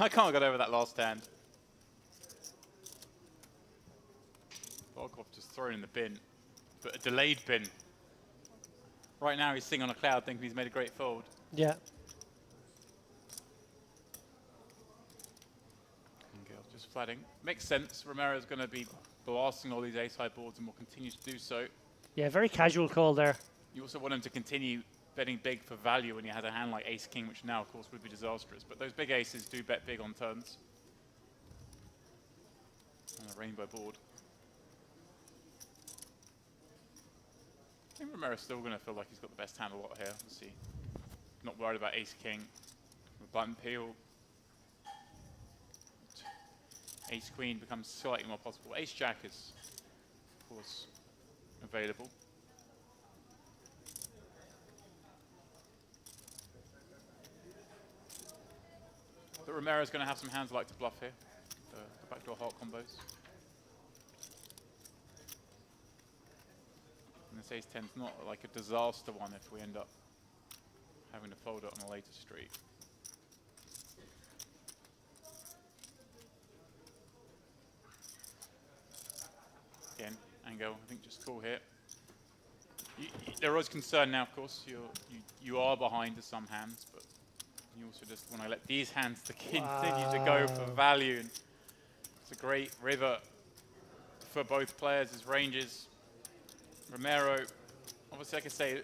I can't get over that last hand. Volkov just thrown in the bin, but a delayed bin. Right now he's sitting on a cloud thinking he's made a great fold. Yeah. Just flatting. Makes sense. Romero's going to be blasting all these ace-high boards and will continue to do so. Yeah, very casual call there. You also want him to continue betting big for value when he has a hand like ace-king, which now, of course, would be disastrous. But those big aces do bet big on turns. On a rainbow board. I think Romero's still going to feel like he's got the best hand a lot here. Let's see. Not worried about ace-king. Button peel. Ace-queen becomes slightly more possible. Ace-jack is, of course, available. But Romero's going to have some hands like to bluff here. The backdoor heart combos. And this ace-10's not like a disaster one if we end up having to fold it on a later street. Again, Angel, I think just call here. There is concern now, of course. You are behind to some hands, but you also just want to let these hands to continue to go for value. And it's a great river for both players. His ranges. Romero, obviously, like I say,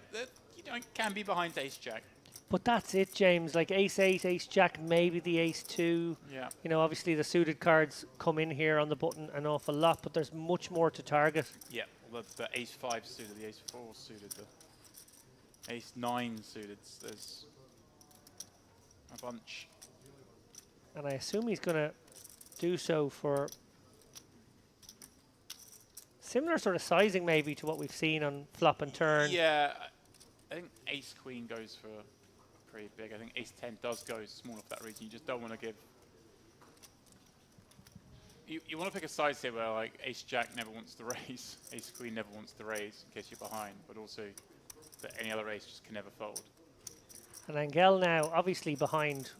can be behind ace-jack. But that's it, James. Like ace-8, ace-jack, maybe the ace-2. Yeah. You know, obviously the suited cards come in here on the button an awful lot, but there's much more to target. Yeah, well, the ace-5 suited, the ace-4 suited, the ace-9 suited. There's a bunch. And I assume he's going to do so for similar sort of sizing maybe to what we've seen on flop and turn. Yeah, I think ace-queen goes for pretty big. I think ace-10 does go small for that reason. You just don't want to give... You want to pick a size here where like ace-jack never wants to raise, ace-queen never wants to raise in case you're behind, but also that any other ace just can never fold. And Angel now obviously behind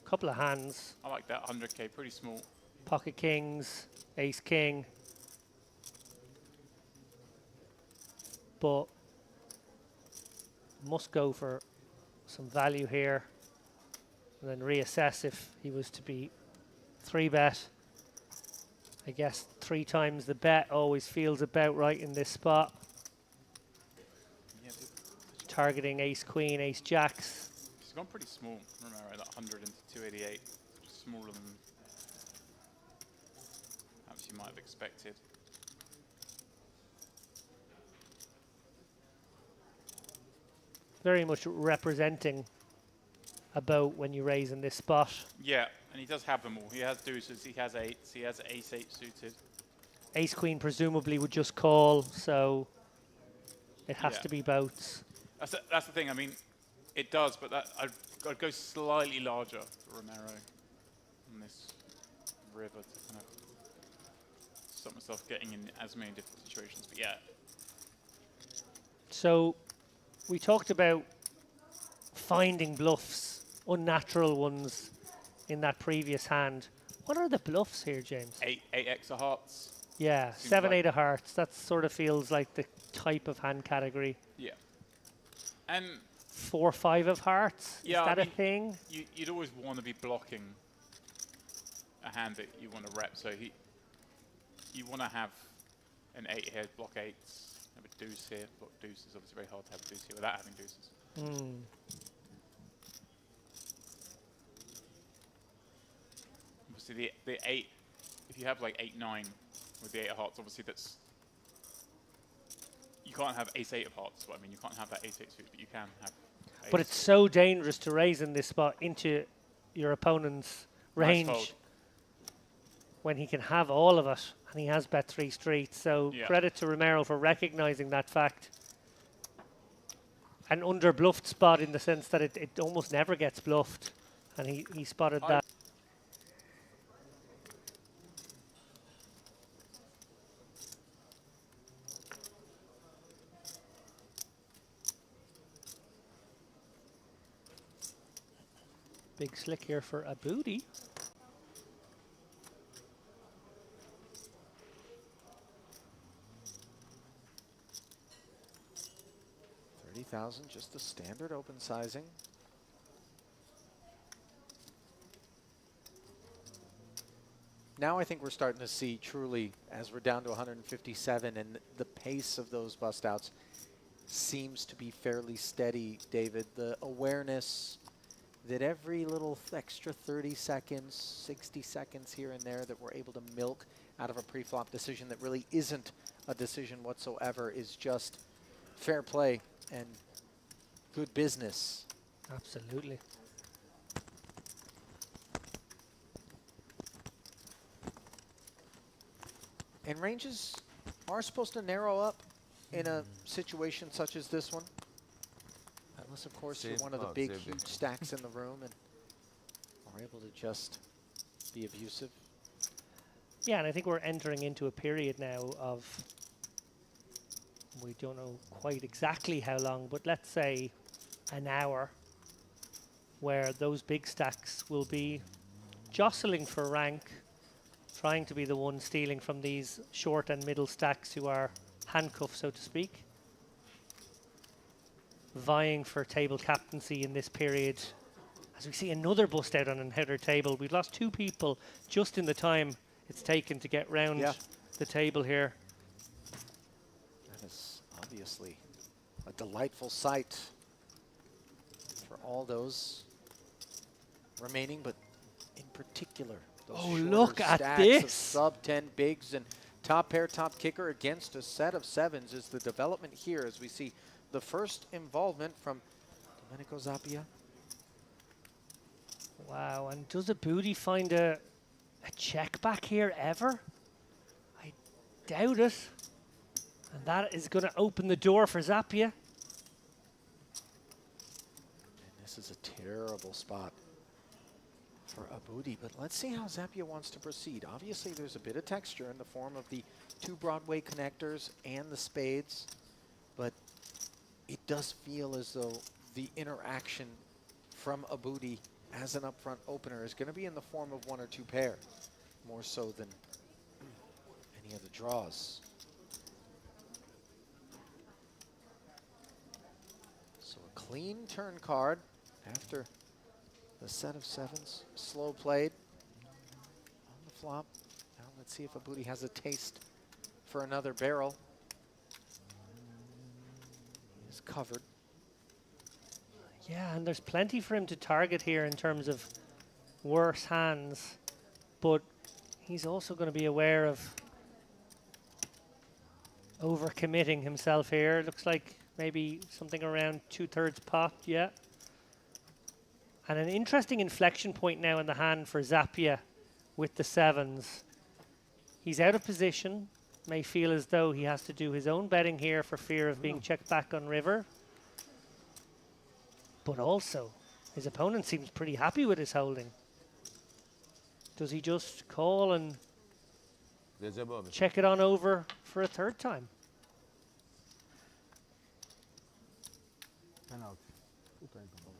a couple of hands. I like that 100k, pretty small. Pocket kings, ace-king. But must go for some value here and then reassess if he was to be 3-bet. I guess 3 times the bet always feels about right in this spot. Yeah, targeting ace-queen, ace-jacks. He's gone pretty small, remember, that 100 into 288. Just smaller than perhaps you might have expected. Very much representing a boat when you raise in this spot. Yeah, and he does have them all. He has deuces, he has eights, he has ace-8 suited. Ace-queen presumably would just call, so it has to be boats. That's the thing, I mean, it does, but I'd go slightly larger for Romero on this river to kind of stop myself getting in as many different situations, but yeah. So we talked about finding bluffs, unnatural ones in that previous hand. What are the bluffs here, James? 8x of hearts. Yeah, Seems 7, like 8 of hearts. That sort of feels like the type of hand category. Yeah. And 4, 5 of hearts. Yeah, is that I mean, a thing? You'd always want to be blocking a hand that you want to rep. So you want to have an 8 here, block 8s, have a deuce here, block deuces. Obviously very hard to have a deuce here without having deuces. Obviously the 8, if you have like 8, 9 with the 8 of hearts, obviously that's, you can't have ace-8 of hearts. Well, I mean, you can't have that ace-8 suit, but you can have ace. But it's so dangerous to raise in this spot into your opponent's range when he can have all of it, and he has bet 3 streets. So credit to Romero for recognizing that fact. An under-bluffed spot in the sense that it almost never gets bluffed, and he spotted that. Big slick here for a booty. 30,000, just the standard open sizing. Now I think we're starting to see truly, as we're down to 157, and the pace of those bust outs seems to be fairly steady, David. The awareness that every little extra 30 seconds, 60 seconds here and there that we're able to milk out of a pre-flop decision that really isn't a decision whatsoever is just fair play and good business. Absolutely. And ranges are supposed to narrow up in a situation such as this one. Unless, of course, you're one of the big, huge stacks in the room and are able to just be abusive. Yeah, and I think we're entering into a period now of, we don't know quite exactly how long, but let's say an hour, where those big stacks will be jostling for rank, trying to be the one stealing from these short and middle stacks who are handcuffed, so to speak, vying for table captaincy in this period. As we see another bust out on another table, we've lost 2 people just in the time it's taken to get round the table here. That is obviously a delightful sight for all those remaining, but in particular, those look at stacks this. Of sub 10 bigs and top pair, top kicker against a set of sevens is the development here as we see the first involvement from Domenico Zappia. Wow, and does a booty find a check back here ever? I doubt it. And that is going to open the door for Zappia. And this is a terrible spot for a booty, but let's see how Zappia wants to proceed. Obviously, there's a bit of texture in the form of the 2 Broadway connectors and the spades, but it does feel as though the interaction from a booty as an upfront opener is going to be in the form of 1 or 2 pair, more so than any of the draws. So a clean turn card after the set of sevens, slow played on the flop. Now let's see if a booty has a taste for another barrel. He is covered. Yeah, and there's plenty for him to target here in terms of worse hands, but he's also going to be aware of overcommitting himself here. Looks like maybe something around 2/3 pot, yeah. And an interesting inflection point now in the hand for Zappia with the sevens. He's out of position, may feel as though he has to do his own betting here for fear of being checked back on river. But also, his opponent seems pretty happy with his holding. Does he just call and check it on over for a 3rd time?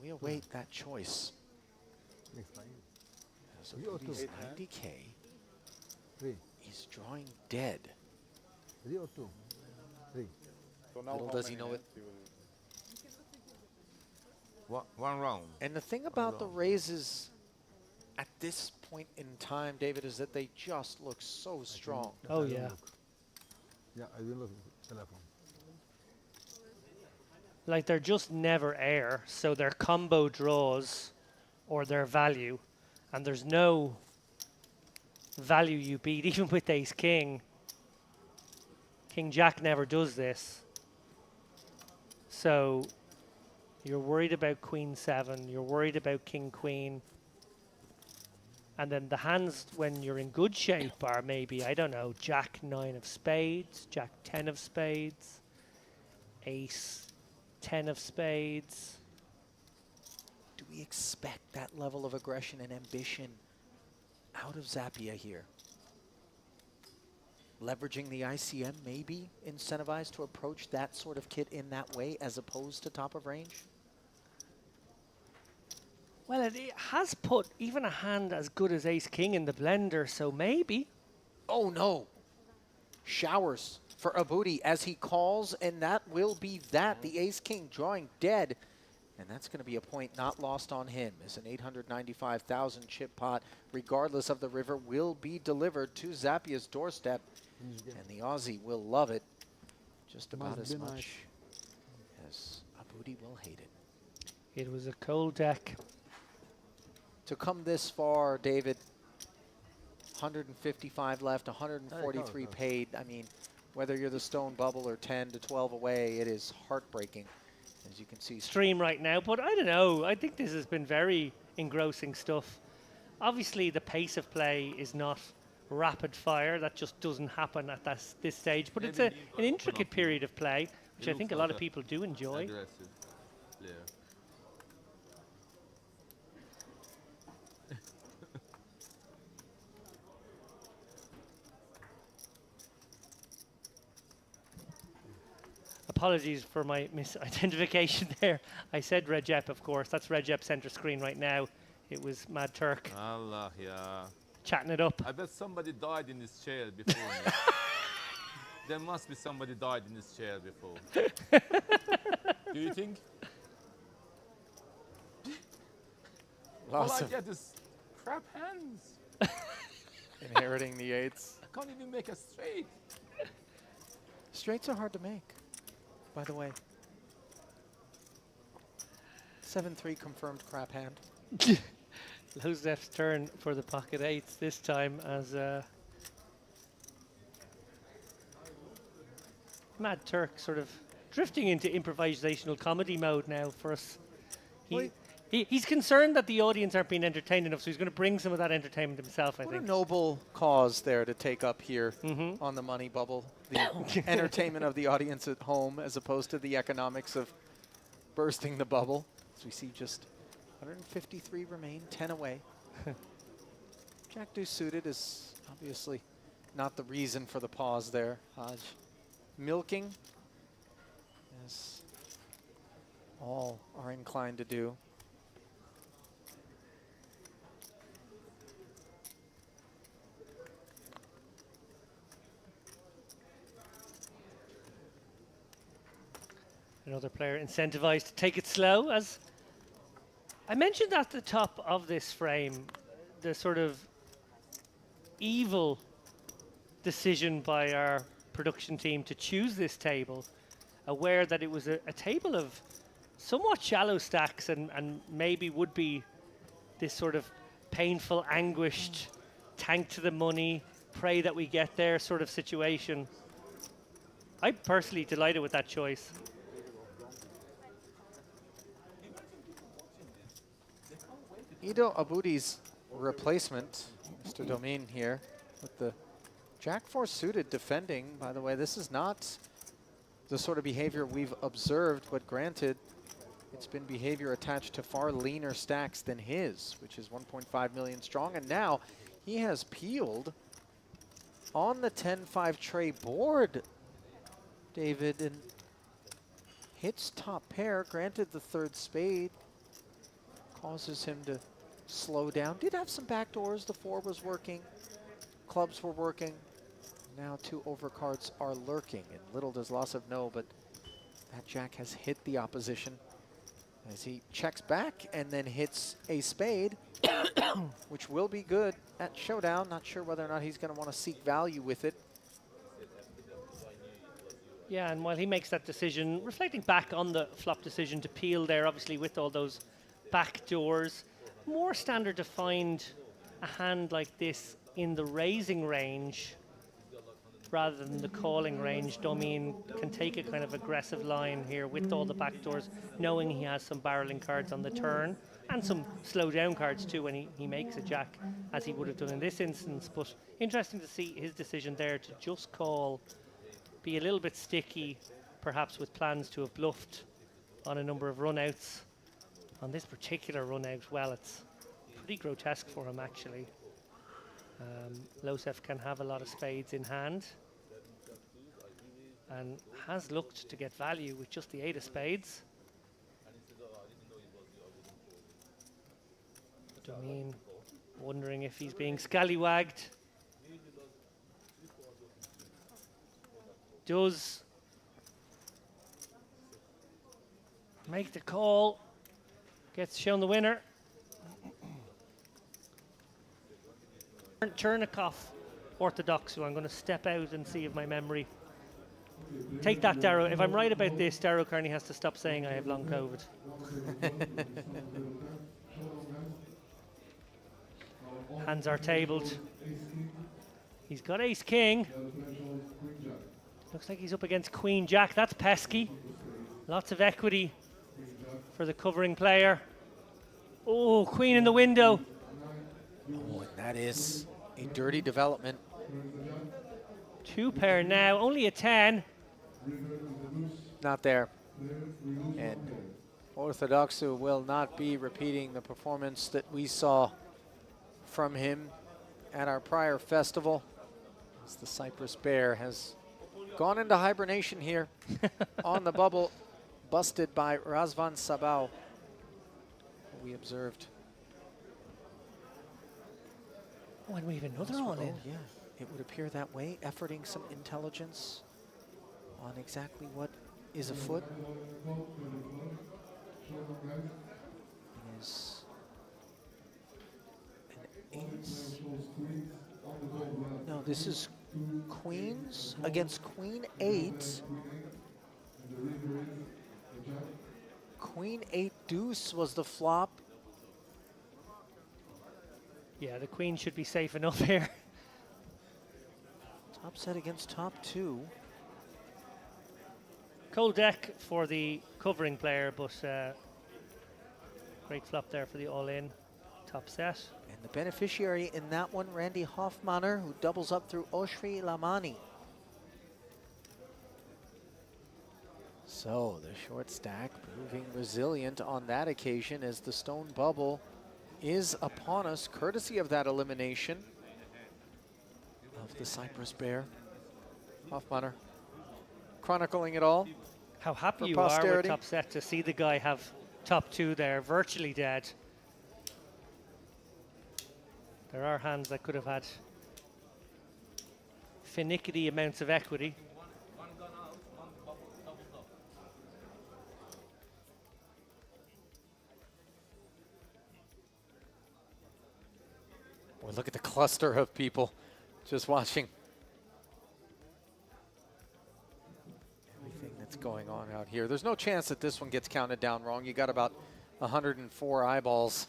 We await that choice. So Booty's 90K is drawing dead. 3 or 2? 3. So now Little does he know it. One round. And the thing about the raises at this point in time, David, is that they just look so strong. Oh, yeah. Yeah, I will look at the telephone. Like, they're just never air, so they're combo draws or their value, and there's no value you beat, even with ace king. King jack never does this. So you're worried about queen 7, you're worried about king queen, and then the hands when you're in good shape are maybe, I don't know, jack 9 of spades, jack 10 of spades, ace 10 of spades. Do we expect that level of aggression and ambition out of Zappia here? Leveraging the ICM, maybe incentivized to approach that sort of kit in that way as opposed to top of range? Well, it has put even a hand as good as ace-king in the blender, so maybe. Oh, no. Showers for Abudi as he calls, and that will be that. The ace-king drawing dead. And that's going to be a point not lost on him, as an 895,000 chip pot, regardless of the river, will be delivered to Zapia's doorstep. And the Aussie will love it just about as much as Abudi will hate it. It was a cold deck. To come this far, David, 155 left, 143 paid. I mean, whether you're the stone bubble or 10 to 12 away, it is heartbreaking. As you can see, Stream right now, but I don't know. I think this has been very engrossing stuff. Obviously, the pace of play is not rapid fire. That just doesn't happen at this stage. But it's an intricate period of play, which I think a lot of people do enjoy. Apologies for my misidentification there. I said Recep, of course. That's Recep center screen right now. It was Mad Turk. Allah, yeah. Chatting it up. I bet somebody died in this chair before me. There must be somebody died in this chair before. Do you think? All I get is crap hands. inheriting the eights. I can't even make a straight. Straights are hard to make, by the way. 7-3 confirmed crap hand. Lozef's turn for the pocket eights this time as Mad Turk sort of drifting into improvisational comedy mode now for us. He's concerned that the audience aren't being entertained enough, so he's going to bring some of that entertainment himself, I think. What a noble cause there to take up here on the money bubble. The entertainment of the audience at home as opposed to the economics of bursting the bubble. As we see just 153 remain, 10 away. Jack deuce suited is obviously not the reason for the pause there. Hodge milking, as all are inclined to do. Another player incentivized to take it slow. As I mentioned at the top of this frame, the sort of evil decision by our production team to choose this table, aware that it was a table of somewhat shallow stacks and maybe would be this sort of painful, anguished, tank to the money, pray that we get there sort of situation. I'm personally delighted with that choice. Ido Abudi's replacement, Mr. Domin here, with the Jack 4 suited defending. By the way, this is not the sort of behavior we've observed, but granted, it's been behavior attached to far leaner stacks than his, which is 1.5 million strong. And now he has peeled on the 10-5 tray board, David, and hits top pair. Granted, the third spade causes him to slow down. Did have some backdoors. The 4 was working. Clubs were working. Now 2 overcards are lurking. And little does Losov know, but that Jack has hit the opposition as he checks back and then hits a spade, which will be good at showdown. Not sure whether or not he's going to want to seek value with it. Yeah, and while he makes that decision, reflecting back on the flop decision to peel there, obviously with all those back doors, more standard to find a hand like this in the raising range rather than the calling range. Domin can take a kind of aggressive line here with all the back doors, knowing he has some barreling cards on the turn and some slow down cards too when he makes a jack, as he would have done in this instance. But interesting to see his decision there to just call, be a little bit sticky, perhaps with plans to have bluffed on a number of runouts. On this particular run out, well, it's pretty grotesque for him, actually. Losef can have a lot of spades in hand and has looked to get value with just the 8 of spades. Domine wondering if he's being scallywagged. Does make the call. Gets shown the winner. Chernikov, Orthodox, who I'm going to step out and see if my memory. Take that, Darrow. If I'm right about this, Darrow Kearney has to stop saying I have long COVID. Hands are tabled. He's got ace king. Looks like he's up against queen jack. That's pesky. Lots of equity for the covering player. Oh, queen in the window. Oh, and that is a dirty development. Two pair now, only a 10. Not there. And Orthodoxu will not be repeating the performance that we saw from him at our prior festival, as the Cyprus Bear has gone into hibernation here on the bubble, busted by Razvan Sabao. We observed. Oh, and we have another all in. Yeah, it would appear that way, efforting some intelligence on exactly what is afoot. It is an ace. No, this is queens against queen 8. Queen 8 deuce was the flop. Yeah, the queen should be safe enough here. Top set against top 2. Cold deck for the covering player, but great flop there for the all-in top set. And the beneficiary in that one, Randy Hoffmanner, who doubles up through Oshri Lamani. So the short stack proving resilient on that occasion as the stone bubble is upon us, courtesy of that elimination of the Cyprus Bear. Hoffmanner chronicling it all. How happy you posterity. are with top set to see the guy have top 2 there, virtually dead. There are hands that could have had finicky amounts of equity. Boy, look at the cluster of people just watching everything that's going on out here. There's no chance that this one gets counted down wrong. You got about 104 eyeballs.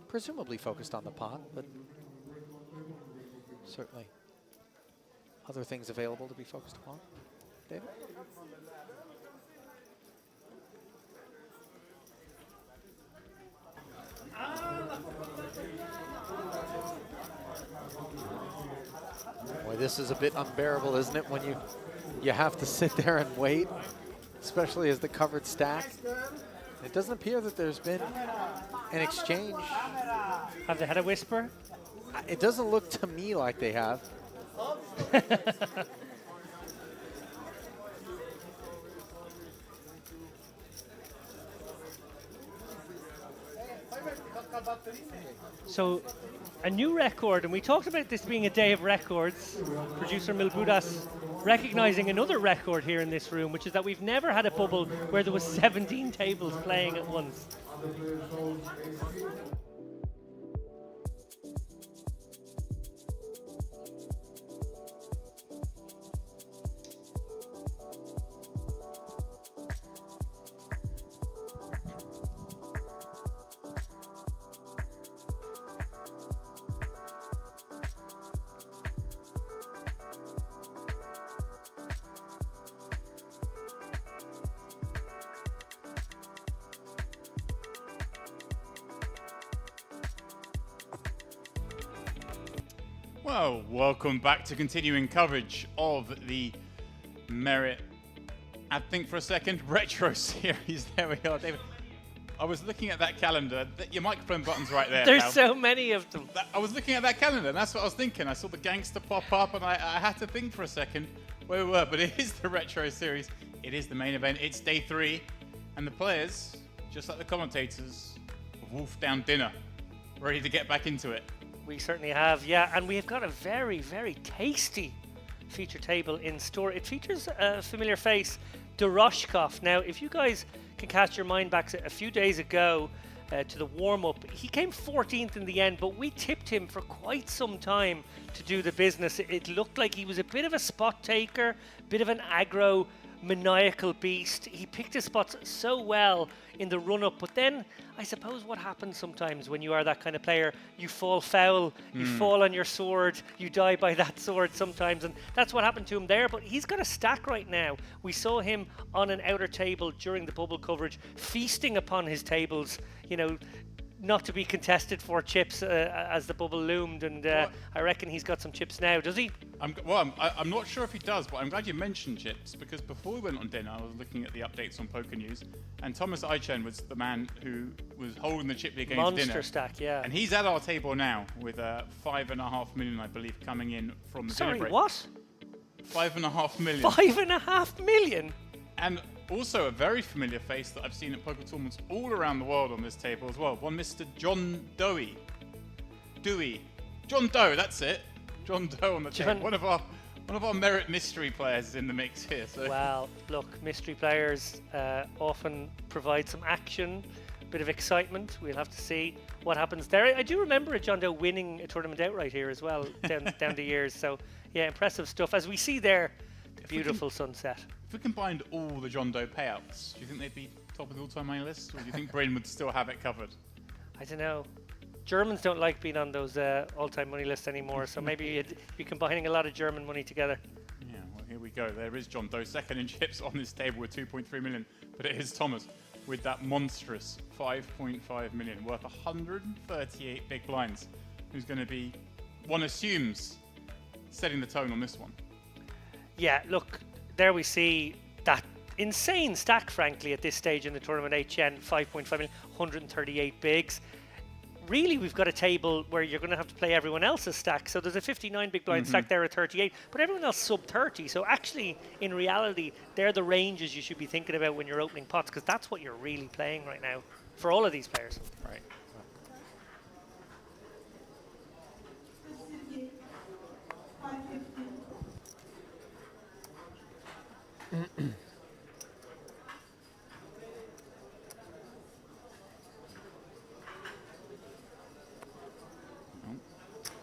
Presumably focused on the pot, but certainly other things available to be focused upon. David? Boy, this is a bit unbearable, isn't it, when you have to sit there and wait, especially as the covered stack. It doesn't appear that there's been an exchange. Have they had a whisper? It doesn't look to me like they have. So, a new record, and we talked about this being a day of records. Producer Milbudas recognizing another record here in this room, which is that we've never had a bubble where there was 17 tables playing at once. Well, welcome back to continuing coverage of the Merit, I think for a second, Retro Series. There we are, David. I was looking at that calendar. Your microphone button's right there. There's pal. so many of them. I was looking at that calendar, and that's what I was thinking. I saw the gangster pop up, and I had to think for a second where we were. But it is the Retro Series. It is the main event. It's day 3, and the players just like the commentators, wolfed down dinner, ready to get back into it. We certainly have, yeah, and we've got a very, very tasty feature table in store. It features a familiar face, Doroshkov. Now, if you guys can cast your mind back a few days ago to the warm-up, he came 14th in the end, but we tipped him for quite some time to do the business. It looked like he was a bit of a spot taker, bit of an aggro maniacal beast. He picked his spots so well in the run-up, but then I suppose what happens sometimes when you are that kind of player, you fall foul, you fall on your sword, you die by that sword sometimes, and that's what happened to him there. But he's got a stack right now. We saw him on an outer table during the bubble coverage, feasting upon his tables, you know, not to be contested for chips as the bubble loomed, and I reckon he's got some chips now, does he? I'm not sure if he does, but I'm glad you mentioned chips, because before we went on dinner, I was looking at the updates on Poker News, and Thomas Eichen was the man who was holding the chip league games Monster dinner. stack, yeah. And he's at our table now with 5.5 million, I believe, coming in from the dinner Sorry, break. what? 5.5 million. 5.5 million? And also a very familiar face that I've seen at poker tournaments all around the world on this table as well. One Mr. John Doe. John Doe, that's it. John Doe on the table. One of our merit mystery players is in the mix here. So. Well, look, mystery players often provide some action, a bit of excitement. We'll have to see what happens there. I do remember a John Doe winning a tournament outright here as well down the years. So, yeah, impressive stuff. As we see there, the beautiful sunset. If we combined all the John Doe payouts, do you think they'd be top of the all-time money list, or do you think Bryn would still have it covered? I don't know. Germans don't like being on those all-time money lists anymore, so maybe you'd be combining a lot of German money together. Yeah, well, here we go. There is John Doe, second in chips on this table with 2.3 million, but it is Thomas with that monstrous 5.5 million, worth 138 big blinds, who's going to be, one assumes, setting the tone on this one. Yeah, look, there we see that insane stack, frankly, at this stage in the tournament. HN 5.5 million, 138 bigs. Really, we've got a table where you're going to have to play everyone else's stack. So there's a 59 big blind stack there at 38, but everyone else sub 30. So actually, in reality, they're the ranges you should be thinking about when you're opening pots, because that's what you're really playing right now for all of these players. Right.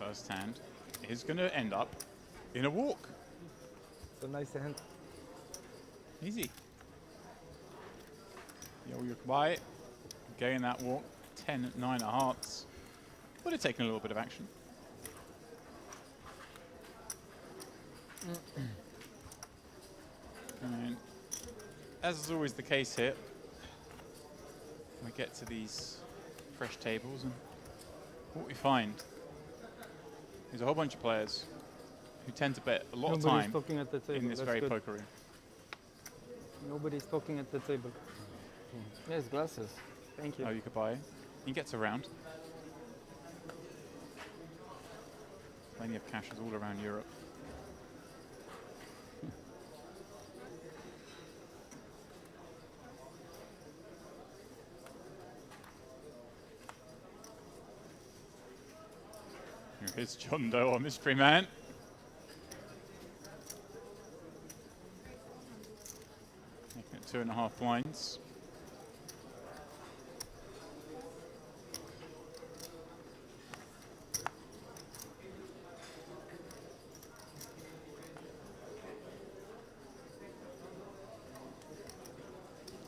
First hand is going to end up in a walk. So nice hand. Easy. Yo, you buy it. Getting that walk. 10, 9 of hearts. Would have taken a little bit of action. And as is always the case here, we get to these fresh tables, and what we find is a whole bunch of players who tend to bet a lot of time talking at the table. in this That's very good. poker room. Nobody's talking at the table. Yes, glasses. Thank you. Oh, you could buy. He gets around. Plenty of cashes all around Europe. Here's John Doe, our mystery man. Making it 2.5 blinds.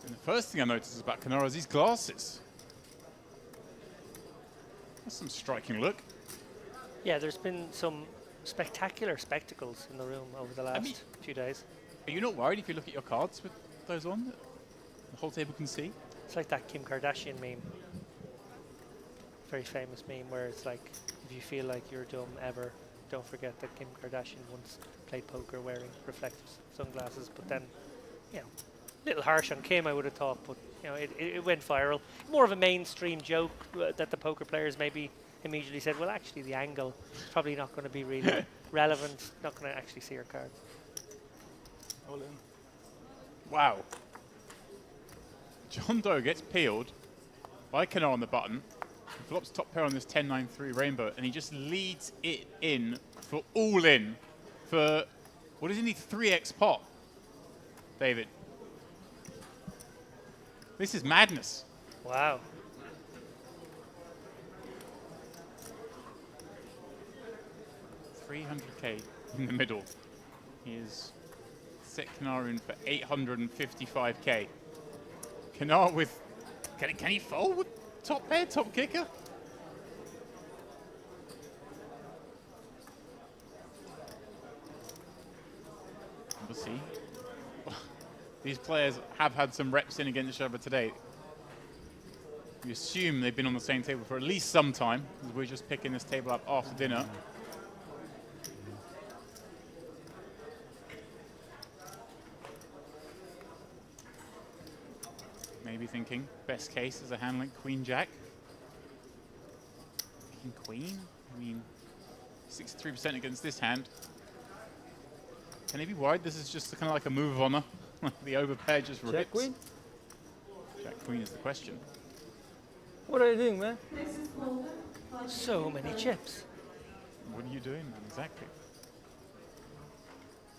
And the first thing I noticed about Canara is these glasses. That's some striking look. Yeah, there's been some spectacular spectacles in the room over the last few days. Are you not worried if you look at your cards with those on that the whole table can see? It's like that Kim Kardashian meme. Very famous meme where it's like, if you feel like you're dumb ever, don't forget that Kim Kardashian once played poker wearing reflective sunglasses. But then, you know, a little harsh on Kim, I would have thought, but you know, it went viral. More of a mainstream joke that the poker players maybe immediately said, well, actually, the angle is probably not going to be really relevant, not going to actually see your cards. Wow. John Doe gets peeled by Canar on the button. He flops top pair on this 10-9-3 rainbow, and he just leads it in for all in for, what does he need, 3x pot, David? This is madness. Wow. $300K in the middle. He is set Canar in for $855K. Canar with, can he fold with top pair, top kicker? We'll see. These players have had some reps in against each other today. We assume they've been on the same table for at least some time, as we're just picking this table up after dinner. Maybe thinking, best case is a hand like Queen Jack. King Queen? I mean, 63% against this hand. Can he be worried? This is just kind of like a move of honor. The overpair just rips. Jack Queen? Jack Queen is the question. What are you doing, man? So many chips. What are you doing, man? Exactly.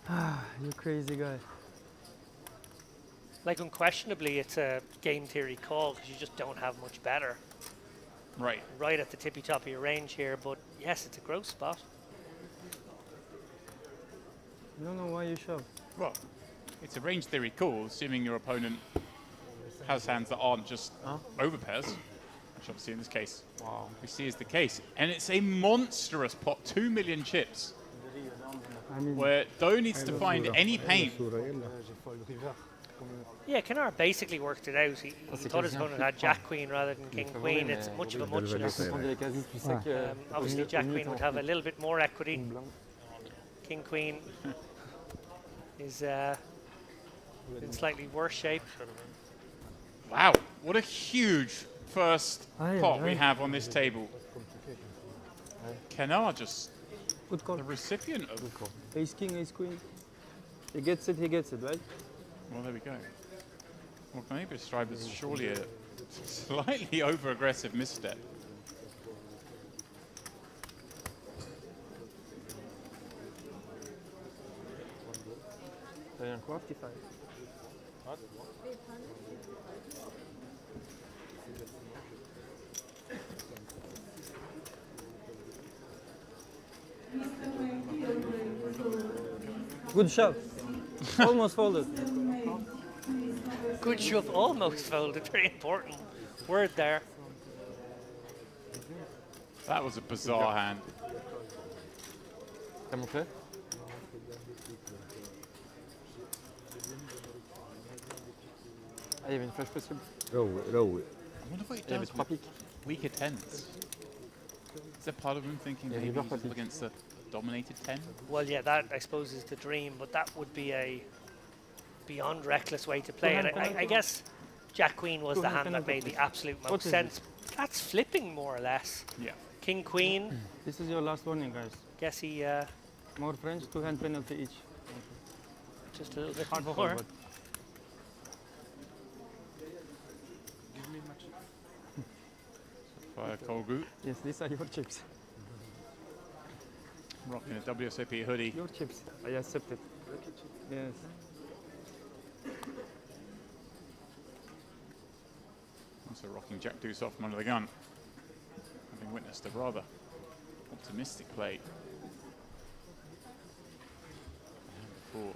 Ah, you crazy guy. Like, unquestionably, it's a game theory call because you just don't have much better. Right. Right at the tippy top of your range here, but yes, it's a gross spot. I don't know why you shove. Well, it's a range theory call, assuming your opponent has hands that aren't just overpairs, which obviously in this case we see is the case. And it's a monstrous pot, 2 million chips, I mean, where Doe needs to find any paint. Yeah, Canar basically worked it out. He thought his opponent had Jack Queen rather than King Queen. It's much of a muchness. Obviously, Jack Queen would have a little bit more equity. King Queen is in slightly worse shape. Wow, what a huge first pot we have on this table. Canar just good call. the recipient of. Ace King, Ace Queen. He gets it, right? Well, there we go. Well, maybe Stripe is surely a slightly over-aggressive misstep. Good shove. Almost folded. Good shove, almost folded. Very important word there. That was a bizarre hand. T'as montré? Ah, il y avait une flash possible. I wonder what he does with weaker tens. Is there part of him thinking maybe he's up against the dominated 10? Well, yeah, that I suppose is the dream, but that would be a beyond reckless way to play it. I guess Jack Queen was the hand that made the absolute most sense. That's flipping more or less. Yeah. King Queen. This is your last warning, guys. Guess he More French, 2-hand penalty each. just a little bit Hard more. forward. Fire Colgoot, Yes, these are your chips. rocking a WSOP hoodie. Your chips. I accept it. Yes. Also rocking Jack Deuce off from under the gun. Having witnessed a rather optimistic play. Before.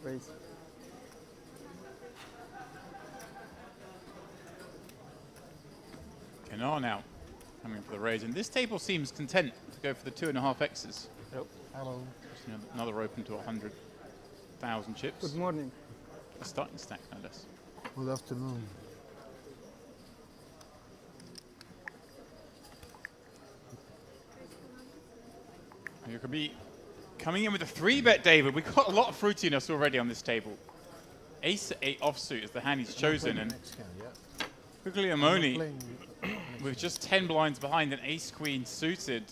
Raise. Canar now coming for the raise, and this table seems content to go for the 2.5 X's. Yep. Hello. Just another open to 100,000 chips. Good morning. A starting stack, no less. Good afternoon. You could be coming in with a 3-bet, David. We've got a lot of fruitiness already on this table. Ace-8 offsuit is the hand he's chosen, and Guglielmone, with just 10 blinds behind and ace-queen suited,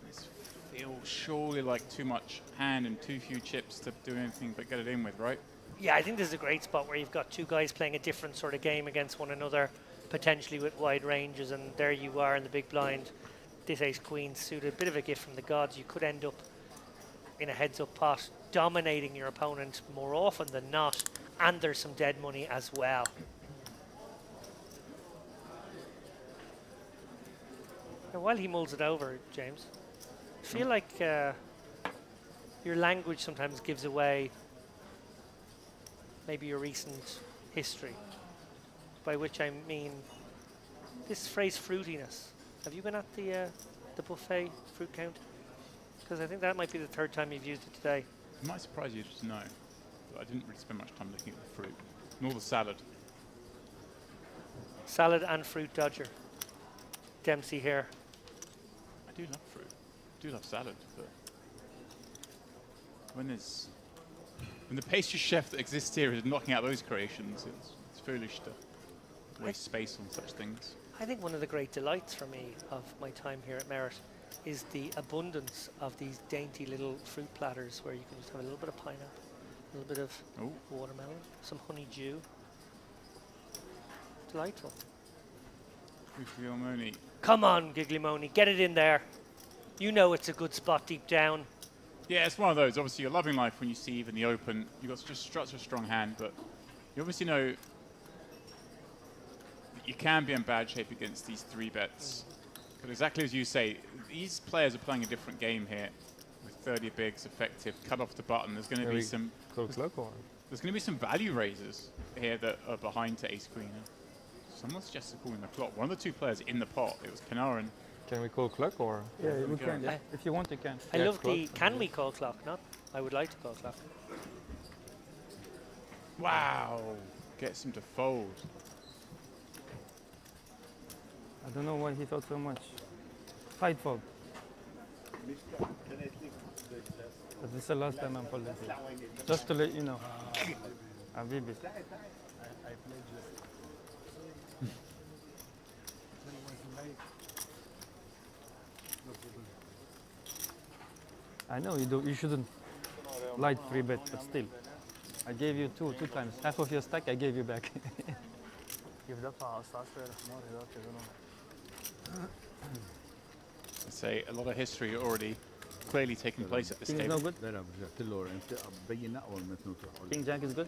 this feels surely like too much hand and too few chips to do anything but get it in with, right? Yeah, I think this is a great spot where you've got two guys playing a different sort of game against one another, potentially with wide ranges, and there you are in the big blind. This ace-queen suited, a bit of a gift from the gods. You could end up in a heads-up pot, dominating your opponent more often than not, and there's some dead money as well. Now, while he mulls it over, James, I feel like your language sometimes gives away maybe your recent history, by which I mean this phrase fruitiness. Have you been at the buffet fruit count? Because I think that might be the third time you've used it today. It might surprise you to know, but I didn't really spend much time looking at the fruit, nor the salad. Salad and fruit dodger. Dempsey here. I do love fruit. I do love salad, but when the pastry chef that exists here is knocking out those creations, it's foolish to waste space on such things. I think one of the great delights for me of my time here at Merit is the abundance of these dainty little fruit platters where you can just have a little bit of pineapple, a little bit of watermelon, some honeydew. Delightful. Guglielmone. Come on, Guglielmone, get it in there. You know it's a good spot deep down. Yeah, it's one of those. Obviously, you're loving life when you see even the open. You've got such a strong hand, but you obviously know that you can be in bad shape against these 3 bets. But exactly as you say, these players are playing a different game here. With 30 bigs, effective, cut off the button. There's going to be some. There's going to be some value raisers here that are behind to ace queen. Someone suggested calling the clock. One of the 2 players in the pot. It was Panarin. Can we call clock or? Yeah, we can. Yeah. If you want, you can. I love the. Can we call clock? Not. I would like to call clock. Wow! Gets him to fold. I don't know why he thought so much. Fight fold. But this is the last time I'm folding. Just to let you know. Habibi. I know you do. You shouldn't light 3 bet, but still, I gave you two times. Half of your stack I gave you back. I'd say a lot of history already clearly taking place at this King is table. no good. King Jack is good.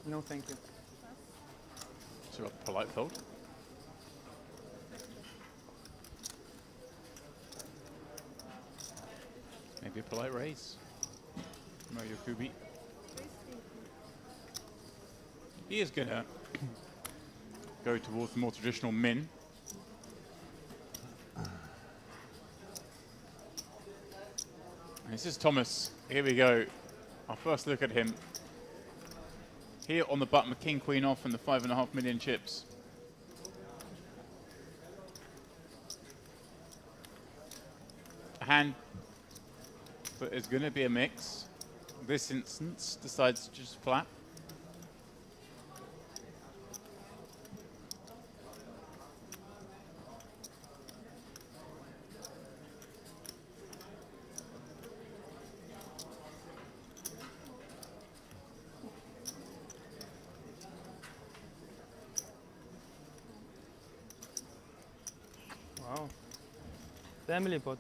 No, thank you. So a polite fold. Maybe a polite raise. Mario Kubi. He is going to go towards the more traditional min. This is Thomas. Here we go. Our first look at him. Here on the button with King Queen off and the 5.5 million chips. A hand that is going to be a mix. This instance decides to just flat. Wow. Family pot.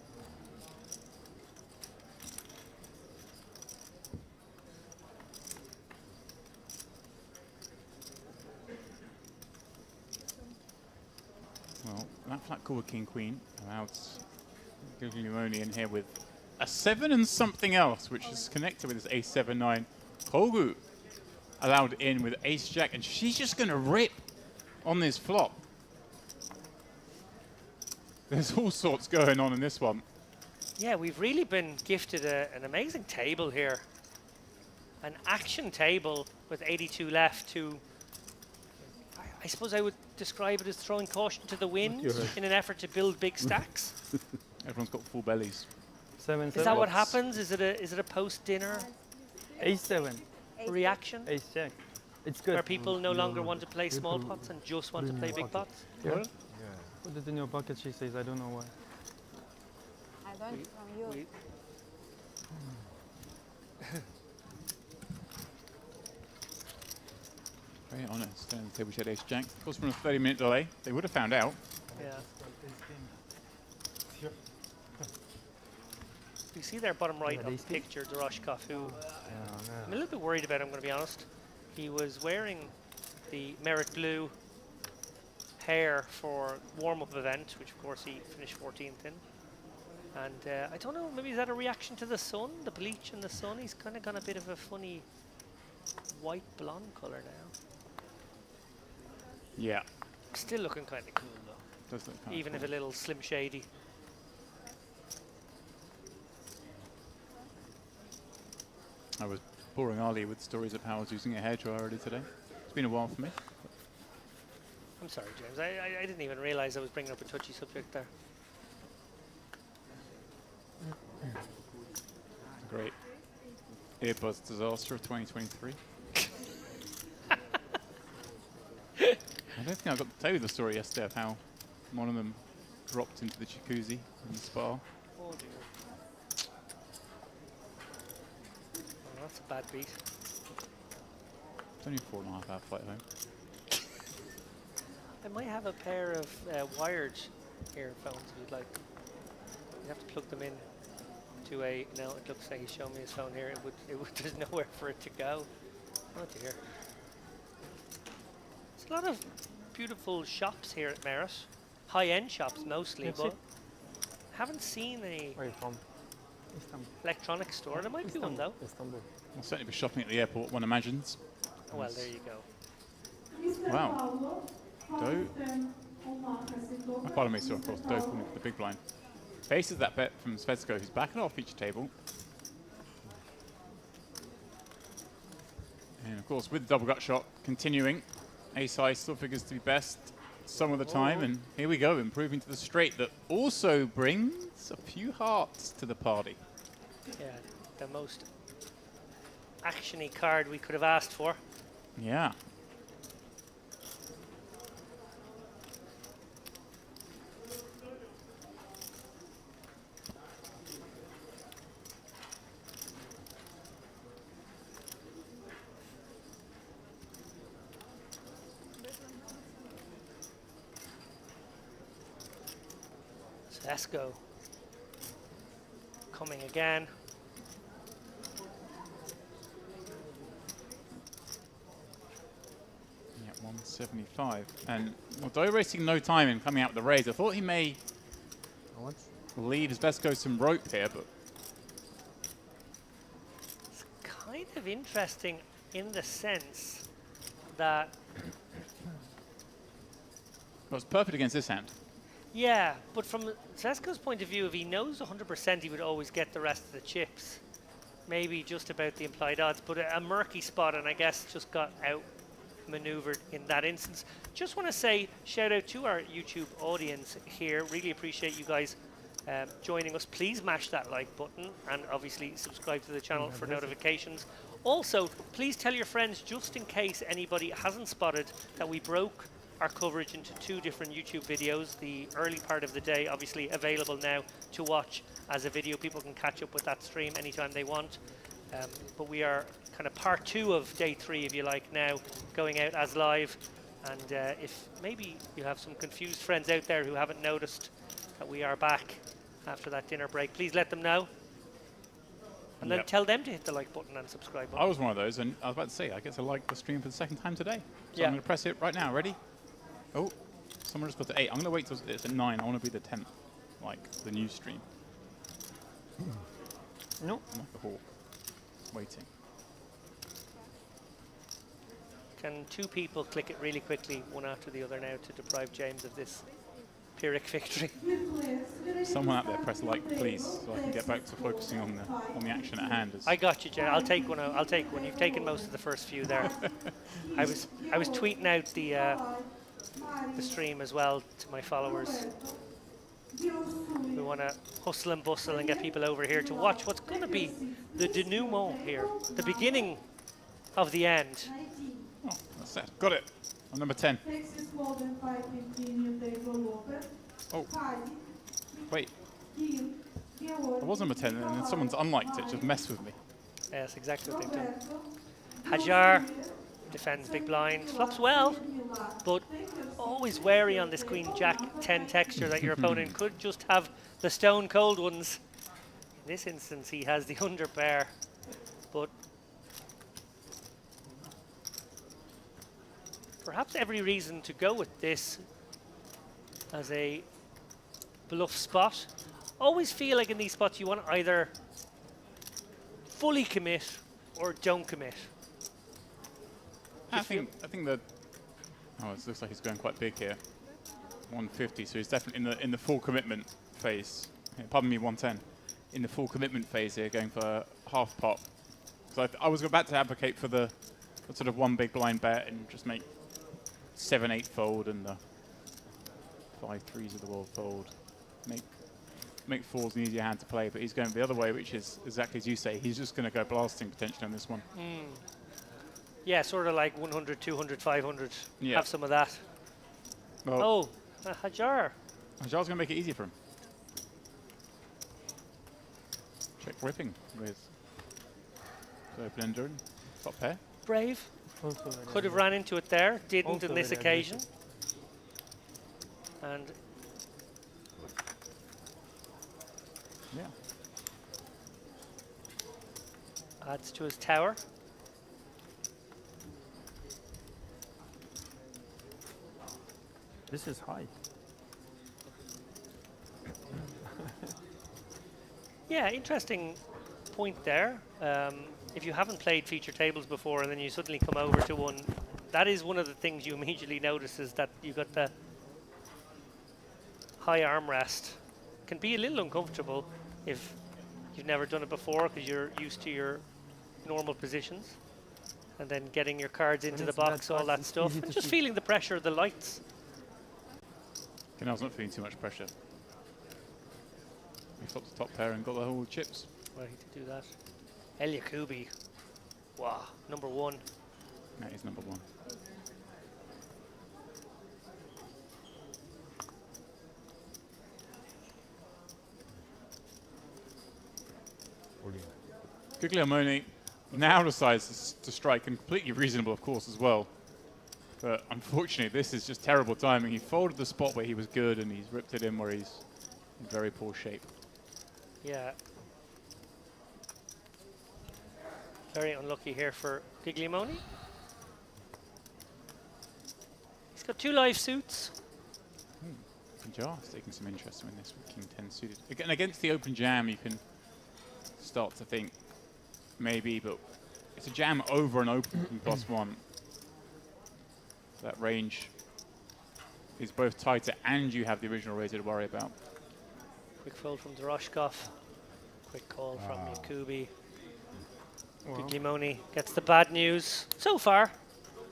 Well, that flat call with King Queen allows Guglielmone in here with a 7 and something else, which is connected with this ace-7-9. Kogu allowed in with ace-jack, and she's just going to rip on this flop. There's all sorts going on in this one. Yeah, we've really been gifted an amazing table here. An action table with 82 left to, I suppose I would describe it as throwing caution to the wind in an effort to build big stacks. Everyone's got full bellies. 7, Is 7. that what happens? Is it a post-dinner Ace 7. reaction? Ace jack. It's good. Where people no longer want to play small pots and just want to play big pots? Yeah. Put it in your pocket, she says. I don't know why. I don't from you. Very honest. And the table she had ace-jack. Of course, from a 30-minute delay, they would have found out. Yeah. You see there, bottom right of the picture, Doroshkov, who I'm a little bit worried about, I'm going to be honest. He was wearing the Merit Blue hair for warm-up event, which of course he finished 14th in. And I don't know, maybe is that a reaction to the sun, the bleach in the sun? He's kind of got a bit of a funny white blonde colour now. Yeah. Still looking kind of cool though, Does look kind even of if a little slim shady. I was boring Ali with stories of how I was using a hairdryer already today. It's been a while for me. I'm sorry, James. I didn't even realise I was bringing up a touchy subject there. Great earbuds disaster of 2023. I don't think I got to tell you the story yesterday of how one of them dropped into the jacuzzi in the spa. Oh dear. Oh, that's a bad beat. It's only a 4.5 hour flight home. I might have a pair of wired earphones if you'd like. You have to plug them in to a. No, it looks like he's showing me his phone here. It would. There's nowhere for it to go. Oh dear. There's a lot of beautiful shops here at Merit. High-end shops mostly, Yes, but haven't seen any Where are you from? Istanbul. electronics store. There might be one though. Istanbul. I'll certainly be shopping at the airport, one imagines. Oh, well, there you go. Wow. Doe. Oh, pardon me, sir, of course. Doe calling for the big blind. Faces that bet from Svetsko, who's back at our feature table. And of course, with the double gut shot continuing, ace high still figures to be best some of the time. And here we go, improving to the straight that also brings a few hearts to the party. Yeah, the most actiony card we could have asked for. Yeah. Esco coming again. Yeah, 175. And although racing no time in coming out with the raise, I thought he may leave his best go some rope here, but It's kind of interesting in the sense that, well, it's perfect against this hand. yeah, but from Zesko's point of view, if he knows 100% he would always get the rest of the chips. Maybe just about the implied odds, but a murky spot, and I guess just got outmaneuvered in that instance. Just want to say shout out to our YouTube audience here. Really appreciate you guys joining us. Please mash that like button and obviously subscribe to the channel for notifications. Also, please tell your friends, just in case anybody hasn't spotted, that we broke our coverage into 2 different YouTube videos. The early part of the day obviously available now to watch as a video. People can catch up with that stream anytime they want. But we are kind of part 2 of day 3, if you like, now going out as live. And if maybe you have some confused friends out there who haven't noticed that we are back after that dinner break, please let them know. And then tell them to hit the like button and subscribe button. I was one of those, and I was about to say, I get to like the stream for the second time today. So Yeah. I'm going to press it right now. Ready? Oh, someone just got to 8. I'm going to wait till it's at 9. I want to be the 10th, like the new stream. No. I'm like a hawk, waiting. Can two people click it really quickly, one after the other now, to deprive James of this Pyrrhic victory? Someone out there press like, please, so I can get back to focusing on the action at hand. I got you, James. I'll take one. I'll take one. You've taken most of the first few there. I was tweeting out the stream as well to my followers. We want to hustle and bustle and get people over here to watch what's going to be the denouement here, the beginning of the end. Oh, that's it. Got it. I'm number 10. Oh. Wait. I was number 10 and then someone's unliked it, just messed with me. Yeah, that's exactly what they've done. Hajar defends big blind, flops well, but always wary on this Queen Jack 10 texture that your opponent could just have the stone cold ones. In this instance, he has the under pair, but perhaps every reason to go with this as a bluff spot. Always feel like in these spots you want to either fully commit or don't commit. I think that. Oh, it looks like he's going quite big here. 150, so he's definitely in the full commitment phase. Yeah, pardon me, 110. In the full commitment phase here, going for half pot. So I was about to advocate for the sort of one big blind bet and just make 7-8 fold and the 5-3s of the world fold. Make fours an easier hand to play, but he's going the other way, which is exactly as you say. He's just going to go blasting potentially on this one. Yeah, sort of like 100, 200, 500. Yeah. Have some of that. Well, Hajar. Hajar's going to make it easier for him. Check ripping with open ender and top pair. Brave. Could have ran into it there. Didn't on this occasion. And yeah, adds to his tower. This is high. Yeah, interesting point there. If you haven't played feature tables before and then you suddenly come over to one, that is one of the things you immediately notice is that you got the high armrest. Can be a little uncomfortable if you've never done it before because you're used to your normal positions. And then getting your cards into the box, all that stuff. And just feeling the pressure of the lights. I was not feeling too much pressure. He flopped the top pair and got the whole chips. Right to do that. El Yakubi. Wow, number one. That is number one. Guglielmone now decides to strike, and completely reasonable, of course, as well. But unfortunately, this is just terrible timing. He folded the spot where he was good, and he's ripped it in where he's in very poor shape. Yeah. Very unlucky here for Guglielmone. He's got two live suits. Hajar's taking some interest in this with King 10 suited. Again, against the open jam, you can start to think maybe, but it's a jam over an open +1. So that range is both tighter and you have the original razor to worry about. Quick fold from Doroshkov. Quick call from Yakubi. Guglielmone gets the bad news so far.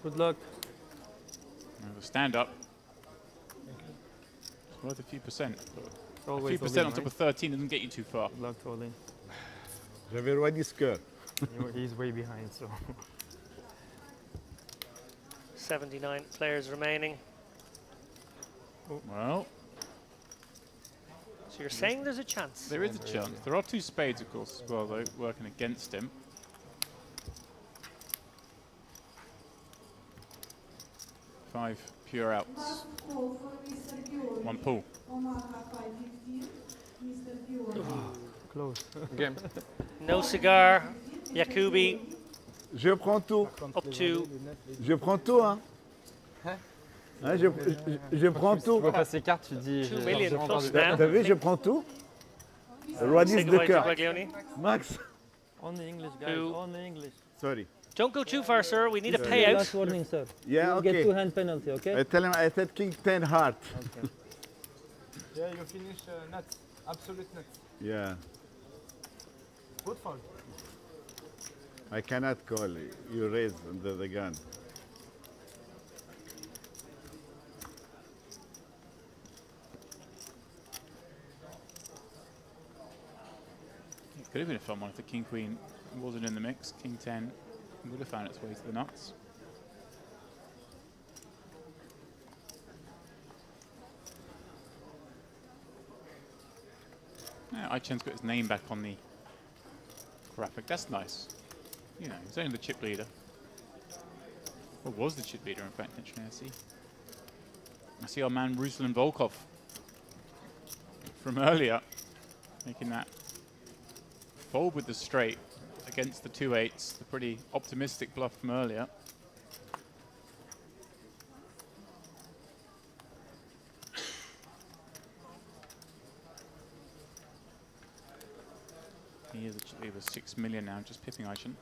Good luck. Stand up. It's worth a few percent. But a few percent on top of 13 doesn't get you too far. Good luck to all in. J'avais roi disque. He's way behind, so. 79 players remaining. Well, so you're saying there's a chance? There is a chance. There are two spades, of course, as well, though, working against him. Five pure outs. One pull. Close. Game. No cigar. Yakubi Je prends tout. up to Je prends tout, hein. Hein, je prends tout. Tu vois pas ces cartes, tu dis. 2 million plus T'as now. vu, je prends tout. What Say is the goodbye to card? Guaglione. Max. Only English, guys. Who? Only English. Sorry. Don't go too far, sir. We need a Last payout. warning, sir. Yeah, You get okay. 2-hand penalty, okay? I tell him I said king 10 heart. Okay. Yeah, you finish nuts. Absolute nuts. Yeah. Good foul. I cannot call. You raise under the gun. It could have been a fun one if the king queen wasn't in the mix. King 10 would have found its way to the nuts. Yeah, Aichen's got his name back on the graphic. That's nice. You know, he's only the chip leader. Or was the chip leader, in fact, actually, I see our man Ruslan Volkov from earlier making that fold with the straight against the 2-8s, the pretty optimistic bluff from earlier. He is actually with 6 million now, just pipping Aichen.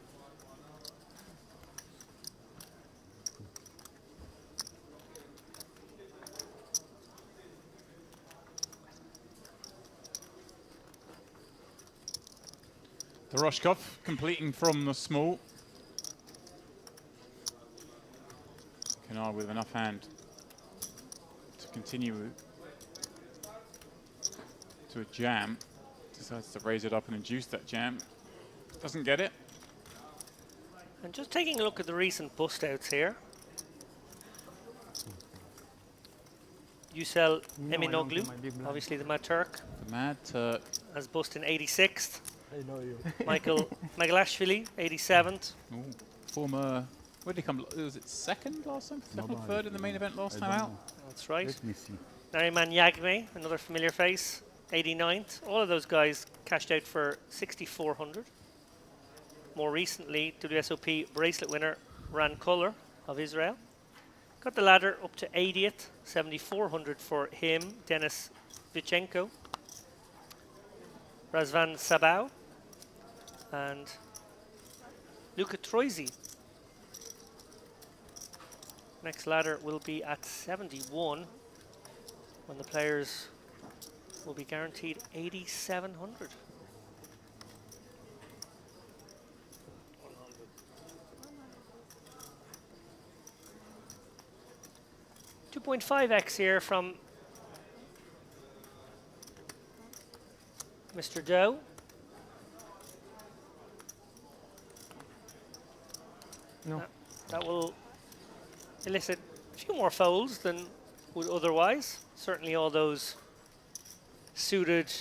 The Roshkov completing from the small. Canard with enough hand to continue to a jam. Decides to raise it up and induce that jam. Doesn't get it. And just taking a look at the recent bust outs here. Yusel Eminoglu, obviously the Mad Turk, The Mad Turk. has bust in 86th. I know you. Michael Megalashvili, 87th. Ooh, former, where did he come? Was it second last time? Second or third in the main event last time out? That's right. Let me see. Nariman Yagme, another familiar face, 89th. All of those guys cashed out for 6,400. More recently, WSOP bracelet winner Ran Kohler of Israel. Got the ladder up to 80th, 7,400 for him, Denis Vichenko, Razvan Sabau, and Luca Troisi. Next ladder will be at 71 when the players will be guaranteed 8,700. .5x here from Mr. Doe. No. That will elicit a few more folds than would otherwise. Certainly all those suited,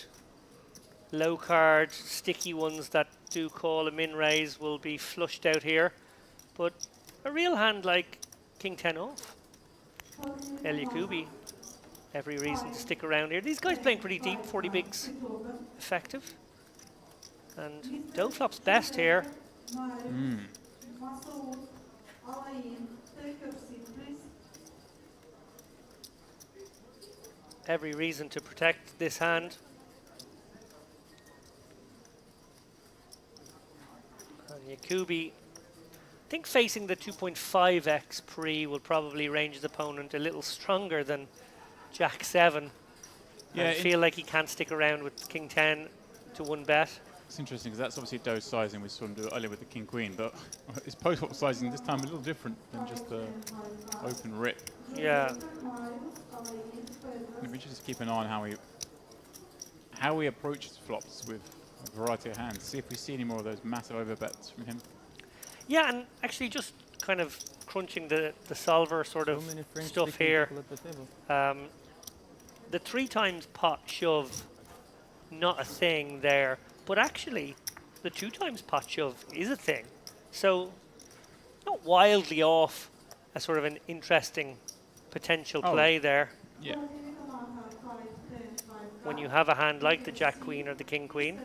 low card, sticky ones that do call a min raise will be flushed out here. But a real hand like King 10 off, El Yakubi, every reason to stick around here. These guys playing pretty deep, 40 bigs, effective. And Doe flops best here. Every reason to protect this hand. And Yakubi, I think facing the 2.5x pre will probably range his opponent a little stronger than Jack 7. Yeah, I feel like he can't stick around with King 10 to one bet. It's interesting because that's obviously Doe's sizing. We saw him do it earlier with the King Queen, but his post-flop sizing this time a little different than just the open rip. Yeah. We should just keep an eye on how he approaches flops with a variety of hands. See if we see any more of those massive overbets from him. Yeah, and actually just kind of crunching the solver sort of stuff here. The 3 times pot shove, not a thing there, but actually the 2 times pot shove is a thing. So not wildly off a sort of an interesting potential play there. Yeah. When you have a hand like the Jack Queen or the King Queen.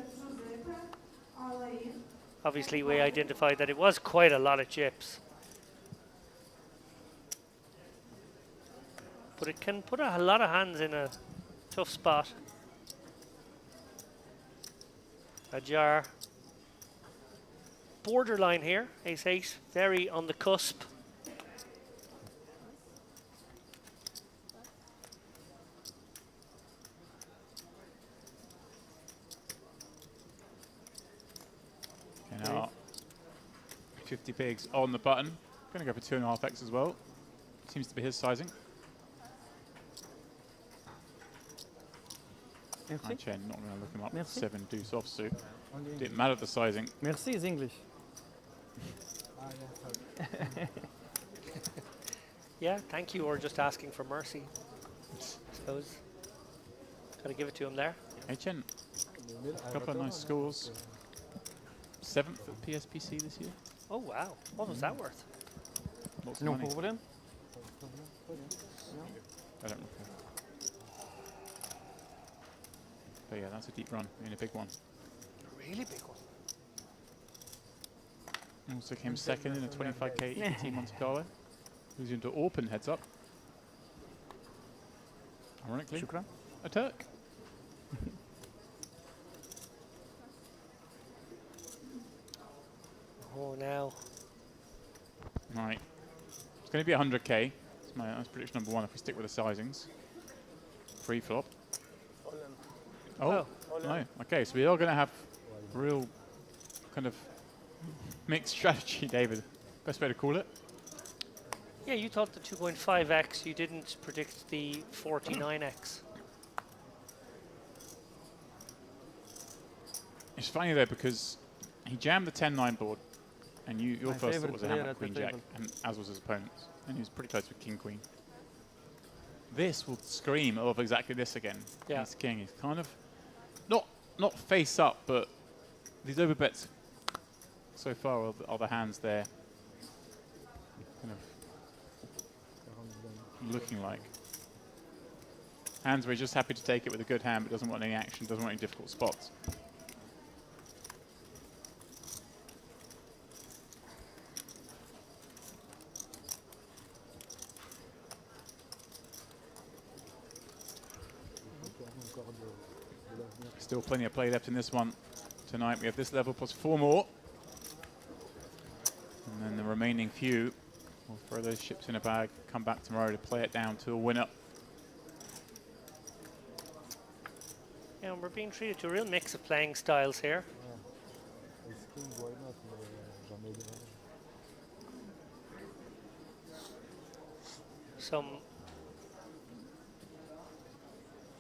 Obviously we identified that it was quite a lot of chips. But it can put a lot of hands in a tough spot. Hajar. Borderline here, ace-8, very on the cusp. And now 50 pigs on the button. Going to go for 2.5x as well. Seems to be his sizing. Merci. Hi Chen, not going to look him up. Merci. 7 deuce offsuit. Didn't matter the sizing. Merci is English. Yeah, thank you, or just asking for mercy, I suppose. Got to give it to him there. Hey Chen, a couple of nice scores. 7th at PSPC this year. Oh wow, what was that worth? Lots of No money. problem. I don't recall. But yeah, that's a deep run and a big one. Really big one. Also came second in a 25k ET Monte Carlo. Losing to Orpen heads up. Ironically, Shukran. a Turk. Oh, now. Right. It's going to be 100k. That's prediction number 1 if we stick with the sizings. Free flop. Oh, no. Okay, so we are going to have real kind of mixed strategy, David. Best way to call it. Yeah, you thought the 2.5x, you didn't predict the 49x. It's funny though because he jammed the 10-9 board, and your My first thought favourite was a player hammer at the queen jack, table. and as was his opponent's, and he was pretty close with king queen. This will scream of exactly this again. Yeah. Ace king is kind of not face up, but these overbets so far are the hands there, kind of looking like hands where he's just happy to take it with a good hand, but doesn't want any action, doesn't want any difficult spots. Still plenty of play left in this one tonight. We have this level plus 4 more. And then the remaining few, we'll throw those chips in a bag, come back tomorrow to play it down to a winner. Yeah, and we're being treated to a real mix of playing styles here. Some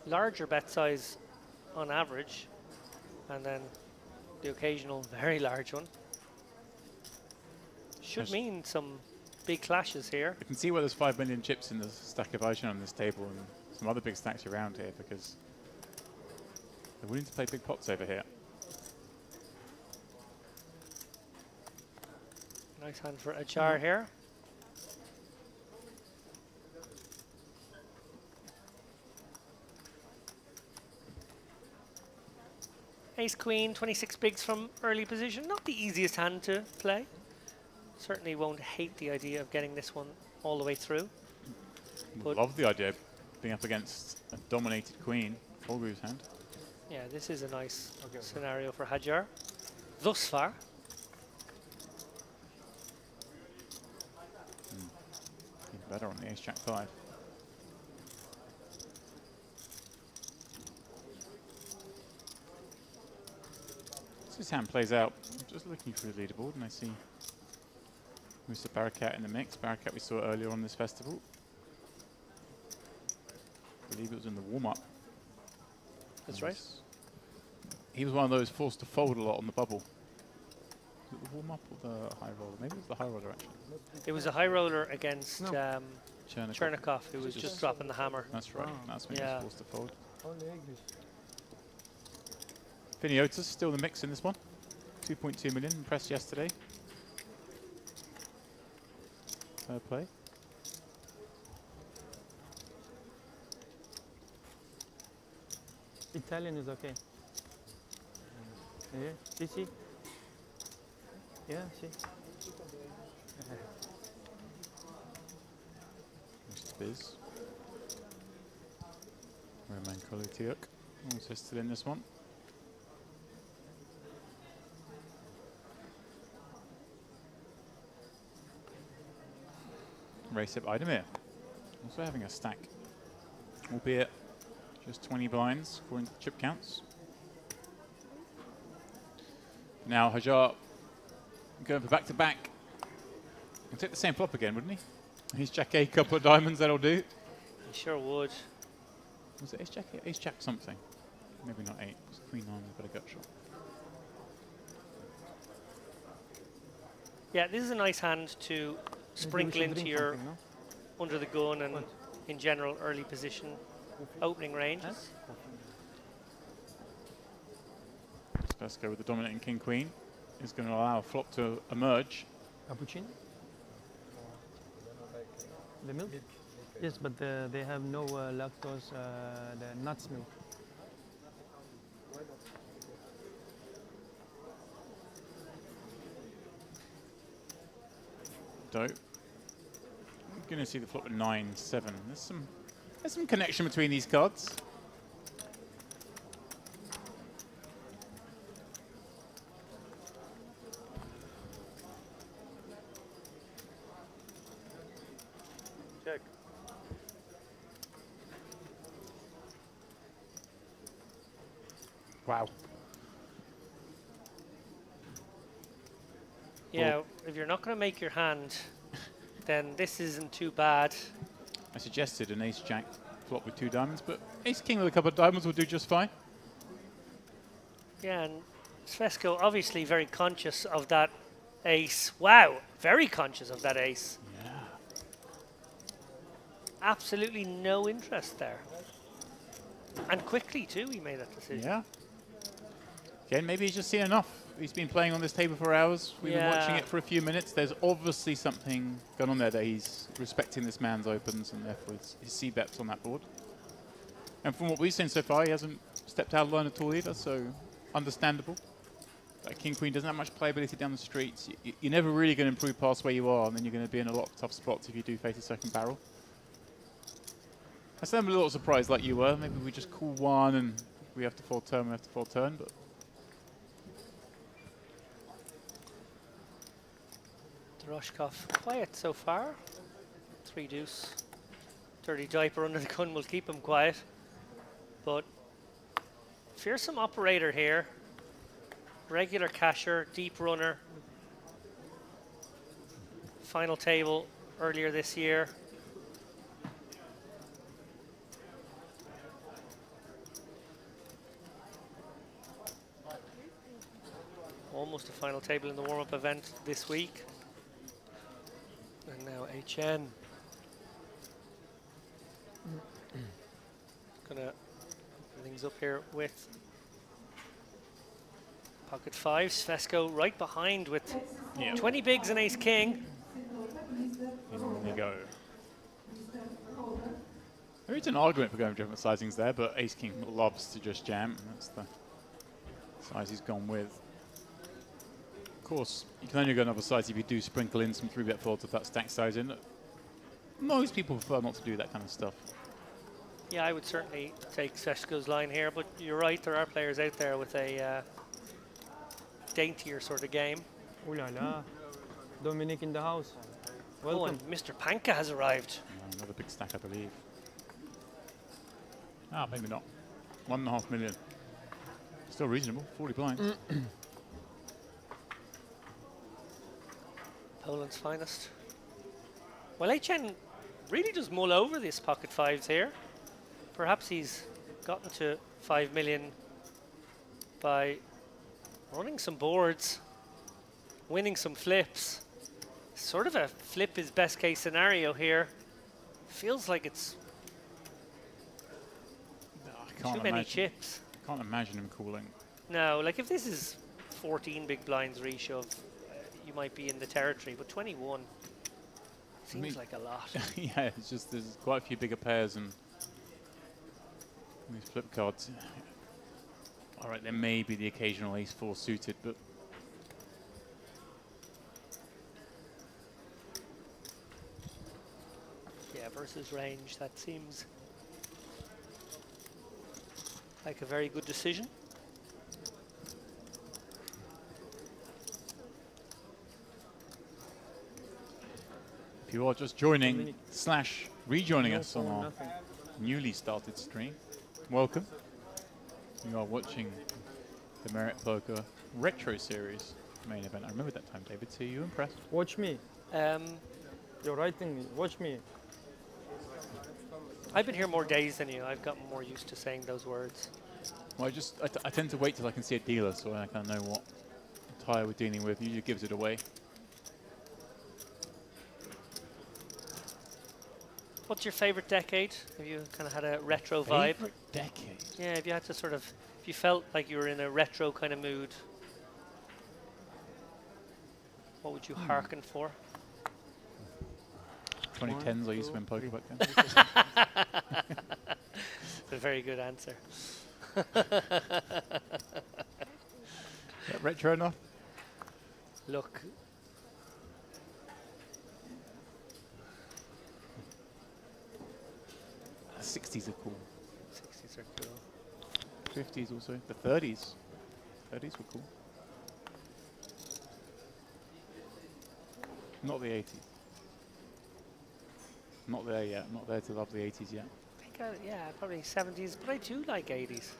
larger bet size on average, and then the occasional very large one. Should mean some big clashes here. You can see why there's 5 million chips in the stack of Ocean on this table and some other big stacks around here, because they're willing to play big pots over here. Nice hand for Achar here. Ace Queen, 26 bigs from early position. Not the easiest hand to play. Certainly won't hate the idea of getting this one all the way through. But Love the idea of being up against a dominated queen, Fulgu's hand. yeah, this is a nice scenario for Hajar. Thus far. Even better on the ace-jack 5. As this hand plays out, I'm just looking through the leaderboard and I see Mr. Barakat in the mix. Barakat we saw earlier on this festival. I believe it was in the warm-up. That's right. He was one of those forced to fold a lot on the bubble. Was it the warm-up or the high roller? Maybe it was the high roller actually. It was a high roller against Chernikov. Chernikov, who was just dropping the hammer. That's right. That's when he Yeah. was forced to fold. Only English. Finiotis still in the mix in this one. 2.2 million impressed yesterday. Fair play. Italian is okay. Yeah, see? Yeah, see. Mr. Biz. Roman Kolitiuk also still in this one. race up Idemir. Also having a stack, albeit just 20 blinds according to chip counts. Now Hajar going for back-to-back. He'll take the same flop again, wouldn't he? Ace Jack 8, couple of diamonds, that'll do. He sure would. Was it Ace Jack 8? Ace Jack something. Maybe not 8. It was Queen 9 with a gut shot. Yeah, this is a nice hand to sprinkle into your under the gun and in general early position opening ranges. Let's go with the dominating King Queen. Is going to allow a flop to emerge. Cappuccino? The milk? Yes, but they have no lactose, the nuts milk. Dope. I'm going to see the flop at 9-7. There's some connection between these cards. Check. Wow. Yeah, if you're not going to make your hand, then this isn't too bad. I suggested an Ace Jack flop with 2 diamonds, but Ace King with a couple of diamonds will do just fine. Yeah, and Svesco obviously very conscious of that ace. Wow, very conscious of that ace. Yeah. Absolutely no interest there. And quickly too, he made that decision. Yeah. Again, maybe he's just seen enough. He's been playing on this table for hours. We've been watching it for a few minutes. There's obviously something going on there that he's respecting this man's opens and therefore his C-bets on that board. And from what we've seen so far, he hasn't stepped out of line at all either, so understandable. That King Queen doesn't have much playability down the streets. You're never really going to improve past where you are, and then you're going to be in a lot of tough spots if you do face a second barrel. I said I'm a little surprised like you were. Maybe we just call one and we have to fold turn, but Doroshkov quiet so far. 3 deuce. Dirty diaper under the gun will keep him quiet. But fearsome operator here. Regular casher, deep runner. Final table earlier this year. Almost a final table in the warm-up event this week. And now HN. Gonna open things up here with pocket 5. Svesco right behind with 20 bigs and ace king. in we go. There is an argument for going for different sizings there, but ace king loves to just jam. That's the size he's gone with. Of course, you can only go another size if you do sprinkle in some 3-bet folds of that stack size in. Most people prefer not to do that kind of stuff. Yeah, I would certainly take Svesco's line here, but you're right, there are players out there with a daintier sort of game. Ooh la la. Dominic in the house. Oh, Welcome. and Mr. Panka has arrived. Another big stack, I believe. Ah, maybe not. 1.5 million. Still reasonable, 40 blinds. Poland's finest. Well, HN really does mull over these pocket 5s here. Perhaps he's gotten to 5 million by running some boards, winning some flips. Sort of a flip is best case scenario here. Feels like it's too many chips. I can't imagine him calling. No, like if this is 14 big blinds reshove, you might be in the territory, but 21 seems like a lot. Yeah, it's just there's quite a few bigger pairs and these flip cards. All right, there may be the occasional ace-4 suited, but yeah, versus range, that seems like a very good decision. you are just joining / rejoining No us on phone, our nothing. newly started stream, welcome. You are watching the Merit Poker Retro Series main event. I remember that time, David. See you impressed? Watch me. You're writing me. Watch me. I've been here more days than you. I've gotten more used to saying those words. Well, I tend to wait till I can see a dealer so I kind of know what tire we're dealing with. Usually gives it away. What's your favorite decade? Have you kind of had a retro vibe? Favorite decade? Yeah, if you had to sort of, if you felt like you were in a retro kind of mood, what would you hearken for? 2010s, I used to win poker back then. It's a very good answer. That retro enough? Look, The 60s are cool. 60s are cool. 50s also. The 30s. 30s were cool. Not the 80s. Not there yet. Not there to love the 80s yet. I think, yeah, probably 70s, but I do like 80s.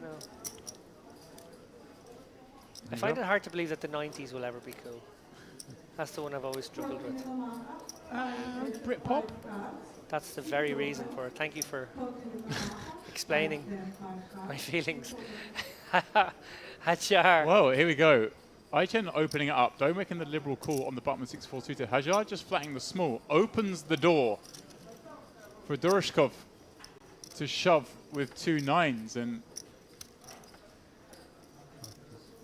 No. I find it hard to believe that the 90s will ever be cool. That's the one I've always struggled with. Britpop? That's the very reason for it. Thank you for explaining my feelings. Hajar. Whoa, here we go. Aichen opening it up. Don't making the liberal call on the button with 6-4 suited. Hajar just flattening the small. Opens the door for Doroshkov to shove with 2 9s. And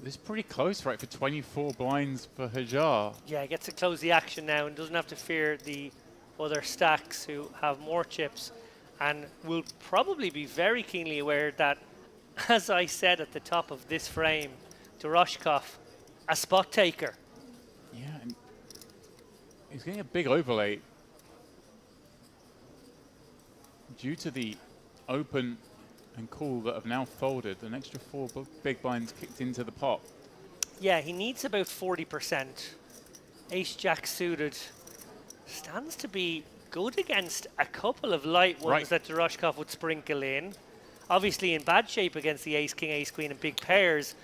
this is pretty close, right, for 24 blinds for Hajar. Yeah, he gets to close the action now and doesn't have to fear the other stacks who have more chips and will probably be very keenly aware that, as I said at the top of this frame, Doroshkov, a spot taker. Yeah, and he's getting a big overlay due to the open and call that have now folded. An extra 4 big blinds kicked into the pot. Yeah, he needs about 40%. Ace-Jack suited stands to be good against a couple of light ones that Doroshkov would sprinkle in. Obviously in bad shape against the Ace-King, Ace-Queen and big pairs,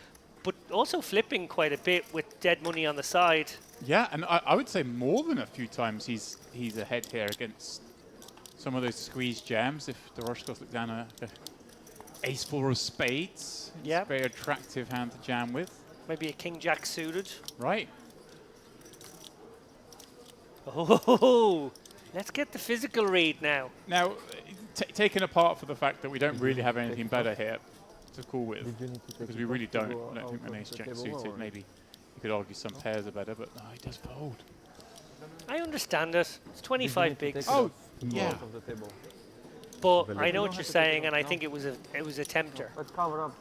but also flipping quite a bit with dead money on the side. Yeah, and I would say more than a few times he's ahead here against some of those squeeze jams. If Doroshkov's looked down a Ace-4 of spades, it's a very attractive hand to jam with. Maybe a King-Jack suited. Right. Oh, let's get the physical read now. Now, taken apart for the fact that we don't really have anything better here to call with, because we really don't. I don't think an Ace-Jack suited. Maybe you could argue some pairs are better, but no, he does fold. I understand it. It's 25 bigs. Oh, yeah. But I know what you're saying, and I think it was a tempter. Let's cover up.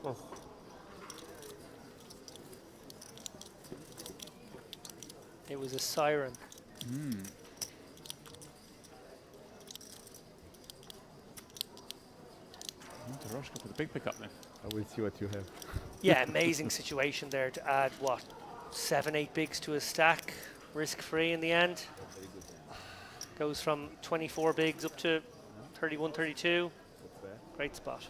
Oh. It was a siren. Doroshkov with a big pickup then. I will see what you have. Yeah, amazing situation there to add, what, 7, 8 bigs to a stack, risk-free in the end. Goes from 24 bigs up to 31, 32. Great spot.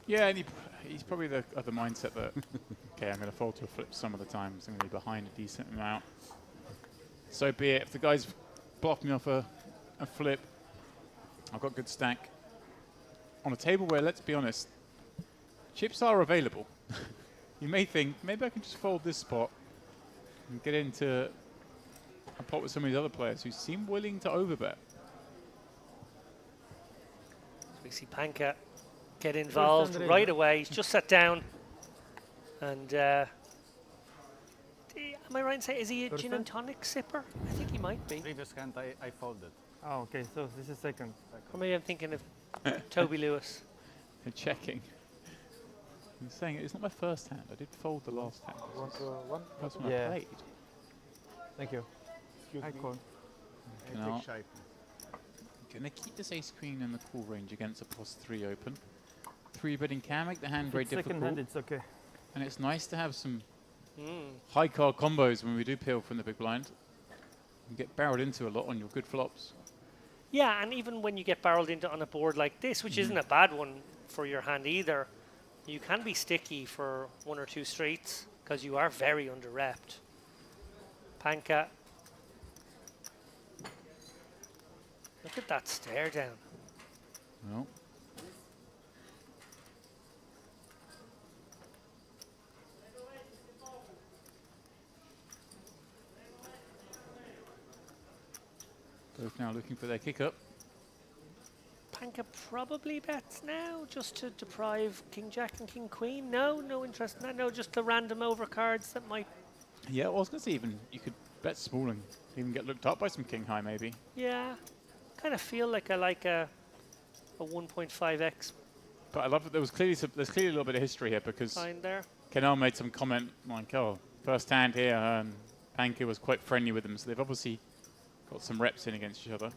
Yeah, and he's probably the other mindset that, okay, I'm going to fold to a flip some of the times. I'm going to be behind a decent amount. So be it. If the guy's blocked me off a flip, I've got good stack. On a table where, let's be honest, chips are available. You may think, maybe I can just fold this spot and get into a pot with some of these other players who seem willing to overbet. We see Panka get involved right away. He's just sat down. And am I right in saying, is he a gin and tonic sipper? I think he might be. Previous hand I folded. Oh, okay, so this is second. Or maybe I'm thinking of Toby Lewis. They're checking. I'm saying it's not my first hand. I did fold the last hand. First one I played. Thank you. Hi, Corn. Gonna keep this ace queen in the call range against a +3 open. 3 betting can make the hand very difficult. Second hand, it's okay. And it's nice to have some high card combos when we do peel from the big blind. You get barreled into a lot on your good flops. Yeah, and even when you get barreled into on a board like this, which isn't a bad one for your hand either, you can be sticky for 1 or 2 streets because you are very under-repped. Panka. Look at that stare down. Well. Both now looking for their kick up. Panka probably bets now just to deprive King Jack and King Queen. No interest in that. No, just the random overcards that might. Yeah, well, I was going to say even you could bet small and even get looked up by some King High maybe. Yeah, kind of feel like I like a 1.5x. But I love that there's clearly a little bit of history here because Kenal made some comment like, oh, first hand here, Panka was quite friendly with them, so they've obviously got some reps in against each other.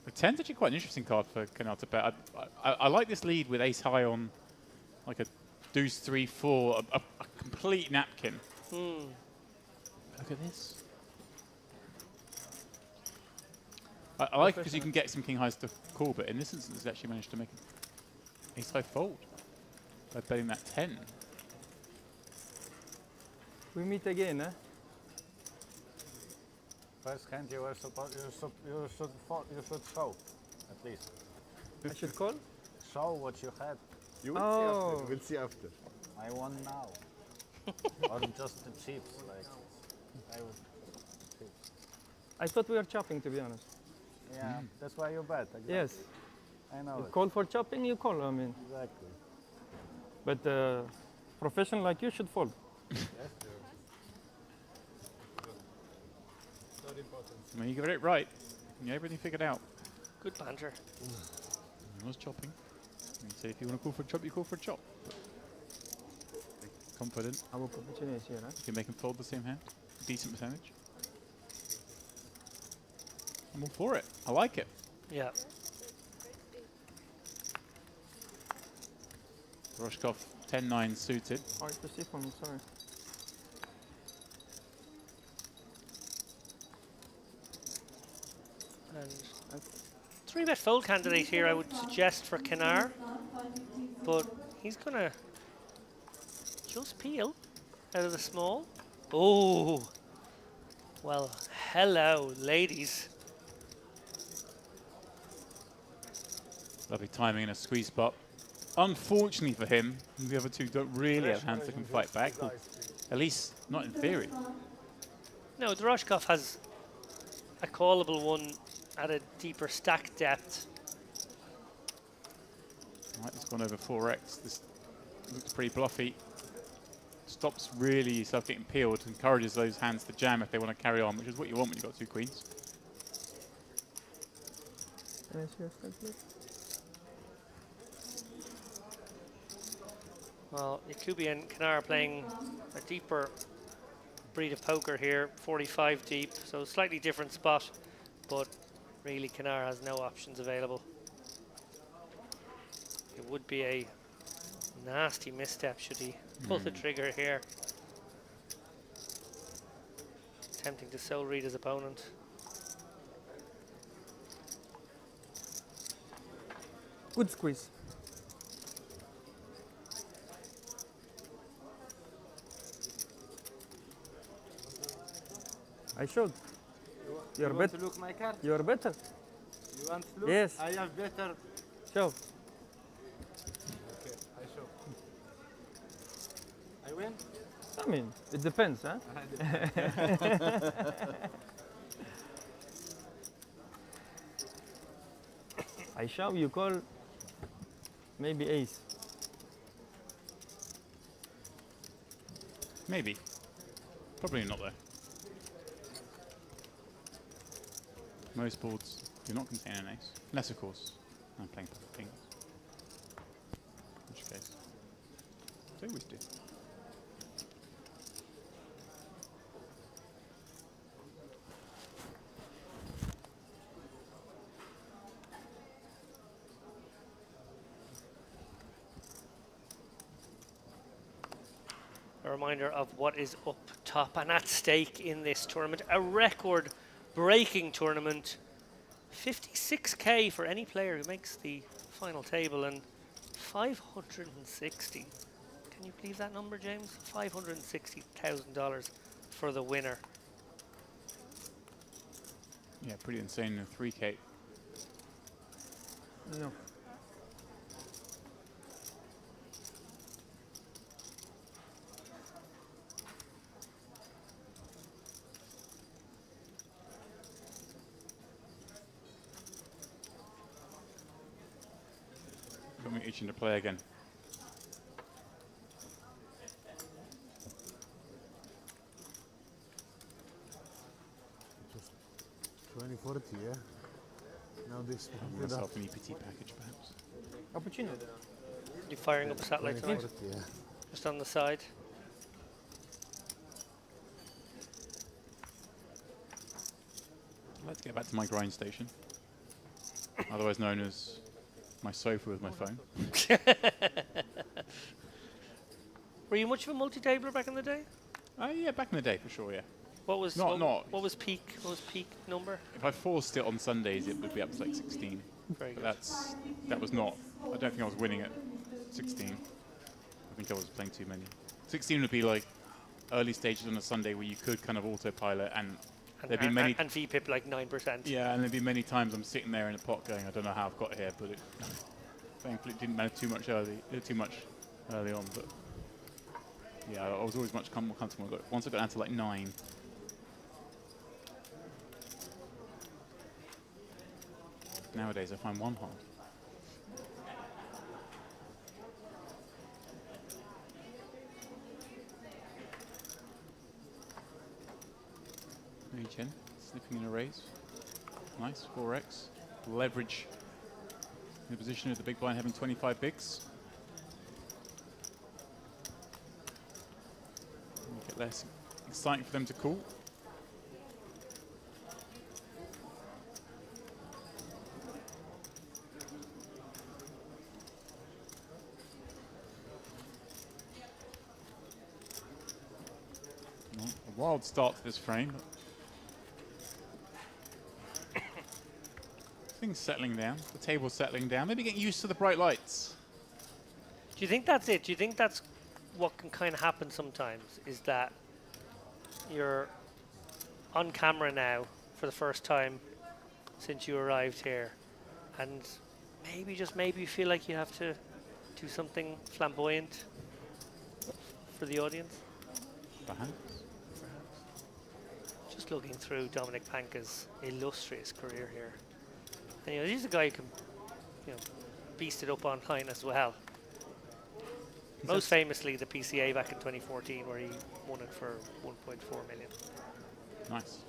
The 10's actually quite an interesting card for Kenal to bet. I like this lead with ace high on like a deuce 3-4, a complete napkin. Look at this. I like it because you can get some king highs to call, but in this instance, it's actually managed to make an ace high fold by betting that 10. We meet again, eh? First hand, you should show, at least. I should call? Show what you had. You will see after. We'll see after. I won now. Or just the chips, like. I would. I thought we were chopping, to be honest. Yeah, that's why you bet. Exactly. Yes. I know You it. call for chopping, you call, I mean. Exactly. But professional like you should fold. Yes, When you got it right, you have everything figured out. Good banter. I was chopping. You say if you want to call for a chop, you call for a chop. But confident. Our position is here, huh? You can make him fold the same hand. Decent percentage. I'm all for it. I like it. Yeah. Roshkov 10-9 suited. Hard to see for me, sorry. And 3-bet fold candidate here, I would suggest for Kenar, but he's gonna just peel out of the small. Oh, well, hello, ladies. Lovely timing in a squeeze spot. Unfortunately for him, the other two don't really have hands that can fight back. Or at least, not in theory. No, Doroshkov has a callable one at a deeper stack depth. Right, it's gone over 4x. This looks pretty bluffy. Stops really yourself getting peeled, encourages those hands to jam if they want to carry on, which is what you want when you've got 2 queens. Can I see your stack, please? Well, Yakubi and Kenar are playing a deeper breed of poker here, 45 deep, so slightly different spot, but really Kenar has no options available. It would be a nasty misstep should he pull the trigger here. Attempting to soul read his opponent. Good squeeze. I showed. You're want better. to look my card? You're better. You want to look? Yes. I have better. Show. Okay, I show. I win? I mean, it depends, huh? I show, you call, maybe ace. Maybe. Probably not though. Most boards do not contain an ace. Unless, of course, I'm playing perfect kings. In which case, they always do. reminder of what is up top and at stake in this tournament. A record-breaking tournament. 56k for any player who makes the final table, and 560. Can you believe that number, James? $560,000 for the winner. Yeah, pretty insane in 3K. No. Got me itching to play again. Just 2040, yeah. Now this Give myself an EPT package, perhaps. Cappuccino. You firing up a satellite tonight? 2040, yeah. Just on the side. I'd like to get back to my grind station, otherwise known as my sofa with my phone. Were you much of a multi-tabler back in the day? Yeah, back in the day for sure. Yeah. What was Not- what was peak? What was peak number? If I forced it on Sundays, it would be up to like 16. Very But good. that was not. I don't think I was winning at 16. I think I was playing too many. 16 would be like early stages on a Sunday where you could kind of autopilot, and there'd be many. And VPIP like 9%. Yeah, and there'd be many times I'm sitting there in a pot going, I don't know how I've got here, but it thankfully it didn't matter too much early on. But yeah, I was always much more comfortable. Once I got down to like 9. Nowadays, I find 1 hard. Chin, sniffing in a raise. Nice, 4x. Leverage in the position of the big blind having 25 bigs. Make it less exciting for them to call. Well, a wild start to this frame. Things settling down, the table's settling down. Maybe get used to the bright lights. Do you think that's it? Do you think that's what can kind of happen sometimes? Is that you're on camera now for the first time since you arrived here, and maybe, just maybe, you feel like you have to do something flamboyant for the audience? Perhaps. Just looking through Dominic Panka's illustrious career here. And, he's a guy who can, beast it up online as well. Most famously, the PCA back in 2014, where he won it for 1.4 million. Nice.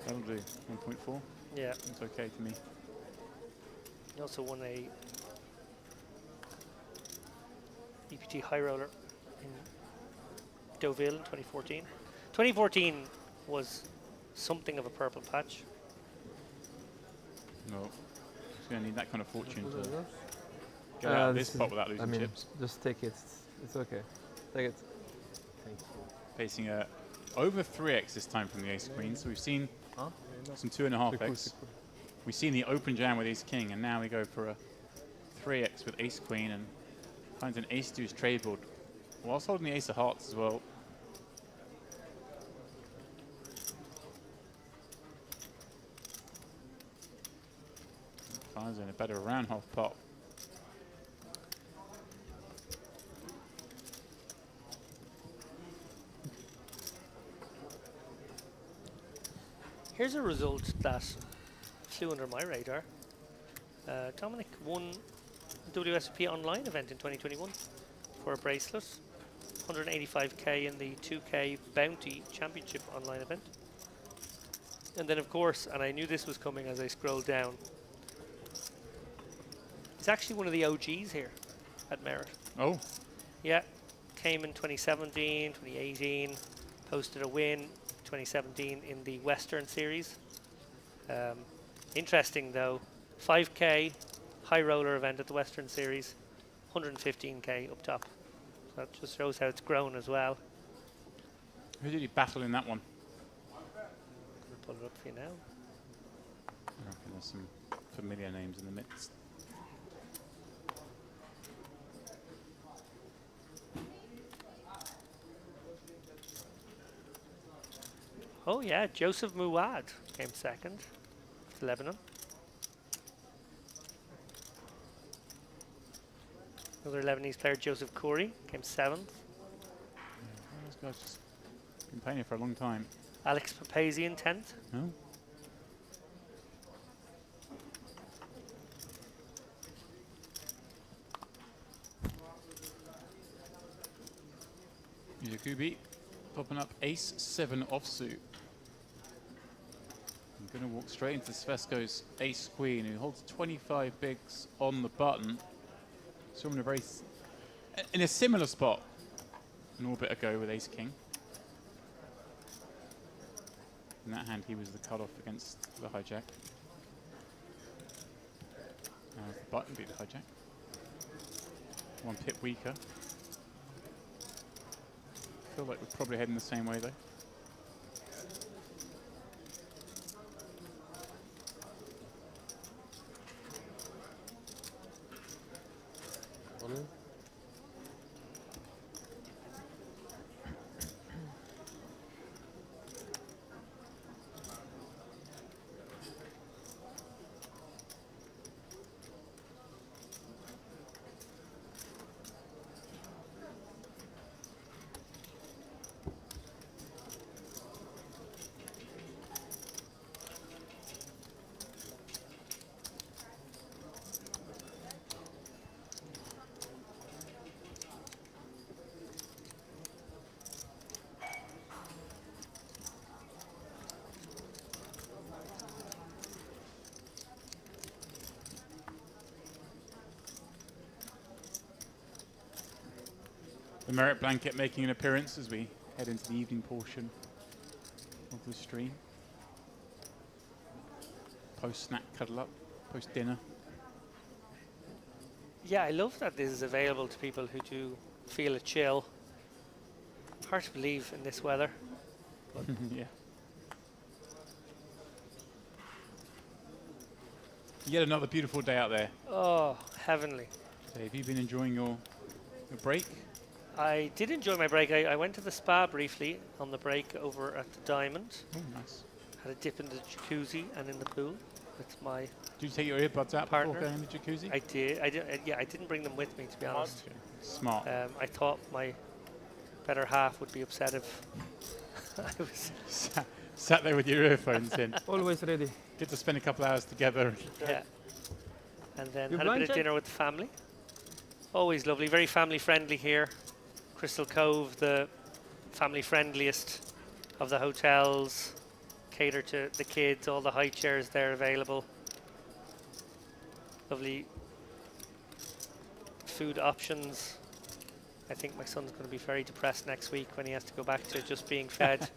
That'll do. 1.4. Yeah. It's okay to me. He also won a EPT high roller in Deauville in 2014. 2014 was something of a purple patch. No. It's going to need that kind of fortune to get out of this pot without losing chips. Just take it. It's okay. Take it. Thank you. Facing over 3x this time from the ace queen. So we've seen some 2.5x. We've seen the open jam with ace king, and now we go for a 3x with ace queen and finds an ace deuce trade board whilst holding the ace of hearts as well. Finds in a better round half pot. Here's a result that flew under my radar. Dominic won the WSOP online event in 2021 for a bracelet. 185k in the 2k Bounty Championship online event. And then, of course, and I knew this was coming as I scrolled down, he's actually one of the OGs here at Merit. Oh. Yeah, came in 2017, 2018, posted a win 2017 in the Western Series. Interesting though, 5k high roller event at the Western Series, 115k up top. That just shows how it's grown as well. Who did he battle in that one? I'll pull it up for you now. I reckon there's some familiar names in the midst. Oh yeah, Joseph Mouad came second for Lebanon. Another Lebanese player, Joseph Khoury, came 7th. Those guys just been playing here for a long time. Alex Papazian, 10th. No? Jakubi popping up ace 7 offsuit. I'm going to walk straight into Svesco's ace queen, who holds 25 bigs on the button. So I'm in a in a similar spot an orbit ago with ace king. In that hand, he was the cutoff against the hijack. Now the button beat the hijack. 1 pip weaker. Feel like we're probably heading the same way though. The merit blanket making an appearance as we head into the evening portion of the stream. Post-snack cuddle up, post-dinner. Yeah, I love that this is available to people who do feel a chill. Hard to believe in this weather. Yeah. Yet another beautiful day out there. Oh, heavenly. So have you been enjoying your break? I did enjoy my break. I went to the spa briefly on the break over at the Diamond. Oh, nice. Had a dip in the jacuzzi and in the pool with my Did you take your earbuds out partner. before going in the jacuzzi? I did. Yeah, I didn't bring them with me, to be honest. Okay. Smart. I thought my better half would be upset if I was... Sat there with your earphones in. Always ready. Get to spend a couple hours together. Yeah. And then You had a bit of blind dinner with the family. Always lovely. Very family friendly here. Crystal Cove, the family friendliest of the hotels. Cater to the kids, all the high chairs there available. Lovely food options. I think my son's going to be very depressed next week when he has to go back to just being fed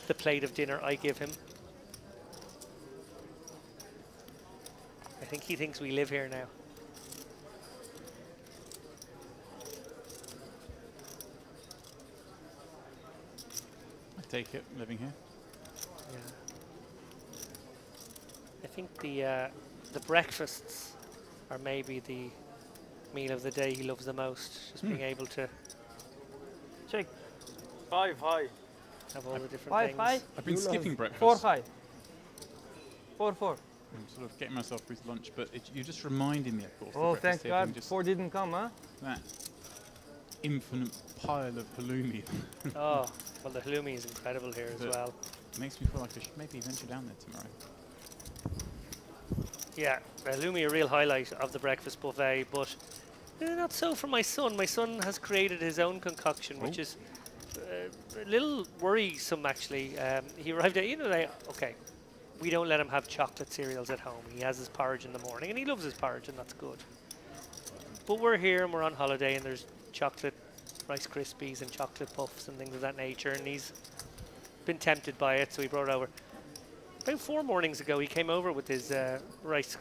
the plate of dinner I give him. I think he thinks we live here now. I take it, living here. Yeah. I think the breakfasts are maybe the meal of the day he loves the most. Just being able to Check. 5 high. have all the different 5 things. high. I've been skipping breakfast. 4 high. 4 4. I'm sort of getting myself through lunch, but you just reminded me, of course. the Oh, breakfast thank here God. thing, just 4 didn't come, huh? that infinite pile of halloumi. Oh, well, the halloumi is incredible here as But- well. Makes me feel like I should maybe venture down there tomorrow. Yeah, the halloumi a real highlight of the breakfast buffet, but not so for my son. My son has created his own concoction, which is a little worrisome, actually. He arrived at, okay, we don't let him have chocolate cereals at home. He has his porridge in the morning, and he loves his porridge, and that's good. But we're here, and we're on holiday, and there's chocolate Rice Krispies and chocolate puffs and things of that nature, and he's been tempted by it, so he brought it over. About 4 mornings ago, he came over with his chocolate Rice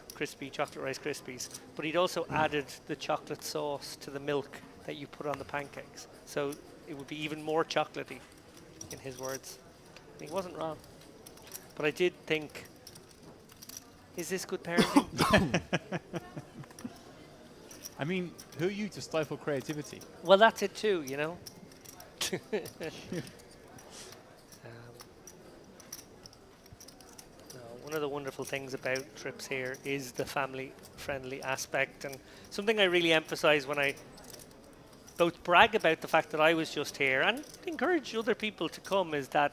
Krispies, but he'd also added the chocolate sauce to the milk that you put on the pancakes. So it would be even more chocolatey, in his words. And he wasn't wrong. But I did think, is this good parenting? I mean, who are you to stifle creativity? Well, that's it too, you know. No, one of the wonderful things about trips here is the family-friendly aspect, and something I really emphasize when I both brag about the fact that I was just here and encourage other people to come is that,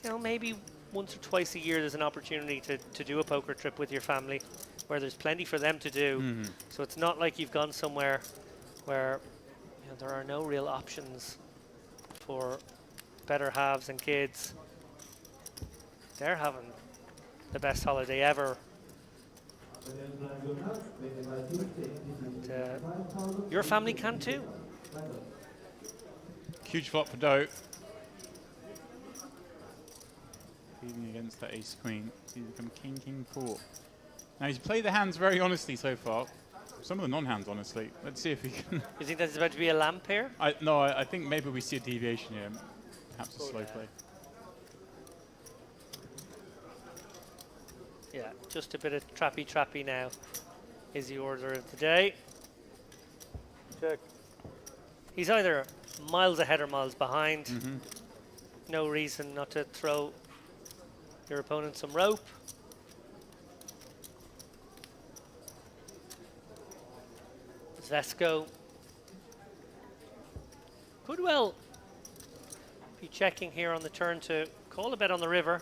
you know, maybe once or twice a year there's an opportunity to do a poker trip with your family where there's plenty for them to do. So it's not like you've gone somewhere where, you know, there are no real options for better halves and kids. They're having the best holiday ever. And, your family can too. Huge flop for Doe. Feeding against that ace queen. He's become king, king, 4. Now he's played the hands very honestly so far. Some of the non-hands, honestly. Let's see if he can. You think there's about to be a lamp here? I think maybe we see a deviation here. Perhaps a slow play. Yeah, just a bit of trappy now is the order of the day. Check. He's either miles ahead or miles behind. No reason not to throw your opponent some rope. Zvesko could well be checking here on the turn to call a bet on the river.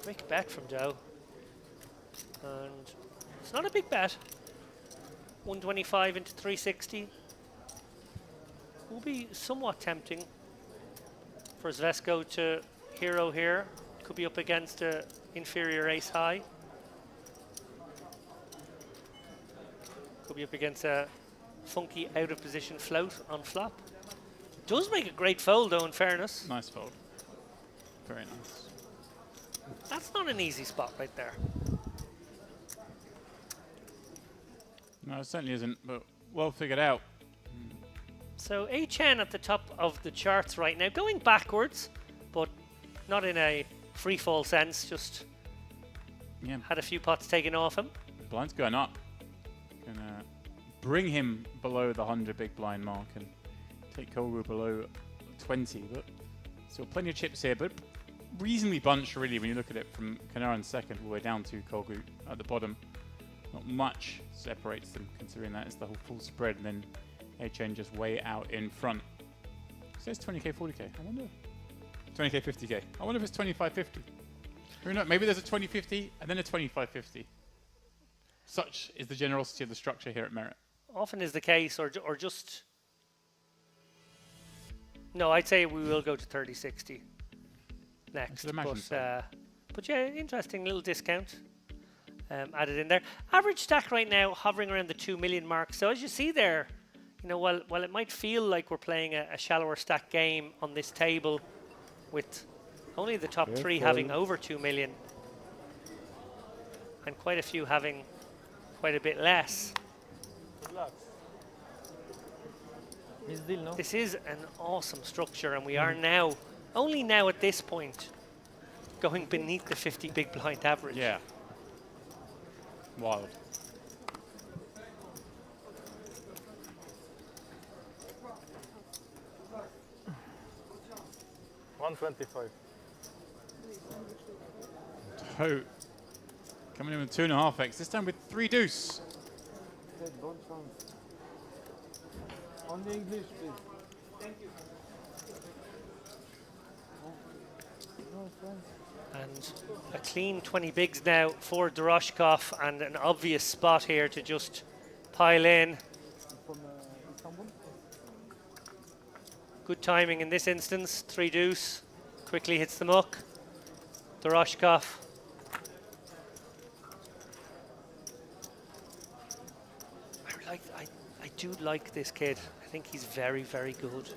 Quick bet from Doe. And it's not a big bet. 125 into 360. Will be somewhat tempting for Zvesko to hero here. Could be up against an inferior ace high. Could be up against a funky out of position float on flop. Does make a great fold though, in fairness. Nice fold. Very nice. That's not an easy spot right there. No, it certainly isn't, but well figured out. So HN at the top of the charts right now, going backwards, but not in a free fall sense, just had a few pots taken off him. Blind's going up. Gonna bring him below the 100 big blind mark and take Cove below 20, but still plenty of chips here, but reasonably bunched really when you look at it from Kanaran second all the way down to Cove at the bottom. Not much separates them considering that is the whole full spread, and then HN just way out in front. It says 20k, 40k. I wonder. 20k, 50k. I wonder if it's 2550. Who knows? Maybe there's a 2050 and then a 2550. Such is the generosity of the structure here at Merit. Often is the case, or just. No, I'd say we will go to 3060 next. But yeah, interesting little discount added in there. Average stack right now hovering around the 2 million mark. So as you see there, you know, while it might feel like we're playing a shallower stack game on this table, with only the top 3 having over 2 million, and quite a few having quite a bit less. Relax. This is an awesome structure, and we are now, only now at this point, going beneath the 50 big blind average. Yeah. Wild. $125. Toe coming in with 2.5x, this time with 3 deuce. Only English, please. And a clean 20 bigs now for Doroshkov, and an obvious spot here to just pile in. From Istanbul? Good timing in this instance. 3 deuce. Quickly hits the muck. Doroshkov. I do like this kid. I think he's very, very good.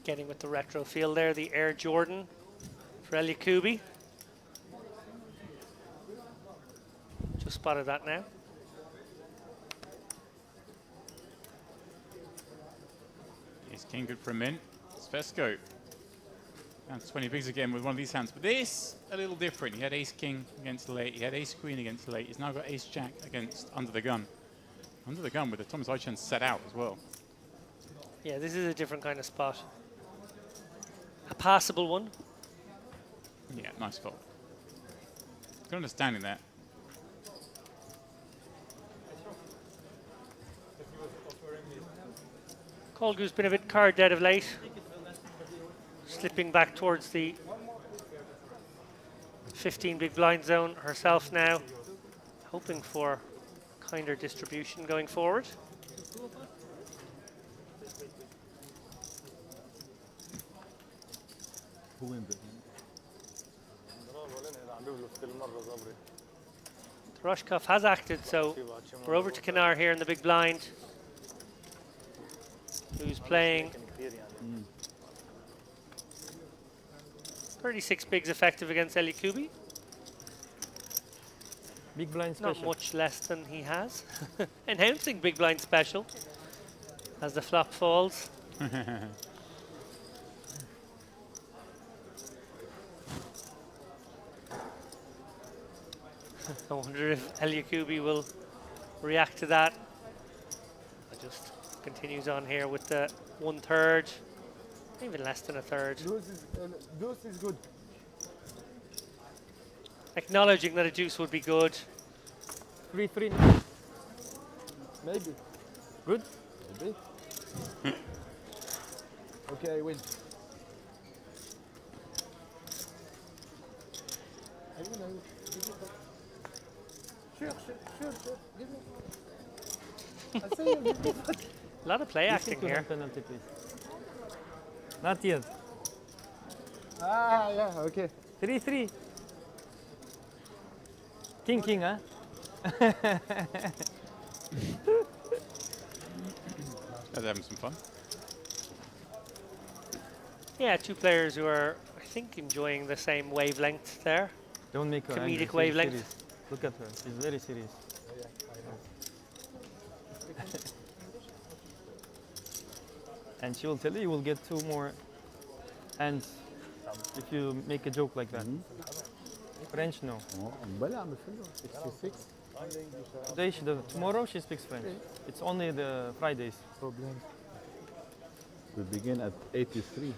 Getting with the retro feel there, the Air Jordan for El Yacoubi. Just spotted that now. Ace king, good for a min. Svesco. Down to 20 bigs again with one of these hands. But this, a little different. He had ace king against late. He had ace queen against late. He's now got ace jack against under the gun. Under the gun with the Thomas Eichen's set out as well. Yeah, this is a different kind of spot. A passable one. Yeah, nice fold. Good understanding that. Colgu's been a bit card dead of late. Slipping back towards the 15 big blind zone herself now. Hoping for kinder distribution going forward. Toroshkov has acted, so we're over to Kanar here in the big blind, who's playing 36 bigs effective against El Yacoubi. Big blind special. Not much less than he has. Announcing big blind special as the flop falls. I wonder if El Yacoubi will react to that. It just continues on here with the 1/3, even less than a third. Deuce is good. Acknowledging that a deuce would be good. 3-3. Maybe. Good. Maybe. Okay, I win. I win. Sure. Give me. I say you give me. A lot of play acting here. Penalty, please. Not yet. Ah, yeah, okay. 3-3. King, huh? Guys having some fun. Yeah, two players who are, I think, enjoying the same wavelength there. Don't make her angry. Comedic She's wavelength. serious. Look at her. She's very serious. And she will tell you will get 2 more hands if you make a joke like that. French, no. Today tomorrow she speaks French. It's only the Fridays. We begin at 83.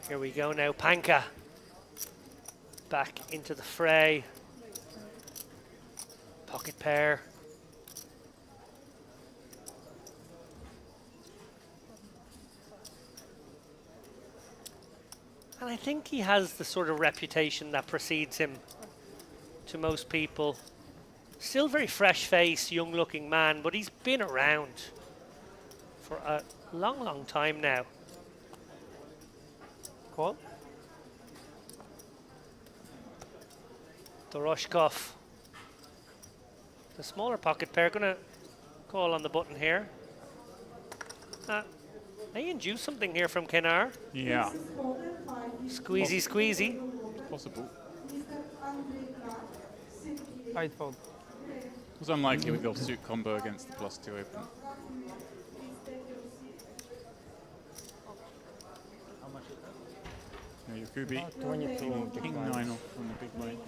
Here we go now, Panka back into the fray. Pocket pair. And I think he has the sort of reputation that precedes him to most people. Still very fresh face, young looking man, but he's been around for a long, long time now. Call. Doroshkov. The smaller pocket pair gonna call on the button here. They induce something here from Kenar. Yeah. Squeezy, squeezy. Possible. I'd fold. It was unlikely with the offsuit combo against the +2 open. Now Yacoubi, 22 king 9 off from the big blind.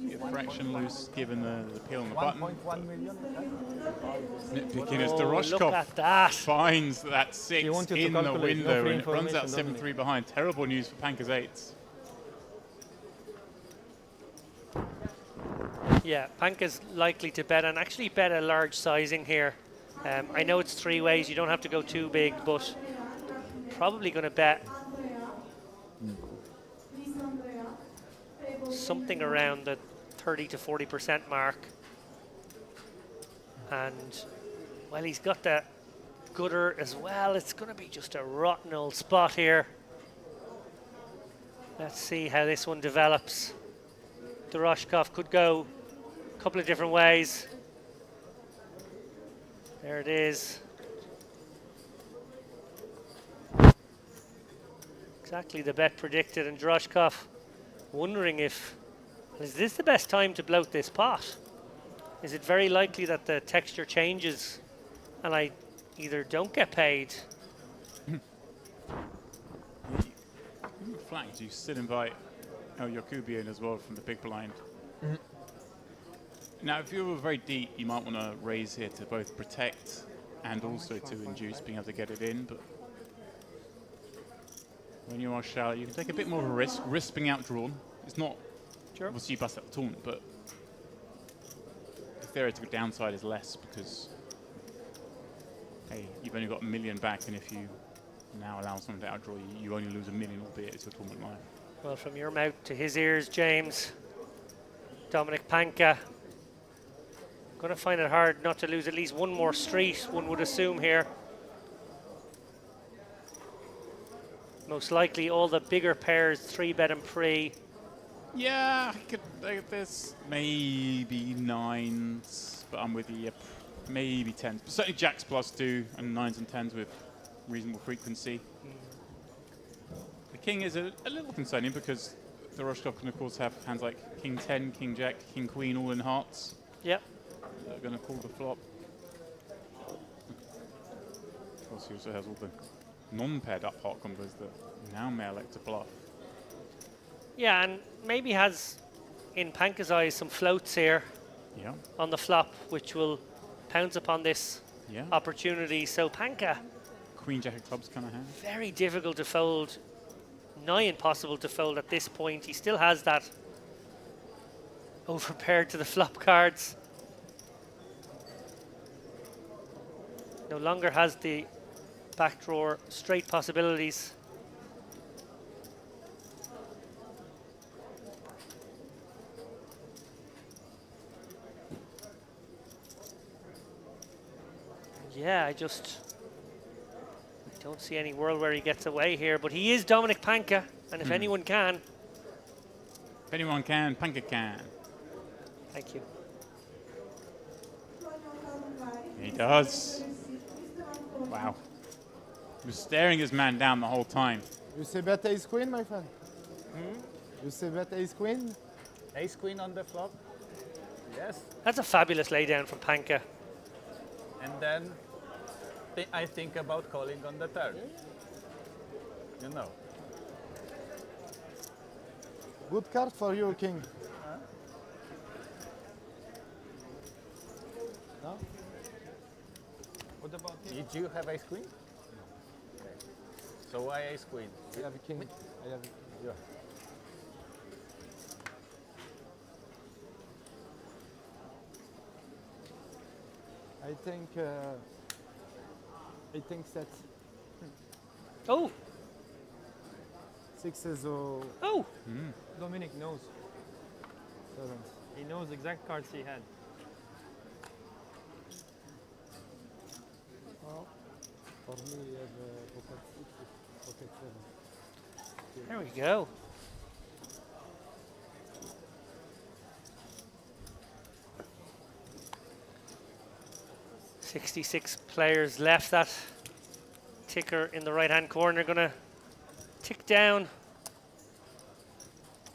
Get a fraction loose given the peel on the button. 1.1 million. Nitpicking as Look Doroshkov at that. finds that 6 You want you to in the calculate, no window free and it runs out information, 7-3 behind. Terrible news for Panka's 8s. Yeah, Panka's likely to bet and actually bet a large sizing here. I know it's 3 ways, you don't have to go too big, but probably going to bet something around the 30 to 40% mark. And well, he's got the gutter as well. It's going to be just a rotten old spot here. Let's see how this one develops. Doroshkov could go a couple of different ways. There it is. Exactly the bet predicted, and Doroshkov wondering if, is this the best time to bloat this pot? Is it very likely that the texture changes and I either don't get paid? Flanked, you still invite El Yakubi in as well from the big blind. Now, if you were very deep, you might want to raise here to both protect and also to induce being able to get it in. But when you are shallow, you can take a bit more of a risk being outdrawn. It's not, obviously you bust up the taunt, but the theoretical downside is less because, hey, you've only got 1 million back, and if you now allow someone to outdraw you, you only lose 1 million, albeit it's your tournament life. Well, from your mouth to his ears, James. Dominic Panka. Going to find it hard not to lose at least one more street, one would assume here. Most likely all the bigger pairs, 3-bet and pre. Yeah, I could, there's maybe 9s, but I'm with you, yep. Maybe 10s. But certainly jacks +2 and 9s and 10s with reasonable frequency. The king is a little concerning because the Doroshkov can of course have hands like king 10, king jack, king queen all in hearts. Yep. They're going to call the flop. Of course he also has all the non-paired up heart combos that now may elect to bluff. Yeah, and maybe has in Panka's eyes some floats here on the flop, which will pounce upon this opportunity. So Panka, queen jack of clubs kind of hand. Very difficult to fold, nigh impossible to fold at this point. He still has that overpaired to the flop cards. No longer has the back drawer straight possibilities. Yeah, I don't see any world where he gets away here, but he is Dominic Panka, and if anyone can. If anyone can, Panka can. Thank you. He does. Wow. He was staring his man down the whole time. You say bet ace queen, my friend? You say bet ace queen? Ace queen on the flop. Yes. That's a fabulous laydown from Panka. And then I think about calling on the turn. You know. Good card for you, king. No? What about you? Did you have ace queen? Okay. So why ace queen? I have a king. I have a king. Yeah. I think that. Oh. 6s or. Oh. Dominic knows. 7s. He knows exact cards he had. Well, for me, I have pocket 6, pocket 7. There we go. .66 players left. That ticker in the right-hand corner going to tick down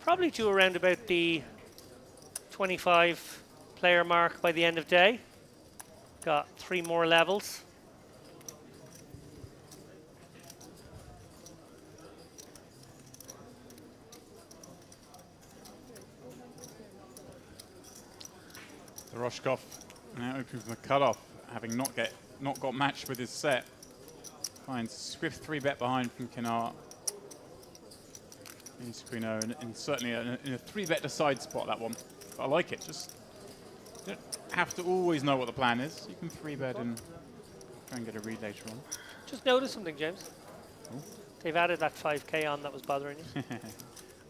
probably to around about the 25 player mark by the end of day. Got 3 more levels. Doroshkov now open from the cutoff, having not got matched with his set. Finds swift 3-bet behind from Kennard. Screeno, and certainly in a 3-bet decide spot, that one. But I like it. Just you don't have to always know what the plan is. You can 3-bet and try and get a read later on. Just noticed something, James. Oh. They've added that 5k on that was bothering you.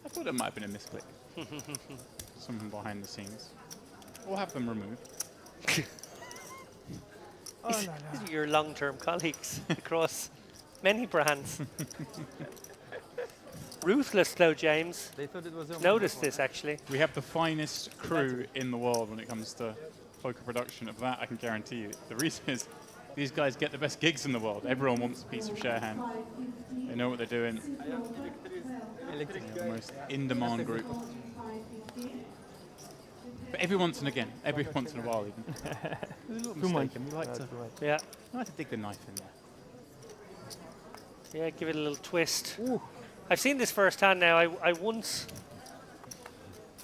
I thought it might have been a misclick. Someone behind the scenes. We'll have them removed. These are your long-term colleagues across many brands. Ruthless, though, James. They thought it was over Noticed before. this, actually. We have the finest crew in the world when it comes to poker production. Of that, I can guarantee you. The reason is these guys get the best gigs in the world. Everyone wants a piece of share hand. They know what they're doing. Electric. They're the most in-demand group. But every once and a while, even. There's a little Too much. mistake, and we like to, Yeah. I like to dig the knife in there. Yeah, give it a little twist. I've seen this firsthand now. I once,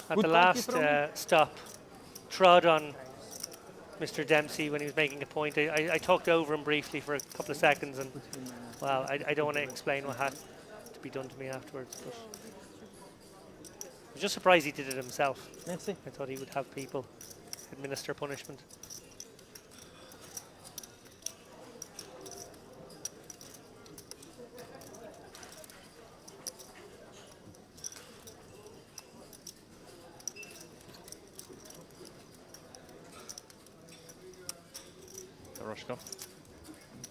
at Good the pointy last from stop, trod on Mr. Dempsey when he was making a point. I talked over him briefly for a couple of seconds, and well, I don't want to explain what had to be done to me afterwards. But I was just surprised he did it himself. Merci. I thought he would have people administer punishment. Doroshkov.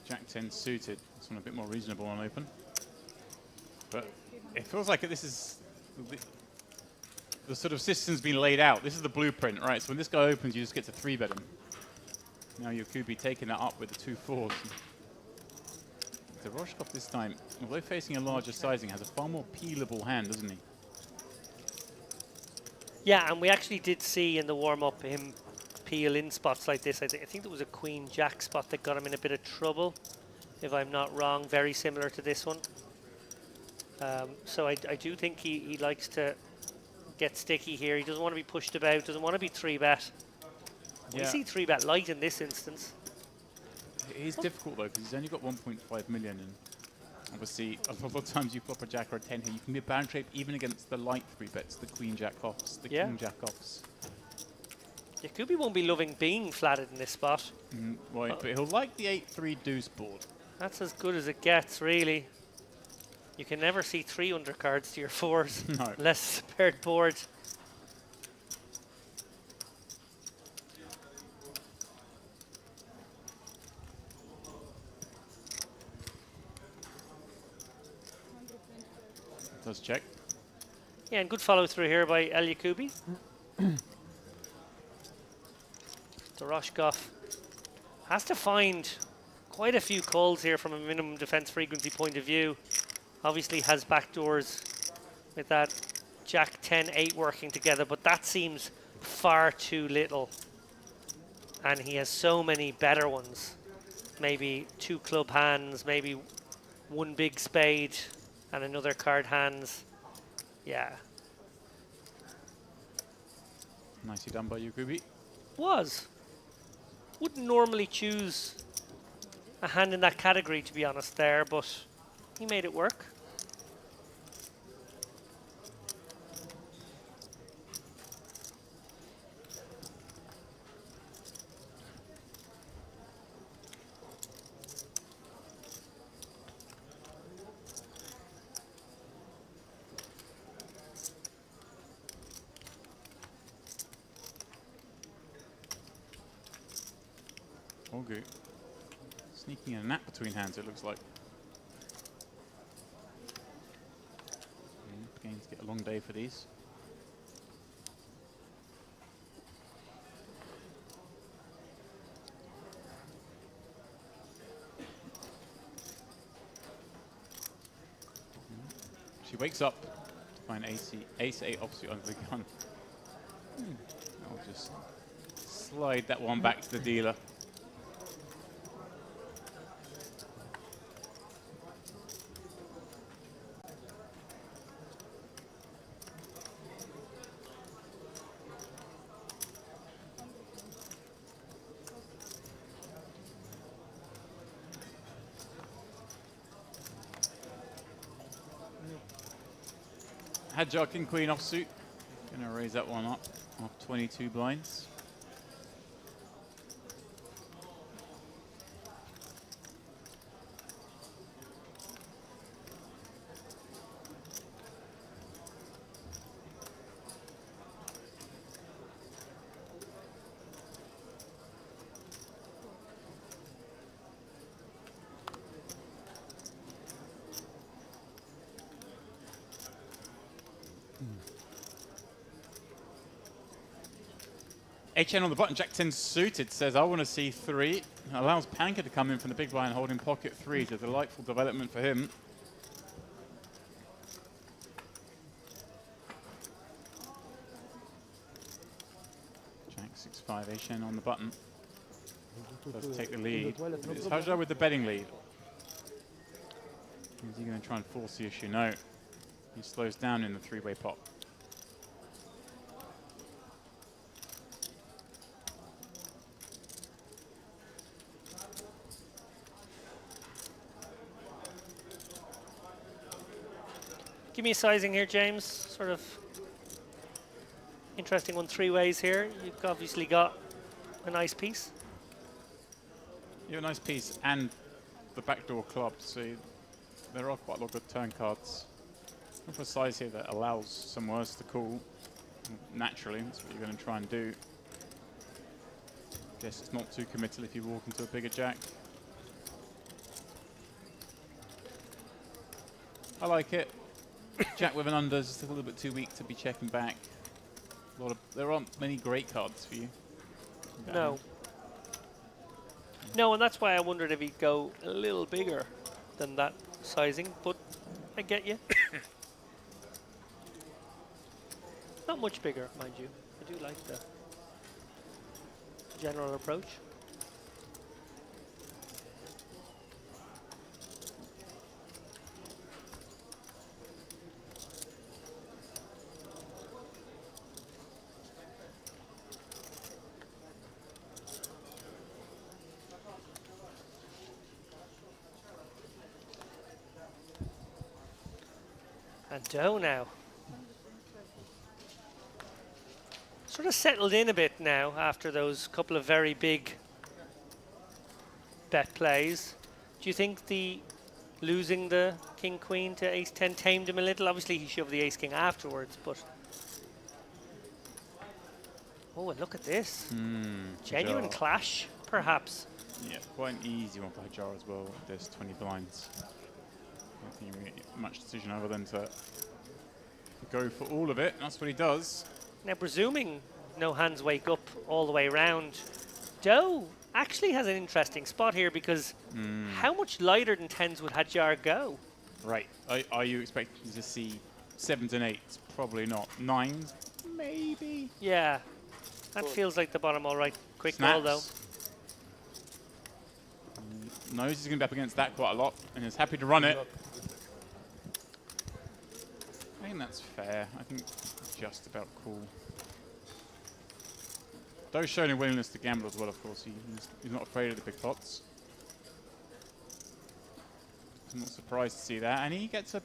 Jack 10 suited. This one a bit more reasonable on open. But it feels like this is the sort of system's been laid out. This is the blueprint, right? So when this guy opens, you just get to 3-bet him. Now Yakubi taking that up with the 2 4s. Doroshkov this time, although facing a larger sizing, has a far more peelable hand, doesn't he? Yeah, and we actually did see in the warm-up him peel in spots like this. I think there was a Queen-Jack spot that got him in a bit of trouble, if I'm not wrong, very similar to this one. So I do think he likes to get sticky here. He doesn't want to be pushed about, doesn't want to be 3-bet. We Yeah. see 3-bet light in this instance. It is difficult though, because he's only got 1.5 million, and obviously a lot of times you flop a jack or a 10 here, you can be a bad shape even against the light 3-bets, the Queen-Jack offs, the Yeah. King-Jack offs. Yakubi won't be loving being flatted in this spot. Right, but he'll like the 8-3 deuce board. That's as good as it gets, really. You can never see 3 undercards to your 4s No. unless it's a paired board. Does check. Yeah, and good follow through here by El Yakubi. Doroshkov has to find quite a few calls here from a minimum defense frequency point of view. Obviously has backdoors with that Jack 10-8 working together, but that seems far too little. And he has so many better ones. Maybe 2 club hands, maybe 1 big spade and another card hands. Yeah. Nicely done by Yakubi. Wouldn't normally choose a hand in that category, to be honest, there, but he made it work. Okay. Sneaking in a nap between hands, it looks like. Beginning to get a long day for these. She wakes up to find ace-8 offsuit under the gun. I'll just slide that one back to the dealer. Had Jack and Queen offsuit. Gonna raise that one up off 22 blinds. HN on the button, Jack 10 suited, says, I want to see 3. Allows Panker to come in from the big blind holding pocket 3. It's a delightful development for him. Jack 6-5, HN on the button. Does take the lead. It's Hajar with the betting lead. Is he going to try and force the issue? No. He slows down in the 3-way pot. Give me a sizing here, James. Sort of interesting one 3 ways here. You've obviously got a nice piece. You have a nice piece and the backdoor club, so there are quite a lot of good turn cards. Look for a size here that allows some worse to call. Naturally, that's what you're going to try and do. Guess it's not too committal if you walk into a bigger jack. I like it. Jack with an under is just a little bit too weak to be checking back. There aren't many great cards for you. No. No, and that's why I wondered if he'd go a little bigger than that sizing, but I get you. Not much bigger, mind you. I do like the general approach. And Doe now. Sort of settled in a bit now after those couple of very big bet plays. Do you think the losing the King Queen to Ace 10 tamed him a little? Obviously he shoved the Ace King afterwards, but oh, and look at this. Genuine clash, perhaps. Yeah, quite an easy one for Hajar as well. There's 20 blinds. I don't think you get much decision other than to go for all of it. That's what he does. Now, presuming no hands wake up all the way around, Doe actually has an interesting spot here because how much lighter than 10s would Hajar go? Right. Are you expecting to see 7s and 8s? Probably not. 9s? Maybe. Yeah. That feels like the bottom all right. Quick ball, though. Knows he's going to be up against that quite a lot and is happy to run it. I think that's fair. I think just about cool. Doe's showing a willingness to gamble as well, of course. He's not afraid of the big pots. I'm not surprised to see that. And he gets a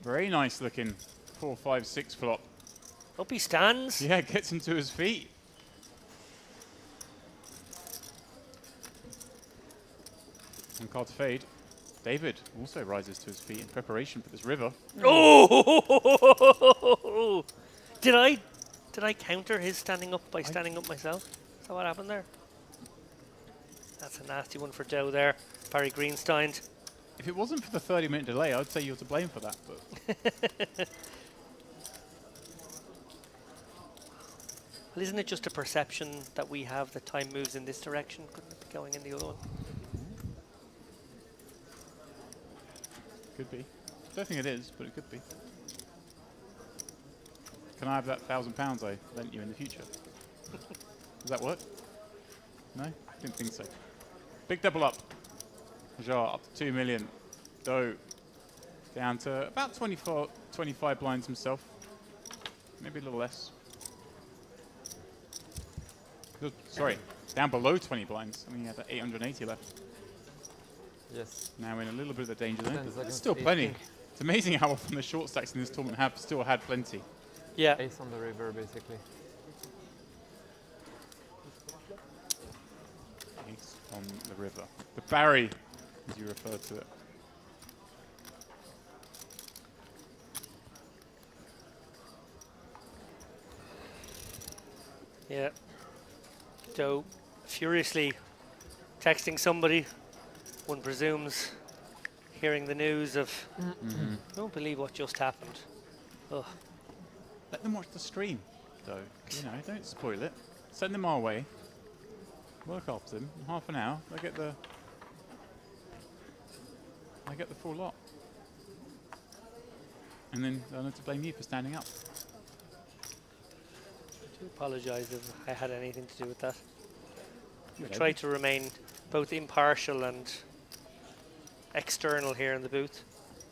very nice looking 4, 5, 6 flop. Up he stands. Yeah, gets him to his feet. And card to fade. David also rises to his feet in preparation for this river. Oh! Did I counter his standing up by standing up myself? Is that what happened there? That's a nasty one for Doe there. Barry Greenstein. If it wasn't for the 30-minute delay, I'd say you're to blame for that. But well, isn't it just a perception that we have that time moves in this direction? Couldn't it be going in the other one? could be. Don't think it is, but it could be. Can I have that £1,000 I lent you in the future? Does that work? No? Didn't think so. Big double up. Hajar up to 2 million. Doe down to about 24, 25 blinds himself. Maybe a little less. Sorry, down below 20 blinds. I mean, he had 880 left. Yes. Now in a little bit of the danger zone. 10 There's seconds, still 8 plenty. king. It's amazing how often the short stacks in this tournament have still had plenty. Yeah. Ace on the river, basically. Ace on the river. The Barry, as you refer to it. Yeah. Doe furiously texting somebody, one presumes, hearing the news of, don't believe what just happened. Ugh. Let them watch the stream, though. You know, don't spoil it. Send them our way. Work after them. In half an hour, they get the full lot. And then they'll have to blame you for standing up. I do apologise if I had anything to do with that. We Okay. try to remain both impartial and external here in the booth.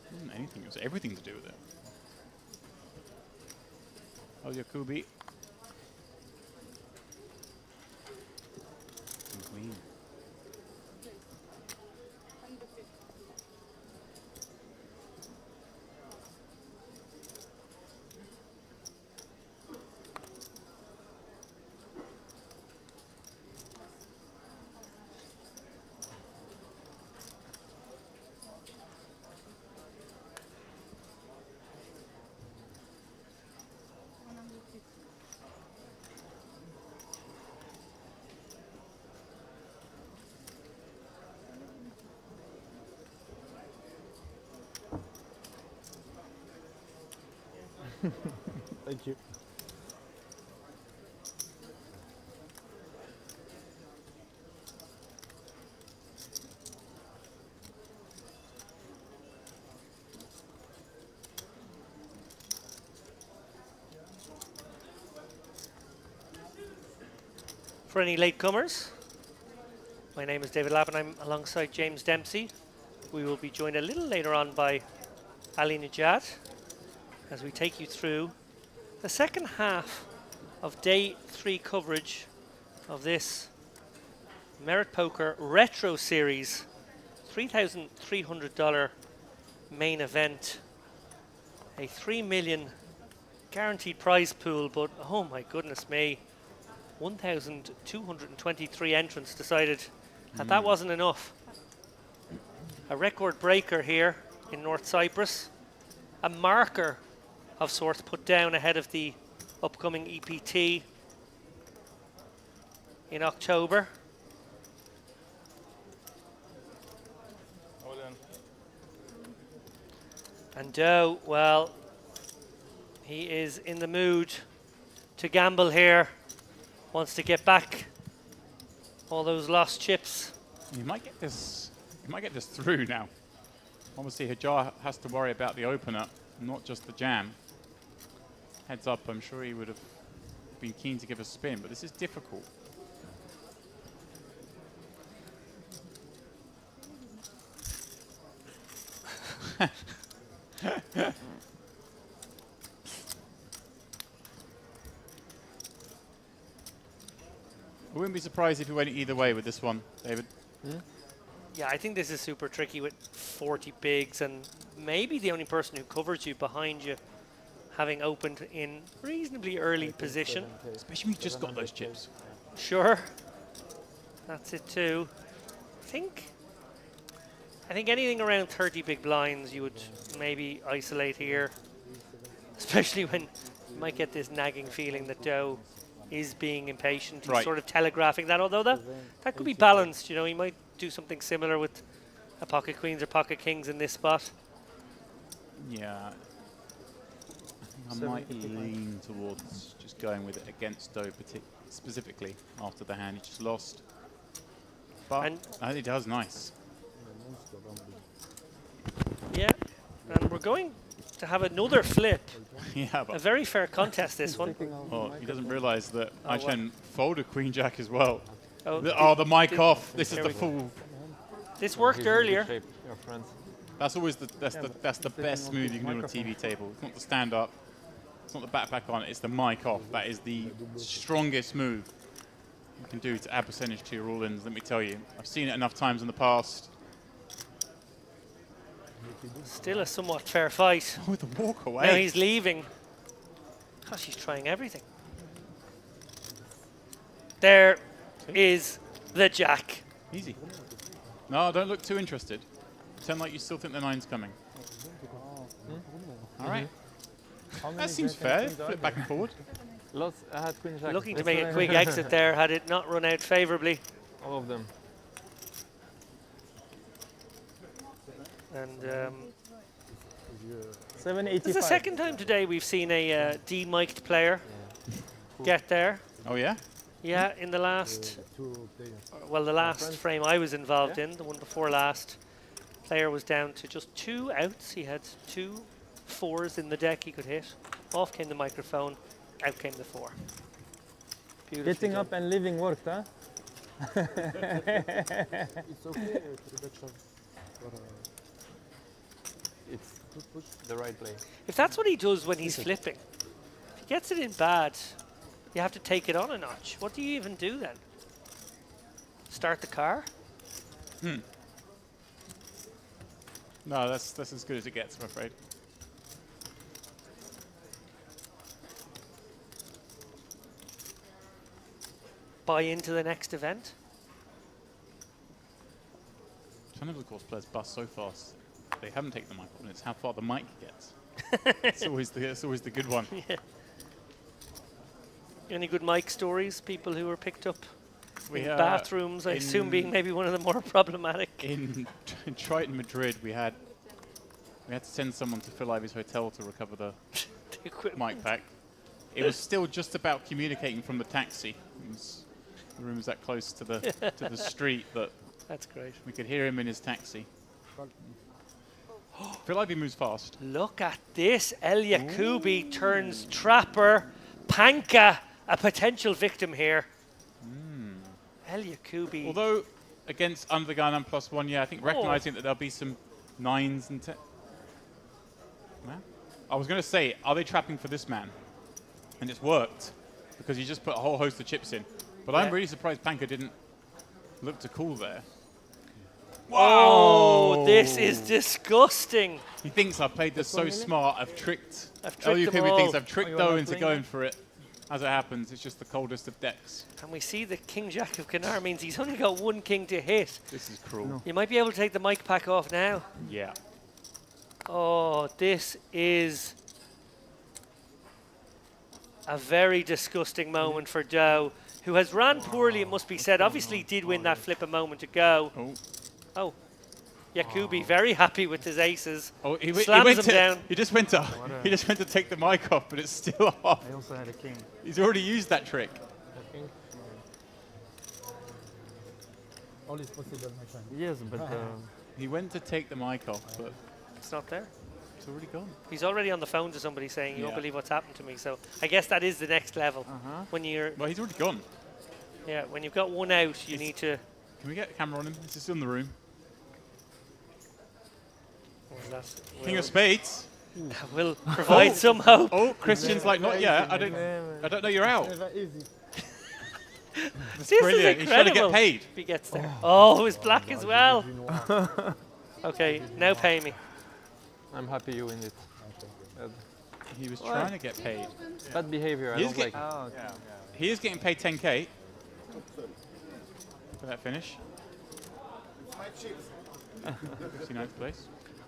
It wasn't anything, it was everything to do with it. Oh, your Kubi. Queen. Thank you. For any latecomers, my name is David Lapp and I'm alongside James Dempsey. We will be joined a little later on by Ali Najat as we take you through the second half of day 3 coverage of this Merit Poker Retro Series $3,300 main event. A $3 million guaranteed prize pool, but oh my goodness me, 1,223 entrants decided that that wasn't enough. A record breaker here in North Cyprus, a marker of sorts put down ahead of the upcoming EPT in October. And Doe, well, he is in the mood to gamble here. Wants to get back all those lost chips. You might get this. You might get this through now. Obviously, Hajar has to worry about the opener, not just the jam. Heads up, I'm sure he would have been keen to give a spin, but this is difficult. I wouldn't be surprised if you went either way with this one, David. Yeah, I think this is super tricky with 40 bigs and maybe the only person who covers you behind you having opened in reasonably early position. Especially when you just got those chips. Sure. That's it too. I think anything around 30 big blinds you would maybe isolate here. Especially when you might get this nagging feeling that Doe is being impatient. He's sort of telegraphing that, although that could be balanced. You know, he might do something similar with a pocket queens or pocket kings in this spot. Yeah. I think I might lean towards just going with it against Doe specifically after the hand he just lost. But I think he does nice. Yeah, and we're going to have another flip. Yeah, but a very fair contest, this one. Oh, he doesn't realise that Aishen folded Queen Jack as well. Oh, the mic off. This is the full. This worked earlier. That's always that's the best move you can do on a TV table. It's not the stand up. It's not the backpack on. It's the mic off. That is the strongest move you can do to add percentage to your all-ins. Let me tell you, I've seen it enough times in the past. Still a somewhat fair fight. Oh, the walk away. Now he's leaving. Gosh, he's trying everything. There is the jack. Easy. No, don't look too interested. Pretend like you still think the nine's coming. All right. That seems fair. Flip back and forward. Looking to make a quick exit there had it not run out favourably. All of them. And 785. This is the second time today we've seen a de-mic'd player get there. Oh yeah. Yeah, in the last, Two players. well, the last frame I was involved in, the one before last, player was down to just 2 outs. He had 2 4s in the deck he could hit. Off came the microphone, out came the 4. Beautifully Getting done. up and leaving work, huh? It's okay, production. But, It's the right play. If that's what he does when he's flipping, if he gets it in bad, you have to take it on a notch. What do you even do then? Start the car? No, that's as good as it gets, I'm afraid. Buy into the next event? Some of the course players bust so fast they haven't taken the mic on. It's how far the mic gets. It's always the good one. Yeah. Any good mic stories? People who were picked up in bathrooms, I assume being maybe one of the more problematic. In Triton, Madrid, we had to send someone to Phil Ivy's hotel to recover the The equipment. mic pack. It was still just about communicating from the taxi. The room was that close to the street that That's great. we could hear him in his taxi. Phil Ivy moves fast. Look at this. El Yakubi turns trapper. Panka, a potential victim here. El Yakubi. Although against under the gun and +1, yeah, I think recognizing that there'll be some 9s and 10. Man. I was going to say, are they trapping for this man? And it's worked because he just put a whole host of chips in. But I'm really surprised Panka didn't look to call there. Oh, this is disgusting. He thinks I've played this so smart. I've tricked them all. thinks I've tricked you're not Doe into playing going it? for it. As it happens, it's just the coldest of decks. And we see the King Jack of Canar means he's only got 1 king to hit. This is cruel. No. You might be able to take the mic pack off now. Yeah. Oh, this is a very disgusting moment for Doe, who has ran poorly, it must be said. Obviously did win that flip a moment ago. Oh. Yakubi very happy with his aces. Oh, he Slams went him to, down. He just went to take the mic off, but it's still off. I also had a king. He's already used that trick. all is possible, my friend. Yes, but He went to take the mic off, but It's not there. it's already gone. He's already on the phone to somebody saying, you won't Yeah. believe what's happened to me. So I guess that is the next level. When you're, Well, he's already gone. yeah, when you've got 1 out, you need to. Can we get a camera on him? Is he still in the room? What was that? King of Spades. Will provide some hope. Oh, Christian's like, not yet. I don't know you're out. Never easy. This Brilliant. is He's trying to incredible. get paid. If he gets there. Oh, it was black as well. Okay, now pay me. I'm happy you win it. He was trying to get paid. Bad behavior, I He is don't like get- it. Oh, He is getting paid 10k for that finish. 69th place.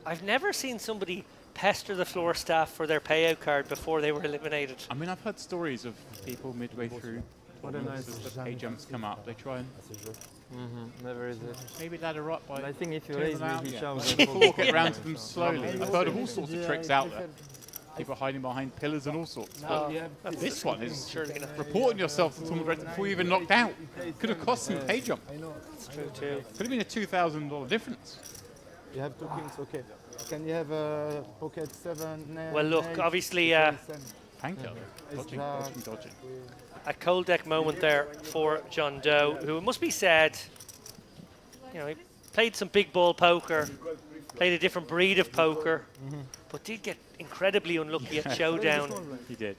I've never seen somebody pester the floor staff for their payout card before they were eliminated. I mean, I've heard stories of people midway through. What a nice- as the pay jumps come up, they try and Never is it. maybe ladder up by. But I think if you turn raise them out, me, he yeah. shoves Walk it round to them slowly. I've heard of all sorts of tricks out there. People hiding behind pillars and all sorts. But this one is Surely gonna. reporting yourself to tournament director before you even knocked out. Could have cost him pay jump. It's true too. Could have been a $2,000 difference. You have 2 kings, okay. Can you have a pocket 7? Well, look, eight, obviously, Panko. Dodging, dodging, dodging. a cold deck moment there for John Doe, who it must be said, you know, he played some big ball poker, played a different breed of poker, but did get incredibly unlucky at showdown He did.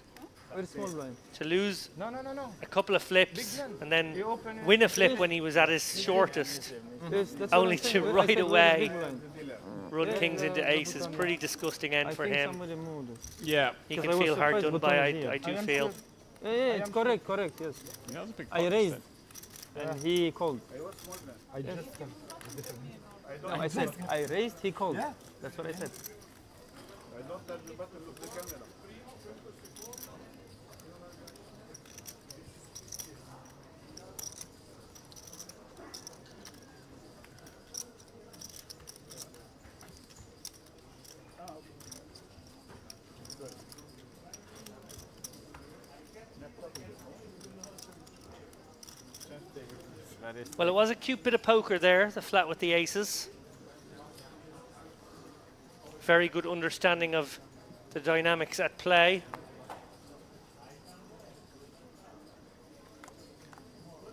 Very small blind. to lose No. a couple of flips and then win a flip when he was at his shortest. Yes, that's Only what I'm to saying. I right said very away big blind. run kings into aces. Pretty disgusting end I for think him. somebody moved. Yeah. He Because can I was feel hard surprised done what by, time is here. I do feel. Yeah, it's correct, yes. That was a big I box raised, then. and he called. I just No, I said, I raised, he called. That's what I said. Well, it was a cute bit of poker there, the flat with the aces. Very good understanding of the dynamics at play.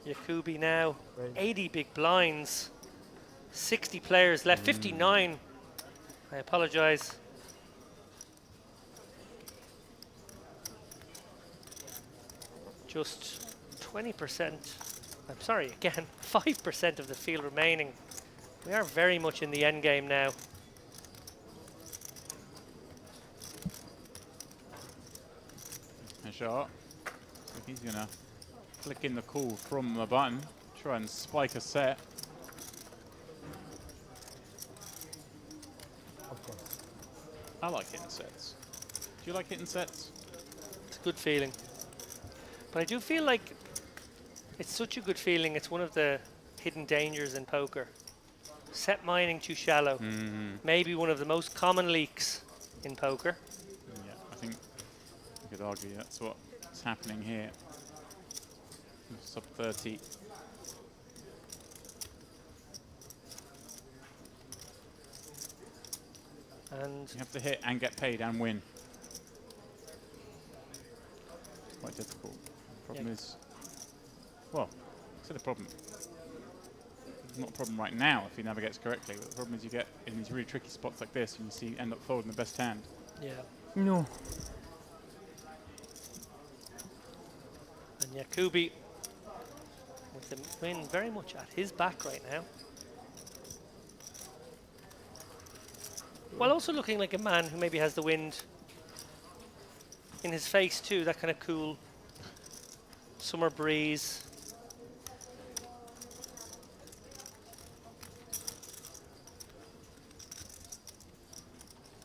Yakubi now, 80 big blinds, 60 players left, 59. I apologize. Just 20%, I'm sorry, again, 5% of the field remaining. We are very much in the end game now. A shot. So he's gonna flick in the call from the button, try and spike a set. I like hitting sets. Do you like hitting sets? It's a good feeling. But I do feel like it's such a good feeling. It's one of the hidden dangers in poker. Set mining too shallow. Maybe one of the most common leaks in poker. Yeah, I think you could argue that's what's happening here. Sub 30. And you have to hit and get paid and win. It's quite difficult. The problem is, well, it's the problem. It's not a problem right now if he navigates correctly, but the problem is you get in these really tricky spots like this and you see end up folding the best hand. yeah. No. And Yakubi with the win very much at his back right now. While also looking like a man who maybe has the wind in his face too, that kind of cool summer breeze.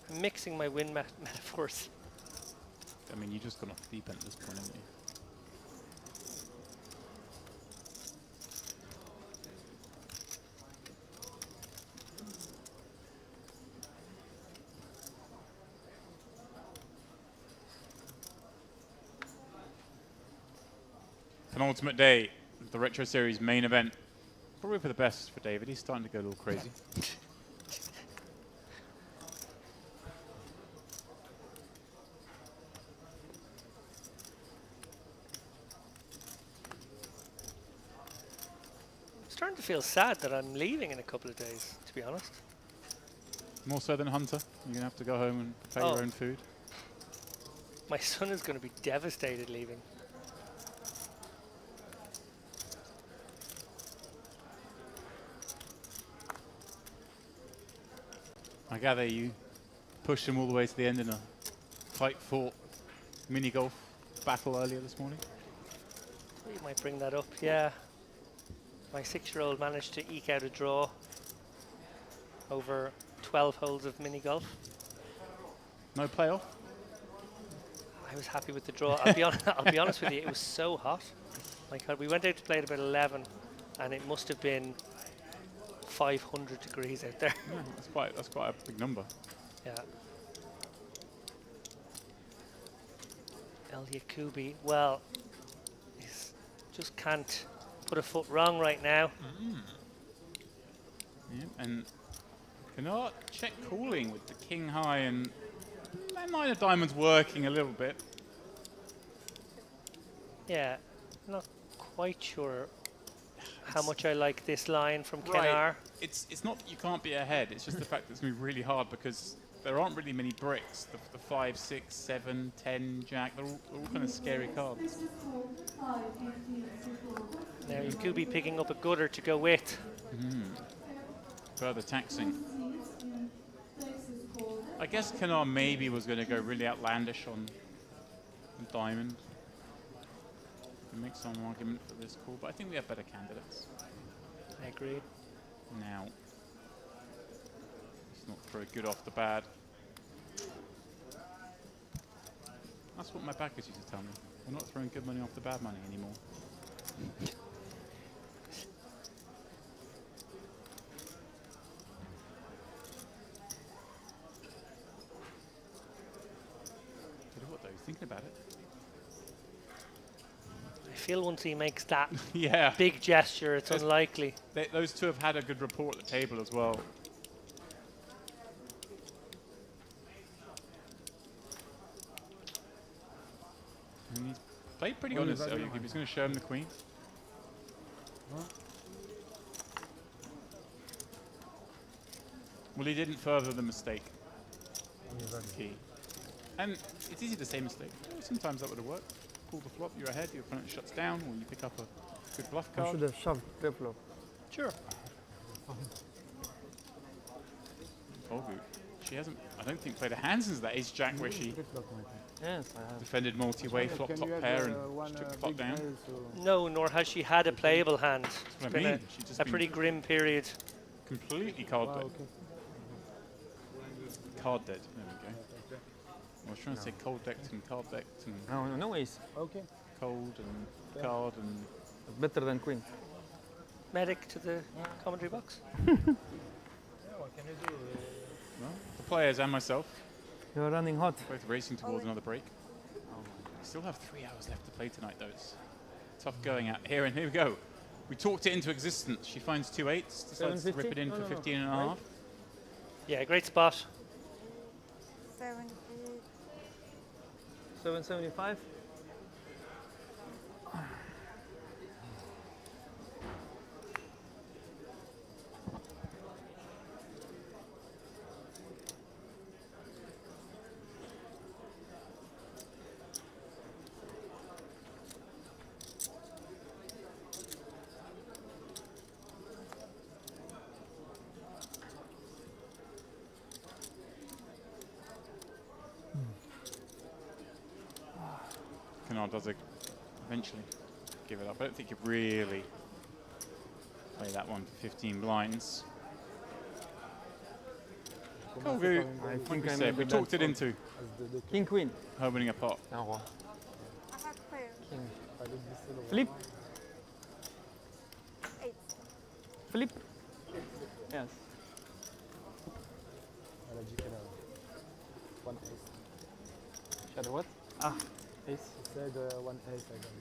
I'm mixing my wind metaphors. I mean, you just gone off the deep end at this point, haven't you? Penultimate day, the Retro Series main event. Probably for the best for David. He's starting to go a little crazy. I'm starting to feel sad that I'm leaving in a couple of days, to be honest. More so than Hunter. You're going to have to go home and pay your own food. My son is going to be devastated leaving. I gather you pushed him all the way to the end in a tight-fought mini-golf battle earlier this morning. You might bring that up, yeah. My 6-year-old managed to eke out a draw over 12 holes of mini-golf. No playoff? I was happy with the draw. I'll be honest with you, it was so hot. My God, we went out to play at about 11 and it must have been 500 degrees out there. Yeah, that's quite a big number. Yeah. El Yakubi, well, he just can't put a foot wrong right now. Yeah, and cannot check calling with the king high and that 9 of diamonds working a little bit. Yeah, not quite sure how much I like this line from Kenar. It's not that you can't be ahead, it's just the fact that it's going to be really hard because there aren't really many bricks. The 5, 6, 7, 10, jack, they're all kind of scary cards. Now you could be picking up a gutter to go with. Further taxing. I guess Kenar maybe was going to go really outlandish on diamond. You make some argument for this call, but I think we have better candidates. I agree. Now, let's not throw good off the bad. That's what my backers used to tell me. We're not throwing good money off the bad money anymore. Tell you what though, thinking about it. I feel once he makes that Yeah. big gesture, it's unlikely. Those two have had a good rapport at the table as well. And he's played pretty honest. Oh, he's going to show him the queen. Well, he didn't further the mistake. That's key. And it's easy to say mistake. Sometimes that would have worked. Call the flop, you're ahead, your opponent shuts down, or you pick up a good bluff I card. should have shoved pre-flop. Sure. Olgu, she hasn't, I don't think, played a hand since that ace-jack where she Yes, I have. defended multi-way, flop top pair, and she took the flop down. No, nor has she had a playable hand. That's It's what I been mean. She's just a been pretty grim period. completely card dead. Card dead, there we go. I was trying to say cold decked and card decked and No ace. Okay. cold and card and... Better than queen. Medic to the commentary box. Yeah, what can you do? Well, the players and myself, You're running hot. both racing towards another break. We still have 3 hours left to play tonight though. It's tough going out here, and here we go. We talked it into existence. She finds 2 8s, decides to rip it in for 15 and a half. Yeah, great spot. 70. 775. Canard does eventually give it up. I don't think you really play that one for 15 blinds. Cove, I think I made we the talked it bad into King, queen. her winning a pot. No. I have pair. Flip. 8. Flip. Yes. One ace. Shadow what? Ah, ace. He said one ace, I don't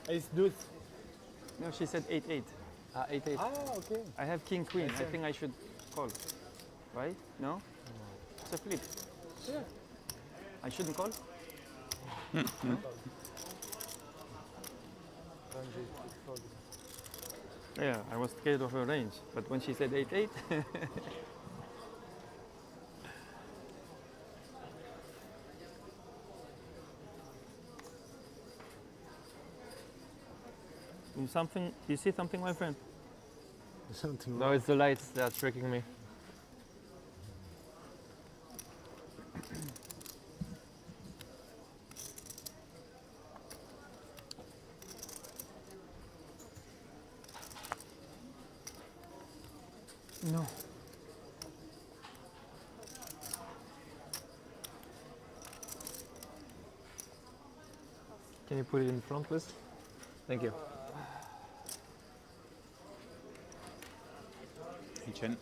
know. Ace deuce. No, she said 8-8. 8-8. Ah, okay. I have king, queen. I see. think I should call. Right? No? It's a flip. Yeah. I shouldn't call? Yeah, I was scared of her range. But when she said 8-8, you see something, my friend? Something No, it's the lights that are tricking me. No. Can you put it in front, please? Thank you. Ancient.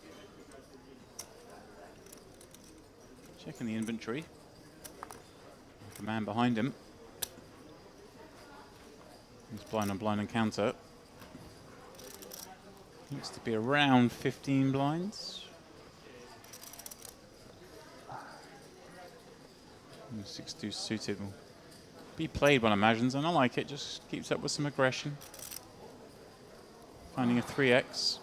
Checking the inventory. The man behind him. He's blind on blind encounter. Looks to be around 15 blinds. 6-2 suited will be played, one imagines, and I like it. Just keeps up with some aggression. Finding a 3x.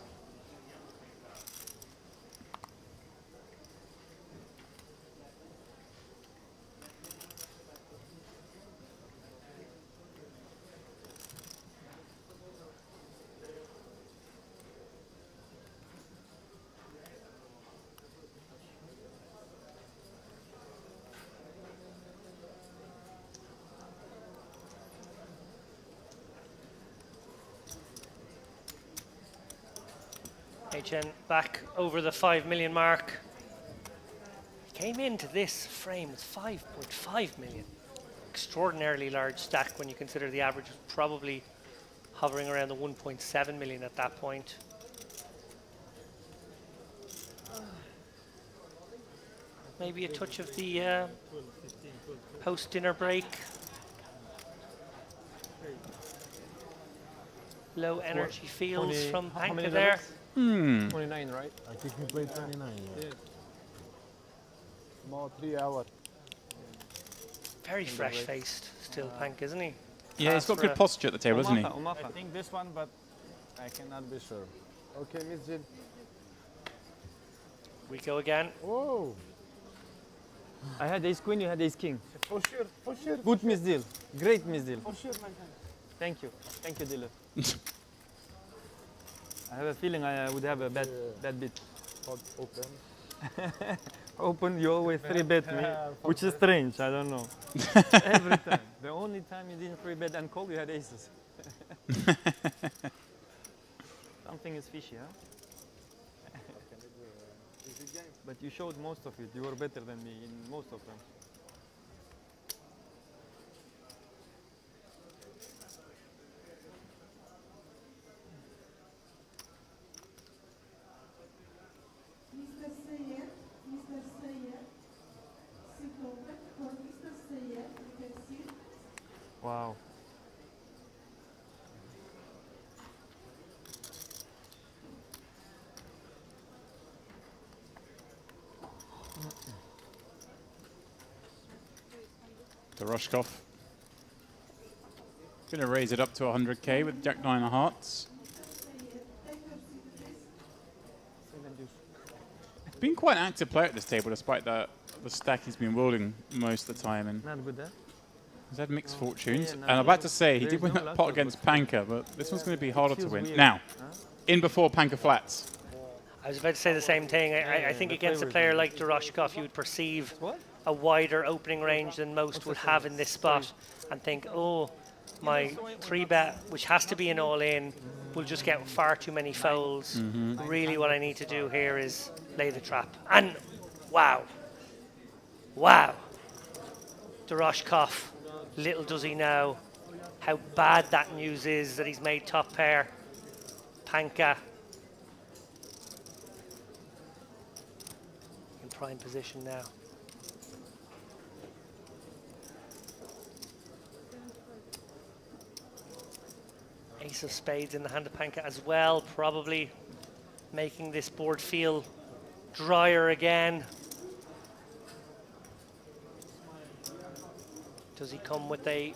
HN back over the 5 million mark. He came into this frame with 5.5 million. Extraordinarily large stack when you consider the average was probably hovering around the 1.7 million at that point. Maybe a touch of the post-dinner break. Low energy fields 20 from how many Panka there. levels? 29, right? I think he played 29. Yeah. More 3 hours. Very fresh-faced still, Panka, isn't he? Yeah, he's got Fast good for a- posture at the table, hasn't he? Omaha. I think this one, but I cannot be sure. Okay, Miss Jill. We go again. Whoa. I had ace queen, you had ace king. For sure, for sure. Good miss deal. Great miss deal. For sure, my friend. Thank you. Thank you, dealer. I have a feeling I would have a bad bit. Pot open. Open, you always 3-bet me, which is strange, I don't know. Every time. The only time you didn't 3-bet and call, you had aces. Something is fishy, huh? But you showed most of it. You were better than me in most of them. Wow. Doroshkov. Going to raise it up to 100k with Jack 9 of hearts. Been quite an active player at this table, despite the stack he's been rolling most of the time. And Not good, huh? he's had mixed fortunes. yeah, and I'm about to say, he there did is win no that luck, pot but against Panka, but this one's going to be harder to feels win. weird. Now, Huh? in before Panka flats. I was about to say the same thing. I think the against a favourite player one. like Doroshkov, you would perceive What? a wider opening range than most would have in this spot and think, oh, my 3-bet, which has to be an all-in, will just get far too many folds. Really what I need to do here is lay the trap. And wow. Wow. Doroshkov, little does he know how bad that news is that he's made top pair. Panka in prime position now. Ace of spades in the hand of Panka as well, probably making this board feel drier again. Does he come with a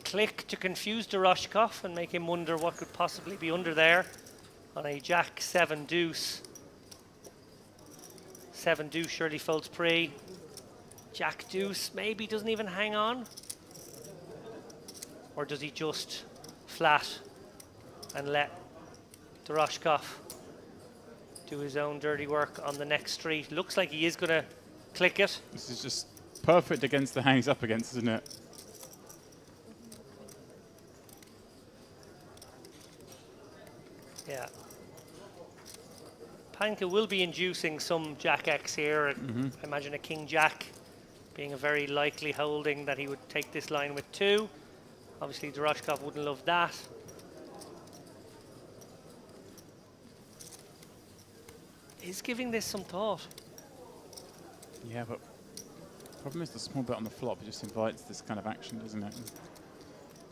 click to confuse Doroshkov and make him wonder what could possibly be under there on a Jack 7 deuce? 7 deuce surely folds pre. Jack deuce maybe doesn't even hang on. Or does he just flat and let Doroshkov do his own dirty work on the next street? Looks like he is going to click it. This is just perfect against the hand he's up against, isn't it? Yeah. Panka will be inducing some Jack X here. I imagine a King Jack being a very likely holding that he would take this line with 2. Obviously, Doroshkov wouldn't love that. He's giving this some thought. Yeah, but the problem is the small bet on the flop just invites this kind of action, doesn't it?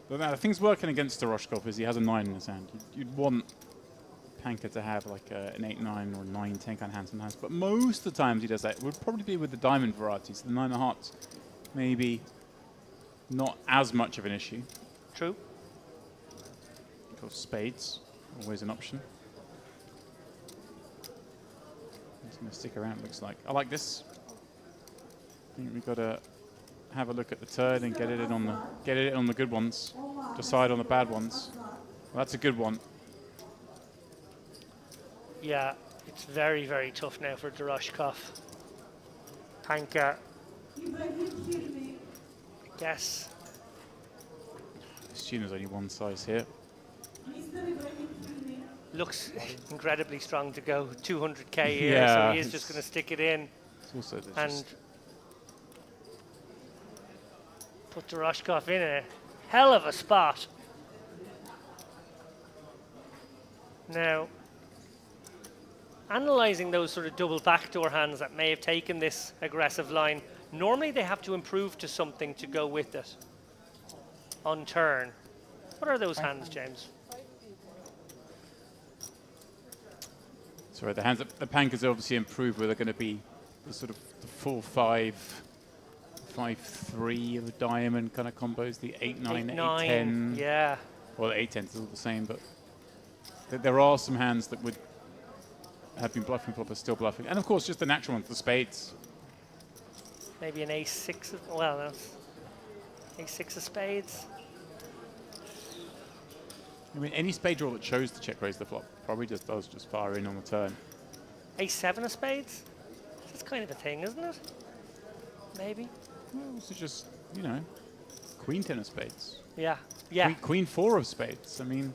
But now, the thing's working against Doroshkov is he has a 9 in his hand. You'd want Panka to have like an 8-9 or 9-10 kind of hand sometimes, but most of the times he does that. It would probably be with the diamond varieties. The 9 of hearts, maybe not as much of an issue. True. Of course, spades, always an option. He's going to stick around, looks like. I like this. I think we've got to have a look at the turn and get it in on the good ones. Decide on the bad ones. Well, that's a good one. Yeah, it's very, very tough now for Doroshkov. Panka, I guess. This tuner's only one size here. Looks incredibly strong to go 200k here, Yeah, so he is just going to stick it in It's also and just put Doroshkov in a hell of a spot. Now, analysing those sort of double backdoor hands that may have taken this aggressive line, normally they have to improve to something to go with it on turn. What are those hands, James? Sorry, the hands. The Panker's obviously improved, where they're going to be the sort of the 4-5, 5-3 of the diamond kind of combos, the 8-9, 8-10. Yeah. Well, the 8-10 is all the same, but there are some hands that would have been bluffing flop are still bluffing, and of course, just the natural ones, the spades. Maybe an ace-6. Well, that's ace-6 of spades. I mean, any spade draw that chose to check raise the flop probably just does just fire in on the turn. Ace-7 of spades? That's kind of a thing, isn't it? Maybe. Well, this is just, you know, Queen 10 of spades. Yeah. Yeah. Queen 4 of spades. I mean,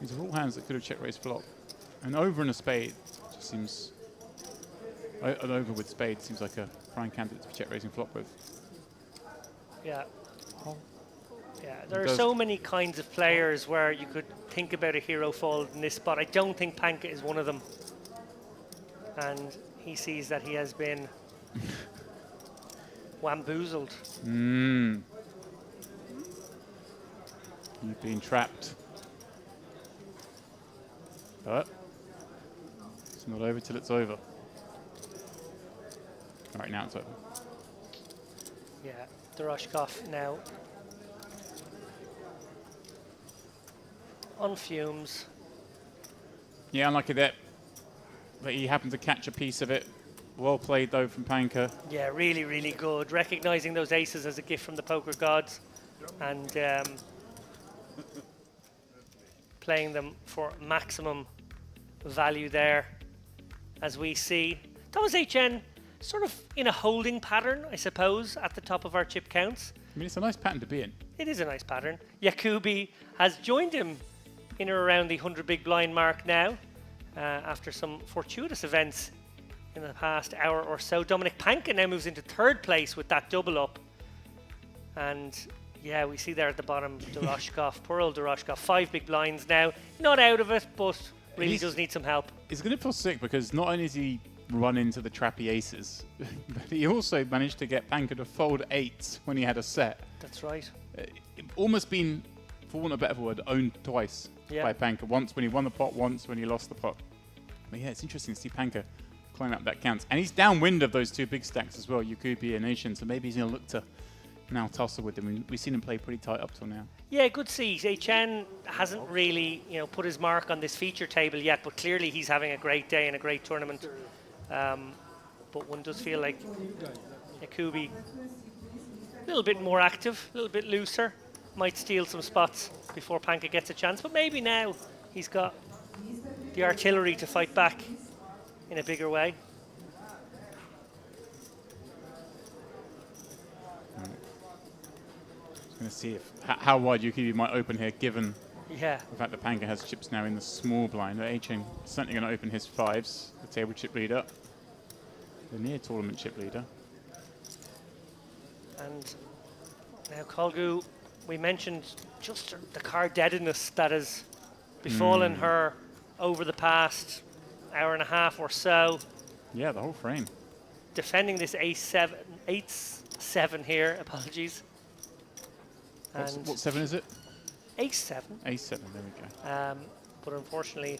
these are all hands that could have check raised flop. And over in a spade just seems... An over with spades seems like a prime candidate to be check raising flop with. Yeah. Yeah, there are so many kinds of players where you could think about a hero fold in this spot. I don't think Panka is one of them. And he sees that he has been wamboozled. You've been trapped. But it's not over till it's over. All right, now it's over. Yeah, Doroshkov now on fumes. Yeah, unlucky that. But he happened to catch a piece of it. Well played, though, from Panka. Yeah, really, really good. Recognizing those aces as a gift from the poker gods and playing them for maximum value there, as we see. That was HN sort of in a holding pattern, I suppose, at the top of our chip counts. I mean, it's a nice pattern to be in. It is a nice pattern. Yakubi has joined him in or around the 100 big blind mark now, after some fortuitous events in the past hour or so. Dominic Panka now moves into third place with that double up. And yeah, we see there at the bottom, Doroshkov, poor old Doroshkov, 5 big blinds now. Not out of it, but really does need some help. He's going to feel sick because not only is he run into the trappy aces, but he also managed to get Panka to fold 8s when he had a set. That's right. Almost been, for want of a better word, owned twice by Panka. Once when he won the pot, once when he lost the pot. But yeah, it's interesting to see Panka climb up that counts. And he's downwind of those 2 big stacks as well, Yakubi and Nation, so maybe he's going to look to now tussle with them. We've seen him play pretty tight up till now. Yeah, good see. HN hasn't really, put his mark on this feature table yet, but clearly he's having a great day and a great tournament. But one does feel like Yakubi a little bit more active, a little bit looser, might steal some spots before Panka gets a chance, but maybe now he's got the artillery to fight back in a bigger way. Going to see how wide Yakubi might open here, given the fact that Panka has chips now in the small blind. HN certainly going to open his 5s, the table chip leader, the near tournament chip leader. And now Colgu, we mentioned just the card deadness that has befallen her over the past hour and a half or so. Yeah, the whole frame. Defending this ace-7 here, apologies. What 7 is it? Ace-7. Ace-7, there we go. But unfortunately,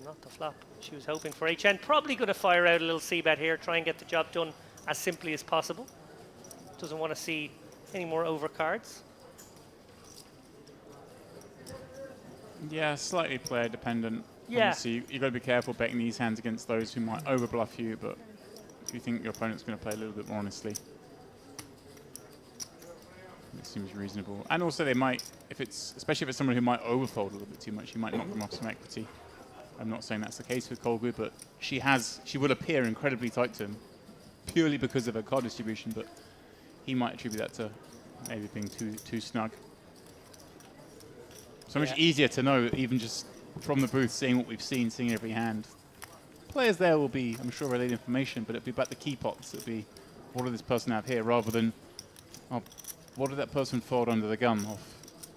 not the flop she was hoping for. HN probably going to fire out a little c-bet here, try and get the job done as simply as possible. Doesn't want to see any more overcards. Yeah, slightly player dependent. Yeah. Obviously, you've got to be careful betting these hands against those who might overbluff you, but if you think your opponent's going to play a little bit more honestly, it seems reasonable. And also they might, especially if it's someone who might overfold a little bit too much, you might knock them off some equity. I'm not saying that's the case with Colgu, but she will appear incredibly tight to him purely because of her card distribution, but he might attribute that to maybe being too snug. So much easier to know, even just from the booth, seeing what we've seen, seeing every hand. Players there will be, I'm sure, relayed information, but it'll be about the key pots. It'll be, what did this person have here, rather than, oh, what did that person fold under the gun off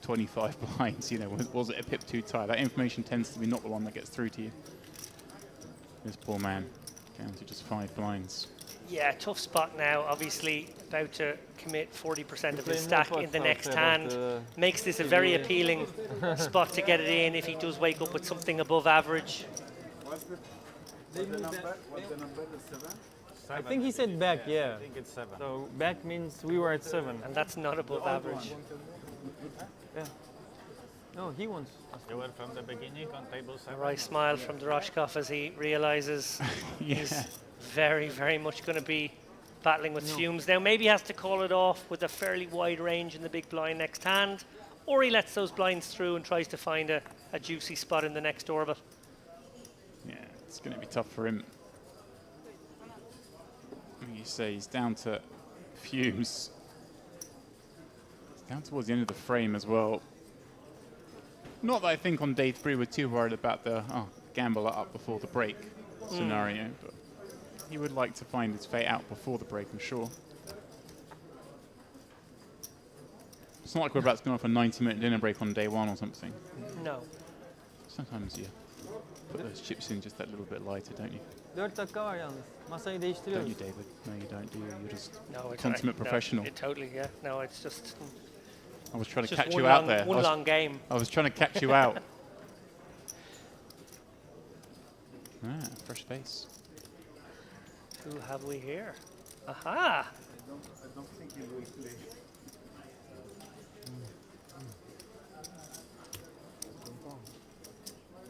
25 blinds? Was it a pip too tight? That information tends to be not the one that gets through to you. This poor man, down to just 5 blinds. Yeah, tough spot now. Obviously, about to commit 40% of his Play stack more in the pots next outside hand. of the Makes this a very PGA. appealing spot to get it in if he does wake up with something above average. What's the number? What's the number? The 7? I think he said back, yeah. I think it's 7. So back means we were at 7. And that's not above average. Yeah. No, he wants. You were from the beginning on table A 7. wry smile from Doroshkov as he realizes he's very, very much going to be battling with fumes. Now, maybe he has to call it off with a fairly wide range in the big blind next hand, or he lets those blinds through and tries to find a juicy spot in the next orbit. Yeah, it's going to be tough for him. Like you say, he's down to fumes. He's down towards the end of the frame as well. Not that I think on day 3 we're too worried about the gamble up before the break scenario, but he would like to find his fate out before the break, I'm sure. It's not like we're about to go off a 90-minute dinner break on day 1 or something. No. Sometimes you put those chips in just that little bit lighter, don't you? 4 takar yalnız. Masayı Don't değiştiriyoruz. you, David? No, you don't, do you? You're just No, it's consummate no, professional. it totally, yeah. No, it's just, I was trying to just catch one you out long, there. one long game. I was trying to catch you out. Fresh face. Who have we here? Aha! I don't think he will play.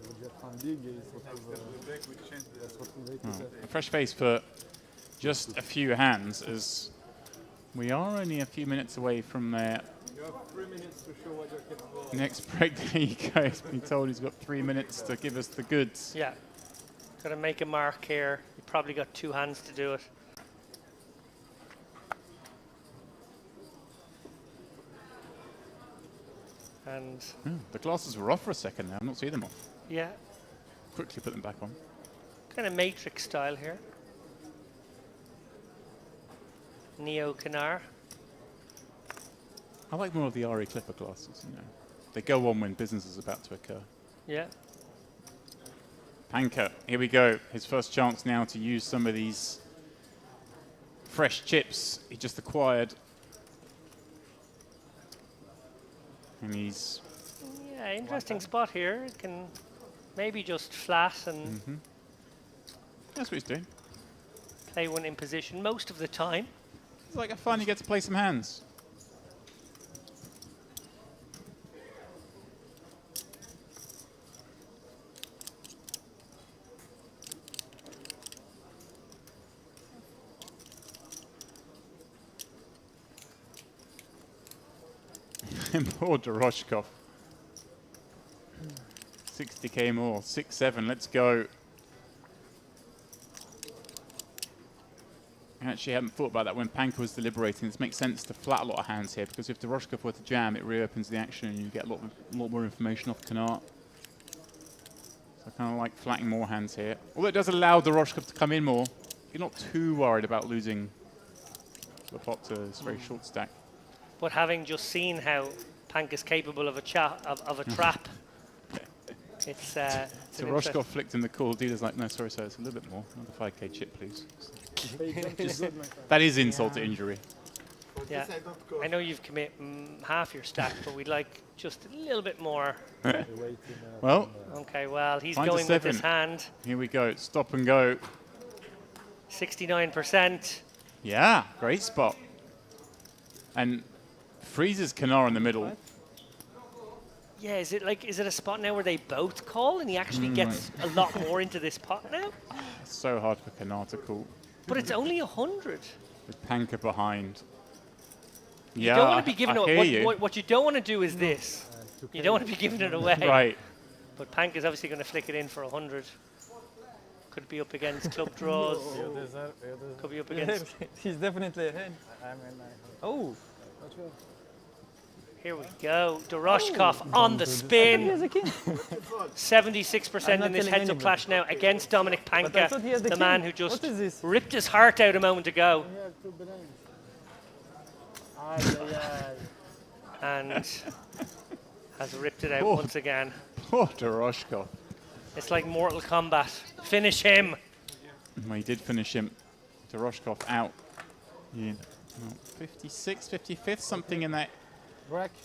Il veut déjà être en ligue et il se retrouve, il va se retrouver tout seul. A fresh face for just a few hands, as we are only a few minutes away from their You have 3 minutes to show what you're capable of. next break. There you go. He's been told he's got 3 minutes to give us the goods. Yeah. Got to make a mark here. You probably got 2 hands to do it. And The glasses were off for a second now. I've not seen them off. yeah, Quickly put them back on. kind of Matrix style here. Neo Canar. I like more of the RE Clipper glasses, you know. They go on when business is about to occur. Yeah. Panka, here we go. His first chance now to use some of these fresh chips he just acquired. And he's... Yeah, interesting spot here. It can maybe just flat and That's what he's doing. play one in position most of the time. It's like a fun, you get to play some hands. And poor Doroshkov. 60k more, 6-7, let's go. I actually hadn't thought about that when Panka was deliberating. This makes sense to flat a lot of hands here, because if Doroshkov were to jam, it reopens the action and you get a lot more information off Canard. So I kind of like flatting more hands here. Although it does allow Doroshkov to come in more, you're not too worried about losing the pot to this very short stack. But having just seen how Pank is capable of a trap, it's an Doroshkov flicked in the call. Dealer's like, no, sorry, sir, it's a little bit more. Another 5k chip, please. That is insult to injury. yeah. I know you've commit half your stack, but we'd like just a little bit more. Well, Okay, well, he's Find a going with his 7. hand. here we go. Stop and go. 69%. Yeah, great spot. And freezes Canard in the middle. Yeah, is it a spot now where they both call and he actually gets a lot more into this pot now? It's so hard for Canard to call. But it's only 100. With Panka behind. You Yeah, don't want to be giving I it. hear you. What you don't want to do is this. You don't want to be giving it away. Right. But Pank is obviously going to flick it in for 100. Could be up against club draws. Could be up against. He's definitely ahead. Oh, Here we go. Doroshkov on the spin. he has a king. 76% in not this telling heads-up anybody. clash now against Dominic But I Panka, thought he had the the man king. who just What is this? ripped his heart out a moment ago. And has ripped it out Oh. once again. Poor Doroshkov. It's like Mortal Kombat. Finish him. Well, he did finish him. Doroshkov out in 56th, 55th, something in that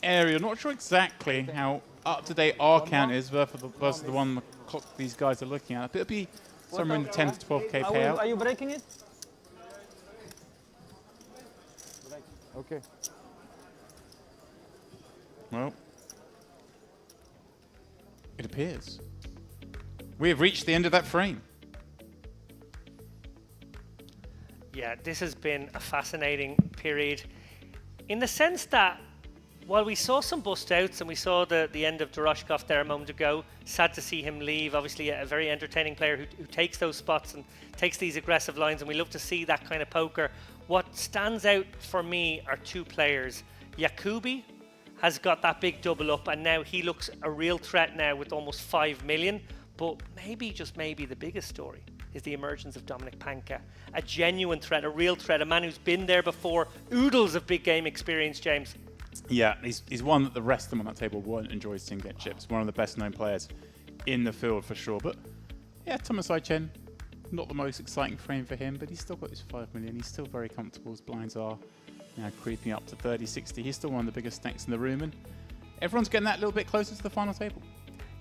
area. Not sure exactly how up-to-date our count is versus the one the clock these guys are looking at. But it'll be somewhere in the 10 to 12k payout. Are you breaking it? Okay. Well, it appears we have reached the end of that frame. Yeah, this has been a fascinating period in the sense that while we saw some bust outs and we saw the end of Doroshkov there a moment ago, sad to see him leave. Obviously a very entertaining player who takes those spots and takes these aggressive lines, and we love to see that kind of poker. What stands out for me are two players. Yakubi has got that big double up, and now he looks a real threat now with almost 5 million. But maybe, just maybe, the biggest story is the emergence of Dominic Panka. A genuine threat, a real threat, a man who's been there before, oodles of big game experience, James. Yeah, he's one that the rest of them on that table won't enjoy seeing get chips. One of the best known players in the field for sure. But yeah, Thomas Aichen, not the most exciting frame for him, but he's still got his 5 million. He's still very comfortable. His blinds are now creeping up to 30, 60. He's still one of the biggest stacks in the room, and everyone's getting that little bit closer to the final table.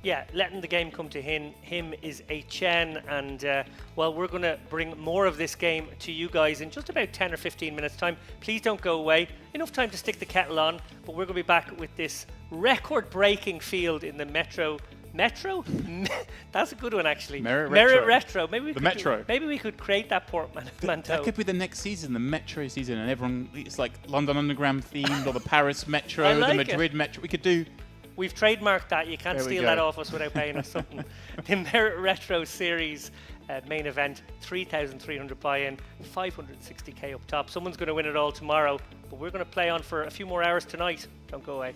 Yeah, letting the game come to him is a Chen, and well, we're going to bring more of this game to you guys in just about 10 or 15 minutes time. Please don't go away. Enough time to stick the kettle on, but we're going to be back with this record-breaking field in the Metro? That's a good one, actually. Merit Retro. Maybe we the could Metro. Maybe we could create that portmanteau. That could be the next season, the Metro season, and everyone, it's like London Underground themed, or the Paris Metro, like the Madrid Metro. We could do. We've trademarked that. You can't steal that off us without paying us something. The Merit Retro Series main event, 3,300 buy-in, 560k up top. Someone's going to win it all tomorrow, but we're going to play on for a few more hours tonight. Don't go away.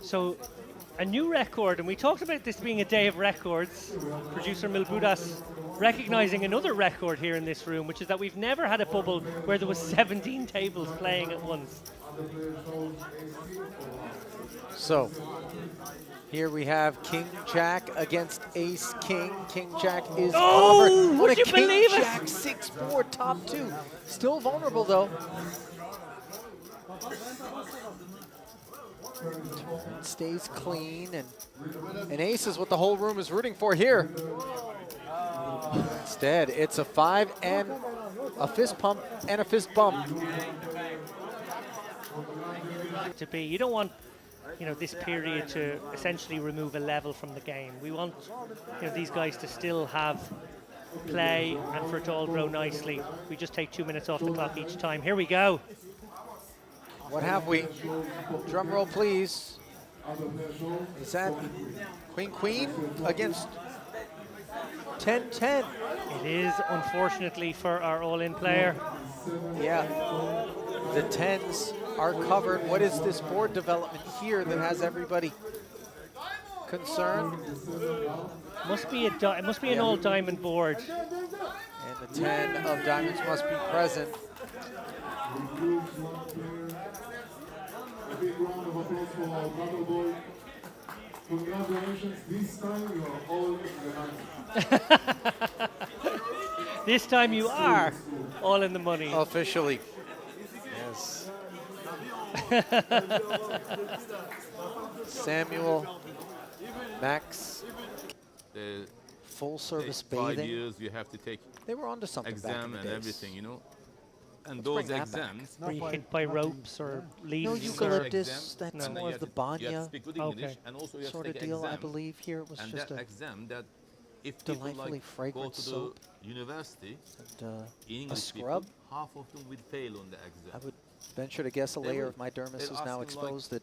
So, a new record, and we talked about this being a day of records. Producer Milbudas recognizing another record here in this room, which is that we've never had a bubble where there was 17 tables playing at once. So, here we have King Jack against Ace King. King Jack is covered. Would you believe it? Jack 6-4 top two. Still vulnerable though. Stays clean, and Ace is what the whole room is rooting for here. Instead, it's a 5 and a fist pump and a fist bump. To be, you don't want, you know, this period to essentially remove a level from the game. We want, you know, these guys to still have play and for it to all grow nicely. We just take 2 minutes off the clock each time. Here we go. What have we? Drum roll, please. Is that Queen against 10-10? It is, unfortunately, for our all-in player. Yeah, the 10s are covered. What is this board development here that has everybody concerned? Must be it must be an all-diamond board. And the 10 of diamonds must be present. A big round of applause for our battle boy. Congratulations, this time you are all in the money. This time you are all in the money. Officially. Yes. Samuel, Max, The full service 5 bathing. years you have to take They were onto something back in exam the and days. everything, you know. And Let's those bring that exams. Were you hit by ropes or leaves? No or- eucalyptus, that's and then more you of the have to Banya speak good English, Okay. and also you have sort to of take deal. I exam. believe here it was And just that a exam, that if people delightfully like fragrant go to soap the university, and a English scrub. people, half of them will fail on the exam. I would venture to guess a They layer will. of my dermis They're is now asking, like, exposed that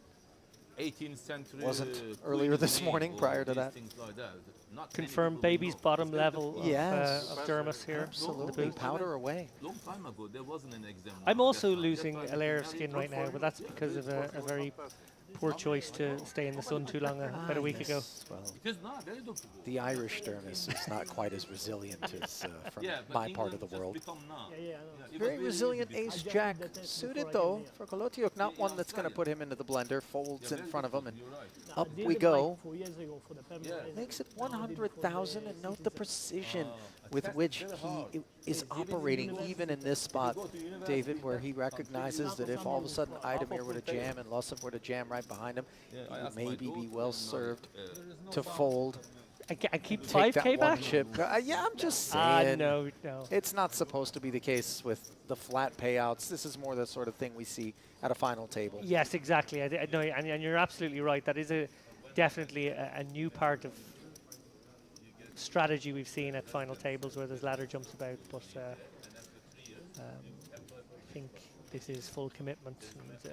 18th century wasn't earlier this queen's morning name prior or to these that. things like that. Not many Confirm people will baby's know. bottom It's very level difficult. Yes. of dermis here. Absolutely, powder away. Long time ago, there wasn't an exam. I'm like also that now. losing That's a why layer it's of very skin right good now, for but you. that's because of a very poor choice to stay in the sun too long about a week ago. Yes, well, It is not very difficult. the Irish dermis is not quite as resilient as from Yeah, but my part of the England just world. become now. Yeah, I know. It was Very resilient easy ace I jack. did that Suited before I though came for Kolotiuk, not one that's going to Australia. put him into the blender. Folds Yeah, in very front of him and difficult, you're right. No, I up did we it go. Like 4 years ago for the Pembroke Yeah. Rising. Makes it Now I did it for 100,000 the and note the City precision Ah, with that's which very he hard. is operating even in this spot, David, where he recognizes that if all of a sudden Idemir were to jam and Lusov were to jam right behind him, Yeah, I he would asked my maybe be daughter, well no, served uh, to fold. I keep Take 5k that one back? chip. Yeah, I'm just Ah, saying. no, no. It's not supposed to be the case with the flat payouts. This is more the sort of thing we see at a final table. Yes, exactly. I know, and you're absolutely right. That is definitely a new part of strategy we've seen at final tables where there's ladder jumps about. But I think this is full commitment and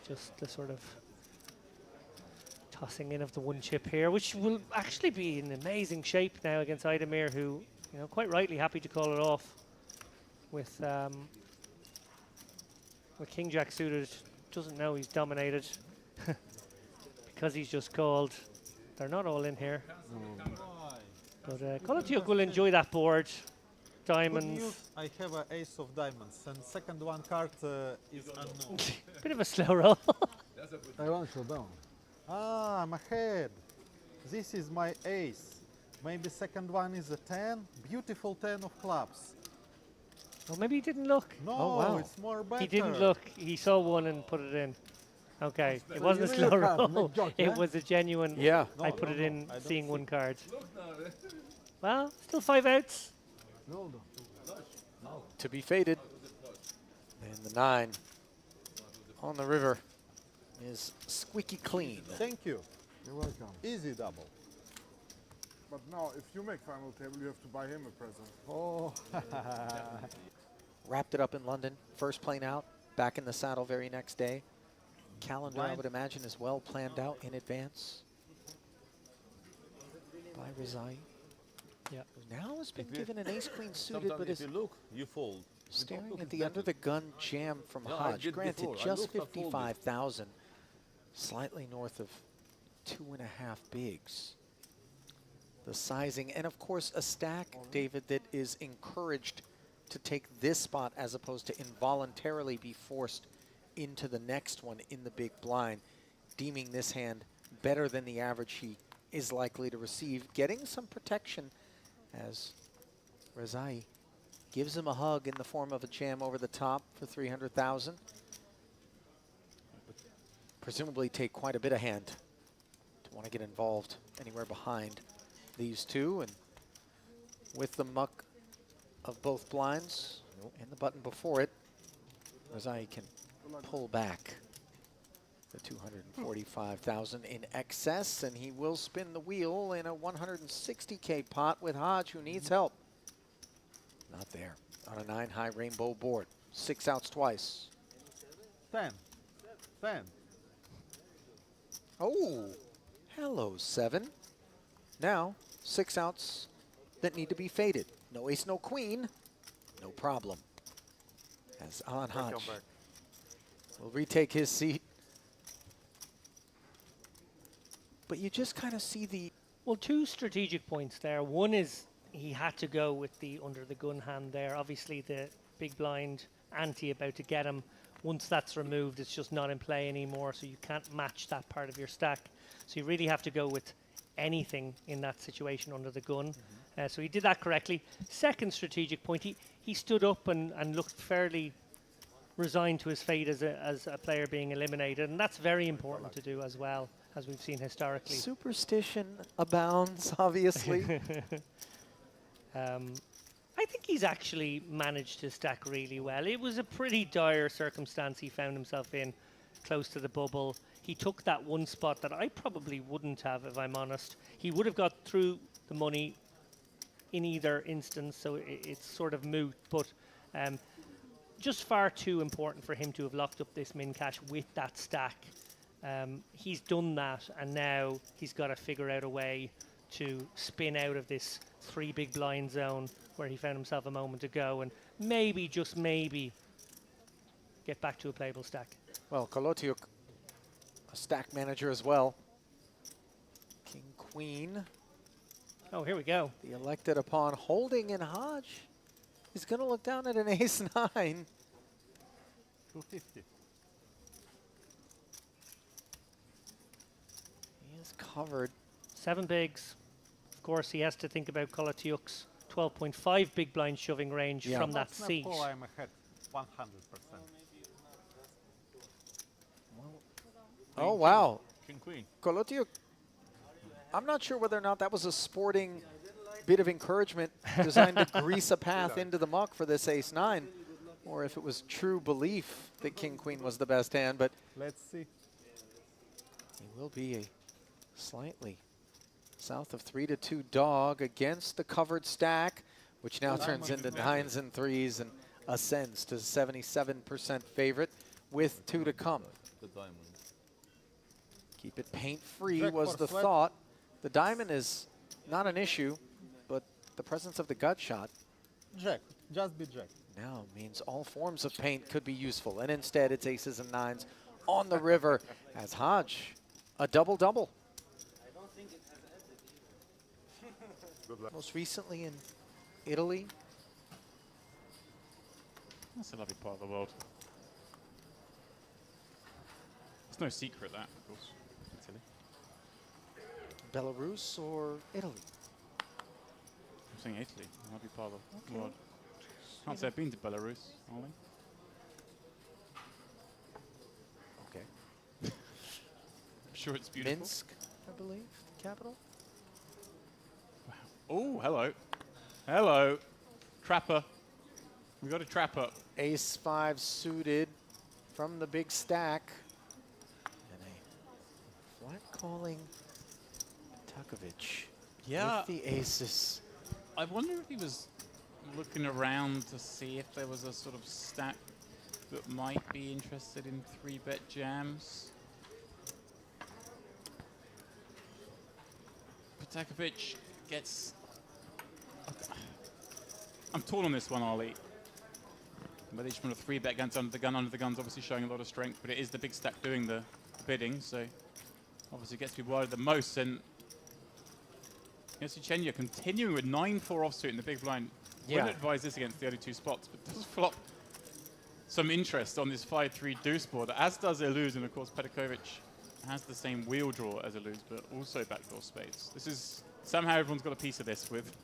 just the sort of tossing in of the one chip here, which will actually be in amazing shape now against Idemir, who, you know, quite rightly happy to call it off with King Jack suited. Doesn't know he's dominated because he's just called. They're not all in here. But Kolotiuk will enjoy that board. Diamonds. I have an ace of diamonds, and second one card is unknown. Bit of a slow roll. I want showdown. Ah, I'm ahead. This is my ace. Maybe second one is a 10. Beautiful 10 of clubs. Well, maybe he didn't look. No, Oh, wow. it's more better. He didn't look. He saw one and put it in. Okay, it So wasn't a you slow really can't roll. make joke, It yeah? was a genuine. Yeah. No, I put no, it no, in I don't seeing see. one card. Well, still 5 outs. No. To be faded. And the 9 on the river is squeaky clean. Thank you. You're welcome. Easy double. But now, if you make final table, you have to buy him a present. Oh, Wrapped it up in London. First plane out. Back in the saddle very next day. Calendar, I Blind. would imagine, is well planned out in advance by Rizai. Yeah. Who now has been If you- given an ace-queen suited, Sometimes but if is you look, you fold. You don't staring look, at it's the better. under-the-gun jam from Yeah, I Hodge. did Granted, before. I just looked, I folded. 55,000, slightly north of 2.5 bigs. The sizing, and of course a stack, David, that is encouraged to take this spot as opposed to involuntarily be forced into the next one in the big blind, deeming this hand better than the average he is likely to receive, getting some protection as Rezai gives him a hug in the form of a jam over the top for 300,000. Presumably take quite a bit of hand to want to get involved anywhere behind these two, and with the muck of both blinds and the button before it, Rezai can pull back the 245,000 in excess, and he will spin the wheel in a 160K pot with Hodge, who needs help. Not there on a 9-high rainbow board. 6 outs twice. 10. 10. Oh, hello, 7. Now, 6 outs that need to be faded. No ace, no queen. No problem. As Alan Hodge will retake his seat. But you just kind of see the... Well, 2 strategic points there. One is he had to go with the under the gun hand there. Obviously, the big blind ante about to get him. Once that's removed, it's just not in play anymore, so you can't match that part of your stack. So you really have to go with anything in that situation under the gun. So he did that correctly. Second strategic point, he stood up and looked fairly resigned to his fate as a player being eliminated, and that's very important to do as well, as we've seen historically. Superstition abounds, obviously. I think he's actually managed to stack really well. It was a pretty dire circumstance he found himself in, close to the bubble. He took that one spot that I probably wouldn't have, if I'm honest. He would have got through the money in either instance, so it's sort of moot. But just far too important for him to have locked up this min cash with that stack. He's done that, and now he's got to figure out a way to spin out of this 3 big blind zone where he found himself a moment ago, and maybe, just maybe, get back to a playable stack. Well, Kolotiuk, a stack manager as well. King, queen. Oh, here we go. The elected upon holding, and Hodge is going to look down at an ace-9. 250. He is covered. 7 bigs. Of course, he has to think about Kolotiuk's 12.5 big blind shoving range from that That's seat. not call, I'm ahead 100%. Oh, wow. King, queen. Kolotiuk, I'm not sure whether or not that was a sporting bit of encouragement designed to grease a path into the muck for this ace-9, or if it was true belief that king-queen was the best hand, but Let's see. he will be a slightly south of 3-2 dog against the covered stack, which now turns into 9s and 3s and ascends to 77% favorite with 2 to come. The diamond. Keep it paint-free Jack was for the sweat. thought. The diamond is not an issue, but the presence of the gut shot Jack, just be Jack. now means all forms of paint could be useful, and instead it's aces and 9s on the river as Hodge, a double-double. Most recently in Italy. That's a lovely part of the world. It's no secret that, of course. Italy. Belarus or Italy? I'm saying Italy. A lovely part of the world. Can't say I've been to Belarus, Ollie. Okay. I'm sure it's beautiful. Minsk, I believe, the capital. Oh, hello. Hello. Trapper. We got a trapper. Ace-5 suited from the big stack. And a flat calling Takovich Yeah. with the aces. I wonder if he was looking around to see if there was a sort of stack that might be interested in 3-bet jams. Patakovic gets... I'm torn on this one, Ollie. But each one of 3-bet guns under the gun's obviously showing a lot of strength, but it is the big stack doing the bidding, so obviously gets to be worried the most. And Yasuchenya continuing with 9-4 offsuit in the big blind. Wouldn't advise this against the other 2 spots, but does flop some interest on this 5-3 deuce board, as does Iluz, and of course Petakovic has the same wheel draw as Iluz, but also backdoor spades. This is, somehow everyone's got a piece of this with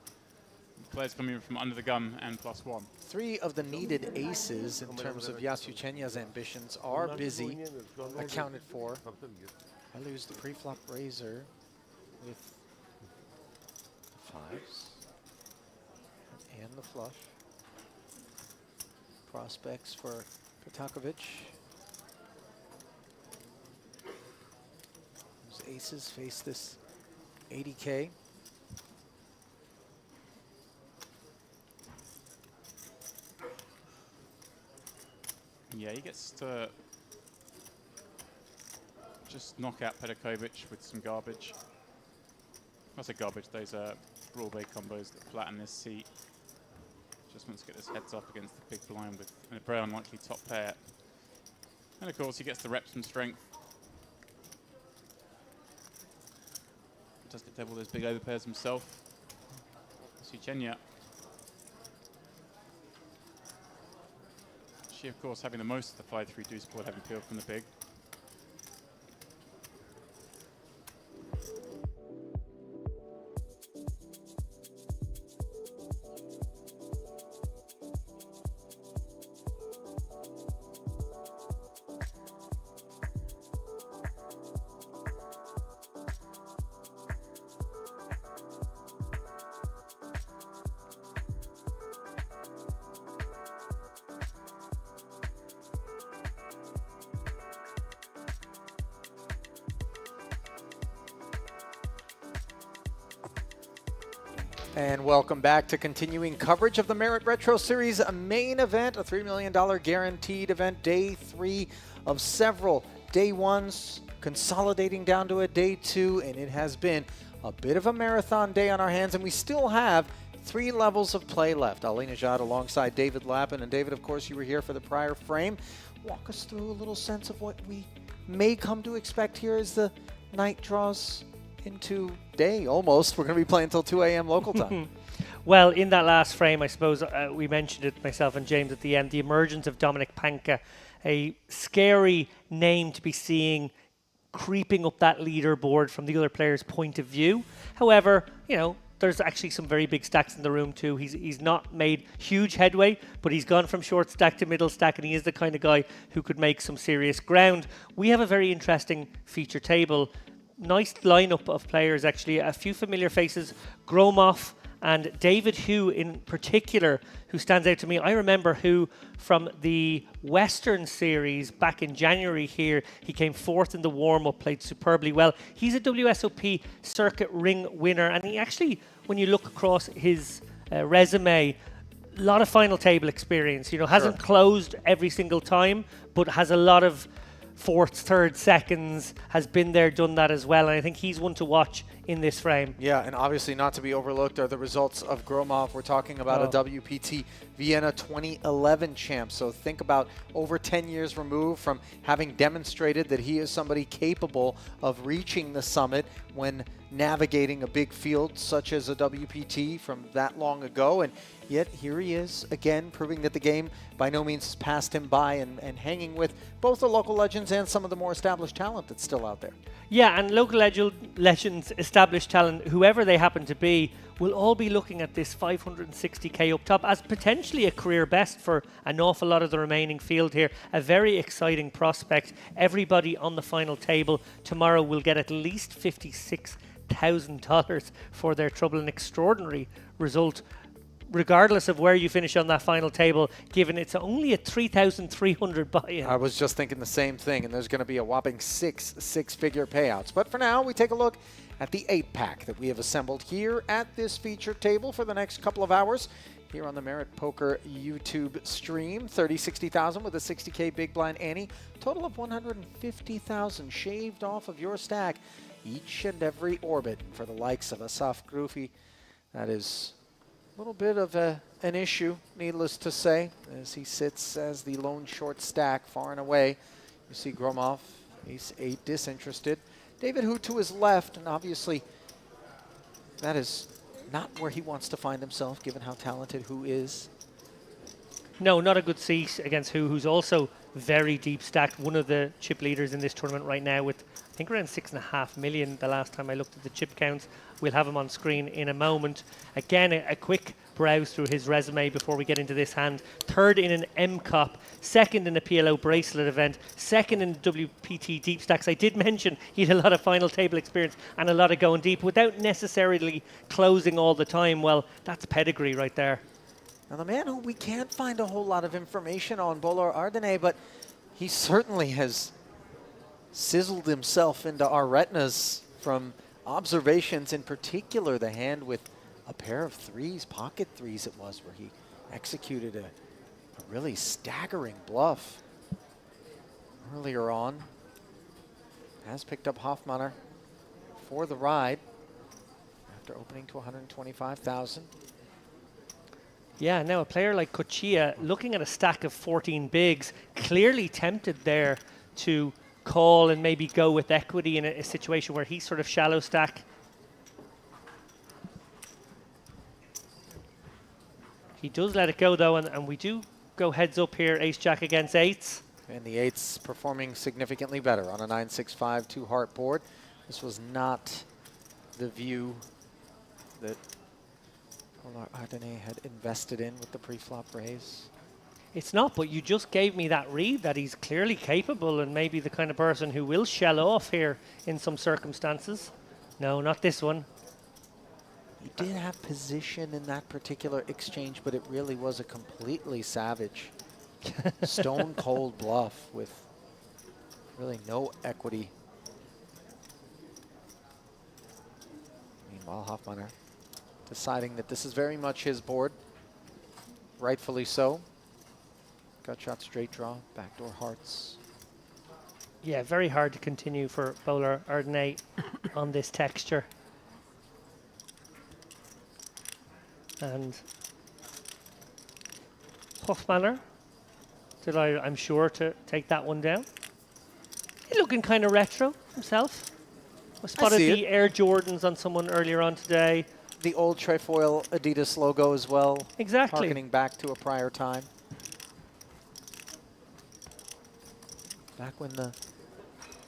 players coming in from under the gun and +1. 3 of the needed aces in terms of Yasuchenya's ambitions are busy, accounted for. I lose the pre-flop razor with the 5s and the flush. Prospects for Petakovic. Those aces face this 80K. Yeah, he gets to just knock out Petakovic with some garbage. I say garbage, those are broadway combos that flatten this seat. Just wants to get his heads up against the big blind with a very unlikely top pair. And of course he gets to rep some strength. Does get devil those big overpairs himself. Yasuchenya. She, of course, having the most of the 5-3 deuce board, having peeled from the big. And welcome back to continuing coverage of the Merit Retro Series main event, a $3 million guaranteed event, day 3 of several day 1s, consolidating down to a day 2, and it has been a bit of a marathon day on our hands, and we still have 3 levels of play left. Ali Najad alongside David Lappin, and David, of course, you were here for the prior frame. Walk us through a little sense of what we may come to expect here as the night draws into day almost. We're going to be playing until 2 a.m. local time. Well, in that last frame, I suppose we mentioned it, myself and James, at the end, the emergence of Dominic Panka, a scary name to be seeing creeping up that leaderboard from the other player's point of view. However, you know, there's actually some very big stacks in the room too. He's not made huge headway, but he's gone from short stack to middle stack, and he is the kind of guy who could make some serious ground. We have a very interesting feature table. Nice lineup of players, actually. A few familiar faces. Gromov and David Hu in particular, who stands out to me. I remember Hu from the Western Series back in January here. He came 4th in the warm-up, played superbly well. He's a WSOP circuit ring winner, and he actually, when you look across his resume, a lot of final table experience. You know, hasn't closed every single time, but has a lot of 4th, 3rd, 2nds, has been there, done that as well, and I think he's one to watch in this frame. Yeah, and obviously not to be overlooked are the results of Gromov. We're talking about a WPT Vienna 2011 champ, so think about over 10 years removed from having demonstrated that he is somebody capable of reaching the summit when navigating a big field such as a WPT from that long ago, and yet here he is again, proving that the game by no means has passed him by, and hanging with both the local legends and some of the more established talent that's still out there. Yeah, and local legends, established talent, whoever they happen to be, will all be looking at this 560k up top as potentially a career best for an awful lot of the remaining field here. A very exciting prospect. Everybody on the final table tomorrow will get at least $56,000 for their trouble. An extraordinary result, regardless of where you finish on that final table, given it's only a 3,300 buy-in. I was just thinking the same thing, and there's going to be a whopping 6 six-figure payouts. But for now, we take a look at the 8-pack that we have assembled here at this feature table for the next couple of hours here on the Merit Poker YouTube stream. 30-60,000 with a 60k big blind ante. Total of 150,000 shaved off of your stack each and every orbit for the likes of Asaf Grufi. That is a little bit of an issue, needless to say, as he sits as the lone short stack far and away. You see Gromov, ace 8, disinterested. David Hu to his left, and obviously that is not where he wants to find himself, given how talented Hu is. No, not a good seat against Hu, who's also very deep stacked. One of the chip leaders in this tournament right now with, I think, around 6.5 million the last time I looked at the chip counts. We'll have him on screen in a moment. Again, a quick browse through his resume before we get into this hand. 3rd in an MCOP, 2nd in a PLO bracelet event, 2nd in WPT deep stacks. I did mention he had a lot of final table experience and a lot of going deep without necessarily closing all the time. Well, that's pedigree right there. Now, the man who we can't find a whole lot of information on, Bolor Ardene, but he certainly has sizzled himself into our retinas from observations, in particular the hand with a pair of 3s, pocket 3s it was, where he executed a really staggering bluff earlier on. Has picked up Hoffmanner for the ride after opening to 125,000. Yeah, now a player like Kochia, looking at a stack of 14 bigs, clearly tempted there to call and maybe go with equity in a situation where he's sort of shallow stack. He does let it go, though, and we do go heads up here, ace-jack against 8s. And the 8s performing significantly better on a 9-6-5 2-heart board. This was not the view that Ardene had invested in with the pre-flop raise. It's not, but you just gave me that read that he's clearly capable and maybe the kind of person who will shell off here in some circumstances. No, not this one. He did have position in that particular exchange, but it really was a completely savage, stone cold bluff with really no equity. Meanwhile, Hoffmanner deciding that this is very much his board. Rightfully so. Gut shot, straight draw, backdoor hearts. Yeah, very hard to continue for bowler Ardenay on this texture. And Hofmanner, I'm sure, to take that one down. He's looking kind of retro himself. I spotted the Air Jordans on someone earlier on today. The old trefoil Adidas logo as well. Exactly. Harkening back to a prior time. Back when the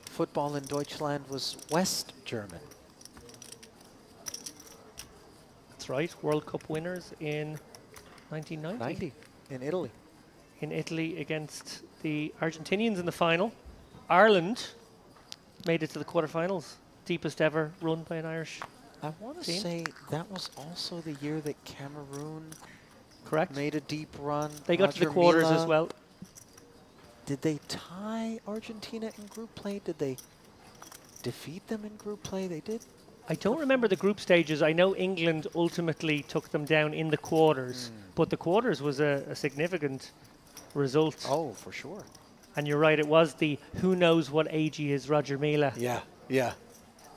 football in Deutschland was West German. That's right. World Cup winners in 1990. In Italy. In Italy against the Argentinians in the final. Ireland made it to the quarterfinals. Deepest ever run by an Irish I want to say that was also the year that Cameroon made a deep run. They got to the quarters as well. Did they tie Argentina in group play? Did they defeat them in group play? They did. I don't remember the group stages. I know England ultimately took them down in the quarters, but the quarters was a significant result. Oh, for sure. And you're right, it was the who knows what age he is, Roger Mila. Yeah, yeah.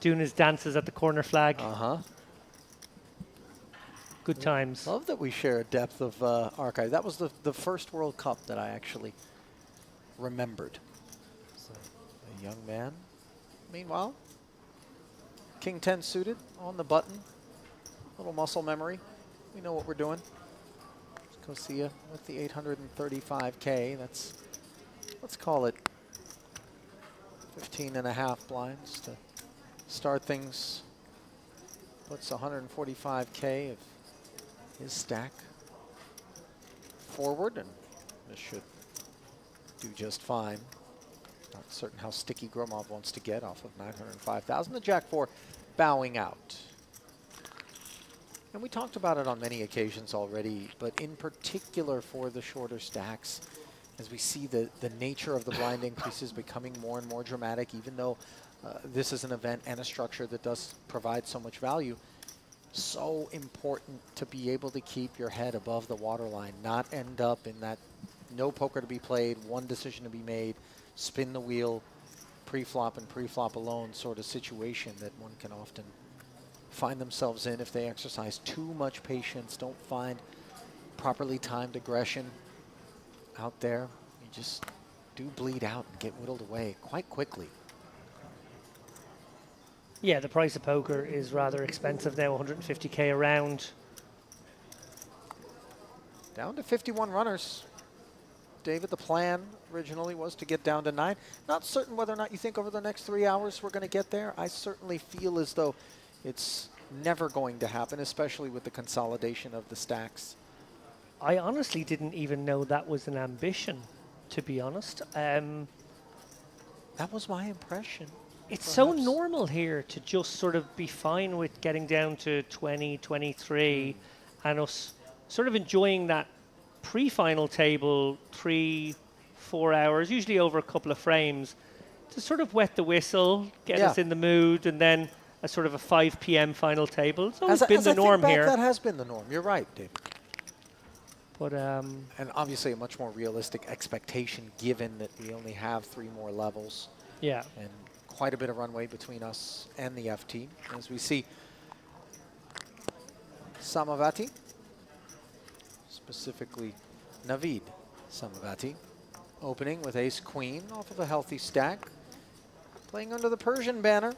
Doing his dances at the corner flag. Uh-huh. Good times. Love that we share a depth of archive. That was the first World Cup that I actually remembered. So, a young man. Meanwhile, King 10 suited on the button. Little muscle memory. We know what we're doing. Kosia with the 835K. That's, let's call it 15.5 blinds to start things. Puts 145K of his stack forward, and this should do just fine. Not certain how sticky Gromov wants to get off of 905,000. The Jack 4 bowing out. And we talked about it on many occasions already, but in particular for the shorter stacks, as we see the nature of the blind increases becoming more and more dramatic, even though this is an event and a structure that does provide so much value, so important to be able to keep your head above the waterline, not end up in that no poker to be played, one decision to be made, spin the wheel, pre-flop and pre-flop alone sort of situation that one can often find themselves in if they exercise too much patience, don't find properly timed aggression out there. You just do bleed out and get whittled away quite quickly. Yeah, the price of poker is rather expensive now, 150K a round. Down to 51 runners. David, the plan originally was to get down to 9. Not certain whether or not you think over the next 3 hours we're going to get there. I certainly feel as though it's never going to happen, especially with the consolidation of the stacks. I honestly didn't even know that was an ambition, to be honest. That was my impression. It's so normal here to just sort of be fine with getting down to 20, 23, and us sort of enjoying that pre-final table 3-4 hours, usually over a couple of frames, to sort of wet the whistle, get us in the mood, and then a sort of a 5 p.m. final table. It's always been the norm here. That has been the norm. You're right, David. But and obviously a much more realistic expectation given that we only have 3 more levels. Yeah. And quite a bit of runway between us and the FT. As we see Samavati, specifically Navid Samavati, opening with ace-queen off of a healthy stack, playing under the Persian banner,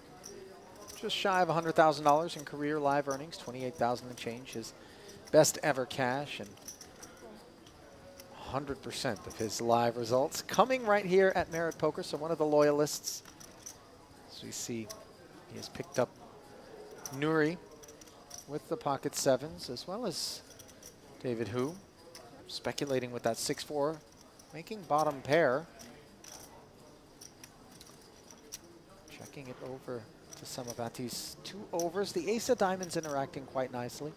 just shy of $100,000 in career live earnings, 28,000 and change, his best ever cash, and 100% of his live results coming right here at Merit Poker. So one of the loyalists, as we see, he has picked up Nuri with the pocket sevens, as well as David Hu, speculating with that 6-4, making bottom pair. Checking it over to Samavati's 2 overs. The ace of diamonds interacting quite nicely.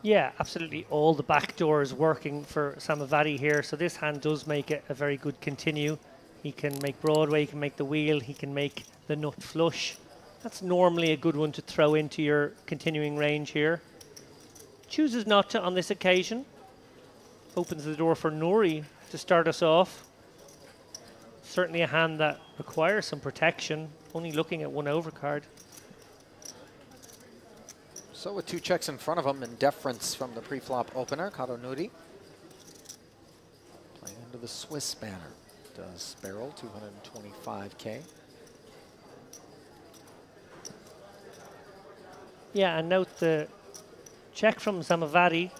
Yeah, absolutely. All the back doors working for Samavati here. So this hand does make it a very good continue. He can make Broadway, he can make the wheel, he can make the nut flush. That's normally a good one to throw into your continuing range here. Chooses not to on this occasion. Opens the door for Nuri to start us off. Certainly a hand that requires some protection, only looking at one overcard. So with 2 checks in front of him and deference from the pre-flop opener, Kato Nuri. Playing under the Swiss banner. Does barrel 225K. Yeah, and note the check from Samavati,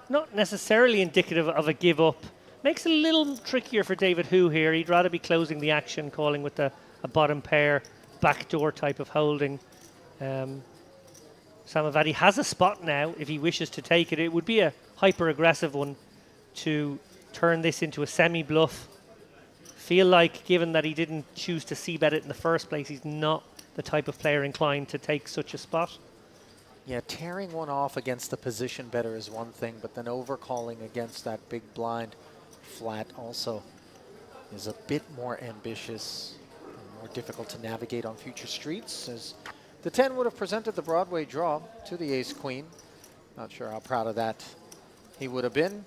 not necessarily indicative of a give up. Makes it a little trickier for David Hu here. He'd rather be closing the action, calling with a bottom pair, backdoor type of holding. Samavati has a spot now if he wishes to take it. It would be a hyper-aggressive one to turn this into a semi-bluff. Feel like, given that he didn't choose to c-bet it in the first place, he's not the type of player inclined to take such a spot. Yeah, tearing one off against the position better is one thing, but then overcalling against that big blind flat also is a bit more ambitious and more difficult to navigate on future streets, as the 10 would have presented the Broadway draw to the ace-queen. Not sure how proud of that he would have been,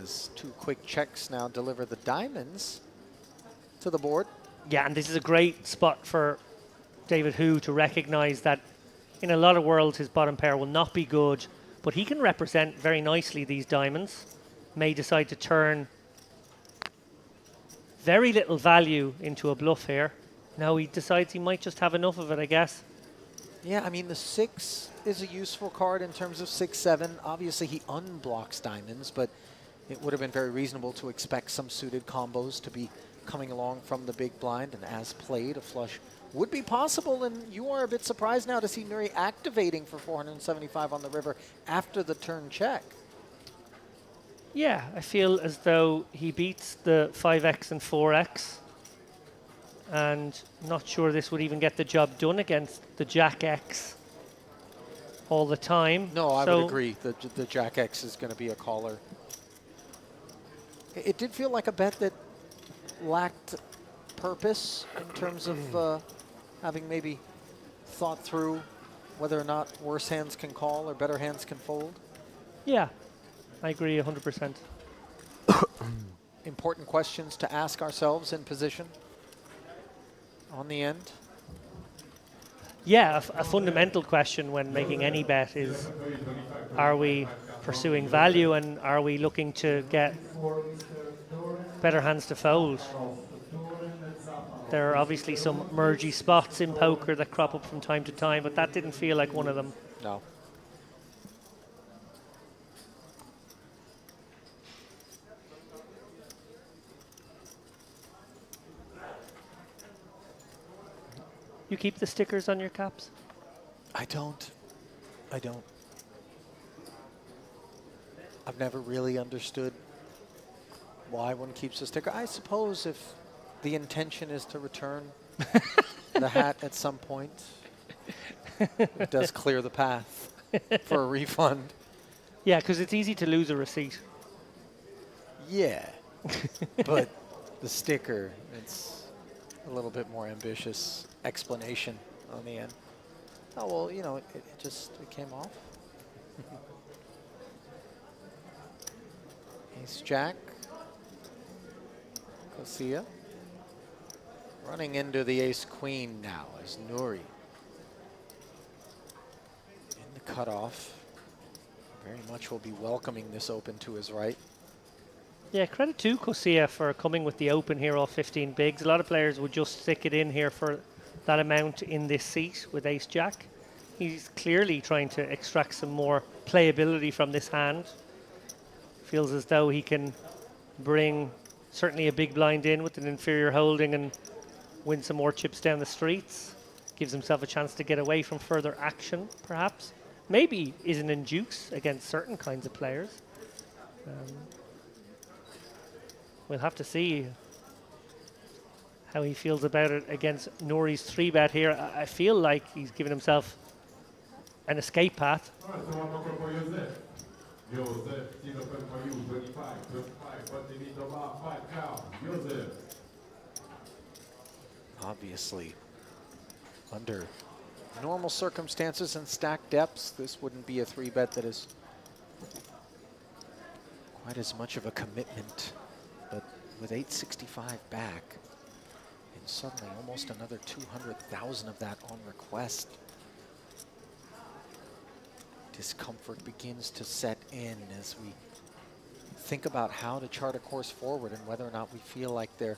as 2 quick checks now deliver the diamonds to the board. Yeah, and this is a great spot for David Hu to recognize that in a lot of worlds his bottom pair will not be good, but he can represent very nicely these diamonds. May decide to turn very little value into a bluff here. Now he decides he might just have enough of it, I guess. Yeah, I mean, the 6 is a useful card in terms of 6-7. Obviously, he unblocks diamonds, but it would have been very reasonable to expect some suited combos to be coming along from the big blind, and as played, a flush would be possible, and you are a bit surprised now to see Nuri activating for 475 on the river after the turn check. Yeah, I feel as though he beats the 5x and 4x, and not sure this would even get the job done against the Jack X all the time. No, I would agree. The Jack X is going to be a caller. It did feel like a bet that lacked purpose in terms of having maybe thought through whether or not worse hands can call or better hands can fold. Yeah, I agree 100%. Important questions to ask ourselves in position on the end. Yeah, a fundamental question when making any bet is, are we pursuing value and are we looking to get better hands to fold? There are obviously some mergy spots in poker that crop up from time to time, but that didn't feel like one of them. No. You keep the stickers on your caps? I don't. I've never really understood why one keeps a sticker. I suppose if the intention is to return the hat at some point, it does clear the path for a refund. Yeah, because it's easy to lose a receipt. Yeah, but the sticker, it's a little bit more ambitious explanation on the end. Oh, well, you know, it came off. Ace Jack. Kosia. Running into the Ace Queen now is Nuri. In the cutoff. Very much will be welcoming this open to his right. Yeah, credit to Kosia for coming with the open here off 15 bigs. A lot of players would just stick it in here for that amount in this seat with Ace Jack. He's clearly trying to extract some more playability from this hand. Feels as though he can bring certainly a big blind in with an inferior holding and win some more chips down the streets. Gives himself a chance to get away from further action, perhaps. Maybe isn't in juice against certain kinds of players. We'll have to see how he feels about it against Nuri's 3-bet here. I feel like he's given himself an escape path. Obviously, under normal circumstances and stack depths, this wouldn't be a 3-bet that is quite as much of a commitment. But with 865 back, and suddenly almost another 200,000 of that on request, discomfort begins to set in as we think about how to chart a course forward and whether or not we feel like there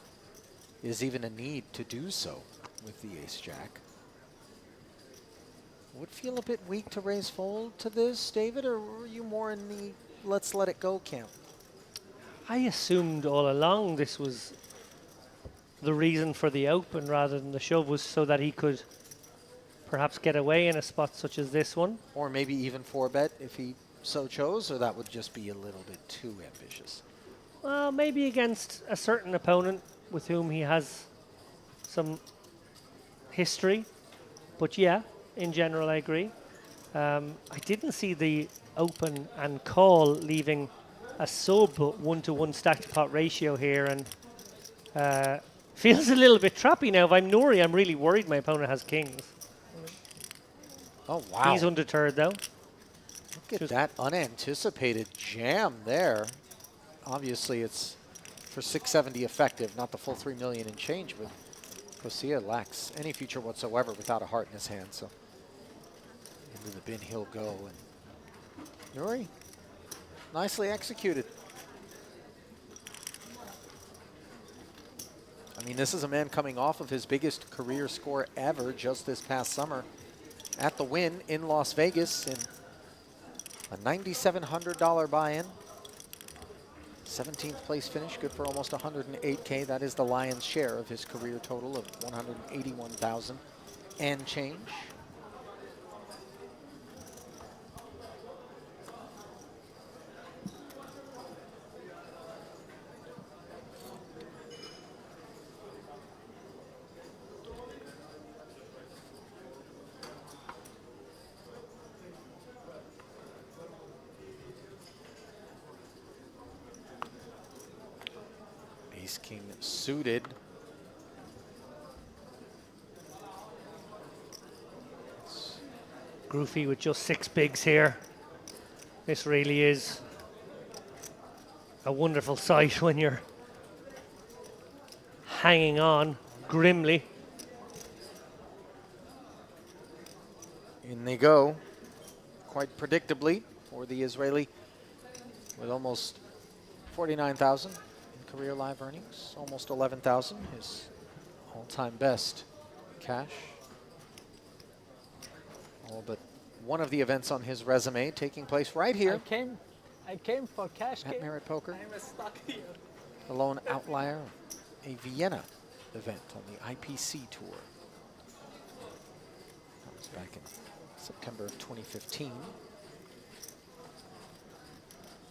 is even a need to do so with the ace-jack. Would feel a bit weak to raise fold to this, David, or were you more in the let's let it go camp? I assumed all along this was the reason for the open rather than the shove, was so that he could perhaps get away in a spot such as this one. Or maybe even 4-bet if he so chose, or that would just be a little bit too ambitious? Well, maybe against a certain opponent with whom he has some history. But yeah, in general, I agree. I didn't see the open and call leaving a sub 1-to-1 stacked pot ratio here, and feels a little bit trappy now. If I'm Nori, I'm really worried my opponent has kings. Oh, wow. He's undeterred, though. Look at that unanticipated jam there. Obviously, it's for 670 effective, not the full 3 million in change, but Kosia lacks any future whatsoever without a heart in his hand, so into the bin he'll go. And Nuri, nicely executed. I mean, this is a man coming off of his biggest career score ever just this past summer at the Win in Las Vegas in a $9,700 buy-in. 17th place finish, good for almost 108K. That is the lion's share of his career total of 181,000 and change. Ace-king suited. Groovy with just 6 bigs here. This really is a wonderful sight when you're hanging on grimly. In they go, quite predictably for the Israeli, with almost 49,000 in career live earnings, almost 11,000, his all-time best cash. All but one of the events on his resume taking place right here. I came for cash. At Merit Poker. I'm stuck here. The lone outlier, a Vienna event on the IPC tour. That was back in September of 2015.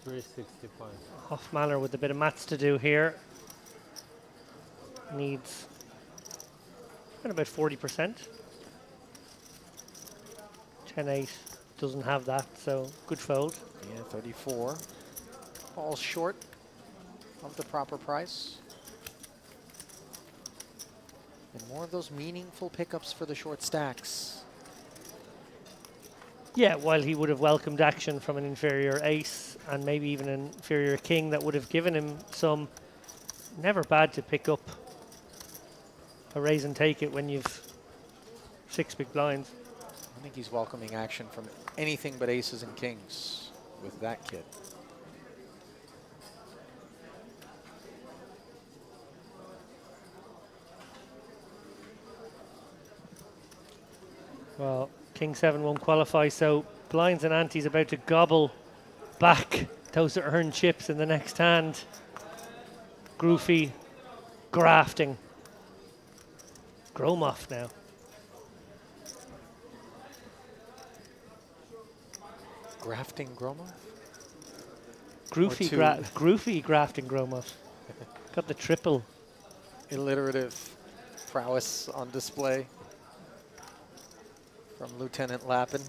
365. Hoffmaler with a bit of maths to do here. Needs about 40%. 10-8 doesn't have that, so good fold. Yeah, 34. Falls short of the proper price. And more of those meaningful pickups for the short stacks. Yeah, while he would have welcomed action from an inferior ace and maybe even an inferior king that would have given him some, never bad to pick up a raise and take it when you've 6 big blinds. I think he's welcoming action from anything but aces and kings with that kid. Well, King 7 won't qualify, so blinds and ante's about to gobble back those earned chips in the next hand. Groovy grafting. Gromov now. Grafting Gromov? Groovy grafting Gromov. Got the triple. Alliterative prowess on display from Lieutenant Lappin.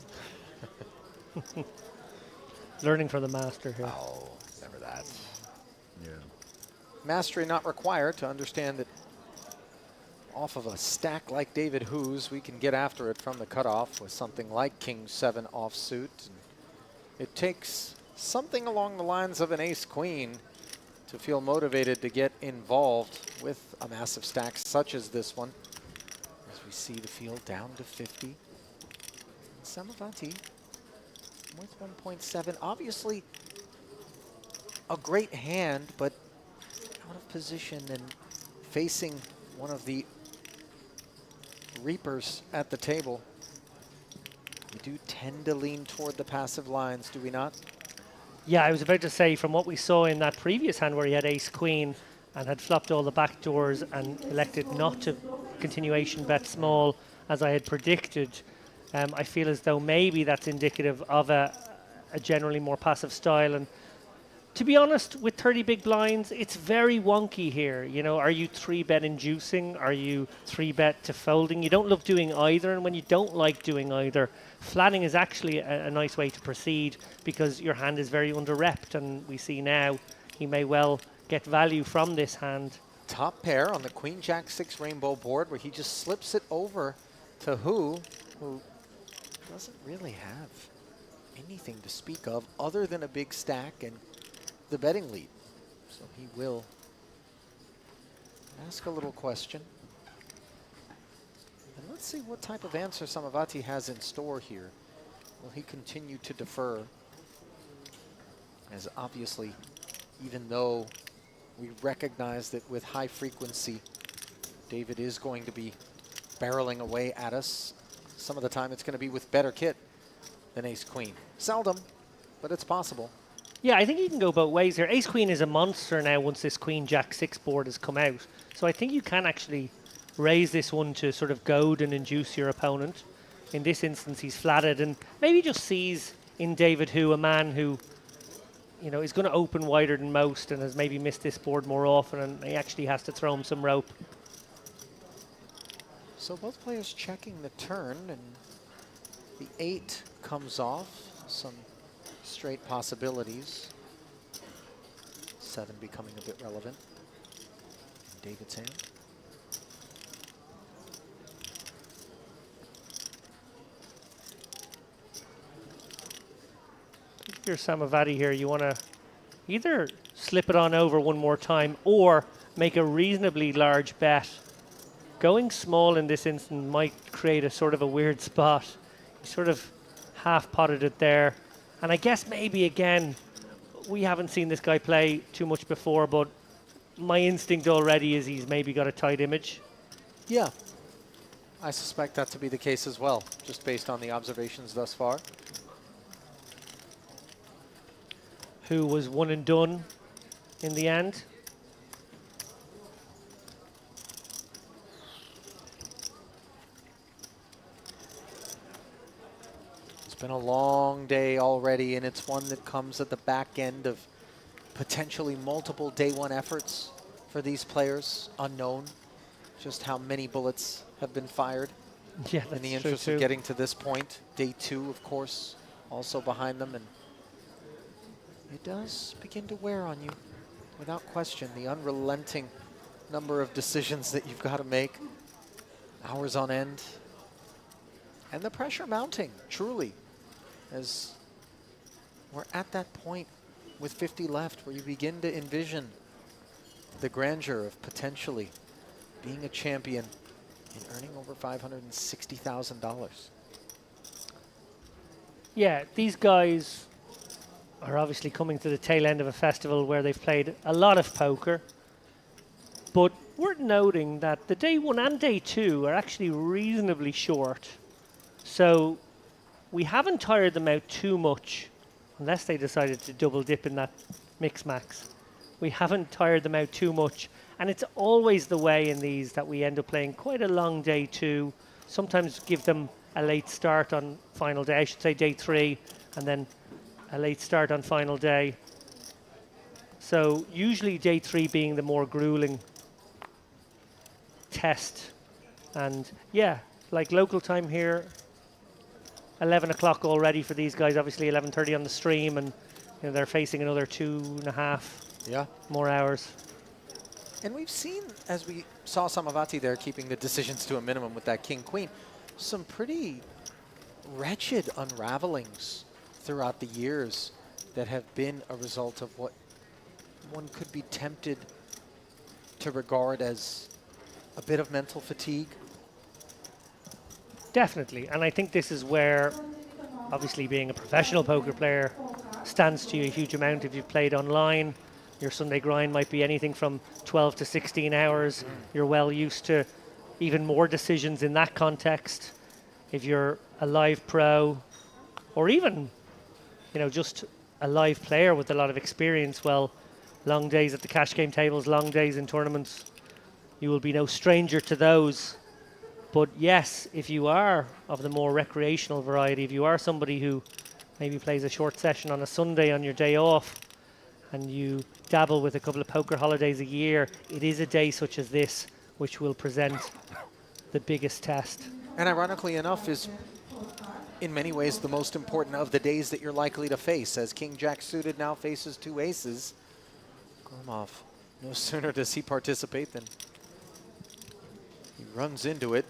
Learning from the master here. Oh, never that. Yeah. Mastery not required to understand that off of a stack like David Hu's, we can get after it from the cutoff with something like King 7 offsuit. It takes something along the lines of an ace-queen to feel motivated to get involved with a massive stack such as this one. As we see the field down to 50. Samavati with 1.7. Obviously a great hand, but out of position and facing one of the reapers at the table. We do tend to lean toward the passive lines, do we not? Yeah, I was about to say, from what we saw in that previous hand where he had ace-queen and had flopped all the back doors and elected not to continuation bet small, as I had predicted, I feel as though maybe that's indicative of a generally more passive style. And to be honest, with 30 big blinds, it's very wonky here. You know, are you 3-bet inducing? Are you 3-bet to folding? You don't love doing either, and when you don't like doing either, flatting is actually a nice way to proceed because your hand is very under-repped, and we see now he may well get value from this hand. Top pair on the Queen Jack 6 rainbow board where he just slips it over to who doesn't really have anything to speak of other than a big stack and the betting lead. So he will ask a little question. And let's see what type of answer Samavati has in store here. Will he continue to defer? As obviously, even though we recognize that with high frequency, David is going to be barreling away at us. Some of the time it's going to be with better kit than ace-queen. Seldom, but it's possible. Yeah, I think you can go both ways here. Ace-queen is a monster now once this Queen Jack 6 board has come out. So I think you can actually raise this one to sort of goad and induce your opponent. In this instance, he's flatted and maybe just sees in David Hu a man who, you know, is going to open wider than most and has maybe missed this board more often, and he actually has to throw him some rope. So both players checking the turn, and the 8 comes off. Some straight possibilities. 7 becoming a bit relevant in David's hand. If you're Samavati here, you want to either slip it on over one more time or make a reasonably large bet. Going small in this instance might create a sort of a weird spot. You sort of half-potted it there. And I guess maybe, again, we haven't seen this guy play too much before, but my instinct already is he's maybe got a tight image. Yeah, I suspect that to be the case as well, just based on the observations thus far. Who was one and done in the end. It's been a long day already, and it's one that comes at the back end of potentially multiple day one efforts for these players. Unknown just how many bullets have been fired in the interest of getting to this point. Day 2, of course, also behind them, and it does begin to wear on you, without question. The unrelenting number of decisions that you've got to make, hours on end, and the pressure mounting, truly, as we're at that point with 50 left where you begin to envision the grandeur of potentially being a champion and earning over $560,000. Yeah, these guys are obviously coming to the tail end of a festival where they've played a lot of poker. But worth noting that the day 1 and day 2 are actually reasonably short. So we haven't tired them out too much, unless they decided to double dip in that mix max. We haven't tired them out too much. And it's always the way in these that we end up playing quite a long day 2. Sometimes give them a late start on final day, I should say day 3, and then a late start on final day. So usually day 3 being the more grueling test. And yeah, like local time here, 11 o'clock already for these guys, obviously 11:30 on the stream, and you know, they're facing another 2.5 more hours. And we've seen, as we saw Samavati there keeping the decisions to a minimum with that king-queen, some pretty wretched unravelings throughout the years that have been a result of what one could be tempted to regard as a bit of mental fatigue. Definitely, and I think this is where, obviously being a professional poker player, stands to you a huge amount. If you've played online, your Sunday grind might be anything from 12 to 16 hours. You're well used to even more decisions in that context. If you're a live pro, or even, you know, just a live player with a lot of experience, well, long days at the cash game tables, long days in tournaments, you will be no stranger to those. But yes, if you are of the more recreational variety, if you are somebody who maybe plays a short session on a Sunday on your day off, and you dabble with a couple of poker holidays a year, it is a day such as this which will present the biggest test. And ironically enough, is in many ways the most important of the days that you're likely to face, as King Jack suited now faces 2 aces. Gromov, no sooner does he participate than he runs into it.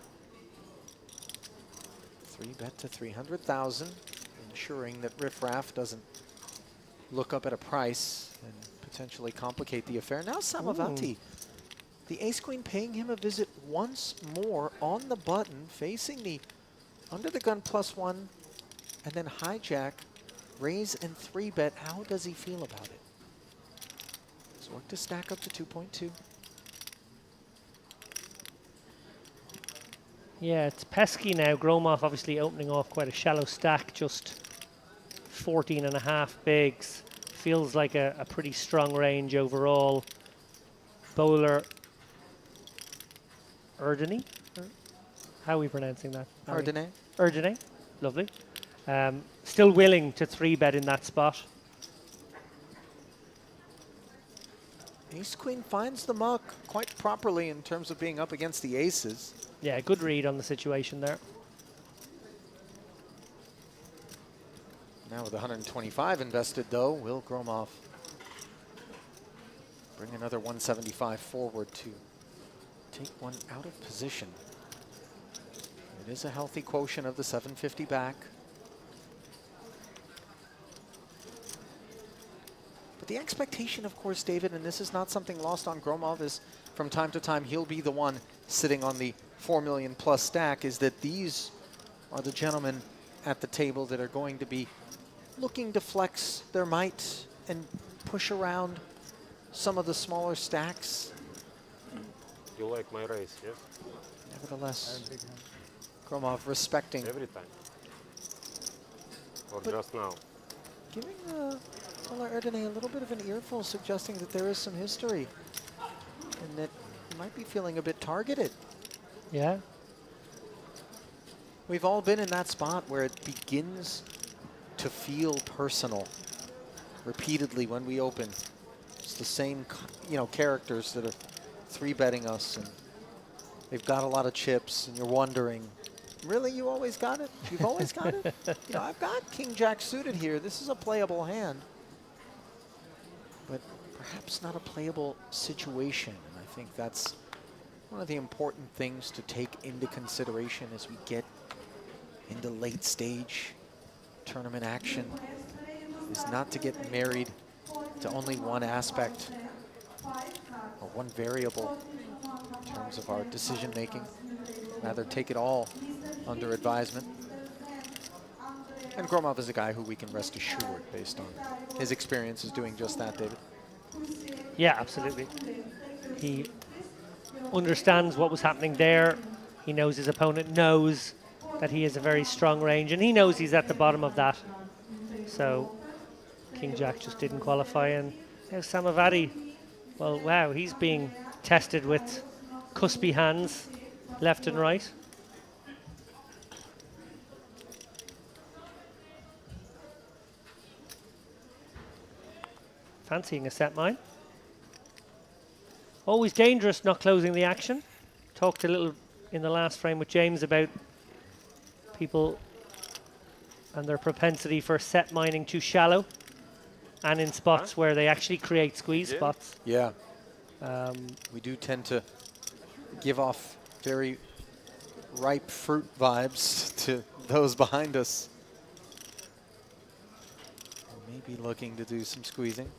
3-bet to 300,000, ensuring that Riff Raff doesn't look up at a price and potentially complicate the affair. Now Samavati, the ace-queen paying him a visit once more on the button, facing the under-the-gun +1, and then hijack, raise, and 3-bet. How does he feel about it? He's worked to stack up to 2.2. Yeah, it's pesky now. Gromov obviously opening off quite a shallow stack, just 14.5 bigs. Feels like a pretty strong range overall. Bowler Erdene? How are we pronouncing that? Erdene. Erdene, lovely. Still willing to 3-bet in that spot. Ace-queen finds the muck quite properly in terms of being up against the aces. Yeah, good read on the situation there. Now with 125 invested, though, will Gromov bring another 175 forward to take one out of position? It is a healthy quotient of the 750 back. But the expectation, of course, David, and this is not something lost on Gromov, is from time to time he'll be the one sitting on the 4 million plus stack, is that these are the gentlemen at the table that are going to be looking to flex their might and push around some of the smaller stacks. You like my race, yes? Nevertheless, Gromov respecting. Every time? Or But just now? Giving Ola Erdene a little bit of an earful, suggesting that there is some history and that he might be feeling a bit targeted. Yeah. We've all been in that spot where it begins to feel personal repeatedly when we open. It's the same, characters that are 3-betting us, and they've got a lot of chips, and you're wondering, really, you always got it? You've always got it? I've got King Jack suited here. This is a playable hand, but perhaps not a playable situation. And I think that's one of the important things to take into consideration as we get into late stage tournament action, is not to get married to only one aspect or one variable in terms of our decision making. Rather take it all under advisement. And Gromov is a guy who we can rest assured, based on his experience, is doing just that, David. Yeah, absolutely. He understands what was happening there. He knows his opponent knows that he has a very strong range, and he knows he's at the bottom of that. So King Jack just didn't qualify. And now Samavati, well, wow, he's being tested with cuspy hands left and right. Fancying a set mine. Always dangerous not closing the action. Talked a little in the last frame with James about people and their propensity for set mining too shallow and in spots where they actually create squeeze spots. Yeah, We do tend to give off very ripe fruit vibes to those behind us. Maybe looking to do some squeezing.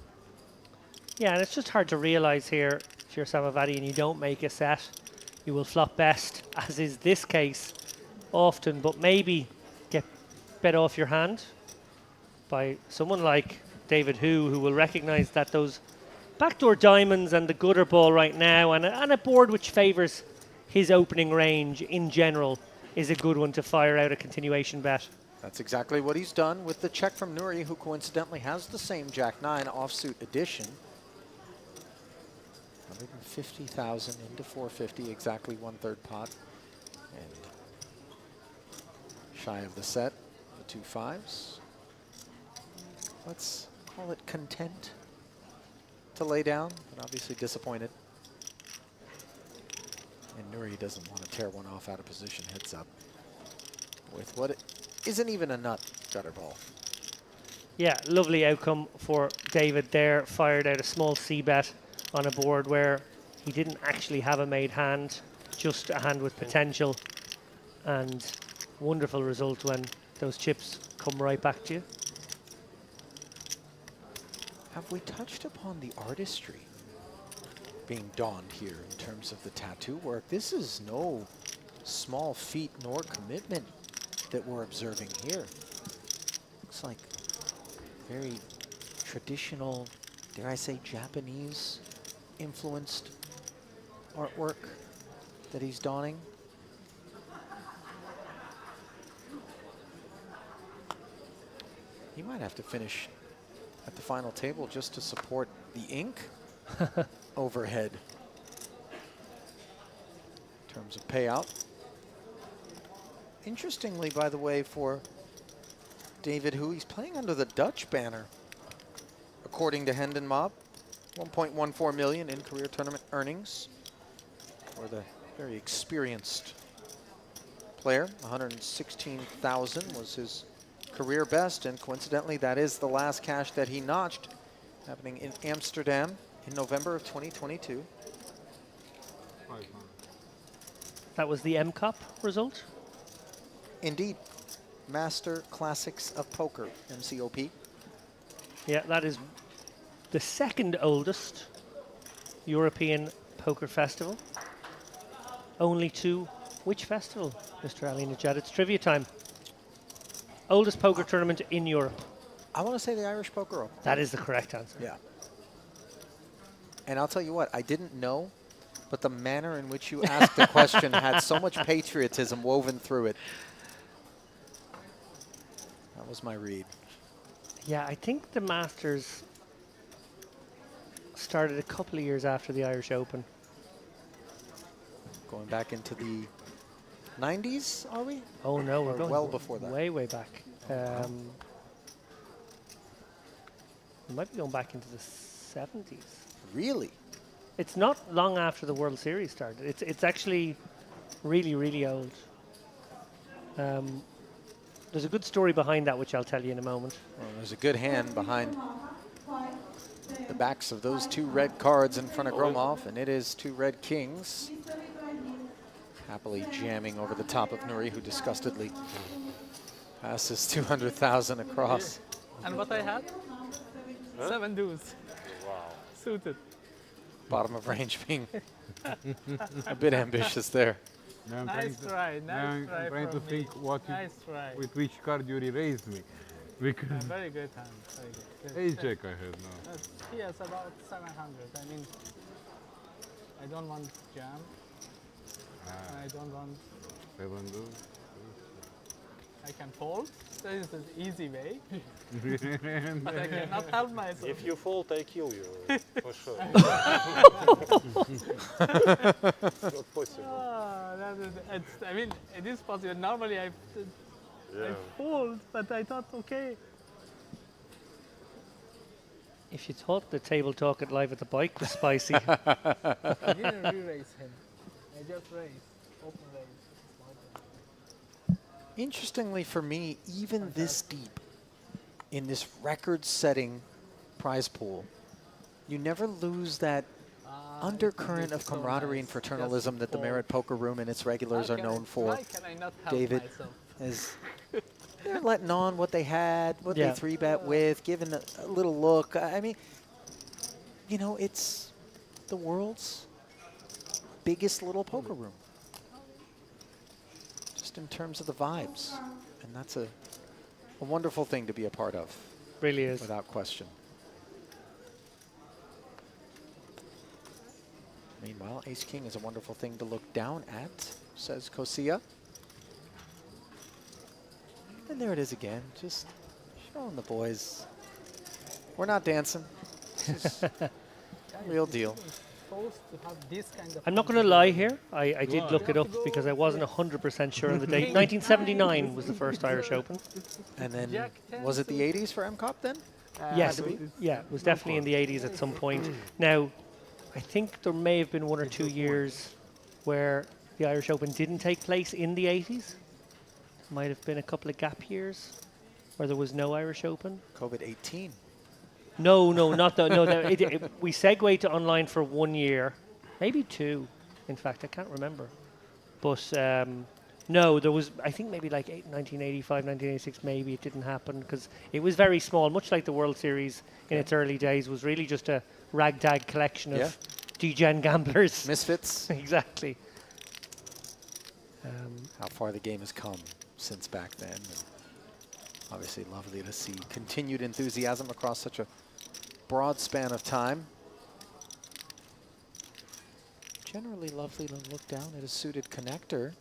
Yeah, and it's just hard to realize here if you're Samavati and you don't make a set, you will flop best, as is this case often, but maybe get bet off your hand by someone like David who will recognize that those backdoor diamonds and the gutter ball right now and a board which favors his opening range in general is a good one to fire out a continuation bet. That's exactly what he's done with the check from Nuri, who coincidentally has the same Jack-9 offsuit edition. 150,000 into 450, exactly 1/3 pot. And shy of the set, the 2 5s. Let's call it content to lay down, but obviously disappointed. And Nuri doesn't want to tear one off out of position, heads up, with what isn't even a nut gutter ball. Yeah, lovely outcome for David there. Fired out a small C-bet on a board where he didn't actually have a made hand, just a hand with potential. And wonderful result when those chips come right back to you. Have we touched upon the artistry being donned here in terms of the tattoo work? This is no small feat nor commitment that we're observing here. Looks like very traditional, dare I say, Japanese influenced artwork that he's donning. He might have to finish at the final table just to support the ink overhead in terms of payout. Interestingly, by the way, for David, who he's playing under the Dutch banner, according to Hendon Mob, 1.14 million in career tournament earnings for the very experienced player. 116,000 was his career best, and coincidentally, that is the last cash that he notched, happening in Amsterdam in November of 2022. That was the M-Cup result? Indeed. Master Classics of Poker, MCOP. Yeah, that is the second oldest European poker festival. Only to which festival, Mr. Ali Najad? It's trivia time. Oldest poker tournament in Europe. I want to say the Irish Poker Open. That is the correct answer. Yeah. And I'll tell you what, I didn't know, but the manner in which you asked the question had so much patriotism woven through it. That was my read. Yeah, I think the Masters started a couple of years after the Irish Open. Going back into the 90s, are we? Oh no, we're going well before that. Way, way back. We might be going back into the 70s. Really? It's not long after the World Series started. It's actually really, really old. There's a good story behind that, which I'll tell you in a moment. Well, there's a good hand behind the backs of those 2 red cards in front of Gromov, and it is 2 red kings. Happily jamming over the top of Nuri, who disgustedly passes 200,000 across. And what I had? 7 deuce. Wow. Suited. Bottom of range being a bit ambitious there. Now I'm Nice try, nice try. I'm trying to from think me. what Nice try. with which card you erased me. Because Very good hand. Very good. Ace Jack I had now. He has about 700. I mean, I don't want jam. I don't want. 7 do. I can fold. That is the easy way. But I cannot help myself. If you fold, I kill you, for sure. Not possible. I mean, it is possible. Normally I fold, but I thought, okay. If you thought the table talk at Live at the Bike was spicy. I didn't re-raise him. I just raised. Open raise. Interestingly for me, even this deep in this record-setting prize pool, you never lose that undercurrent of camaraderie and fraternalism that the Merit Poker Room and its regulars are known for, David, is they're letting on what they had, what they 3-bet with, giving a little look. I mean, you know, it's the world's biggest little poker room, just in terms of the vibes. And that's a wonderful thing to be a part of. Really is. Without question. Meanwhile, Ace-King is a wonderful thing to look down at, says Kosia. And there it is again, just showing the boys. We're not dancing. This is real deal. I'm not going to lie here. I did look it up because I wasn't 100% sure on the date. 1979 was the first Irish Open. And then, was it the 80s for MCOP then? Yes, it was definitely in the 80s at some point. Now, I think there may have been 1 or 2 years where the Irish Open didn't take place in the 80s. Might have been a couple of gap years where there was no Irish Open. COVID-18. No, not that. No, we segued to online for 1 year, maybe 2. In fact, I can't remember. But no, there was, I think maybe like 1985, 1986, maybe it didn't happen because it was very small, much like the World Series in its early days was really just a ragtag collection of degen gamblers. Misfits. Exactly. How far the game has come since back then. And obviously lovely to see continued enthusiasm across such a broad span of time. Generally lovely to look down at a suited connector,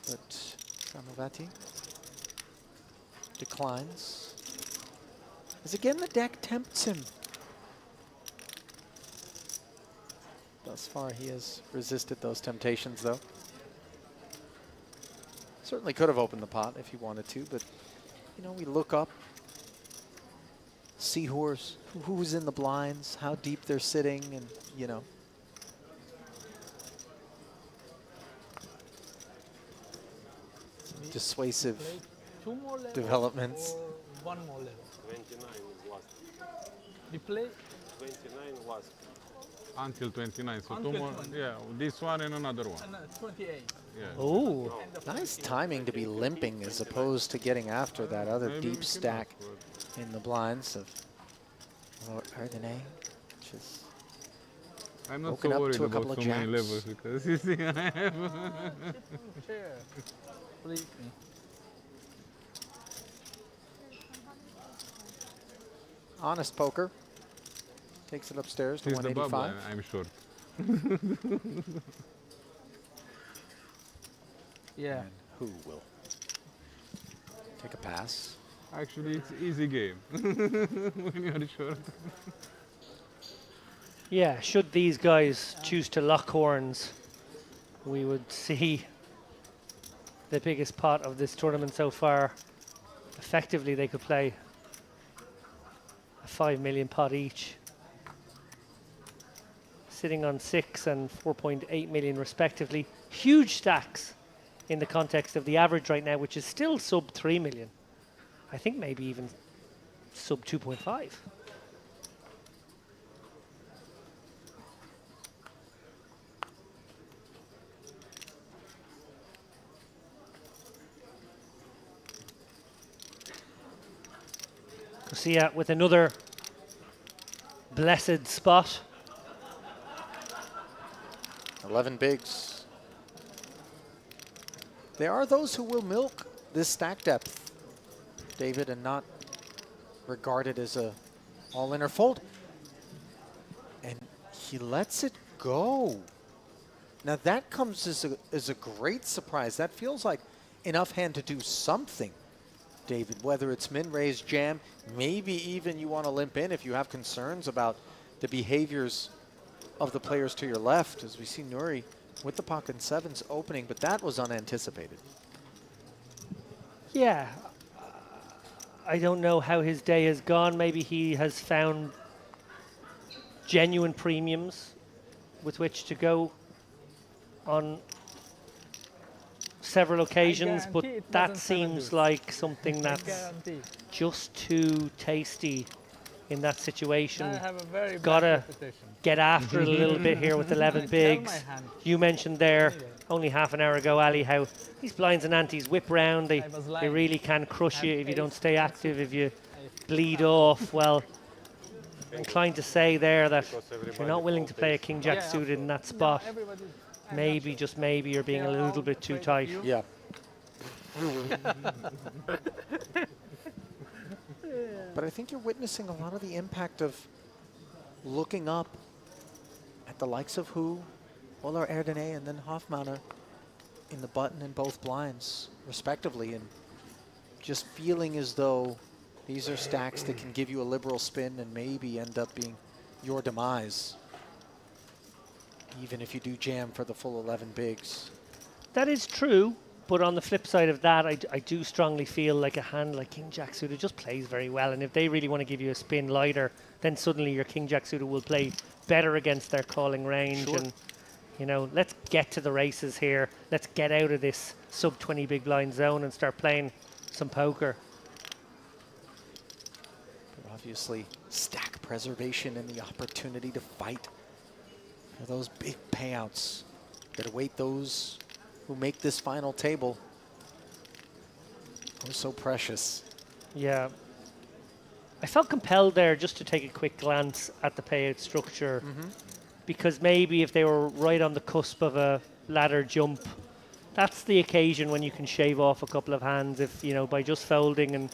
but Ramovati declines. As again the deck tempts him. Thus far he has resisted those temptations though. Certainly could have opened the pot if he wanted to, but you know, we look up, see who's in the blinds, how deep they're sitting, and you know. Dissuasive developments. 1 more level. 29 is last. You play? 29 was. Until 29, so Until 2 more. 29. Yeah, this one and another one. 28. Yeah. Oh, nice timing to be limping as opposed to getting after that other deep stack in the blinds of Ardennais, which is I'm not woken so up worried to a about couple so of many jacks. levels because you see I have. Chair. Please me. Honest poker. Takes it upstairs to He's the bubble, 185. I'm short. Yeah. And who will take a pass? Actually, it's easy game when you're short. yeah. Should these guys choose to lock horns, we would see the biggest pot of this tournament so far. Effectively, they could play a 5 million pot each, sitting on 6 and 4.8 million respectively. Huge stacks in the context of the average right now, which is still sub 3 million. I think maybe even sub 2.5. Garcia with another blessed spot. 11 bigs. There are those who will milk this stack depth, David, and not regard it as a all-in or fold. And he lets it go. Now that comes as a great surprise. That feels like enough hand to do something, David, whether it's min-raise, jam, maybe even you want to limp in if you have concerns about the behaviors of the players to your left, as we see Nuri with the pocket sevens opening, but that was unanticipated. Yeah. I don't know how his day has gone. Maybe he has found genuine premiums with which to go on several occasions, but that seems like something that's just too tasty in that situation. I have a very bad Gotta reputation. get after it a little bit here with 11 bigs. hand. You mentioned there Anyway. only half an hour ago, Ali, how these blinds and antes whip round. They was they lying. really can crush you Had if you don't ace, stay active, if you bleed off. Well, I'm inclined to say there that if you're not willing to play a king jack suited in that spot, maybe, just maybe, you're being a little bit too tight. Yeah. But I think you're witnessing a lot of the impact of looking up at the likes of who, Ola Erdene and then Hofmanner in the button and both blinds, respectively, and just feeling as though these are stacks that can give you a liberal spin and maybe end up being your demise, even if you do jam for the full 11 bigs. That is true, but on the flip side of that, I do strongly feel like a hand like king jack suited just plays very well, and if they really want to give you a spin lighter, then suddenly your king jack suited will play better against their calling range. Sure. And you know, let's get to the races here. Let's get out of this sub 20 big blind zone and start playing some poker. But obviously, stack preservation and the opportunity to fight for those big payouts that await those who make this final table. Oh, so precious. Yeah. I felt compelled there just to take a quick glance at the payout structure, because maybe if they were right on the cusp of a ladder jump, that's the occasion when you can shave off a couple of hands. If, you know, by just folding and,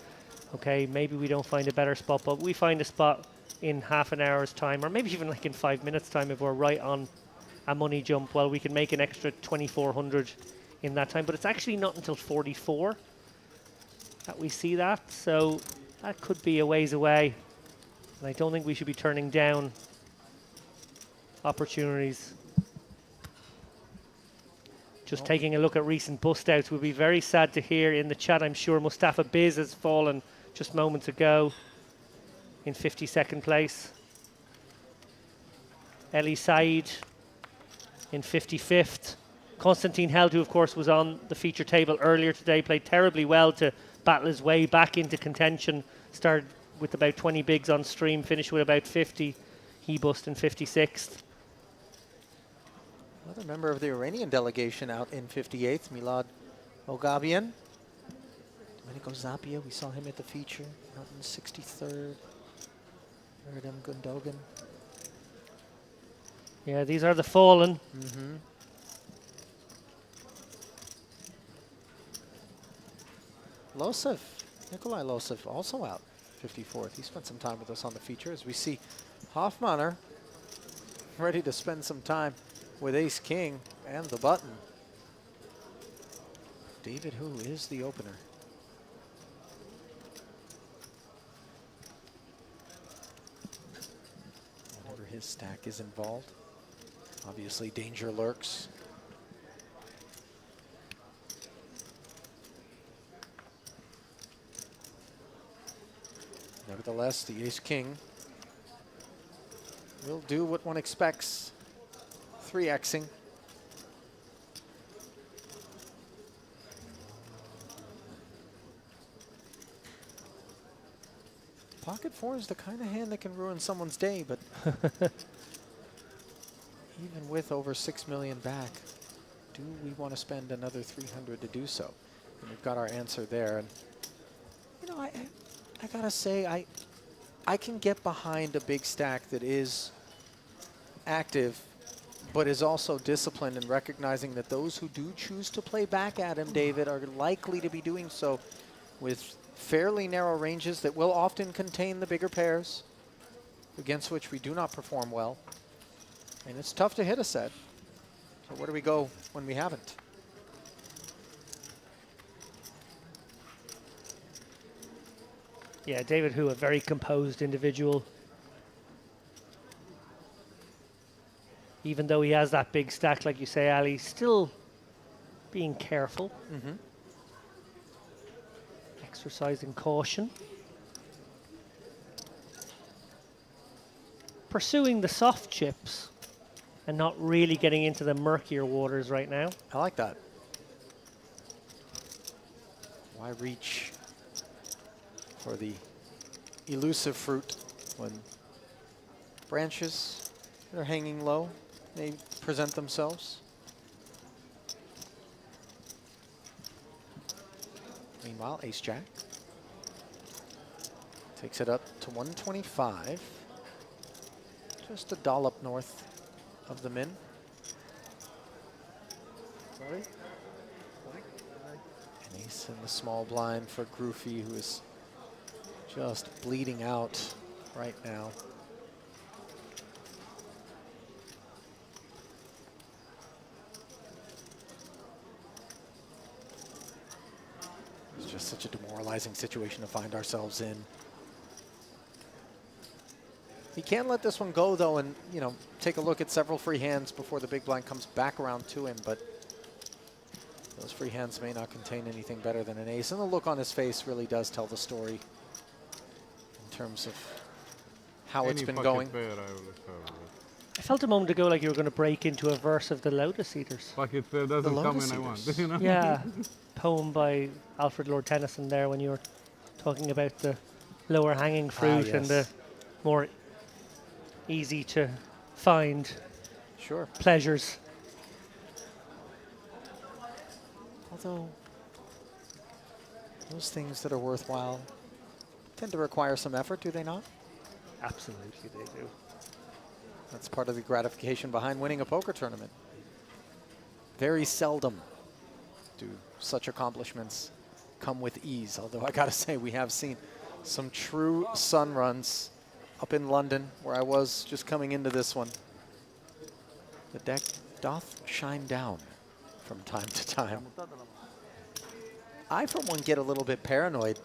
okay, maybe we don't find a better spot, but we find a spot in half an hour's time, or maybe even like in 5 minutes time if we're right on a money jump, well, we can make an extra 2,400 in that time. But it's actually not until 44 that we see that, so that could be a ways away. And I don't think we should be turning down opportunities. Just taking a look at recent bust outs, we'll be very sad to hear in the chat, I'm sure Mustafa Biz has fallen just moments ago in 52nd place. Eli Said in 55th. Konstantin Held, who of course was on the feature table earlier today, played terribly well to battle his way back into contention. Started with about 20 bigs on stream, finished with about 50. He bust in 56th. Another member of the Iranian delegation out in 58th, Milad Ogabian. Domenico Zappia, we saw him at the feature, out in 63rd. Erdem Gundogan. Yeah, these are the fallen. Losev, Nikolai Losev, also out 54th. He spent some time with us on the feature as we see Hofmanner ready to spend some time with Ace King and the button. David Hu is the opener. Whenever his stack is involved, obviously danger lurks. Nevertheless, the Ace King will do what one expects. 3xing. Pocket four is the kind of hand that can ruin someone's day, but even with over 6 million back, do we want to spend another 300 to do so? And we've got our answer there. And you know, I gotta say, I can get behind a big stack that is active, but is also disciplined and recognizing that those who do choose to play back at him, David, are likely to be doing so with fairly narrow ranges that will often contain the bigger pairs against which we do not perform well. And it's tough to hit a set. So where do we go when we haven't? Yeah, David Hu, a very composed individual. Even though he has that big stack, like you say, Ali, still being careful. Exercising caution. Pursuing the soft chips and not really getting into the murkier waters right now. I like that. Why reach for the elusive fruit when branches that are hanging low may present themselves. Meanwhile, ace-jack takes it up to 125. Just a dollop north of the min. Sorry? An ace in the small blind for Groofy, who is just bleeding out right now. It's just such a demoralizing situation to find ourselves in. He can let this one go, though, and, you know, take a look at several free hands before the big blind comes back around to him, but those free hands may not contain anything better than an ace, and the look on his face really does tell the story in terms of how it's been going. I felt a moment ago like you were going to break into a verse of the Lotus Eaters. Pocket pair doesn't come when I want. You know? Yeah, poem by Alfred Lord Tennyson there when you were talking about the lower hanging fruit and the more easy to find pleasures. Although those things that are worthwhile tend to require some effort, do they not? Absolutely they do. That's part of the gratification behind winning a poker tournament. Very seldom do such accomplishments come with ease, although I gotta say we have seen some true sun runs up in London, where I was just coming into this one. The deck doth shine down from time to time. I, for one, get a little bit paranoid.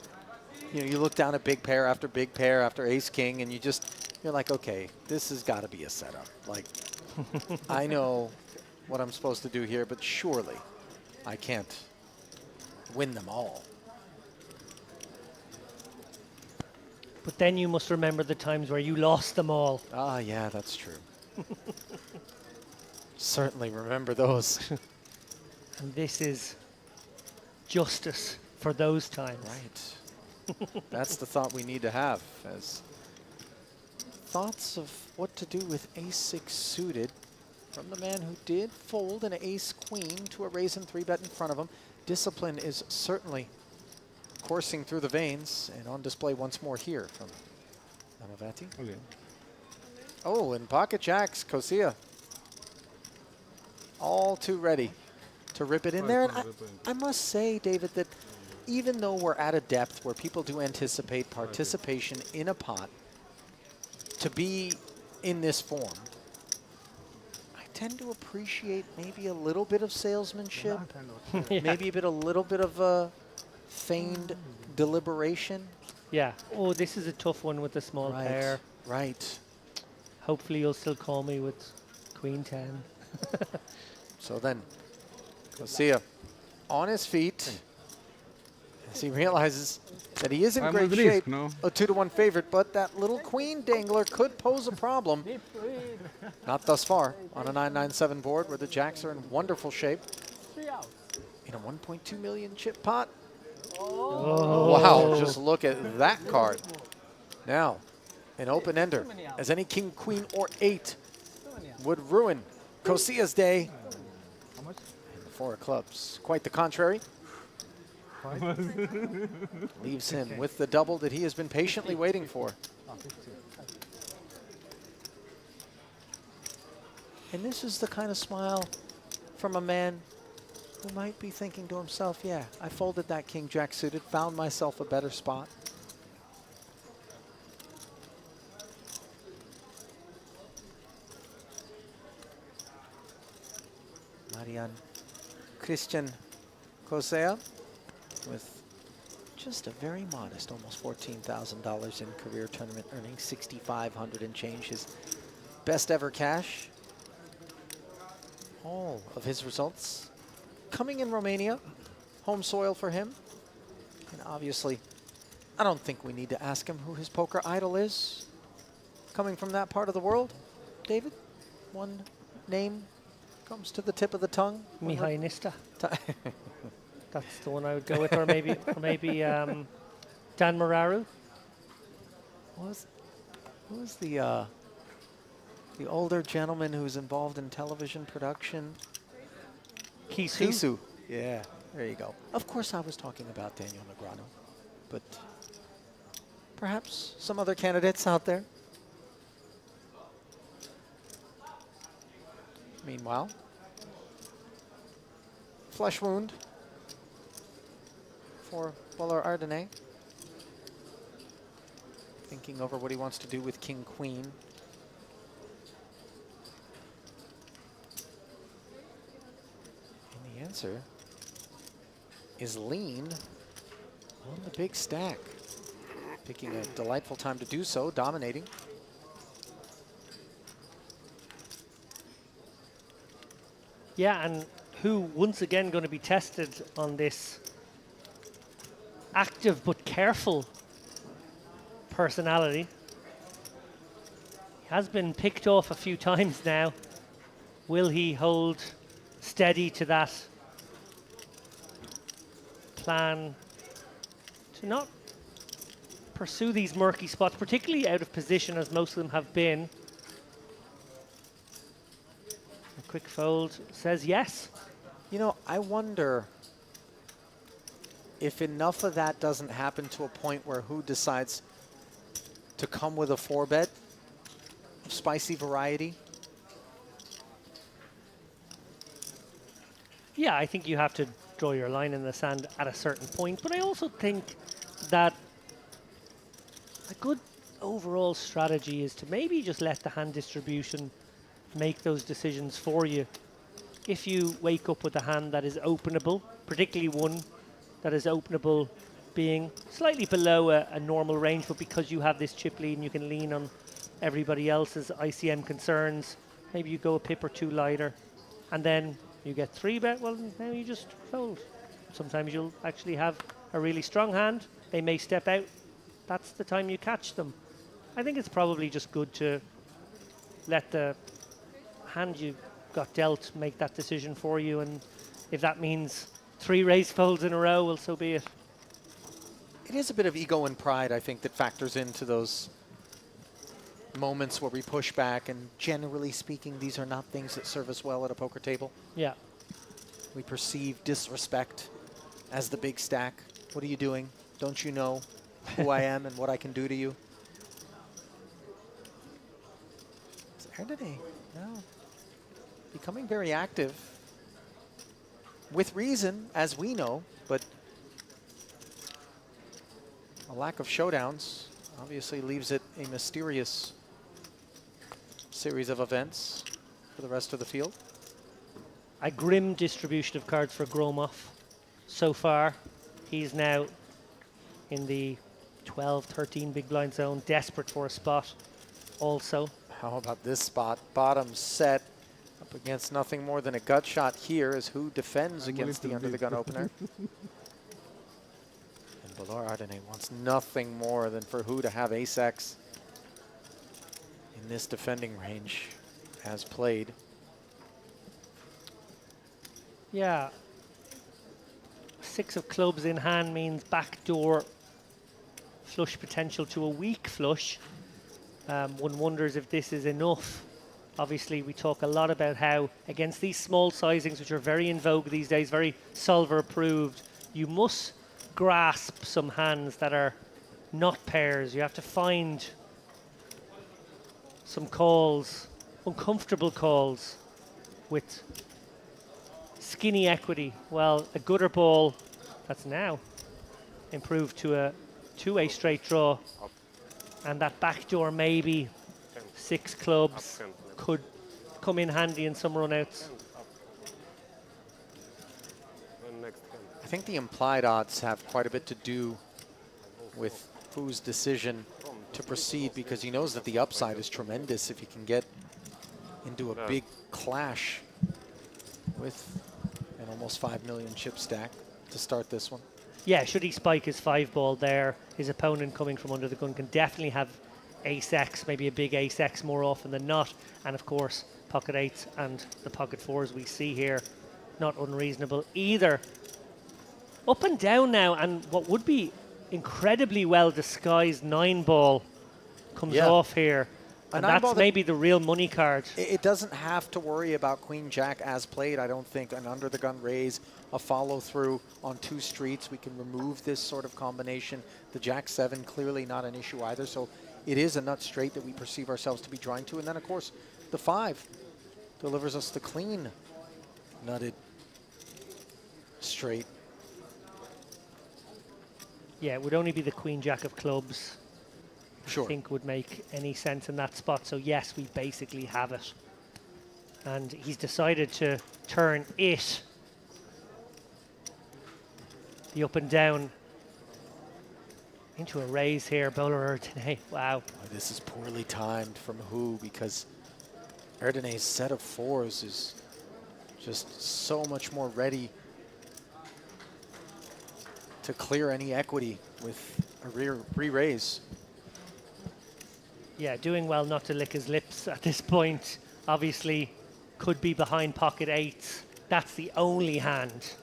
You know, you look down at big pair after ace king, and you're like, okay, this has got to be a setup. Like, I know what I'm supposed to do here, but surely I can't win them all. But then you must remember the times where you lost them all. Ah, yeah, that's true. Certainly remember those. And this is justice for those times. Right. That's the thought we need to have. As thoughts of what to do with ace-6 suited from the man who did fold an ace-queen to a raise and 3-bet in front of him. Discipline is certainly coursing through the veins and on display once more here from Amavati. Okay. Oh, and pocket jacks, Kosia. All too ready to rip it in there. And I must say, David, that even though we're at a depth where people do anticipate participation in a pot, to be in this form, I tend to appreciate maybe a little bit of salesmanship, maybe a little bit of feigned deliberation. Yeah. Oh, this is a tough one with the small pair. Right. Hopefully you'll still call me with Queen 10. So then, Kosia on his feet as he realizes that he is in great shape, a 2-to-1 favorite, but that little queen dangler could pose a problem. Not thus far on a 997 board where the jacks are in wonderful shape. In a 1.2 million chip pot. Oh. Wow, just look at that card. Now, an open ender, as any king, queen, or 8 would ruin Kosia's day. And the 4 of clubs, quite the contrary. Leaves him with the double that he has been patiently waiting for. And this is the kind of smile from a man who might be thinking to himself, yeah, I folded that king jack suited, found myself a better spot. Marian Christian Kosia with just a very modest, almost $14,000 in career tournament earnings, $6,500 and change, his best ever cash. All of his results coming in Romania, home soil for him. And obviously, I don't think we need to ask him who his poker idol is. Coming from that part of the world, David, one name comes to the tip of the tongue. Mihai Nista. That's the one I would go with, or maybe Dan Mararu. Who's the older gentleman who's involved in television production? Kisu. Yeah, there you go. Of course I was talking about Daniel Negreanu, but perhaps some other candidates out there. Meanwhile, flesh wound for Bollard Ardenne. Thinking over what he wants to do with King Queen. And the answer is lean on the big stack. Picking a delightful time to do so, dominating. Yeah, and who once again going to be tested on this active but careful personality. He has been picked off a few times now. Will he hold steady to that plan to not pursue these murky spots, particularly out of position as most of them have been? A quick fold says yes. You know, I wonder if enough of that doesn't happen to a point where who decides to come with a 4-bet of spicy variety. Yeah, I think you have to draw your line in the sand at a certain point, but I also think that a good overall strategy is to maybe just let the hand distribution make those decisions for you. If you wake up with a hand that is openable, particularly one that is openable being slightly below a normal range, but because you have this chip lead and you can lean on everybody else's ICM concerns, maybe you go a pip or two lighter, and then you get 3-bet, well, now you just fold. Sometimes you'll actually have a really strong hand. They may step out. That's the time you catch them. I think it's probably just good to let the hand you got dealt make that decision for you, and if that means 3 raise folds in a row, well, so be it. It is a bit of ego and pride, I think, that factors into those moments where we push back, and generally speaking, these are not things that serve us well at a poker table. Yeah. We perceive disrespect as the big stack. What are you doing? Don't you know who I am and what I can do to you? It's Ardenne now becoming very active. With reason, as we know, but a lack of showdowns obviously leaves it a mysterious series of events for the rest of the field. A grim distribution of cards for Gromov so far. He's now in the 12, 13 big blind zone, desperate for a spot also. How about this spot? Bottom set up against nothing more than a gut shot here as who defends against the under-the-gun opener. And Bollard Ardenne wants nothing more than for who to have ace-x in this defending range as played. Yeah. 6 of clubs in hand means backdoor flush potential to a weak flush. One wonders if this is enough. Obviously, we talk a lot about how against these small sizings, which are very in vogue these days, very solver approved, you must grasp some hands that are not pairs. You have to find some calls, uncomfortable calls with skinny equity. Well, a gutter ball that's now improved to a 2-way straight draw, and that backdoor maybe 6 clubs could come in handy in some runouts. I think the implied odds have quite a bit to do with whose decision to proceed, because he knows that the upside is tremendous if he can get into a big clash with an almost 5 million chip stack to start this one. Yeah, should he spike his 5-ball there, his opponent coming from under the gun can definitely have ace-x, maybe a big ace-x more often than not. And of course, pocket 8s and the pocket 4s we see here, not unreasonable either. Up and down now, and what would be incredibly well disguised 9-ball comes off here. And that's maybe the real money card. It doesn't have to worry about Queen Jack as played, I don't think. An under the gun raise, a follow through on 2 streets. We can remove this sort of combination. The Jack 7 clearly not an issue either. So it is a nut straight that we perceive ourselves to be drawing to. And then of course the 5 delivers us the clean nutted straight. Yeah, it would only be the Queen Jack of clubs. Sure. I think would make any sense in that spot. So yes, we basically have it. And he's decided to turn it, the up and down, into a raise here. Bowler Erdene. Wow. Oh, this is poorly timed from who, because Erdene's set of 4s is just so much more ready to clear any equity with a re-raise. Yeah, doing well not to lick his lips at this point. Obviously, could be behind pocket 8s. That's the only hand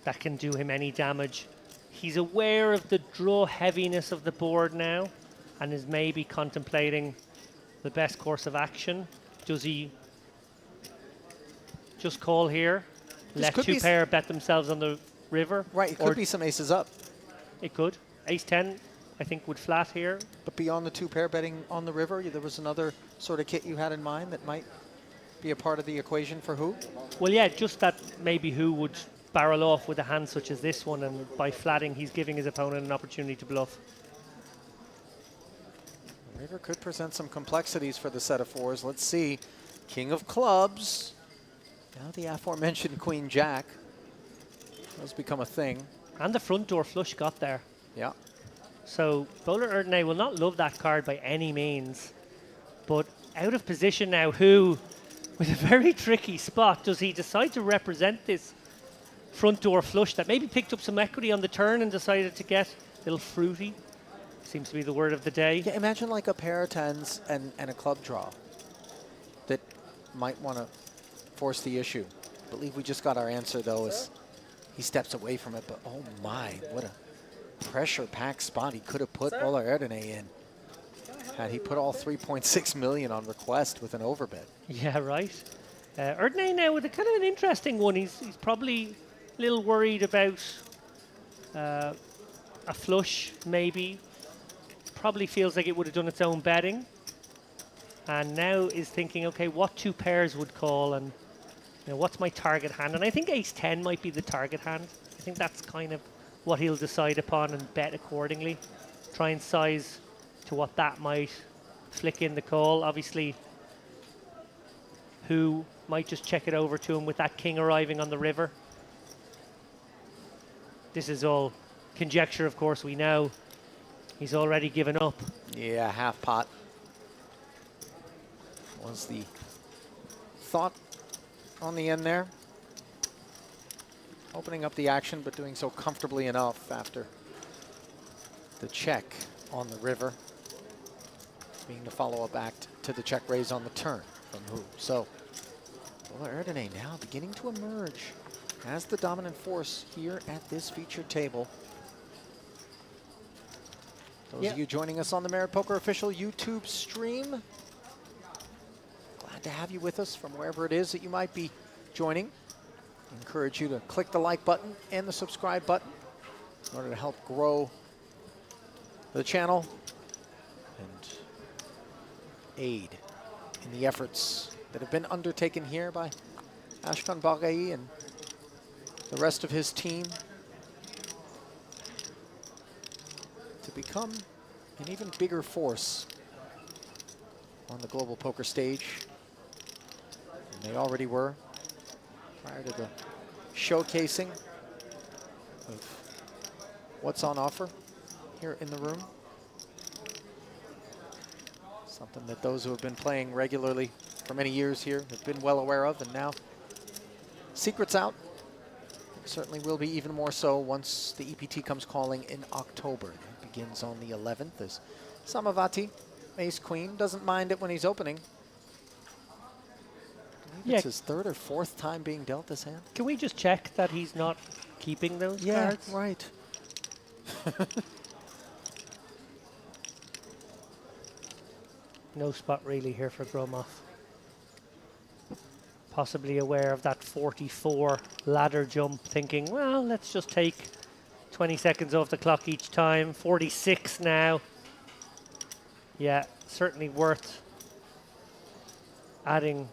that can do him any damage. He's aware of the draw heaviness of the board now and is maybe contemplating the best course of action. Does he just call here? Let 2 pair bet themselves on the river? Right, it could be some aces up. It could. Ace 10, I think, would flat here. But beyond the 2 pair betting on the river, there was another sort of kit you had in mind that might be a part of the equation for who? Well, yeah, just that maybe who would barrel off with a hand such as this one, and by flatting, he's giving his opponent an opportunity to bluff. The river could present some complexities for the set of 4s. Let's see. King of clubs. Now the aforementioned Queen Jack has become a thing. And the front door flush got there. Yeah. So Bowler Erdene will not love that card by any means. But out of position now, who, with a very tricky spot, does he decide to represent this front door flush that maybe picked up some equity on the turn and decided to get a little fruity? Seems to be the word of the day. Yeah, imagine like a pair of 10s and a club draw that might want to force the issue. I believe we just got our answer, though, as he steps away from it. But oh my, what a pressure-packed spot he could have put Bowler Erdene in had he put all 3.6 million on request with an overbet. Yeah, right. Erdene now with a kind of an interesting one. He's probably a little worried about a flush, maybe. Probably feels like it would have done its own betting. And now is thinking, okay, what 2 pairs would call, and you know, what's my target hand? And I think ace 10 might be the target hand. I think that's kind of what he'll decide upon and bet accordingly. Try and size to what that might flick in the call. Obviously, who might just check it over to him with that king arriving on the river. This is all conjecture, of course. We know he's already given up. Yeah, half pot was the thought on the end there. Opening up the action, but doing so comfortably enough after the check on the river, being the follow-up act to the check raise on the turn from who. So, Bowler Erdene now beginning to emerge as the dominant force here at this featured table. Those of you joining us on the Merit Poker official YouTube stream, glad to have you with us from wherever it is that you might be joining. Encourage you to click the like button and the subscribe button in order to help grow the channel and aid in the efforts that have been undertaken here by Ashkan Bagai and the rest of his team to become an even bigger force on the global poker stage than they already were prior to the showcasing of what's on offer here in the room. Something that those who have been playing regularly for many years here have been well aware of, and now secrets out. Certainly will be even more so once the EPT comes calling in October. It begins on the 11th as Samavati, ace queen, doesn't mind it when he's opening. It's his 3rd or 4th time being dealt this hand. Can we just check that he's not keeping those cards? Yeah, right. No spot really here for Gromov. Possibly aware of that 44 ladder jump, thinking, well, let's just take 20 seconds off the clock each time. 46 now. Yeah, certainly worth adding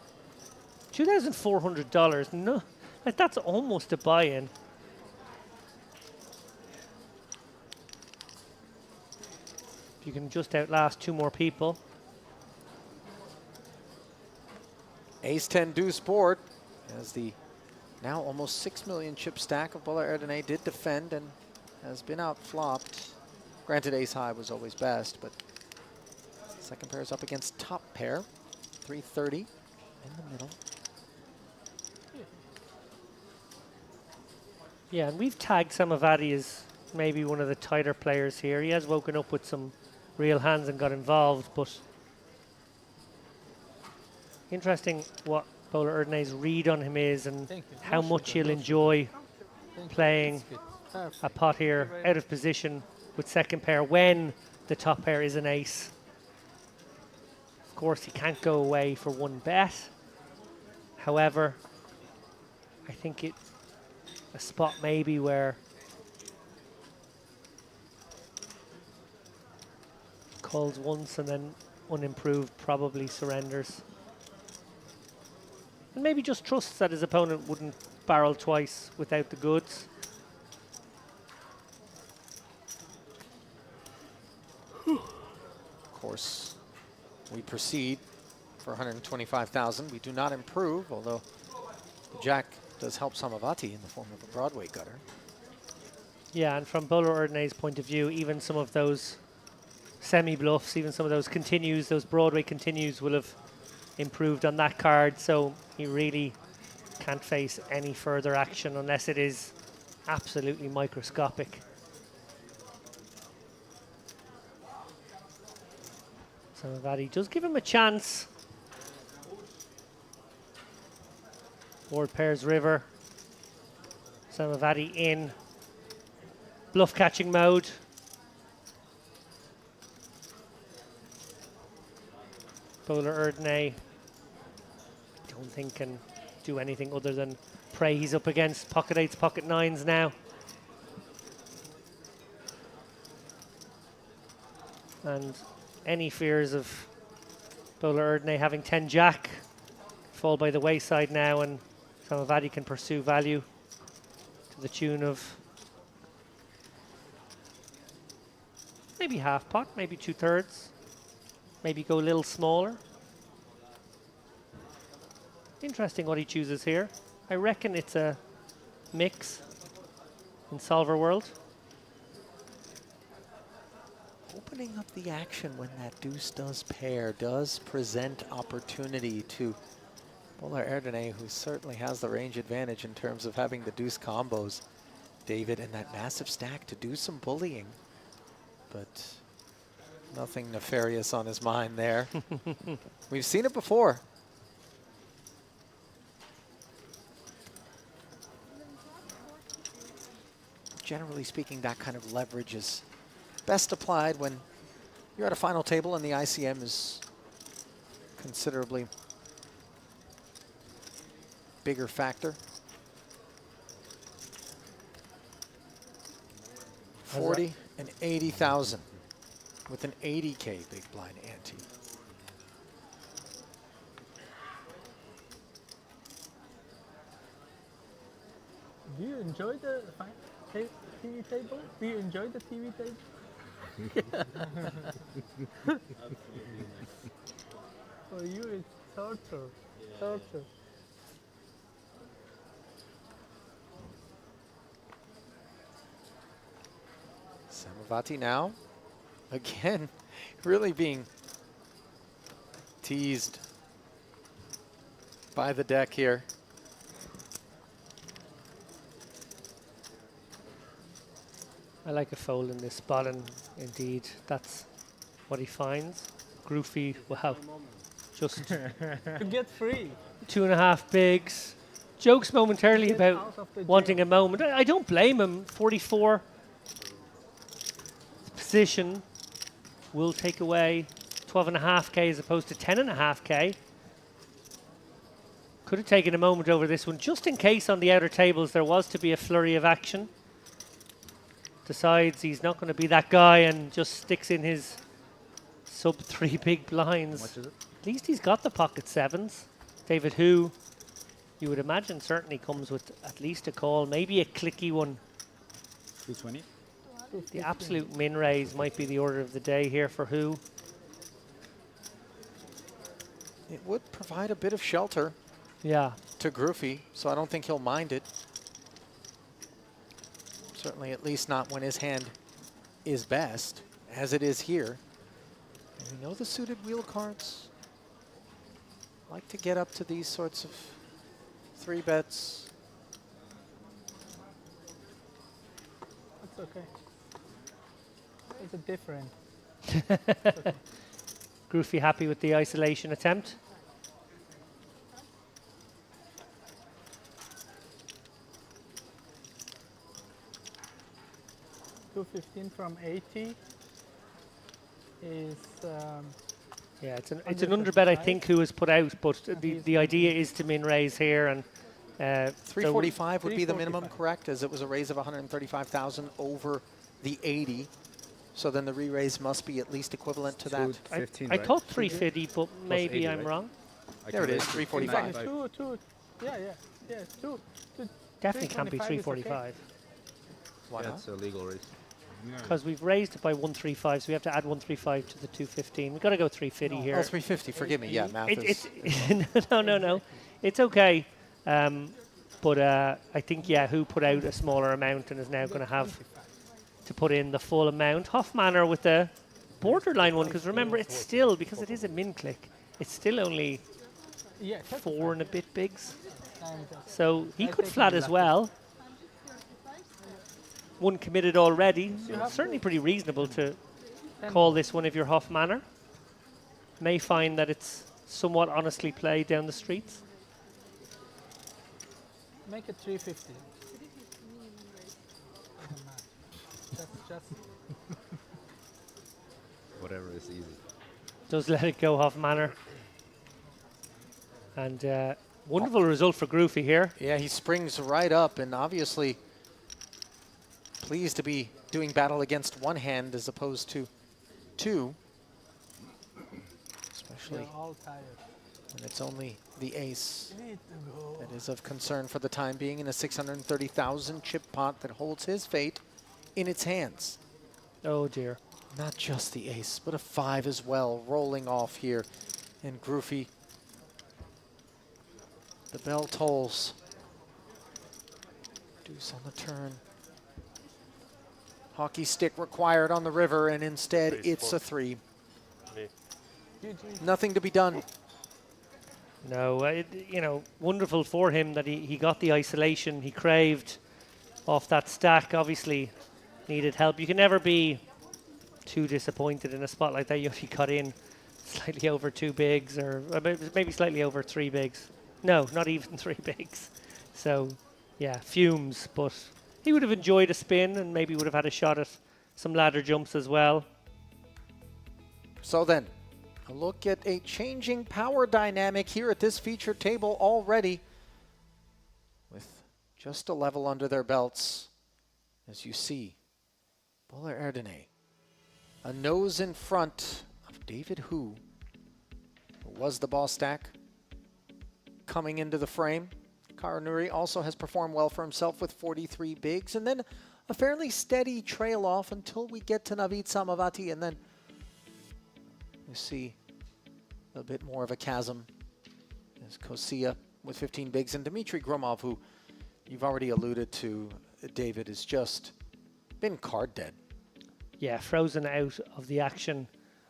$2,400. No, like that's almost a buy-in. You can just outlast 2 more people. Ace-10 deuce board as the now almost 6 million chip stack of Bola Erdene did defend and has been outflopped. Granted, ace-high was always best, but second pair is up against top pair. 330 in the middle. Yeah, and we've tagged Samavati as maybe one of the tighter players here. He has woken up with some real hands and got involved, but interesting what Bola Erdene's read on him is and how much he'll enjoy playing a pot here out of position with second pair when the top pair is an ace. Of course, he can't go away for one bet. However, I think it's a spot maybe where calls once and then unimproved probably surrenders. And maybe just trusts that his opponent wouldn't barrel twice without the goods. Of course, we proceed for 125,000. We do not improve, although the jack does help Samavati in the form of a Broadway gutter. Yeah, and from Bola Erdene's point of view, even some of those semi-bluffs, even some of those continues, those Broadway continues will have improved on that card, so he really can't face any further action unless it is absolutely microscopic. Samavati does give him a chance. Board pairs river. Samavati in bluff catching mode. Bola Erdene, don't think can do anything other than pray he's up against pocket 8s, pocket 9s now. And any fears of Bola Erdene having 10 jack fall by the wayside now, and Samavati can pursue value to the tune of maybe half pot, maybe 2/3. Maybe go a little smaller. Interesting what he chooses here. I reckon it's a mix in solver world. Opening up the action when that deuce does pair does present opportunity to Bola Erdene, who certainly has the range advantage in terms of having the deuce combos, David, and that massive stack to do some bullying. But nothing nefarious on his mind there. We've seen it before. Generally speaking, that kind of leverage is best applied when you're at a final table and the ICM is considerably bigger factor. 40 and 80,000 with an 80K big blind ante. Do you enjoy the TV table? Do you enjoy the TV table? For you, it's torture. Torture. Samavati now, again, really being teased by the deck here. I like a fold in this spot, and indeed, that's what he finds. Groofy, wow, just To get free. 2.5 bigs. Jokes momentarily about wanting a moment. I don't blame him. 44 position will take away 12.5k as opposed to 10.5k. Could have taken a moment over this one, just in case on the outer tables there was to be a flurry of action. Decides he's not going to be that guy and just sticks in his sub 3 big blinds. How much is it? At least he's got the pocket sevens. David, who you would imagine certainly comes with at least a call, maybe a clicky one. 220. The absolute min raise might be the order of the day here for who. It would provide a bit of shelter. Yeah. To Groofy, so I don't think he'll mind it. Certainly at least not when his hand is best, as it is here. And we know the suited wheel cards like to get up to these sorts of 3 bets. That's okay. It's a different. Okay. Groofy happy with the isolation attempt. $215 from 80 is. Yeah, it's an underbet I think who was put out, but the idea is to min raise here, and 345 would be the minimum, correct? As it was a raise of 135,000 over the 80. So then the re-raise must be at least equivalent to that. I thought 350, but maybe 80, I'm wrong. There it is, 345. Definitely can't be 345. Why not? That's a legal raise. Because we've raised it by 135, so we have to add 135 to the 215. We've got to go 350 here. Oh, 350, forgive me. Yeah, math is... No. It's okay. But I think, yeah, who put out a smaller amount and is now going to have to put in the full amount. Hoffmanner with the borderline one, because remember, it's still, because it is a min click, it's still only 4 and a bit bigs. So he could flat as well. One committed already. Certainly pretty reasonable to call this one if you're Hoffmanner. May find that it's somewhat honestly played down the streets. Make it 350. Just Whatever is easy. Does let it go, Hoffmanner. And wonderful result for Groofy here. Yeah, he springs right up, and obviously pleased to be doing battle against one hand as opposed to 2. Especially when it's only the ace that is of concern for the time being in a 630,000 chip pot that holds his fate in its hands. Oh dear. Not just the ace, but a 5 as well, rolling off here. And Groofy, the bell tolls. Deuce on the turn. Hockey stick required on the river, and instead it's a 3. Nothing to be done. No, you know, wonderful for him that he got the isolation he craved off that stack. Obviously needed help. You can never be too disappointed in a spot like that. You only got in slightly over 2 bigs, or maybe slightly over 3 bigs. No, not even 3 bigs. So, yeah, fumes, but he would have enjoyed a spin and maybe would have had a shot at some ladder jumps as well. So then, a look at a changing power dynamic here at this feature table already, with just a level under their belts. As you see, Bowler Erdene, a nose in front of David who was the boss stack, coming into the frame. Karanuri also has performed well for himself with 43 bigs, and then a fairly steady trail off until we get to Navid Samavati, and then you see a bit more of a chasm as Kosia with 15 bigs, and Dmitry Gromov, who you've already alluded to, David, has just been card dead. Yeah, frozen out of the action.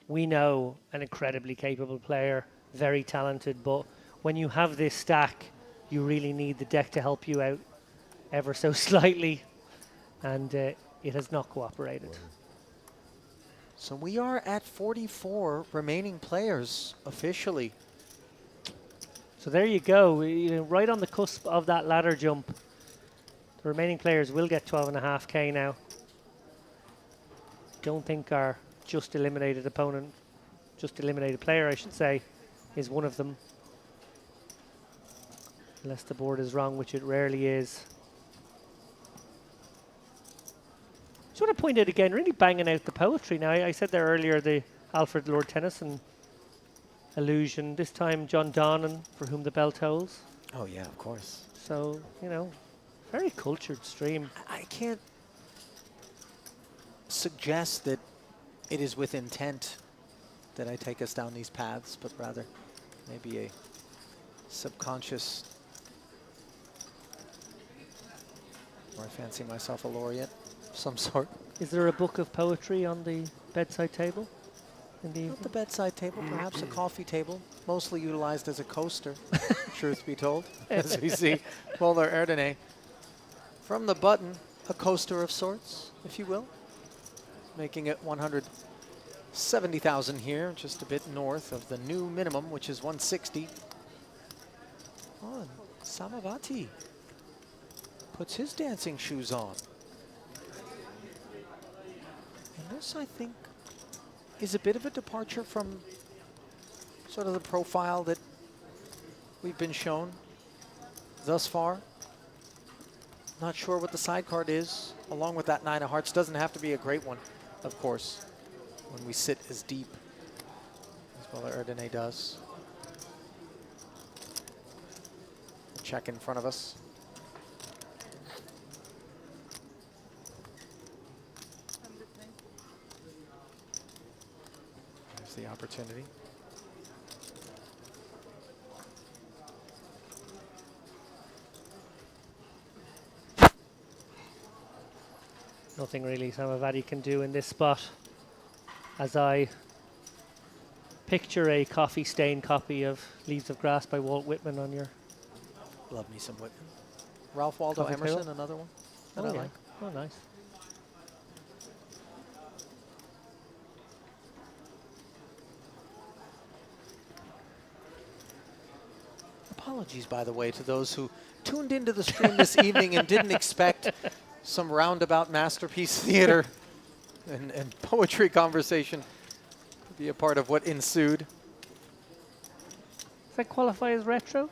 We know an incredibly capable player, very talented, but when you have this stack, you really need the deck to help you out ever so slightly, and it has not cooperated. So we are at 44 remaining players officially. So there you go, right on the cusp of that ladder jump. The remaining players will get 12.5k now. Don't think our just eliminated opponent just eliminated player, I should say, is one of them. Unless the board is wrong, which it rarely is. Just want to point out again, really banging out the poetry. Now, I said there earlier the Alfred Lord Tennyson allusion. This time, John Donnan, For Whom the Bell Tolls. Oh, yeah, of course. So, you know, very cultured stream. I can't suggest that it is with intent that I take us down these paths, but rather maybe a subconscious, or I fancy myself a laureate of some sort. Is there a book of poetry on the bedside table? Not the bedside table, perhaps a coffee table, mostly utilized as a coaster, truth be told, as we see Polar Erdene. From the button, a coaster of sorts, if you will, making it 170,000 here, just a bit north of the new minimum, which is 160. Oh, and Samavati puts his dancing shoes on. And this, I think, is a bit of a departure from sort of the profile that we've been shown thus far. Not sure what the side card is, along with that 9 of hearts. Doesn't have to be a great one, of course, when we sit as deep as Bella Erdene does. Check in front of us. There's the opportunity. Nothing really Samavati can do in this spot, as I picture a coffee-stained copy of Leaves of Grass by Walt Whitman on your... Love me some Whitman. Ralph Waldo coffee Emerson, table. another one that Oh, I yeah. like. Oh, nice. Apologies, by the way, to those who tuned into the stream this evening and didn't expect some roundabout masterpiece theater and poetry conversation to be a part of what ensued. Does that qualify as retro?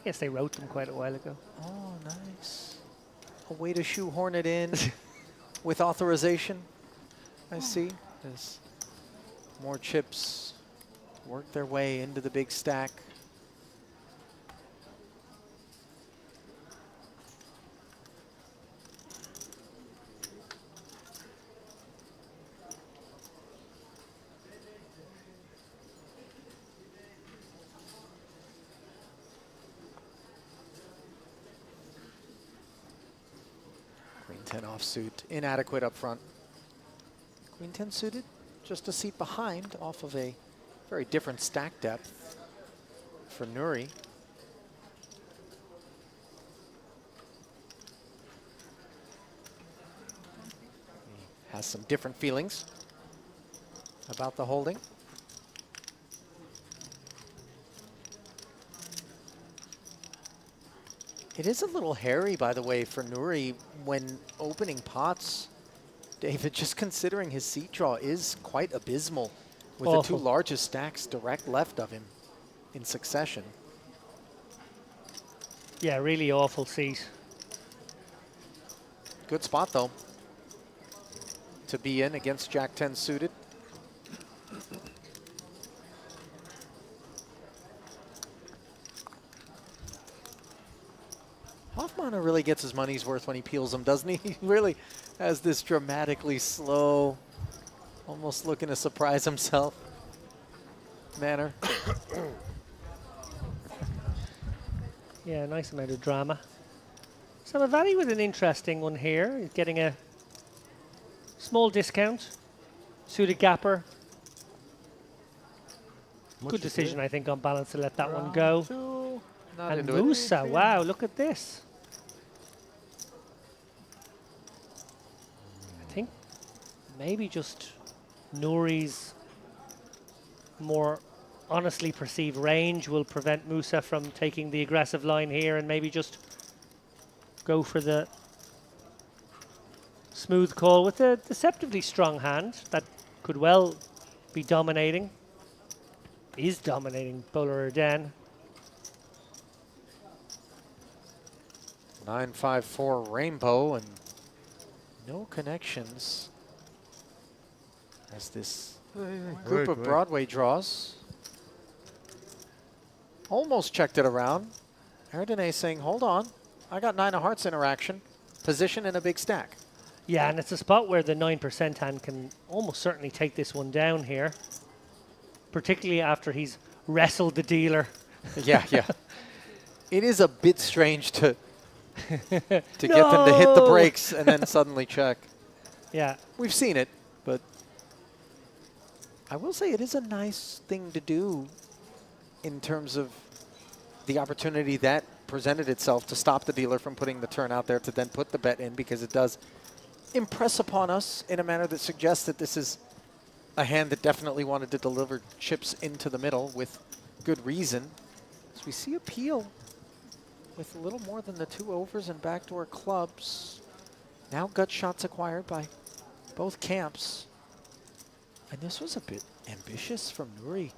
Yes, they wrote them quite a while ago. Oh, nice. A way to shoehorn it in with authorization. I see. As more chips work their way into the big stack. Queen 10 offsuit, inadequate up front. Queen 10 suited, just a seat behind off of a very different stack depth for Nuri. He has some different feelings about the holding. It is a little hairy, by the way, for Nuri when opening pots. David, just considering his seat draw is quite abysmal with Awful. the two largest stacks direct left of him in succession. Yeah, really awful seat. Good spot, though, to be in against Jack 10 suited. Hoffmann really gets his money's worth when he peels them, doesn't he? He really has this dramatically slow, almost looking to surprise himself manner. Yeah, nice amount of drama. Samavati with an interesting one here. He's getting a small discount. Suited gapper. Good decision, I think, on balance to let that one go. Not And into it. Musa, wow, look at this. I think maybe just Nuri's more honestly perceived range will prevent Musa from taking the aggressive line here and maybe just go for the smooth call with a deceptively strong hand that could well be dominating. is dominating Bowler Arden. 9-5-4 rainbow and no connections as this group of Broadway draws. Almost checked it around. Ardenne saying, hold on, I got 9 of hearts interaction. Position in a big stack. Yeah, and it's a spot where the 9% hand can almost certainly take this one down here, particularly after he's wrestled the dealer. Yeah. It is a bit strange to get them to hit the brakes and then suddenly check. Yeah. We've seen it, but I will say it is a nice thing to do in terms of the opportunity that presented itself to stop the dealer from putting the turn out there to then put the bet in, because it does impress upon us in a manner that suggests that this is a hand that definitely wanted to deliver chips into the middle with good reason. So we see a peel with a little more than the 2 overs and backdoor clubs. Now gut shots acquired by both camps. And this was a bit ambitious from Nouri.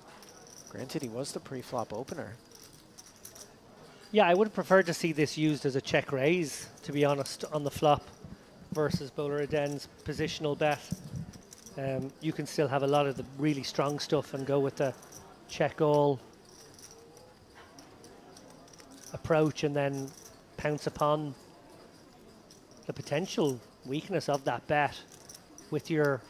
Granted, he was the pre-flop opener. Yeah, I would have preferred to see this used as a check raise, to be honest, on the flop versus Bowler Ardenne's positional bet. You can still have a lot of the really strong stuff and go with the check all approach and then pounce upon the potential weakness of that bet with your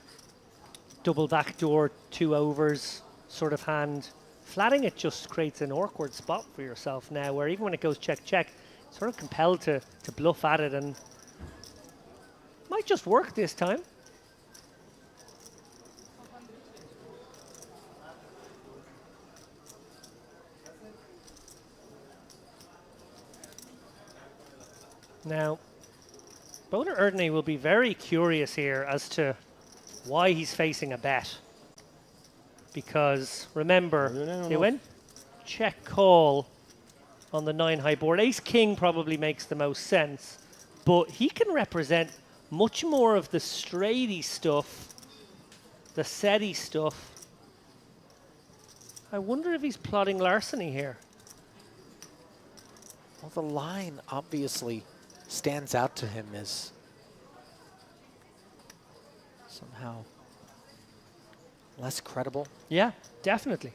double backdoor 2 overs sort of hand. Flatting it just creates an awkward spot for yourself now, where even when it goes check, sort of compelled to bluff at it, and might just work this time. Now, Bowler Ardenne will be very curious here as to why he's facing a bet. Because remember, they went check call on the 9 high board. Ace King probably makes the most sense, but he can represent much more of the straighty stuff, the setty stuff. I wonder if he's plotting larceny here. Well, the line obviously stands out to him as somehow less credible. Yeah, definitely.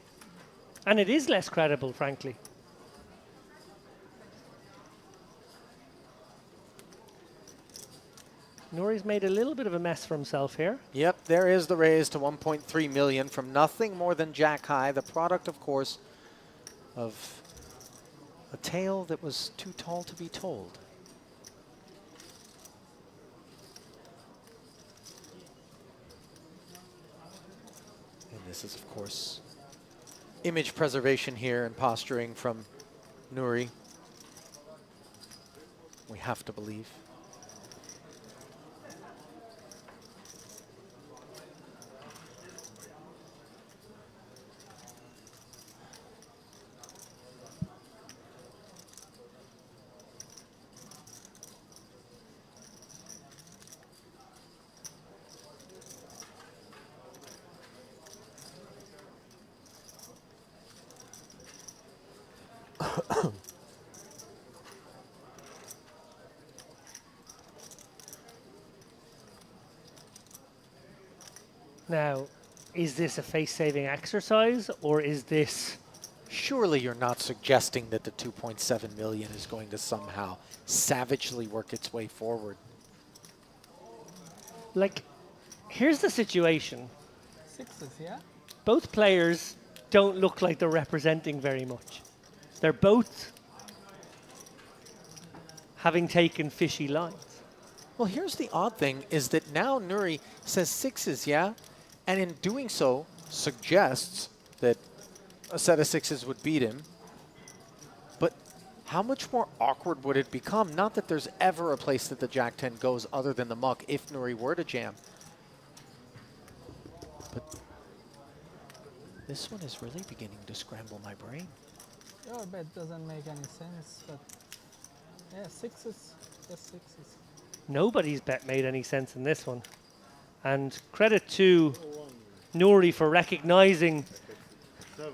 And it is less credible, frankly. Nouri's made a little bit of a mess for himself here. Yep, there is the raise to 1.3 million from nothing more than Jack High, the product, of course, of a tale that was too tall to be told. And this is, of course, image preservation here and posturing from Nouri. We have to believe. Now, is this a face-saving exercise, or is this... Surely you're not suggesting that the 2.7 million is going to somehow savagely work its way forward. Like, here's the situation. Sixes, yeah? Both players don't look like they're representing very much. They're both having taken fishy lines. Well, here's the odd thing, is that now Nouri says sixes, yeah? And in doing so, suggests that a set of sixes would beat him. But how much more awkward would it become? Not that there's ever a place that the Jack-10 goes other than the muck if Nouri were to jam. But this one is really beginning to scramble my brain. Your bet doesn't make any sense, but yeah, sixes, just sixes. Nobody's bet made any sense in this one. And credit to Nouri for recognizing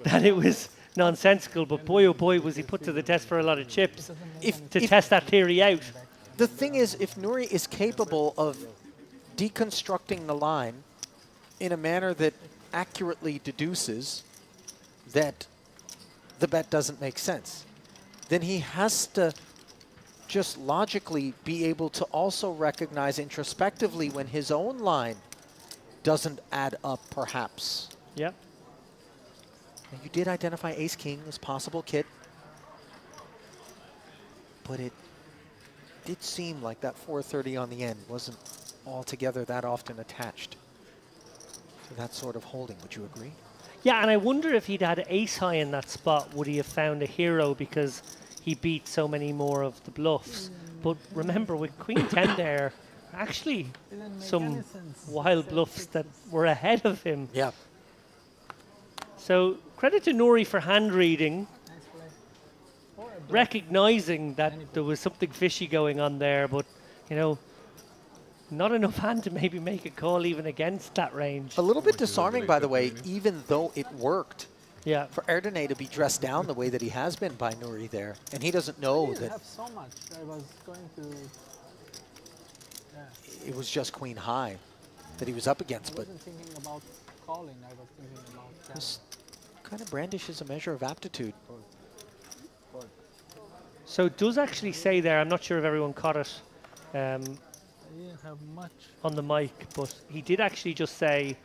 that it was nonsensical, but boy, oh boy, was he put to the test for a lot of chips to test that theory out. The thing is, if Nouri is capable of deconstructing the line in a manner that accurately deduces that the bet doesn't make sense, then he has to just logically be able to also recognize introspectively when his own line doesn't add up, perhaps. Yep. And you did identify ace-king as possible, Kit. But it did seem like that 430 on the end wasn't altogether that often attached to that sort of holding. Would you agree? Yeah, and I wonder if he'd had ace high in that spot, would he have found a hero because he beat so many more of the bluffs. But remember, with queen 10 there, actually some wild bluffs that were ahead of him. Yeah. So credit to Nouri for hand reading, recognizing that there was something fishy going on there, but, you know, not enough hand to maybe make a call even against that range. A little bit disarming, by the way, even though it worked. Yeah. For Erdene to be dressed down the way that he has been by Nouri there, and he doesn't know that have so much. I was going to. It was just queen high that he was up against, I but wasn't thinking about calling. I was thinking about. this kind of brandishes a measure of aptitude. So it does actually say there, I'm not sure if everyone caught it I didn't have much. on the mic, but he did actually just say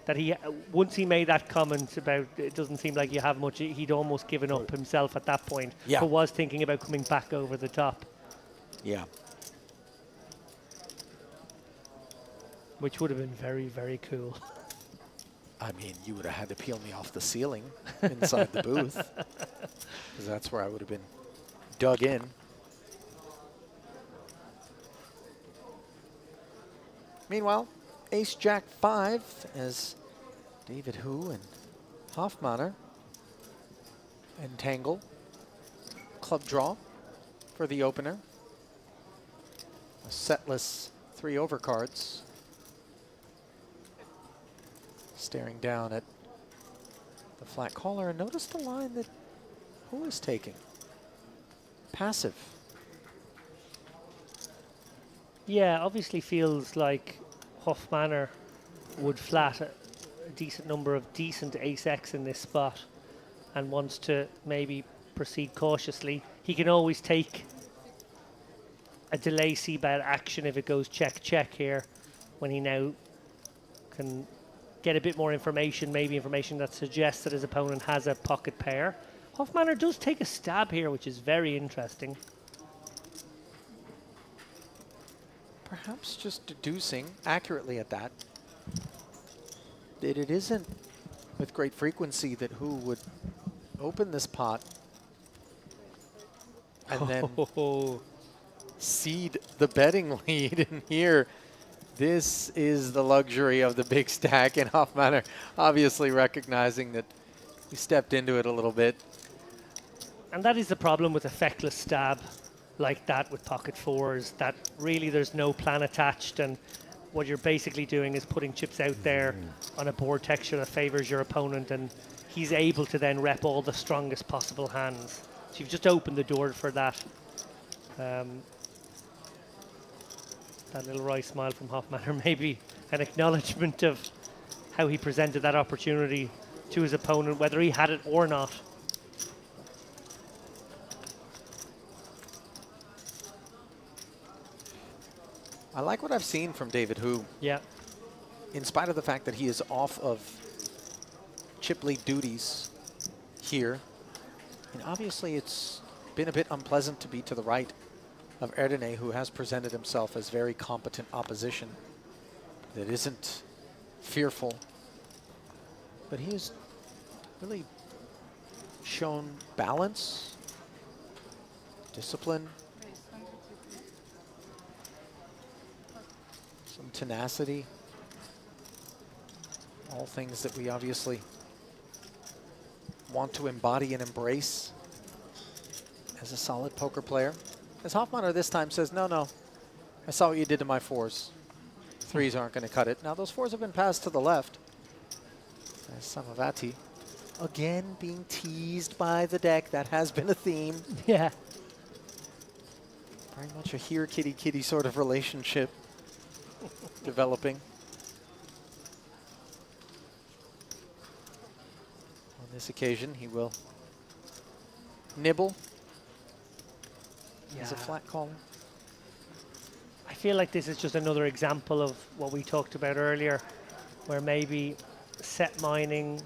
that he, once he made that comment about it doesn't seem like you have much, he'd almost given up himself at that point, Yeah. but was thinking about coming back over the top. Yeah. Which would have been very, very cool. I mean, you would have had to peel me off the ceiling inside the booth, because that's where I would have been dug in. Meanwhile, ace jack 5 as David Hu and Hofmanner entangle. Club draw for the opener. A setless 3 overcards. Staring down at the flat caller, and notice the line that Hu is taking. Passive. Yeah, obviously feels like Hofmanner would flat a decent number of decent ace-X in this spot and wants to maybe proceed cautiously. He can always take a delay c-bet action if it goes check-check here, when he now can get a bit more information, maybe information that suggests that his opponent has a pocket pair. Hofmanner does take a stab here, which is very interesting. Perhaps just deducing accurately at that it isn't with great frequency that Hu would open this pot and then cede the betting lead. And here, this is the luxury of the big stack, and Hofmanner obviously recognizing that he stepped into it a little bit. And that is the problem with a feckless stab like that with pocket fours, that really there's no plan attached, and what you're basically doing is putting chips out there on a board texture that favors your opponent, and he's able to then rep all the strongest possible hands. So you've just opened the door for that. That little wry smile from Hofmanner, maybe an acknowledgement of how he presented that opportunity to his opponent, whether he had it or not. I like what I've seen from David Hu. Yeah. In spite of the fact that he is off of chip lead duties here. And obviously it's been a bit unpleasant to be to the right of Erdene, who has presented himself as very competent opposition that isn't fearful. But he has really shown balance, discipline, some tenacity, all things that we obviously want to embody and embrace as a solid poker player. As Hofmanner this time says, no, I saw what you did to my fours. Threes aren't going to cut it. Now those fours have been passed to the left. As Samavati again being teased by the deck. That has been a theme. Yeah. Very much a here kitty kitty sort of relationship developing. On this occasion, he will nibble. He's a flat caller. I feel like this is just another example of what we talked about earlier, where maybe set mining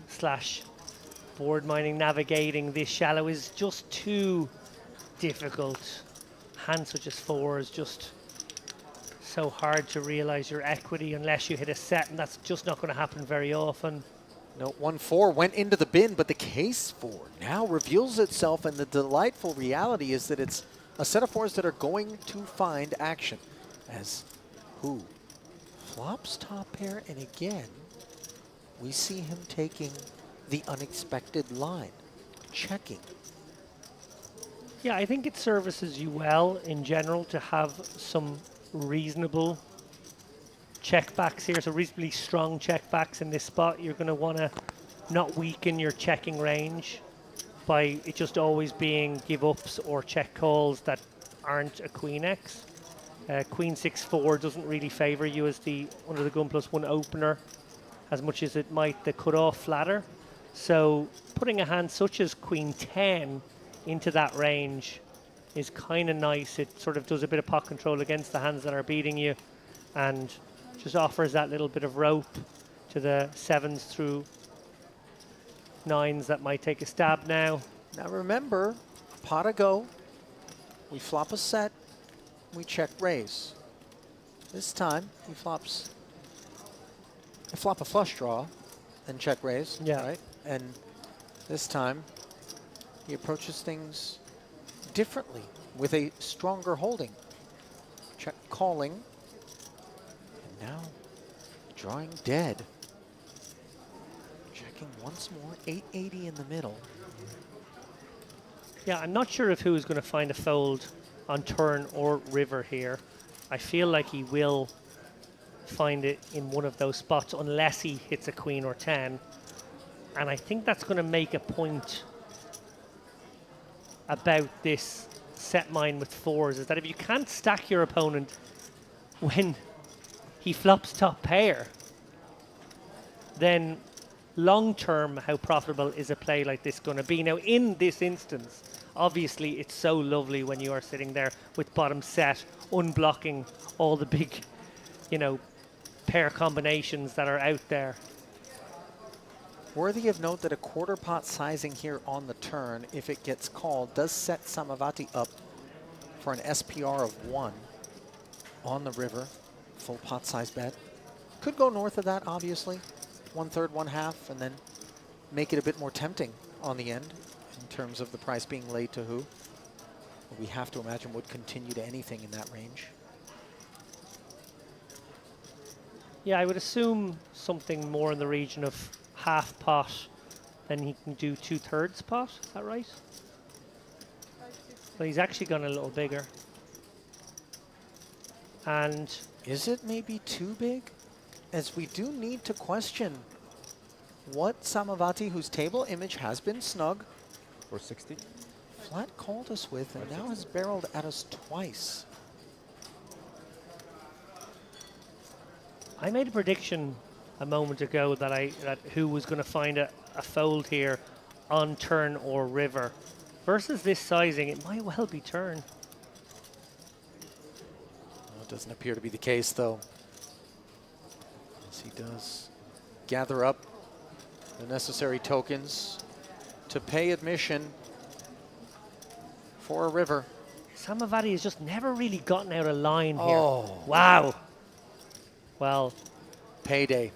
/ board mining, navigating this shallow is just too difficult. Hands such as 4 is just so hard to realize your equity unless you hit a set, and that's just not going to happen very often. No, 1-4 went into the bin, but the case 4 now reveals itself, and the delightful reality is that it's a set of 4s that are going to find action. As who flops top pair, and again, we see him taking the unexpected line, checking. Yeah, I think it services you well in general to have some reasonable checkbacks here, so reasonably strong checkbacks in this spot. You're going to want to not weaken your checking range by it just always being give ups or check calls that aren't a queen X. Queen 6-4 doesn't really favor you as the under the gun +1 opener as much as it might the cutoff flatter. So putting a hand such as Queen 10 into that range is kind of nice. It sort of does a bit of pot control against the hands that are beating you and just offers that little bit of rope to the 7s through 9s that might take a stab now. Now remember, pot a go, we flop a set, we check raise. This time he flops, I flop a flush draw and check raise, right? And this time he approaches things differently with a stronger holding. Check calling, and now drawing dead. Checking once more, 880 in the middle. Yeah, I'm not sure if who is going to find a fold on turn or river here. I feel like he will find it in one of those spots unless he hits a queen or 10. And I think that's going to make a point about this set mine with 4s, is that if you can't stack your opponent when he flops top pair, then long term, how profitable is a play like this going to be? Now, in this instance, obviously, it's so lovely when you are sitting there with bottom set, unblocking all the big, you know, pair combinations that are out there. Worthy of note that a quarter pot sizing here on the turn, if it gets called, does set Samavati up for an SPR of 1 on the river. Full pot size bet. Could go north of that, obviously. 1/3, 1/2, and then make it a bit more tempting on the end in terms of the price being laid to who. We have to imagine would continue to anything in that range. Yeah, I would assume something more in the region of half pot, then he can do 2/3 pot. Is that right? Well, he's actually gone a little bigger. And is it maybe too big? As we do need to question what Samavati, whose table image has been snug, 460, flat called us with, and now has barreled at us twice. I made a prediction a moment ago that who was going to find a fold here on turn or river. Versus this sizing, it might well be turn. Well, it doesn't appear to be the case, though. As he does gather up the necessary tokens to pay admission for a river. Samavati has just never really gotten out of line here. Oh. Wow. Well. Payday.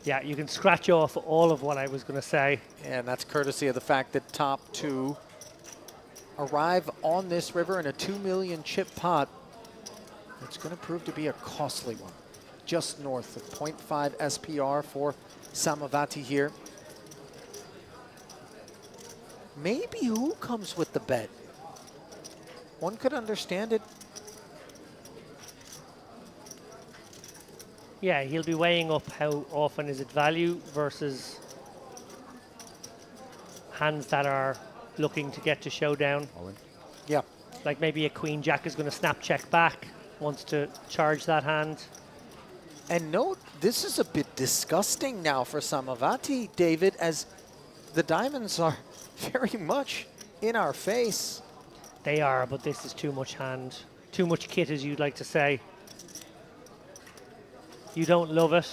Yeah, you can scratch off all of what I was going to say. And that's courtesy of the fact that top 2 arrive on this river in a 2 million chip pot. It's going to prove to be a costly one. Just north of 0.5 SPR for Samavati here. Maybe who comes with the bet? One could understand it. Yeah, he'll be weighing up how often is it value versus hands that are looking to get to showdown. Yeah. Like maybe a queen jack is going to snap check back, wants to charge that hand. And note, this is a bit disgusting now for Samavati, David, as the diamonds are very much in our face. They are, but this is too much hand. Too much kit, as you'd like to say. You don't love it.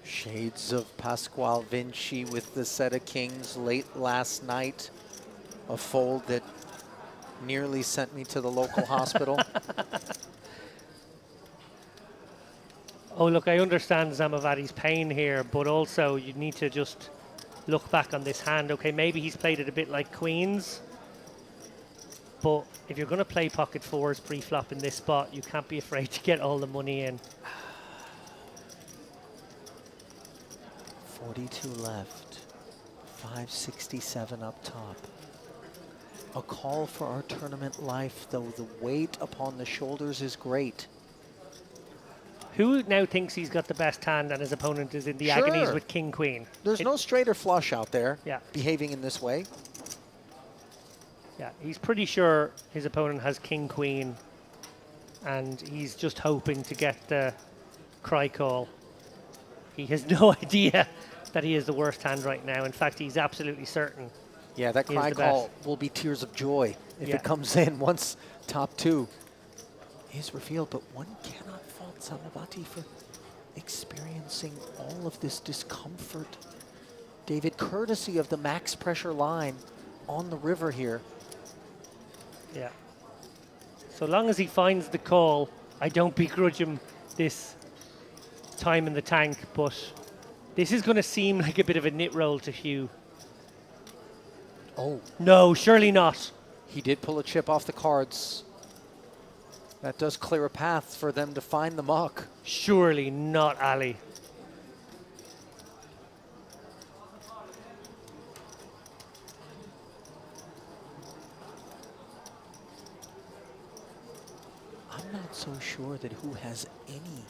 Shades of Pasquale Vinci with the set of kings late last night. A fold that nearly sent me to the local hospital. Oh, look, I understand Zamavati's pain here, but also you need to just look back on this hand. Okay, maybe he's played it a bit like queens, but if you're going to play pocket fours pre-flop in this spot, you can't be afraid to get all the money in. 42 left, 567 up top. A call for our tournament life, though the weight upon the shoulders is great. Who now thinks he's got the best hand and his opponent is in the agonies with king queen? There's no straight or flush out there Yeah. behaving in this way. Yeah, he's pretty sure his opponent has king queen and he's just hoping to get the cry call. He has no idea that he is the worst hand right now. In fact, he's absolutely certain. Yeah, that cry call will be tears of joy if it comes in once top two is revealed. But one cannot fault Samavati for experiencing all of this discomfort. David, courtesy of the max pressure line on the river here. Yeah. So long as he finds the call, I don't begrudge him this time in the tank, but this is going to seem like a bit of a nit roll to Hugh. Oh. No, surely not. He did pull a chip off the cards. That does clear a path for them to find the muck. Surely not, Ali. I'm not so sure that who has any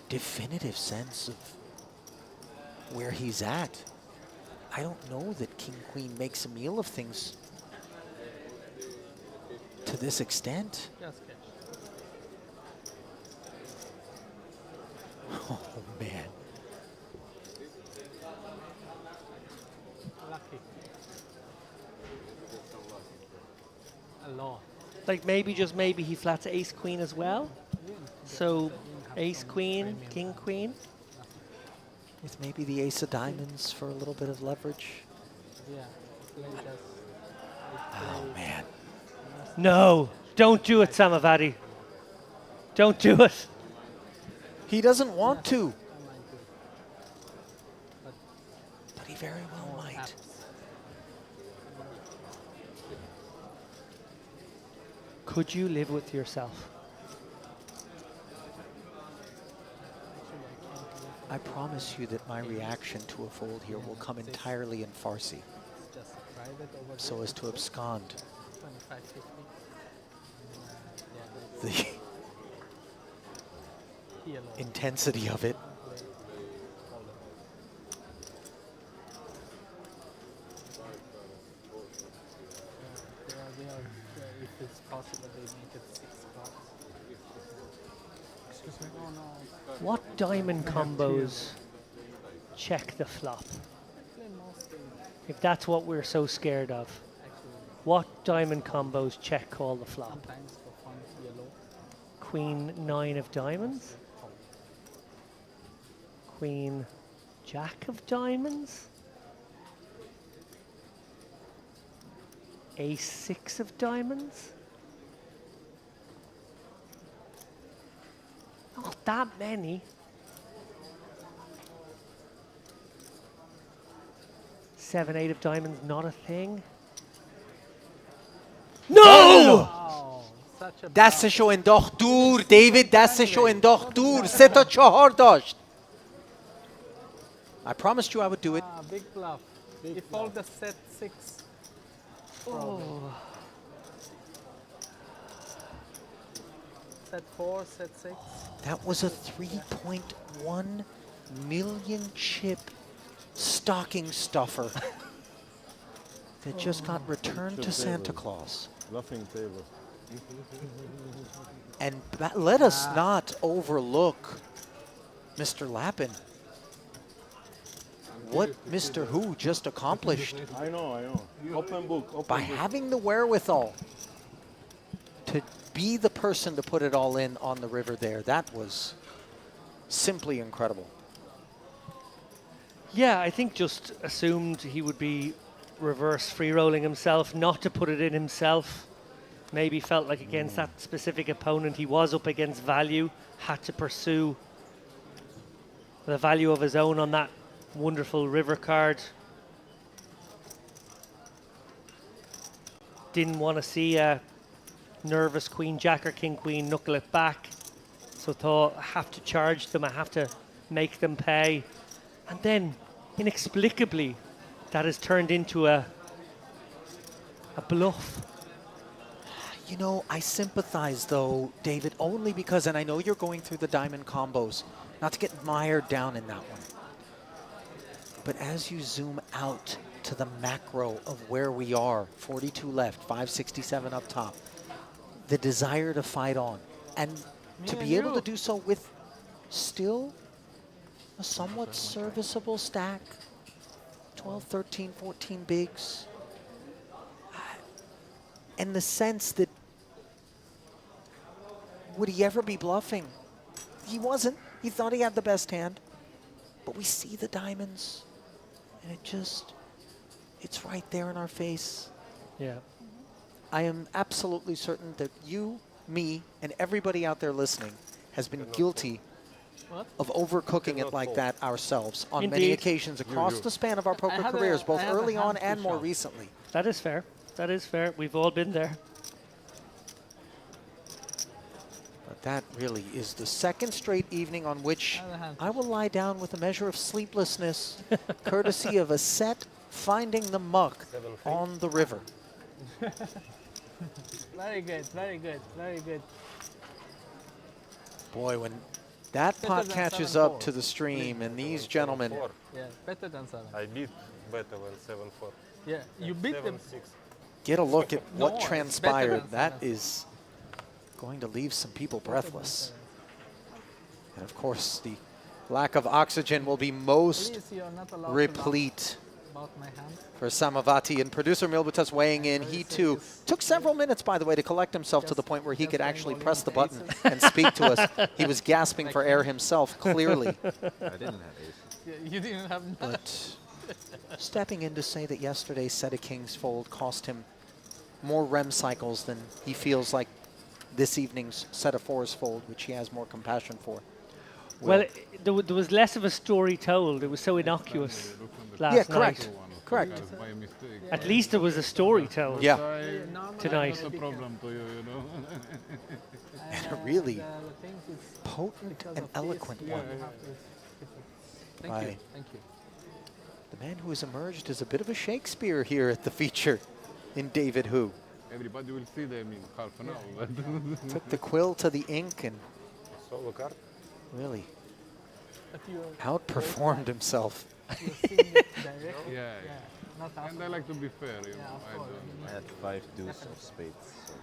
definitive sense of where he's at. I don't know that King Queen makes a meal of things to this extent. Oh man. Lucky. A lot. Like maybe, just maybe, he flats ace queen as well. So ace queen, king queen. With maybe the ace of diamonds for a little bit of leverage. Yeah. Oh man. No, don't do it, Samavati. Don't do it. He doesn't want to. But he very well might. Could you live with yourself? I promise you that my reaction to a fold here will come entirely in Farsi, so as to abscond the intensity of it. If it's possible, they make it 6 cards. Excuse me. Oh no. What diamond combos check the flop? If that's what we're so scared of. What diamond combos check call the flop? Queen 9 of diamonds? Queen Jack of diamonds? Ace 6 of diamonds? Not that many. 7, 8 of diamonds, not a thing. No! دستشو انداخت دور دیوید دستشو انداخت دور 3 تا 4 داشت. I promised you I would do it. Big bluff. He fold the set 6. Oh. Set 4, set 6. That was a 3.1 million chip stocking stuffer that just got returned to Santa Claus. Laughing table. And let us not overlook Mr. Lappin. What Mr. Who just accomplished. I know. Open book. By having the wherewithal to be the person to put it all in on the river there, that was simply incredible. Yeah, I think just assumed he would be reverse free rolling himself, not to put it in himself. Maybe felt like against that specific opponent he was up against value, had to pursue the value of his own on that wonderful river card. Didn't want to see a nervous queen jack or king queen knuckle it back, so thought I have to charge them, I have to make them pay. And then inexplicably that has turned into a bluff. You know, I sympathize though, David, only because, and I know you're going through the diamond combos, not to get mired down in that one. But as you zoom out to the macro of where we are, 42 left, 567 up top, the desire to fight on, and to be able to do so with still a somewhat serviceable stack, 12, 13, 14 bigs, and the sense that would he ever be bluffing? He wasn't. He thought he had the best hand, but we see the diamonds. And it's right there in our face. Yeah. I am absolutely certain that you, me, and everybody out there listening has been guilty of overcooking it like that ourselves on many occasions across the span of our poker careers, both early on and more recently. That is fair. That is fair. We've all been there. But that really is the second straight evening on which I will lie down with a measure of sleeplessness, courtesy of a set finding the muck on the river. Very good, very good, very good. Boy, when that pot catches up to the stream and these gentlemen... Yeah, better than 7. I beat better than 7-4. Yeah, you beat them. 7-6. Get a look at what it's transpired. better That is going to leave some people breathless. And of course, the lack of oxygen will be most Please, you're not allowed to replete laugh about my hand. for Samavati. And producer Milbutas weighing in. He too took several minutes, by the way, to collect himself to the point where he could actually press the button and speak to us. He was gasping for air himself, clearly. I didn't have ace. Yeah, you didn't have none. But stepping in to say that yesterday's set of Kings fold cost him more REM cycles than he feels like this evening's set of fours fold, which he has more compassion for. Well, there was less of a story told. It was so innocuous last Yeah, correct. night. Correct. At least there was a story told Yeah. tonight. Not a problem to you, you know. And a really potent and eloquent one. Thank you, thank you. The man who has emerged as a bit of a Shakespeare here at the feature in David Who. Everybody will see them in half an hour. Took the quill to the ink and Solo card? really But you outperformed himself. you're seeing it directly. Yeah, Not and after. I like to be fair, you know. of I course. don't. I had 5 deuce of spades. So.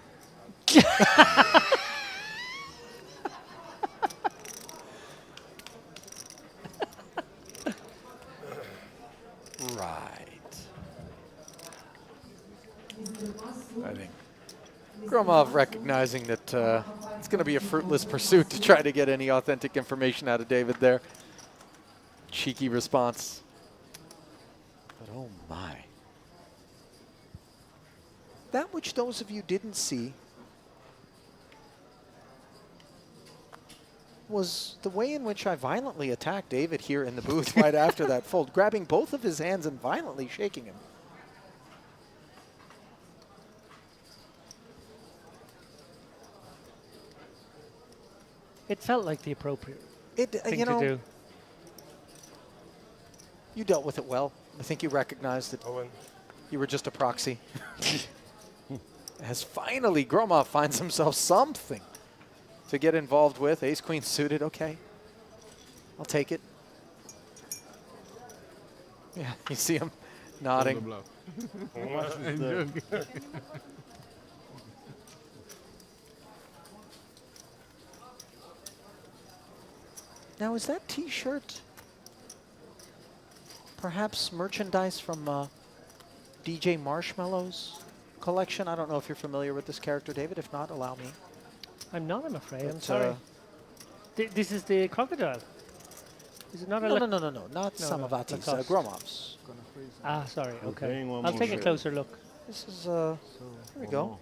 Right. I think Gromov recognizing that it's going to be a fruitless pursuit to try to get any authentic information out of David there. Cheeky response. But oh my. That which those of you didn't see was the way in which I violently attacked David here in the booth right after that fold, grabbing both of his hands and violently shaking him. It felt like the appropriate thing You know, to do. you dealt with it well. I think you recognized that you were just a proxy. As finally Gromov finds himself something to get involved with. Ace-queen suited, okay. I'll take it. Yeah, you see him nodding. bluff. I'm joking. Now, is that T-shirt perhaps merchandise from DJ Marshmallow's collection? I don't know if you're familiar with this character, David. If not, allow me. I'm not, I'm afraid. I'm But, sorry. This is the crocodile. Is it not a... No, not No, Samavati's, Lacoste. Gromov's. Ah, sorry, We're okay. playing one I'll more take a game. closer look. This is, here we go.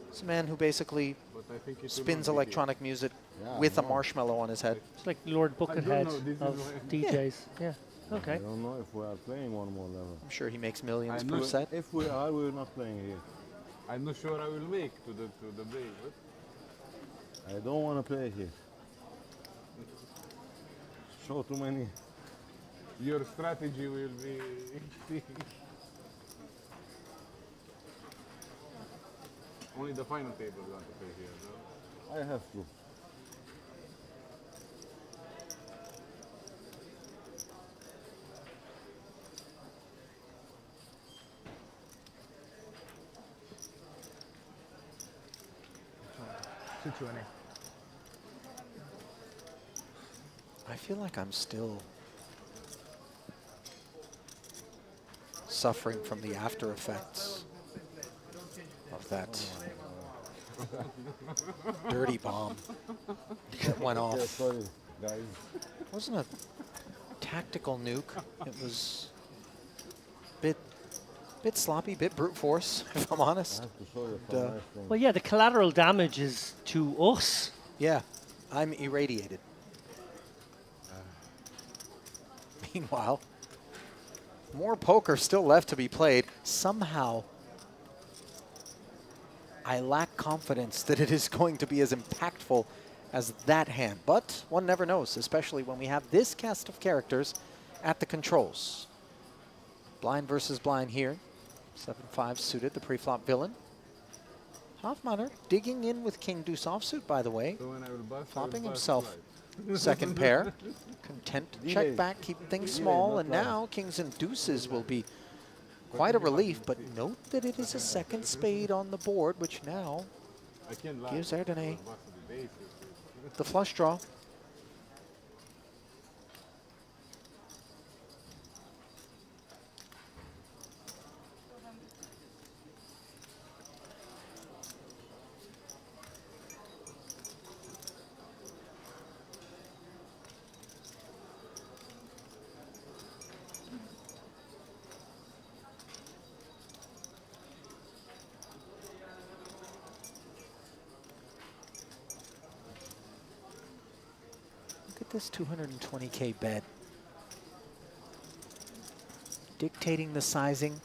It's a man who basically But I think it will spins not be electronic music Yeah, with a no. marshmallow on his head. It's like Lord don't Buckethead know, this is of why- DJs. Yeah, okay. I don't know if we are playing one more level. I'm sure he makes millions I'm per not- set. If we are, we're not playing here. I'm not sure I will make to the break. But I don't want to play here. Show too many. your strategy will be only the final table you want to play here. No? I have to. I feel like I'm still suffering from the after effects of that dirty bomb that went Yeah, off. sorry, guys. It wasn't a tactical nuke. It was bit sloppy, bit brute force, if I'm I honest. have to show you And, some nice things. Well, yeah, the collateral damage is to us. Yeah, I'm irradiated. Meanwhile, more poker still left to be played. Somehow, I lack confidence that it is going to be as impactful as that hand. But one never knows, especially when we have this cast of characters at the controls. Blind versus blind here. 7-5 suited, the pre-flop villain. Hoffmanner digging in with King Deuce offsuit, by the way. So when I will bust, I will Flopping bust himself right. second pair. Content to check Delay. back, keep things Delay, small, not and live. now Kings and Deuces will be quite a relief, but note that it is a second spade on the board, which now I can't lie. gives Erdene Bust the bases. the flush draw. Look at this 220K bet. Dictating the sizing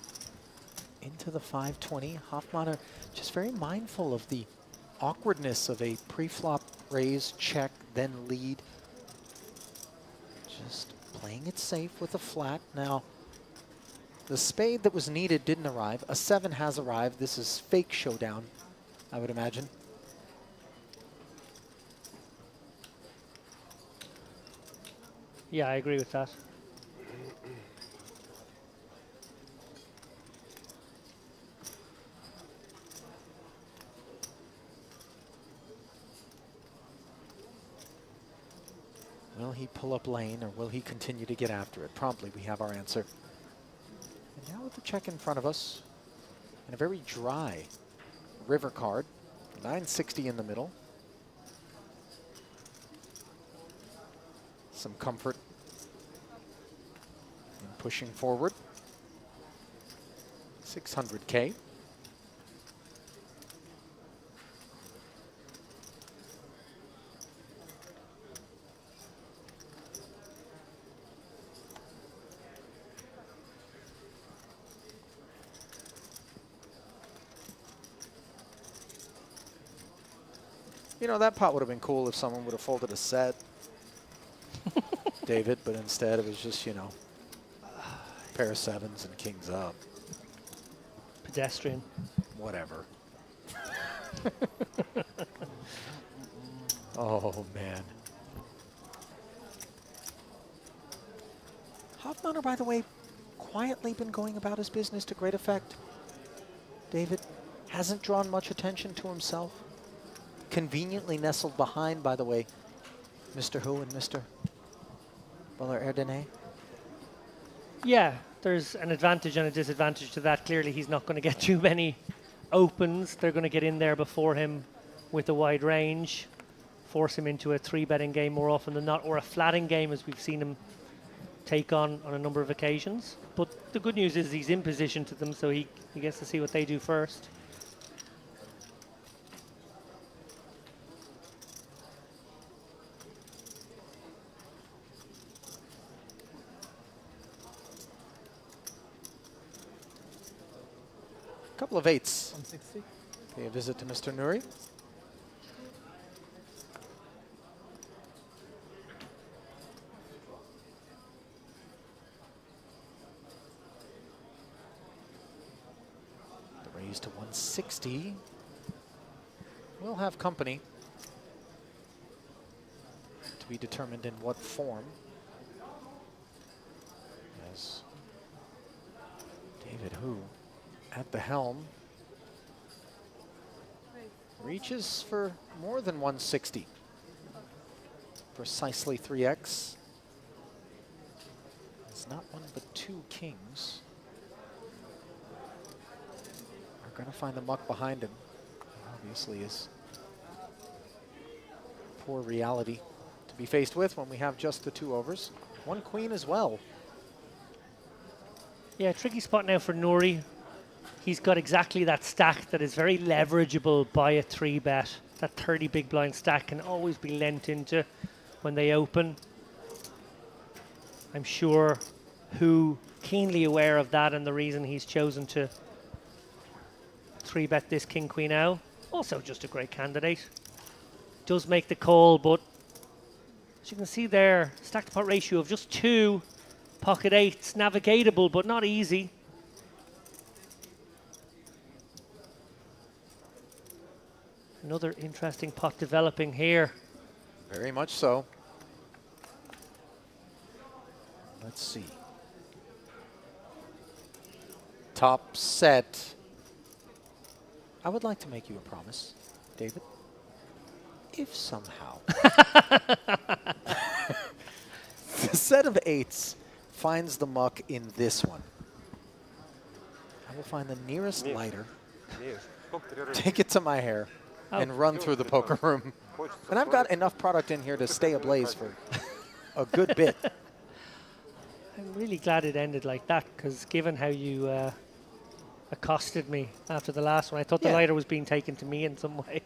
into the 520. Hoffmanner just very mindful of the awkwardness of a pre-flop raise, check, then lead. Just playing it safe with a flat. Now, the spade that was needed didn't arrive. A 7 has arrived. This is fake showdown, I would imagine. Yeah, I agree with that. Will he pull up lane or will he continue to get after it? Promptly, we have our answer. And now with the check in front of us, and a very dry river card, 960 in the middle. Some comfort in pushing forward. 600K. You know, that pot would have been cool if someone would have folded a set, David, but instead it was just, you know, pair of 7s and kings up. Pedestrian. Whatever. Oh, man. Hofmanner, by the way, quietly been going about his business to great effect. David hasn't drawn much attention to himself. Conveniently nestled behind, by the way, Mr. Hu and Mr. Buller-Erdene. Yeah, there's an advantage and a disadvantage to that. Clearly, he's not going to get too many opens. They're going to get in there before him with a wide range, force him into a 3-betting game more often than not, or a flatting game, as we've seen him take on a number of occasions. But the good news is he's in position to them, so he gets to see what they do first. Couple of 8s. 160. Pay a visit to Mr. Nuri. The raise to 160. We'll have company. To be determined in what form. As David Hu at the helm reaches for more than 160. Precisely 3x. It's not one but 2 kings. Are going to find the muck behind him. Obviously is poor reality to be faced with when we have just the 2 overs. 1 queen as well. Yeah, tricky spot now for Nuri. He's got exactly that stack that is very leverageable by a 3-bet. That 30 big blind stack can always be lent into when they open. I'm sure Hu keenly aware of that and the reason he's chosen to 3-bet this king queen out. Also just a great candidate. Does make the call, but as you can see there, stack to pot ratio of just 2. Pocket 8s, navigatable but not easy. Another interesting pot developing here. Very much so. Let's see. Top set. I would like to make you a promise, David. If somehow the set of 8s finds the muck in this one, I will find the nearest lighter, take it to my hair, and run through the poker room. And I've got enough product in here to stay ablaze for a good bit. I'm really glad it ended like that, because given how you accosted me after the last one, I thought the lighter was being taken to me in some way.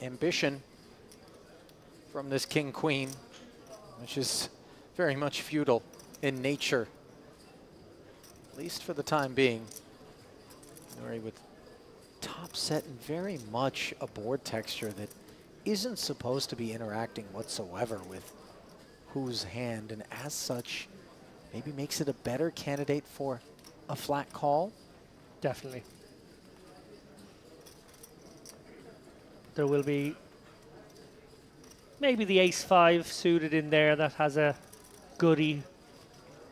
Ambition from this king-queen, which is very much feudal in nature, at least for the time being. Nuri with top set and very much a board texture that isn't supposed to be interacting whatsoever with Hu's hand, and as such, maybe makes it a better candidate for a flat call. Definitely. There will be maybe the ace-5 suited in there that has a goodie,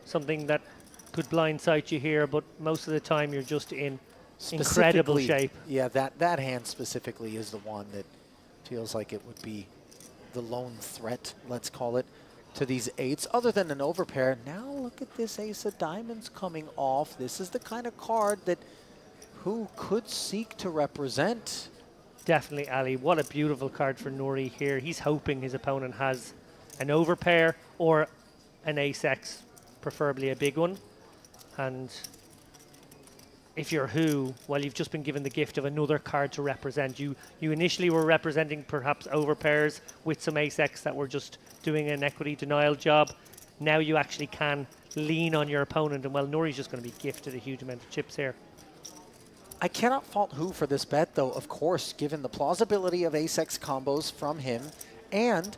something that could blindside you here, but most of the time you're just in incredible shape. Yeah, that hand specifically is the one that feels like it would be the lone threat, let's call it, to these 8s. Other than an overpair, now look at this ace of diamonds coming off. This is the kind of card that Hu could seek to represent. Definitely, Ali. What a beautiful card for Nuri here. He's hoping his opponent has an overpair or an ace-x, preferably a big one. And if you're Hu, well, you've just been given the gift of another card to represent. You initially were representing perhaps overpairs with some ace-x that were just doing an equity denial job. Now you actually can lean on your opponent, and well, Nuri's just going to be gifted a huge amount of chips here. I cannot fault Hu for this bet, though, of course, given the plausibility of ace-x combos from him, and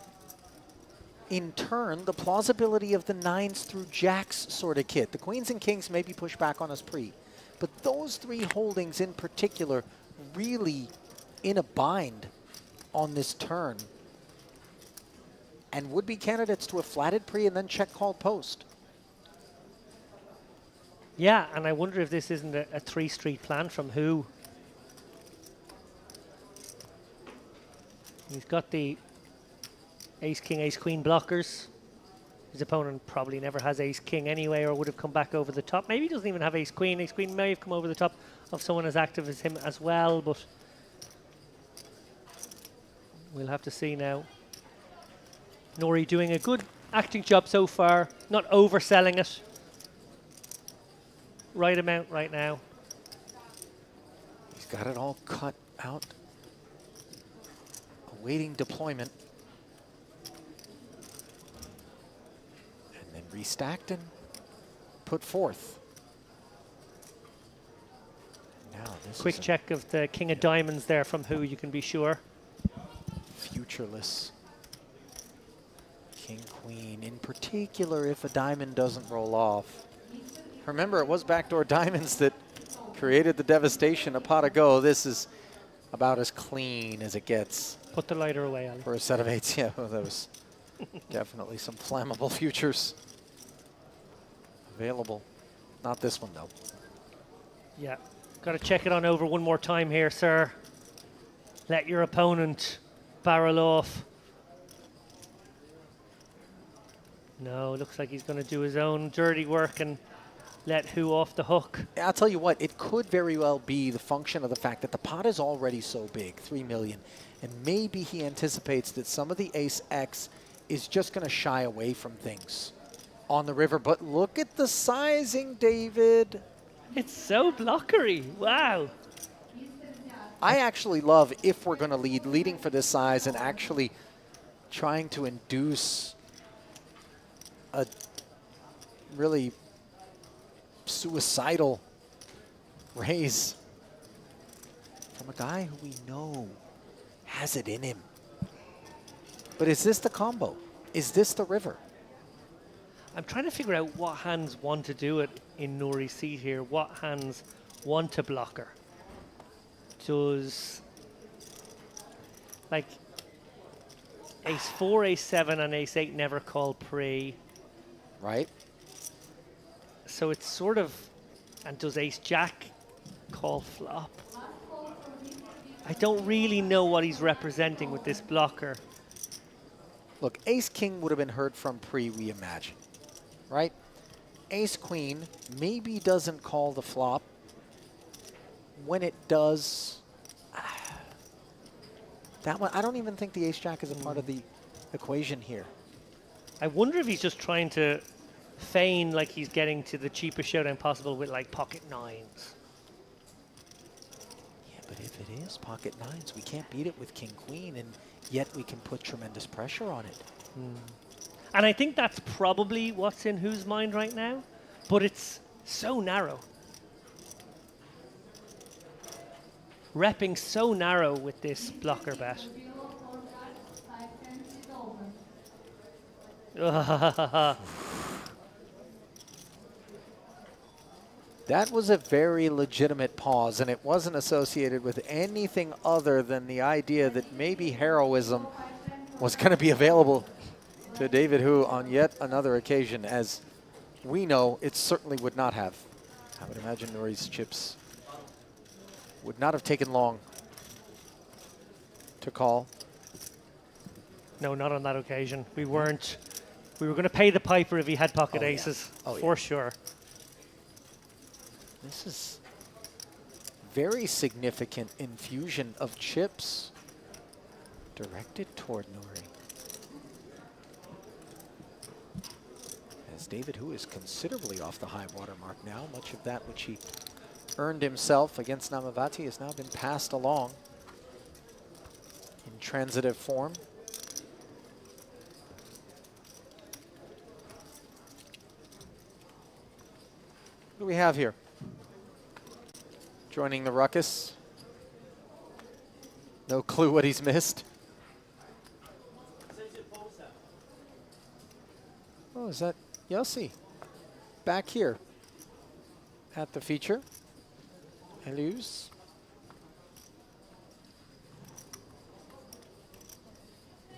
in turn, the plausibility of the 9s through jacks sort of kit. The queens and kings maybe push back on us pre, but those 3 holdings in particular really in a bind on this turn and would be candidates to a flatted pre and then check called post. Yeah, and I wonder if this isn't a 3-street plan from who. He's got the ace, king, ace, queen blockers. His opponent probably never has ace, king anyway, or would have come back over the top. Maybe he doesn't even have ace, queen. Ace, queen may have come over the top of someone as active as him as well, but we'll have to see now. Nori doing a good acting job so far, not overselling it. Right amount right now. He's got it all cut out, awaiting deployment. And then restacked and put forth. Now this Quick is check of the king of diamonds there from who, you can be sure. futureless. King, queen, in particular if a diamond doesn't roll off. Remember, it was backdoor diamonds that created the devastation a pot ago. This is about as clean as it gets. Put the lighter away, Ali. For a set of 8s, yeah, well, there was definitely some flammable futures available. Not this one, though. Yeah, got to check it on over one more time here, sir. Let your opponent barrel off. No, looks like he's going to do his own dirty work and let who off the hook. I'll tell you what, it could very well be the function of the fact that the pot is already so big, 3 million, and maybe he anticipates that some of the ace X is just going to shy away from things on the river. But look at the sizing, David. It's so blockery. Wow. I actually love, if we're going to leading for this size and actually trying to induce a really suicidal raise from a guy who we know has it in him. But is this the combo? Is this the river? I'm trying to figure out what hands want to do it in Nori's seat here. What hands want to blocker? Does, like, ace 4, ace 7, and ace 8 never call pre. Right. So it's sort of, and does ace jack call flop? I don't really know what he's representing with this blocker. Look, ace king would have been heard from pre, we imagine, right? Ace queen maybe doesn't call the flop. When it does, that one, I don't even think the ace jack is a part of the equation here. I wonder if he's just trying to feign like he's getting to the cheapest showdown possible with like pocket 9s. Yeah, but if it is pocket 9s, we can't beat it with king queen, and yet we can put tremendous pressure on it. And I think that's probably what's in whose mind right now, but it's so narrow. Repping so narrow with this blocker bet. That was a very legitimate pause, and it wasn't associated with anything other than the idea that maybe heroism was going to be available to David Hu on yet another occasion, as we know it certainly would not have. I would imagine Nori's chips would not have taken long to call. No, not on that occasion. We weren't. We were going to pay the piper if he had pocket aces, for sure. This is very significant infusion of chips directed toward Nori. As David Hu is considerably off the high water mark now, much of that which he earned himself against Namavati has now been passed along in transitive form. What do we have here? Joining the ruckus. No clue what he's missed. Oh, is that Yossi? Back here at the feature. Eluse.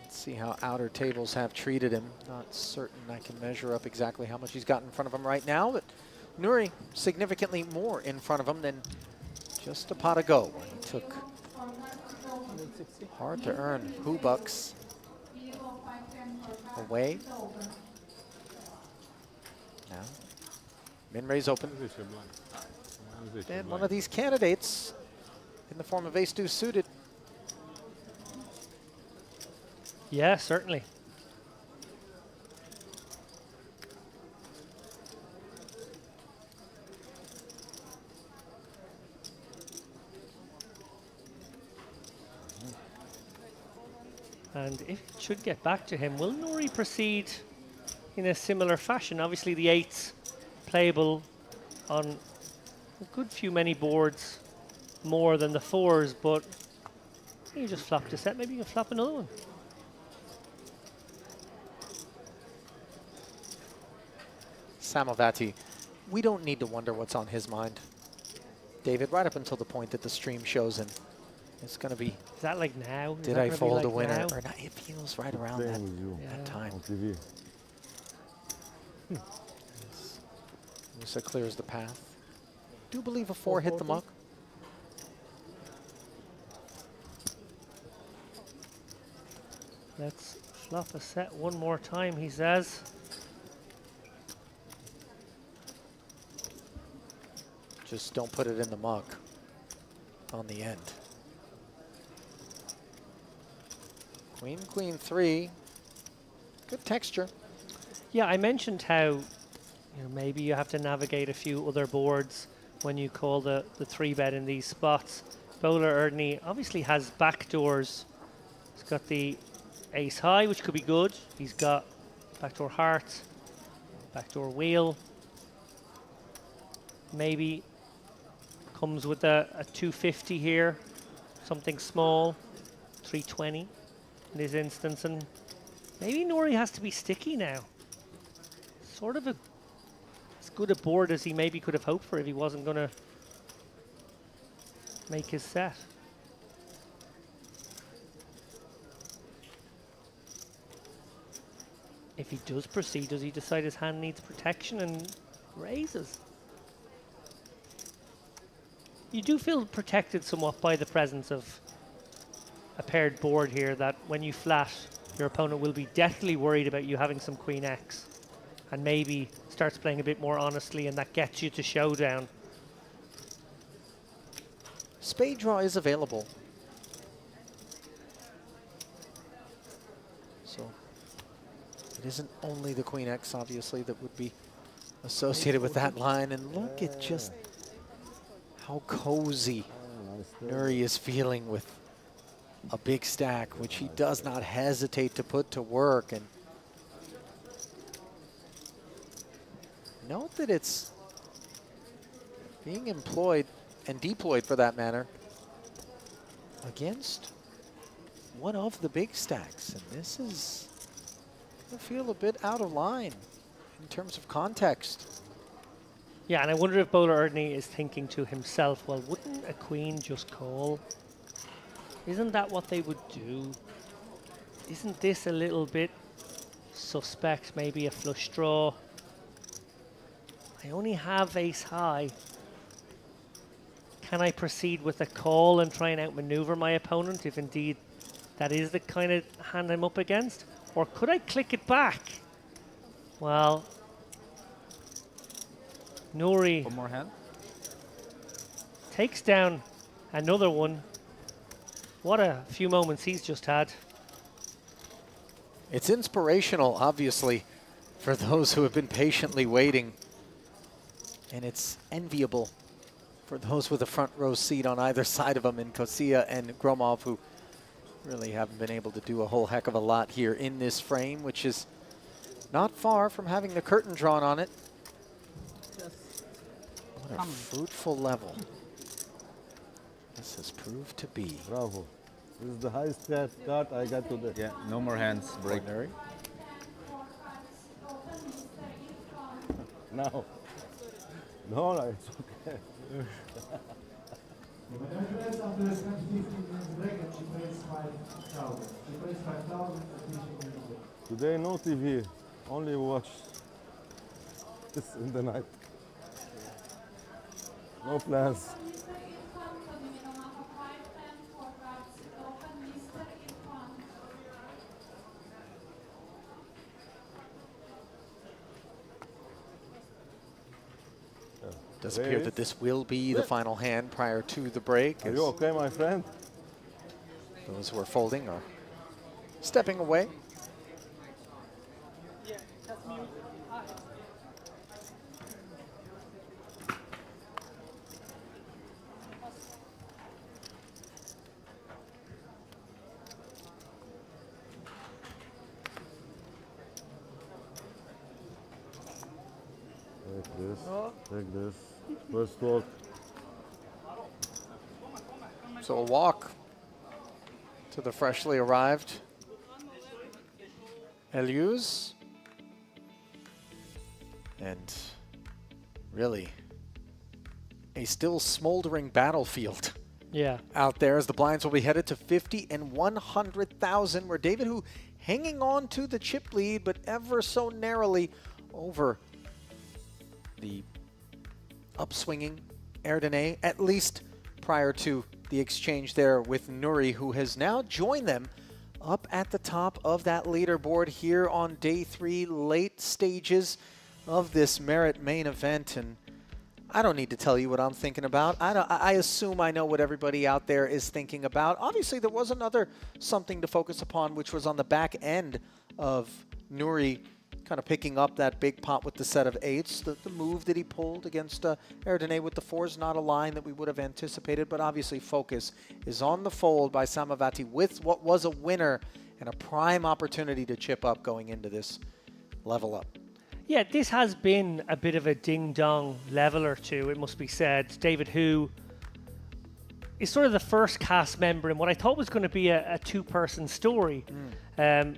Let's see how outer tables have treated him. Not certain I can measure up exactly how much he's got in front of him right now, but Nuri significantly more in front of him than just a pot ago. He took hard to earn $2 away. Now, min raise open. And one of these candidates in the form of ace deuce suited. Yeah, certainly. And it should get back to him. Will Nuri proceed in a similar fashion? Obviously the 8's playable on a good few many boards more than the 4's, but you just flopped a set, maybe you can flop another one. Samavati, we don't need to wonder what's on his mind. David, right up until the point that the stream shows him, it's going to be, is that like now? Did I fold a winner or not? It feels right around that time. Musa clears the path. Do believe a 4 hit the muck. Let's flop a set one more time, he says. Just don't put it in the muck on the end. Queen, queen 3. Good texture. Yeah, I mentioned how maybe you have to navigate a few other boards when you call the 3-bet in these spots. Bowler Erdney obviously has backdoors. He's got the ace high, which could be good. He's got backdoor heart, backdoor wheel. Maybe comes with a 250 here, something small, 320 in this instance, and maybe Nuri has to be sticky now. Sort of as good a board as he maybe could have hoped for if he wasn't going to make his set. If he does proceed, does he decide his hand needs protection and raises? You do feel protected somewhat by the presence of a paired board here, that when you flat, your opponent will be deathly worried about you having some Queen X and maybe starts playing a bit more honestly, and that gets you to showdown. Spade draw is available. So it isn't only the Queen X, obviously, that would be associated with that line. And look at just how cozy Nuri is feeling with a big stack, which he does not hesitate to put to work. And note that it's being employed and deployed, for that matter, against one of the big stacks. And this is, I feel, a bit out of line in terms of context. Yeah, and I wonder if Bowler Erdney is thinking to himself, well, wouldn't a queen just call? Isn't that what they would do? Isn't this a little bit suspect, maybe a flush draw? I only have ace high. Can I proceed with a call and try and outmaneuver my opponent if indeed that is the kind of hand I'm up against? Or could I click it back? Well, Nuri one more hand. Takes down another one. What a few moments he's just had. It's inspirational, obviously, for those who have been patiently waiting. And it's enviable for those with a front row seat on either side of them in Kosia and Gromov, who really haven't been able to do a whole heck of a lot here in this frame, which is not far from having the curtain drawn on it. What a fruitful level this has proved to be. Bravo. This is the highest start I got today. Yeah, no more hands. Break. Ordinary. No. No, it's okay. The winner plays after the 15 minutes break and she pays 5,000. She pays 5,000 for teaching music. Today no TV, only watch this in the night. No plans. Does appear that this will be the final hand prior to the break. Are you okay, my friend? Those who are folding are stepping away. Take this. Take this. First walk. So a walk to the freshly arrived Elius. And really a still smoldering battlefield out there as the blinds will be headed to 50 and 100,000, where David, who hanging on to the chip lead, but ever so narrowly over the upswinging Erdene, at least prior to the exchange there with Nuri, who has now joined them up at the top of that leaderboard here on day 3, late stages of this Merit main event. And I don't need to tell you what I'm thinking about. I assume I know what everybody out there is thinking about. Obviously, there was another something to focus upon, which was on the back end of Nuri kind of picking up that big pot with the set of 8s. The move that he pulled against Erdene with the 4s, not a line that we would have anticipated, but obviously focus is on the fold by Samavati with what was a winner and a prime opportunity to chip up going into this level up. Yeah, this has been a bit of a ding-dong leveler too, it must be said. David, who is sort of the first cast member in what I thought was going to be a two-person story.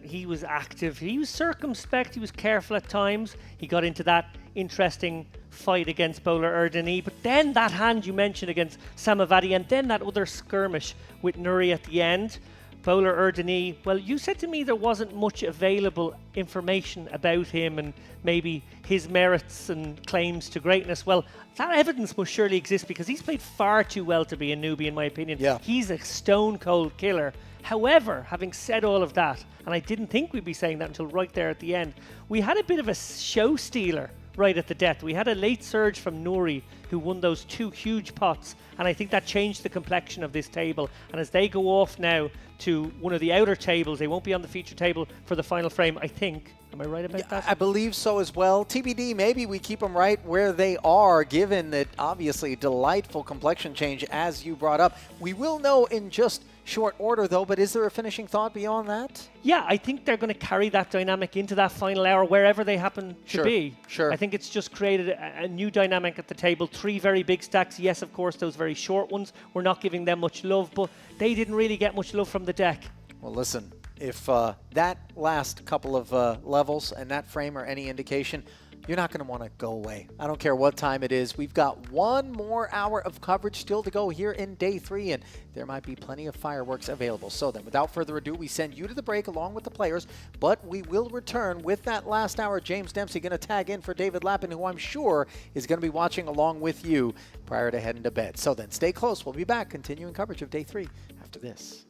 He was active, he was circumspect, he was careful at times. He got into that interesting fight against Bowler Erdene, but then that hand you mentioned against Samavati, and then that other skirmish with Nuri at the end. Bowler Erdene, well, you said to me there wasn't much available information about him and maybe his merits and claims to greatness. Well, that evidence must surely exist because he's played far too well to be a newbie, in my opinion. Yeah. He's a stone-cold killer. However, having said all of that, and I didn't think we'd be saying that until right there at the end, we had a bit of a show stealer right at the death. We had a late surge from Nuri, who won those 2 huge pots, and I think that changed the complexion of this table. And as they go off now to one of the outer tables, they won't be on the feature table for the final frame, I think. Am I right about that? I believe so as well. TBD, maybe we keep them right where they are, given that obviously delightful complexion change as you brought up. We will know in just short order though, but is there a finishing thought beyond that? Yeah, I think they're going to carry that dynamic into that final hour wherever they happen to be. Sure. I think it's just created a new dynamic at the table. 3 very big stacks. Yes, of course, those very short ones. We're not giving them much love, but they didn't really get much love from the deck. Well, listen, if that last couple of levels and that frame are any indication, you're not going to want to go away. I don't care what time it is. We've got 1 more hour of coverage still to go here in day 3, and there might be plenty of fireworks available. So then, without further ado, we send you to the break along with the players, but we will return with that last hour. James Dempsey going to tag in for David Lappin, who I'm sure is going to be watching along with you prior to heading to bed. So then, stay close. We'll be back continuing coverage of day 3 after this.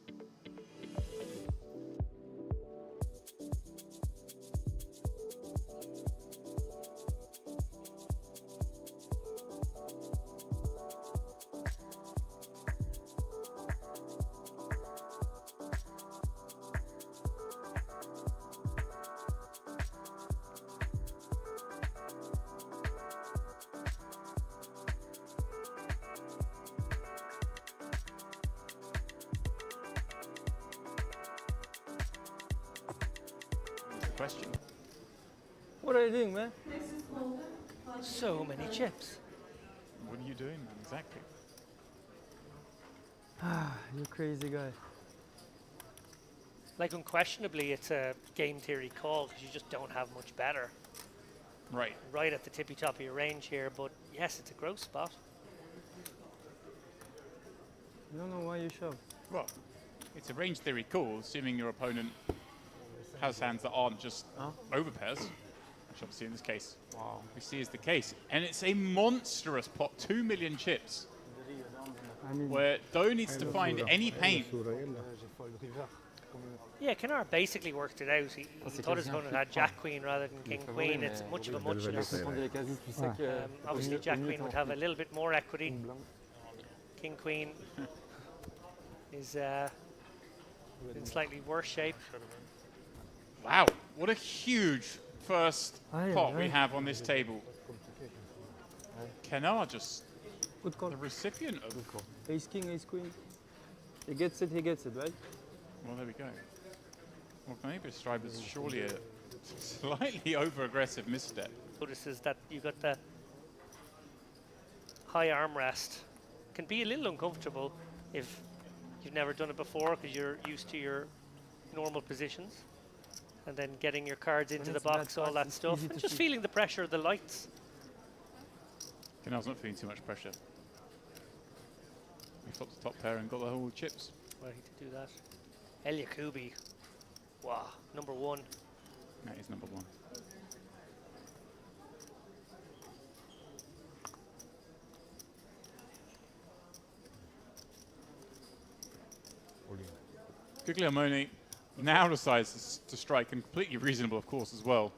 Question. What are you doing, man? So many chips. What are you doing, man? Exactly. You crazy guy. Like, unquestionably, it's a game theory call because you just don't have much better. Right. Right at the tippy top of your range here, but yes, it's a gross spot. I don't know why you shove. Well, it's a range theory call, assuming your opponent has hands that aren't just overpairs, which obviously in this case we see is the case. And it's a monstrous pot, 2 million chips, where Doe needs to find any paint. Yeah, Kenar basically worked it out. He thought his opponent had Jack Queen rather than King Queen. It's much of a muchness. Obviously, Jack Queen would have a little bit more equity. King Queen is in slightly worse shape. Wow, what a huge first pot we have on this table. Kenar just the recipient of Ace King, Ace Queen. He gets it, right? Well, there we go. Well, maybe Stripe is surely a slightly over-aggressive misstep. Notices that you got the high armrest. Can be a little uncomfortable if you've never done it before because you're used to your normal positions. And then getting your cards into the box, all that stuff. And just feeling the pressure of the lights. Kenar's not feeling too much pressure. He flopped the top pair and got the whole chips. Well, he did do that. El Yakubi. Wow, number 1. That is number 1. Guglielmone now decides to strike, and completely reasonable, of course, as well.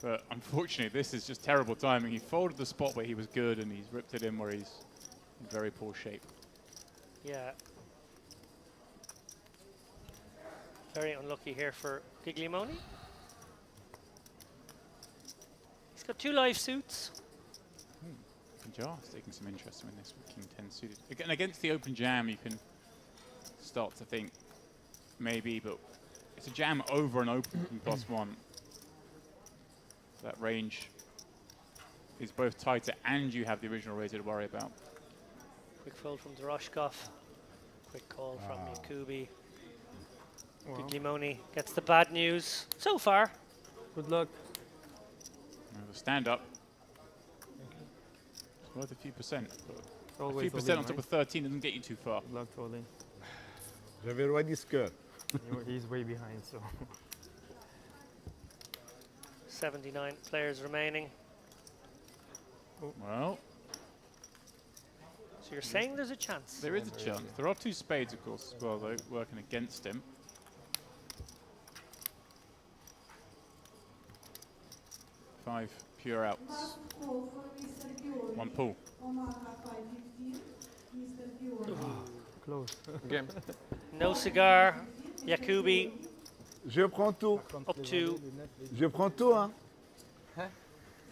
But unfortunately, this is just terrible timing. He folded the spot where he was good, and he's ripped it in where he's in very poor shape. Yeah. Very unlucky here for Guglielmone. He's got 2 live suits. Jar's taking some interest in this with King 10 suited. Again, against the open jam, you can start to think maybe, but it's a jam over an open King +1. That range is both tighter and you have the original razor to worry about. Quick fold from Doroshkov. Quick call from Yakubi. Guglielmone gets the bad news so far. Good luck. The stand up. It's worth a few percent. But a few percent on top of 13 doesn't get you too far. Good luck, Tolly. J'avais le roi disque. He's way behind, so. 79 players remaining. Well. So you're saying there's a chance? There is a chance. There are 2 spades, of course, as well, though, working against him. Five pure outs. 1 pull. Close. Game. No cigar. Yakubi. Je prends tout. Up to. Je prends tout, hein.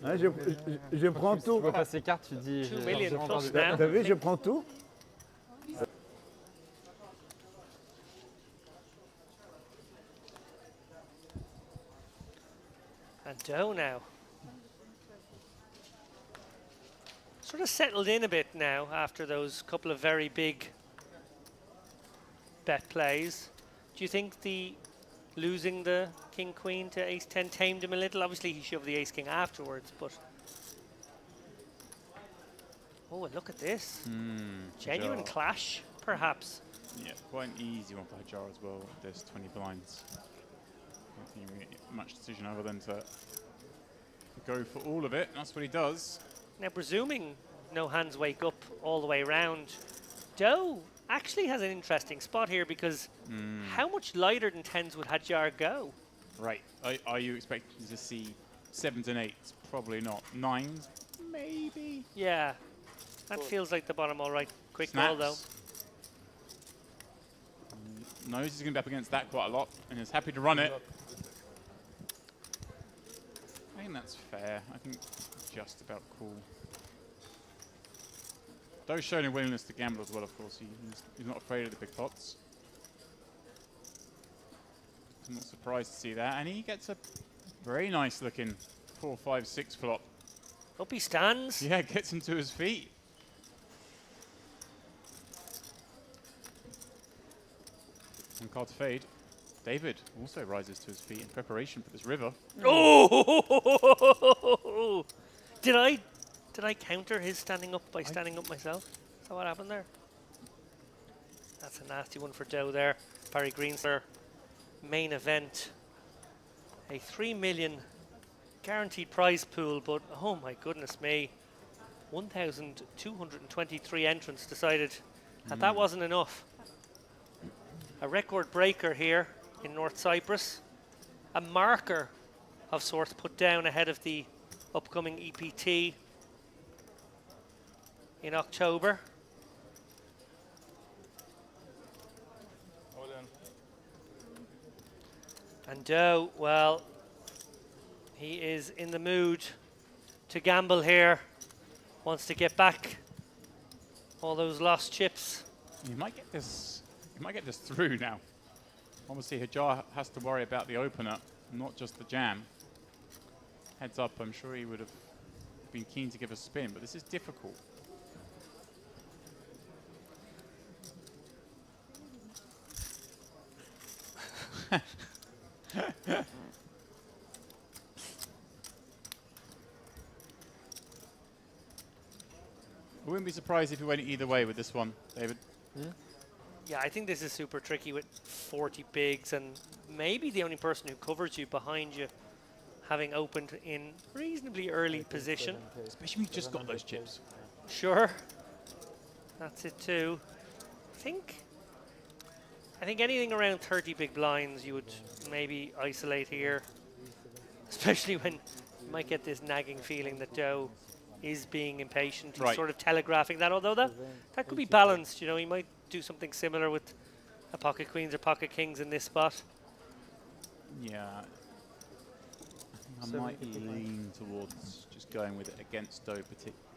Hein, je prends tout. Tu vois pas ces cartes, tu dis. 2 million plus now. T'as vu, je prends tout. And Doe now. Sort of settled in a bit now after those couple of very big bet plays. Do you think the losing the King Queen to Ace 10 tamed him a little? Obviously he shoved the Ace King afterwards, but oh, and look at this. Genuine Hajar. clash, perhaps. Yeah, quite an easy one for Hajar as well. There's 20 blinds. I don't think you get much decision other than to go for all of it. That's what he does. Now, presuming no hands wake up all the way around, Doe actually has an interesting spot here because how much lighter than 10s would Hajar go? Right. Are you expecting to see 7s and 8s? Probably not. 9s? Maybe. Yeah. That feels like the bottom all right. Quick call, though. Knows he's going to be up against that quite a lot and is happy to run it. I think that's fair. I think just about cool. Doe's showing a willingness to gamble as well, of course. He's not afraid of the big pots. I'm not surprised to see that. And he gets a very nice looking 4, 5, 6 flop. Up he stands. Yeah, gets him to his feet. One card to fade. David also rises to his feet in preparation for this river. Oh! Did I counter his standing up by standing up myself? Is that what happened there? That's a nasty one for Dow there. Barry Greensler, main event. A 3 million guaranteed prize pool, but oh my goodness me. 1,223 entrants decided that that wasn't enough. A record breaker here in North Cyprus. A marker of sorts put down ahead of the upcoming EPT in October. And Dow, well, he is in the mood to gamble here. Wants to get back all those lost chips. You might get this. You might get this through now. Obviously, Hajar has to worry about the opener, not just the jam. Heads up, I'm sure he would have been keen to give a spin, but this is difficult. I wouldn't be surprised if you went either way with this one, David. Yeah, I think this is super tricky with 40 bigs, and maybe the only person who covers you behind you having opened in reasonably early position. Especially when you just got those chips. Sure. That's it too. I think anything around 30 big blinds you would maybe isolate here. Especially when you might get this nagging feeling that Dow is being impatient. He's sort of telegraphing that, although that could be balanced. You know, he might do something similar with a pocket queens or pocket kings in this spot. Yeah. I think I might lean towards just going with it against Doe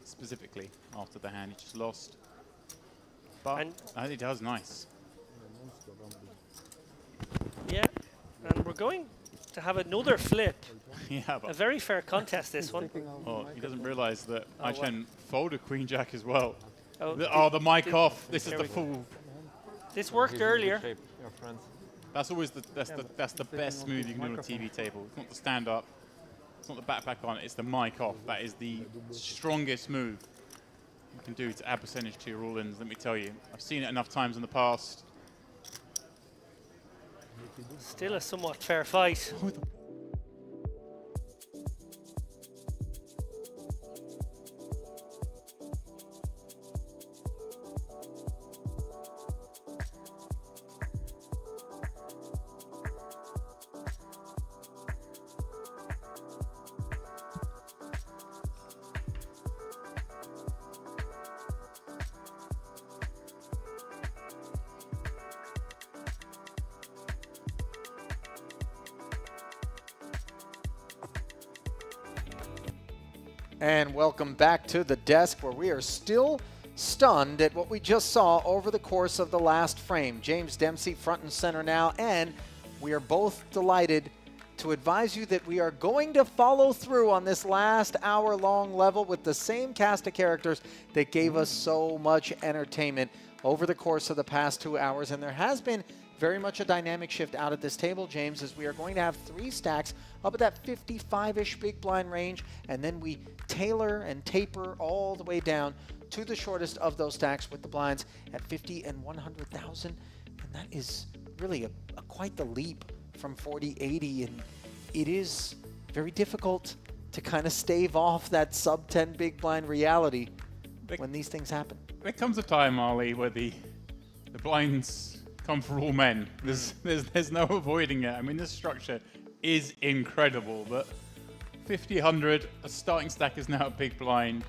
specifically after the hand he just lost. But I think he does nice. Yeah, and we're going to have another flip. Yeah, but a very fair contest, this one. Oh, he doesn't realize that Aichen folded Queen Jack as well. Oh, the mic off. This is the full. This worked earlier. That's always that's the best move you can do on a TV table. It's not the stand up. It's not the backpack on. It's the mic off. That is the strongest move you can do to add percentage to your all-ins. Let me tell you, I've seen it enough times in the past. Still a somewhat fair fight. And welcome back to the desk, where we are still stunned at what we just saw over the course of the last frame. James Dempsey front and center now, and we are both delighted to advise you that we are going to follow through on this last hour-long level with the same cast of characters that gave us so much entertainment over the course of the past 2 hours. And there has been very much a dynamic shift out at this table, James, as we are going to have 3 stacks up at that 55-ish big blind range, and then we tailor and taper all the way down to the shortest of those stacks with the blinds at 50 and 100,000. And that is really quite the leap from 40-80, and it is very difficult to kind of stave off that sub 10 big blind reality when these things happen. There comes a time, Ali, where the blinds come for all men. There's no avoiding it. I mean, this structure is incredible, but 50, 100, a starting stack is now a big blind.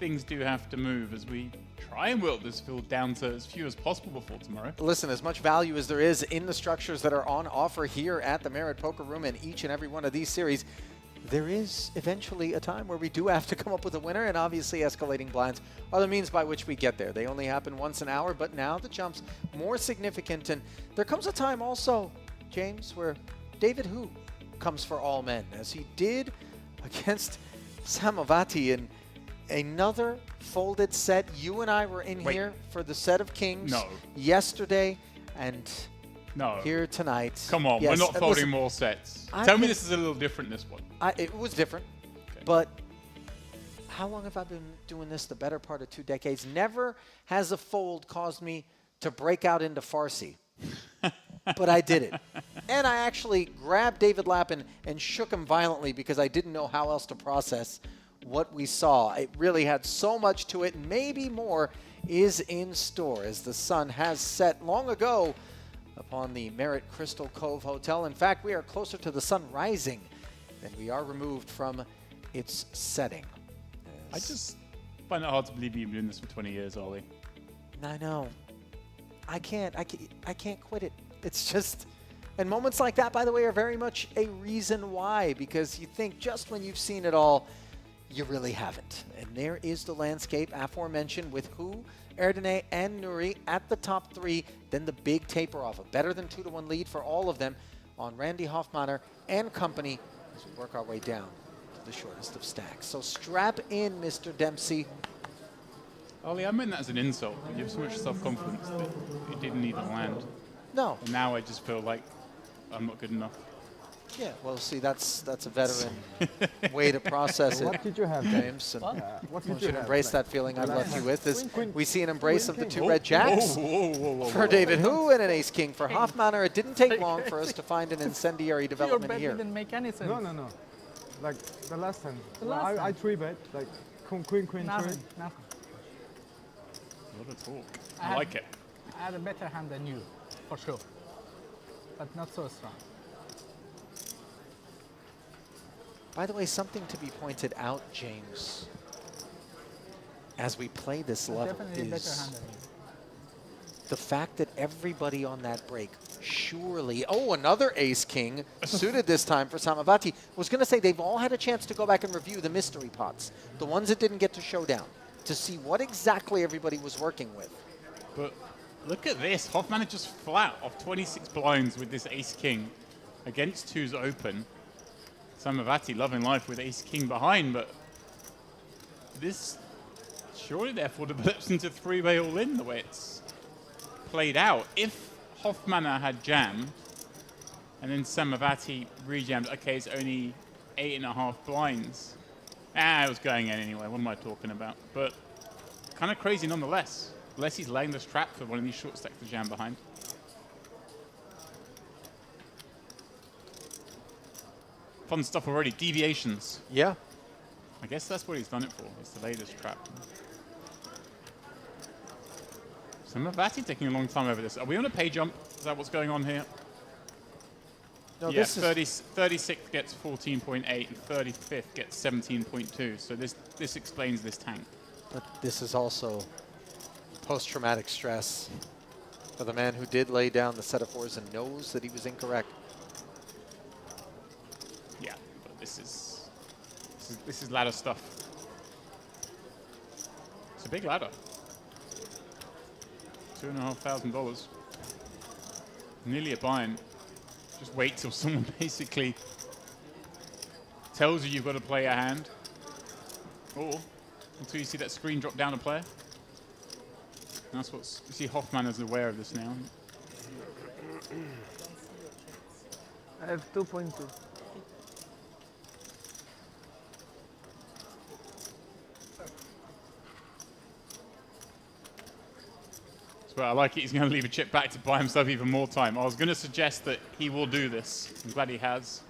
Things do have to move as we try and wilt this field down to as few as possible before tomorrow. Listen, as much value as there is in the structures that are on offer here at the Merit Poker Room in each and every one of these series, there is eventually a time where we do have to come up with a winner, and obviously escalating blinds are the means by which we get there. They only happen once an hour, but now the jump's more significant, and there comes a time also, James, where David Hu comes for all men, as he did against Samavati in another folded set. You and I were in here for the set of kings yesterday, and here tonight. Come on, yes, we're not folding listen, more sets. Tell me this is a little different, this one. It was different, but how long have I been doing this? The better part of 2 decades. Never has a fold caused me to break out into Farsi. But I did it. And I actually grabbed David Lappin and shook him violently because I didn't know how else to process what we saw. It really had so much to it, and maybe more is in store as the sun has set long ago upon the Merritt Crystal Cove Hotel. In fact, we are closer to the sun rising than we are removed from its setting. I just find it hard to believe you've been doing this for 20 years, Ollie. I know. I can't quit it. It's just, and moments like that, by the way, are very much a reason why, because you think just when you've seen it all, you really haven't. And there is the landscape aforementioned with Hu, Erdene, and Nuri at the top three, then the big taper off. A better than 2-1 lead for all of them on Randy Hoffmanner and company as we work our way down to the shortest of stacks. So strap in, Mr. Dempsey. Ollie, I meant that as an insult. You have so much self-confidence that it didn't even land. No. And now I just feel like I'm not good enough. Yeah, well, see, that's a veteran way to process it. What did you have, James? And what you did should you embrace have? that feeling I've left you with. As Queen. we see an embrace of the two Oh, red jacks whoa, for David Hu and an ace king for Hoffmanner. It didn't take long for us to find an incendiary Your development bet here. didn't make any sense. No. Like the last time. The last I time. 3-bet, like queen, Nothing, turn. nothing. What a talk. I I had- like it. I had a better hand than you, for sure. But not so strong. By the way, something to be pointed out, James, as we play this level Definitely a better is hand than you. the fact that everybody on that break surely, another ace king, suited this time for Samavati. Was going to say they've all had a chance to go back and review the mystery pots, the ones that didn't get to showdown, to see what exactly everybody was working with. But look at this. Hoffmann just flat off 26 blinds with this ace king against who's open. Samavati loving life with ace king behind, but this surely therefore develops into three-way all-in the way it's played out. If Hoffmanner had jammed and then Samavati rejammed, okay, it's only 8.5 blinds. It was going in anyway. What am I talking about? But kind of crazy nonetheless. Unless he's laying this trap for one of these short stacks to jam behind. Fun stuff already. Deviations. Yeah. I guess that's what he's done it for. It's to lay this trap. Samavati taking a long time over this. Are we on a pay jump? Is that what's going on here? No, yeah, this is 36th gets 14.8 and 35th gets 17.2. So this explains this tank. But this is also post-traumatic stress for the man who did lay down the set of fours and knows that he was incorrect. Yeah, but this is ladder stuff. It's a big ladder. $2,500. Nearly a buy-in. Just wait till someone basically tells you you've got to play a hand. Or until you see that screen drop down a player. And that's what you see. Hoffmann is aware of this now. I have 2.2. Well, I like it. He's going to leave a chip back to buy himself even more time. I was going to suggest that he will do this. I'm glad he has.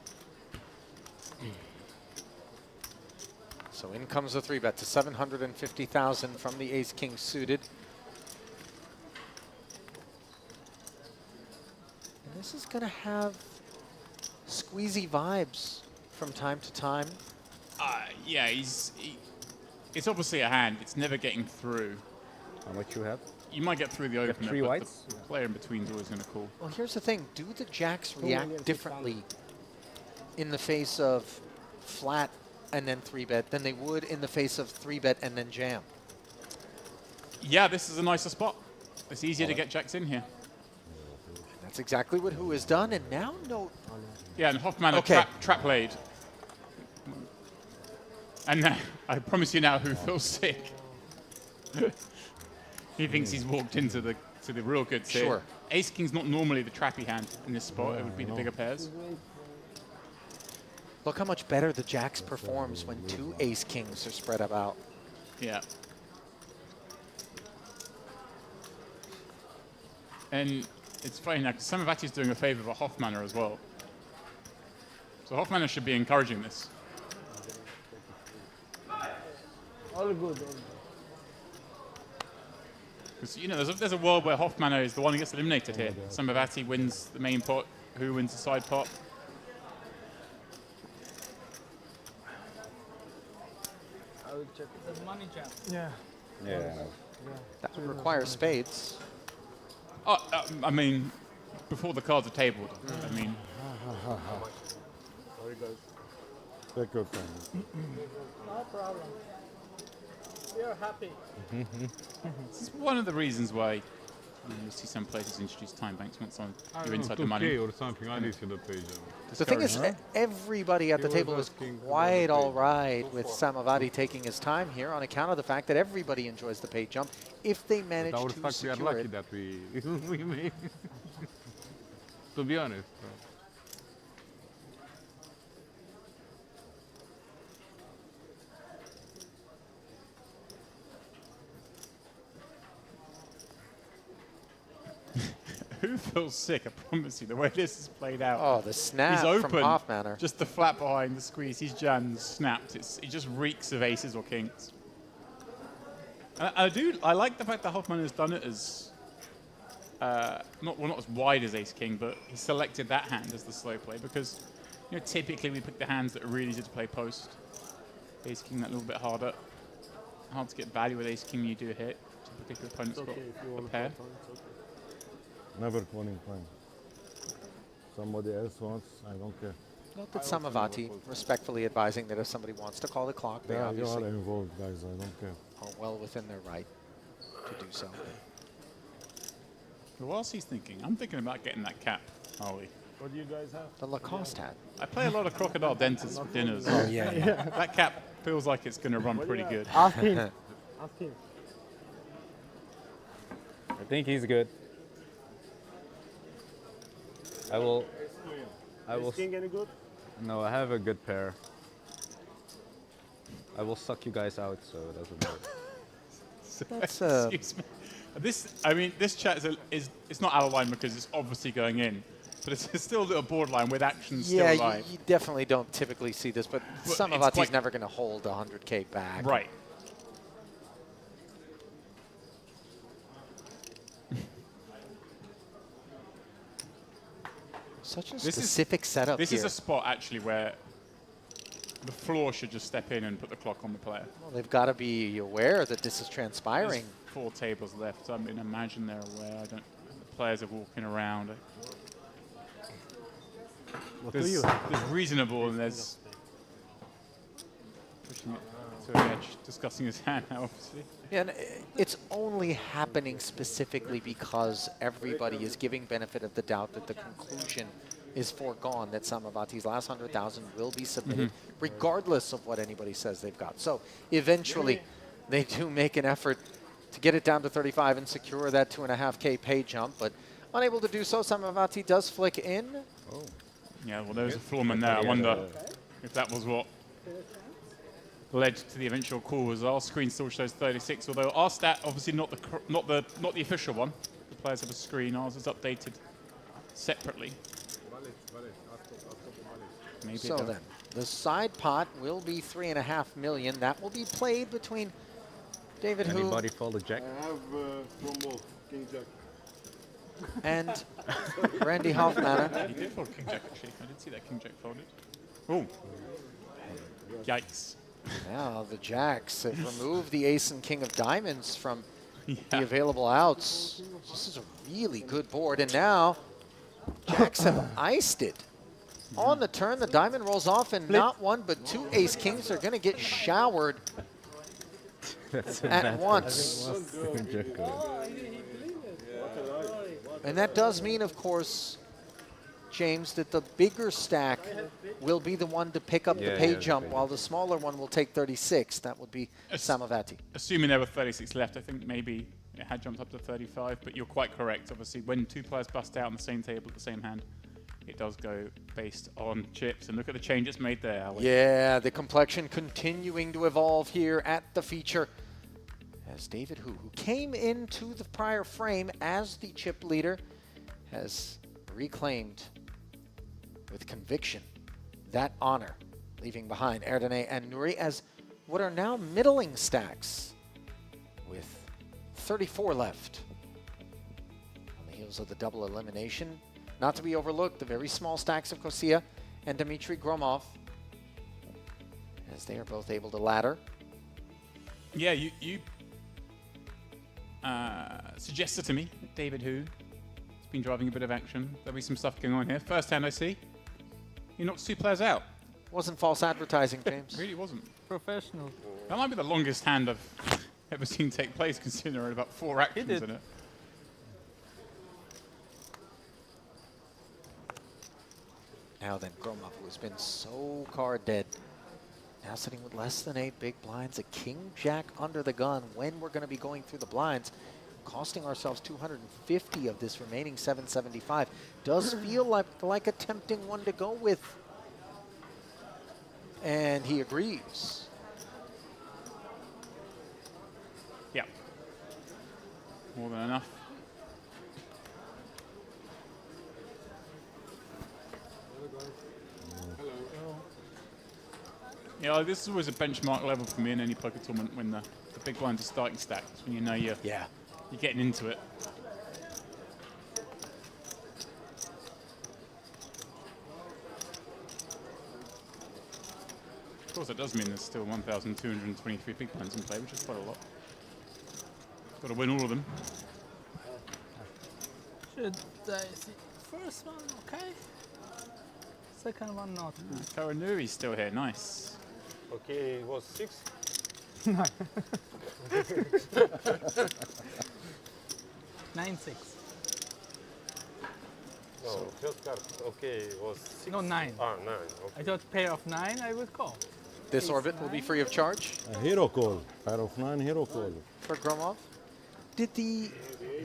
So in comes the 3-bet to 750,000 from the ace-king suited. And this is going to have squeezy vibes from time to time. Yeah, it's obviously a hand. It's never getting through. How much you have? You might get through the have opener, 3 but whites? the player in between is always going to call. Well, here's the thing. Do the jacks react differently in the face of flat and then 3-bet than they would in the face of 3-bet and then jam? Yeah, this is a nicer spot. It's easier to get jacks in here. That's exactly what Hu has done, and now note. Yeah, and Hoffmann trap laid. And I promise you now, Hu feels sick. He thinks he's walked into the real goods here. Sure. Ace King's not normally the trappy hand in this spot. It would be the bigger pairs. Look how much better the jacks performs when 2 ace-kings are spread about. Yeah. And it's funny now, because Samavati's doing a favor for Hoffmanner as well. So Hoffmanner should be encouraging this. All good, all good. Because, you know, there's a world where Hoffmanner is the one who gets eliminated here. Samavati wins the main pot, who wins the side pot. I will check. It's a money jam. Yeah. Yeah. That would require spades. Oh, I mean, before the cards are tabled. I mean, Sorry, guys. Take your time. No problem. We are happy. this is one of the reasons why you'll see some places introduce time banks once you're inside the money. or something. I didn't see the page. The thing is, everybody at the table is quite all right with Samavati taking his time here on account of the fact that everybody enjoys the pay jump if they manage Our to fact, we are secure lucky it. that we made. To be honest. Who feels sick? I promise you, the way this is played out. Oh, the snap He's open, from Hoffmanner. just the flat behind the squeeze. He's jammed, snapped. It just reeks of aces or kings. And I like the fact that Hoffmann has done it as not as wide as ace king, but he selected that hand as the slow play because you know typically we pick the hands that are really easy to play post. Ace king that little bit harder. Hard to get value with ace king when you do a hit. Typically, if your opponent's got a pair. Never calling time. Somebody else wants, I don't care. Note that Samavati respectfully advising that if somebody wants to call the clock, they Yeah, you obviously are involved, guys, I don't care. are well within their right to do so. But whilst he's thinking, I'm thinking about getting that cap, Ollie. What do you guys have? The Lacoste hat. I play a lot of crocodile dentists for dinners. Oh, yeah. That cap feels like it's going to run pretty good. Ask him. Ask him. I think he's good. I will. Is king any good? No, I have a good pair. I will suck you guys out, so it doesn't matter. That's Excuse me. This chat is it's not out of line because it's obviously going in, but it's still a little borderline with action still yeah, alive. you definitely don't typically see this, but But Samavati's it's never going to hold 100K back. Right. Such a specific setup This here. is a spot actually where the floor should just step in and put the clock on the player. Well, they've got to be aware that this is transpiring. There's 4 tables left. I mean, imagine they're aware. The players are walking around. There's reasonable and there's pushing it to an edge, discussing his hand now, obviously. Yeah, and it's only happening specifically because everybody is giving benefit of the doubt that the conclusion is foregone, that Samavati's last 100,000 will be submitted, regardless of what anybody says they've got. So eventually, they do make an effort to get it down to 35 and secure that 2.5K pay jump, but unable to do so, Samavati does flick in. Oh. Yeah, well, there's a floorman there. I wonder if that was what led to the eventual call as our screen still shows 36, although our stat obviously not the official one. The players have a screen. Ours is updated separately. Maybe So then, the side pot will be 3.5 million. That will be played between David Hu Anybody fold a jack? I have from both, King Jack. and Randy Hoffmanner. He did fold King Jack actually. I did see that King Jack folded. Oh, yikes! Now the jacks have removed the ace and king of diamonds from the available outs. This is a really good board, and now jacks have iced it. On the turn, the diamond rolls off, and not one but 2 ace kings are going to get showered at once. And that does mean, of course, James, that the bigger stack will be the one to pick up the pay jump, while the smaller one will take 36. That would be Samavati. Assuming there were 36 left, I think maybe it had jumped up to 35, but you're quite correct. Obviously, when 2 players bust out on the same table at the same hand, it does go based on chips. And look at the changes made there, Alex. Yeah, the complexion continuing to evolve here at the feature. as David who came into the prior frame as the chip leader, has reclaimed with conviction that honor, leaving behind Erdene and Nuri as what are now middling stacks with 34 left. On the heels of the double elimination, not to be overlooked, the very small stacks of Kosia and Dmitry Gromov, as they are both able to ladder. Yeah, you suggested to me that David Hu has been driving a bit of action. There'll be some stuff going on here. First hand I see, he knocked 2 players out. Wasn't false advertising, James. Really wasn't. Professional. That might be the longest hand I've ever seen take place, considering there are about 4 actions in it. Now then, Gromov, who has been so card dead, now sitting with less than 8 big blinds, a king-jack under the gun when we're going to be going through the blinds, costing ourselves 250 of this remaining 775. Does feel like a tempting one to go with. And he agrees. Yeah. More than enough. Yeah, this is always a benchmark level for me in any poker tournament when the big blinds are starting stacks, when you know you're getting into it. Of course, that does mean there's still 1,223 big blinds in play, which is quite a lot. Got to win all of them. Should I see first one? Okay. Second one not. Karanuri's still here. Nice. Okay, it was 6. 9-6. No, first card. Okay, it was 6. No, 9. Ah, 9. Okay. I thought pair of 9 I would call. This orbit will be free of charge. A hero call. Pair of 9 hero call. For Gromov. Did the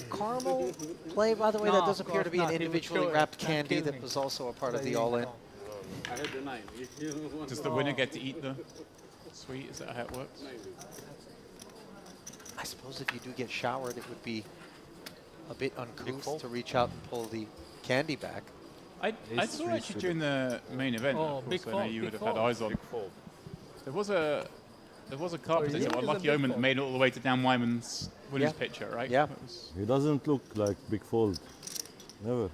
caramel play, by the way, that does appear to be an individually wrapped candy that was also a part of the all-in. I had the 9. Does the winner get to eat the sweet? Is that how it works? I suppose if you do get showered, it would be a bit uncouth to reach out and pull the candy back. I saw actually during the main event, of course, I know you would have had eyes on. There was a card potential, a Lucky Omen that made it all the way to Dan Wyman's winner's picture, right? Yeah. He doesn't look like big fold. Never.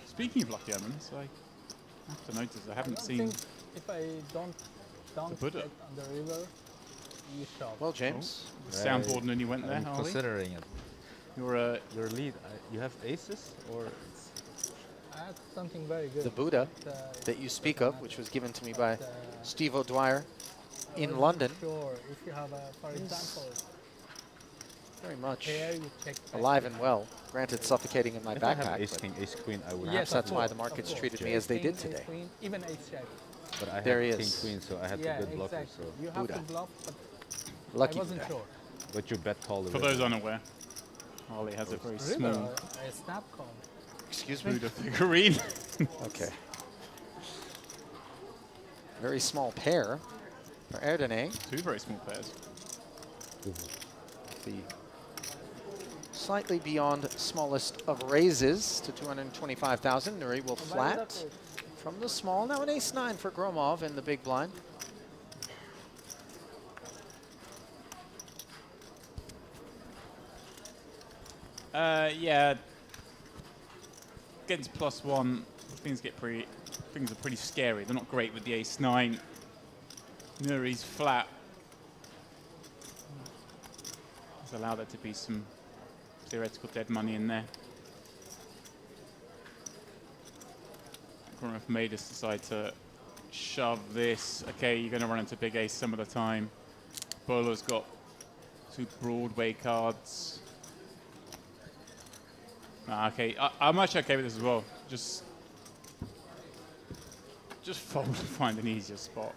Speaking of Lucky Omens, I have to notice I haven't seen. If I don't Buddha on the river, you shop. Well, James. Soundboard and then you went there, I'm Harley? considering it. Your lead. You have aces or? I had something very good. The Buddha that you speak of, which was given to me by Steve O'Dwyer in London. Sure, if you have for example, very much pair, you check alive and well. Granted, suffocating in my If I backpack. have ace king, ace queen, I would. Perhaps that's why the markets treated me as they did today. Queen, even ace jack. But I There he had king is. queen, so I had Yeah, to bet blocker. exactly. So. You have Buddha. to bluff, but Lucky I wasn't Buddha. sure. But you bet call the For river. those unaware, Harley has a very small River, a snap call. Excuse me? Buddha figurine. Okay. Very small pair for Erdene. 2 very small pairs. The slightly beyond smallest of raises to 225,000. Nuri will flat from the small. Now an ace-9 for Gromov in the big blind. Yeah. Getting to +1, things are pretty scary. They're not great with the ace-9. Nuri's flat. Has allowed there to be some theoretical dead money in there. Gromov made us decide to shove this. Okay, you're going to run into big ace some of the time. Bolo's got 2 Broadway cards. Okay, I'm actually okay with this as well. Just fold and find an easier spot.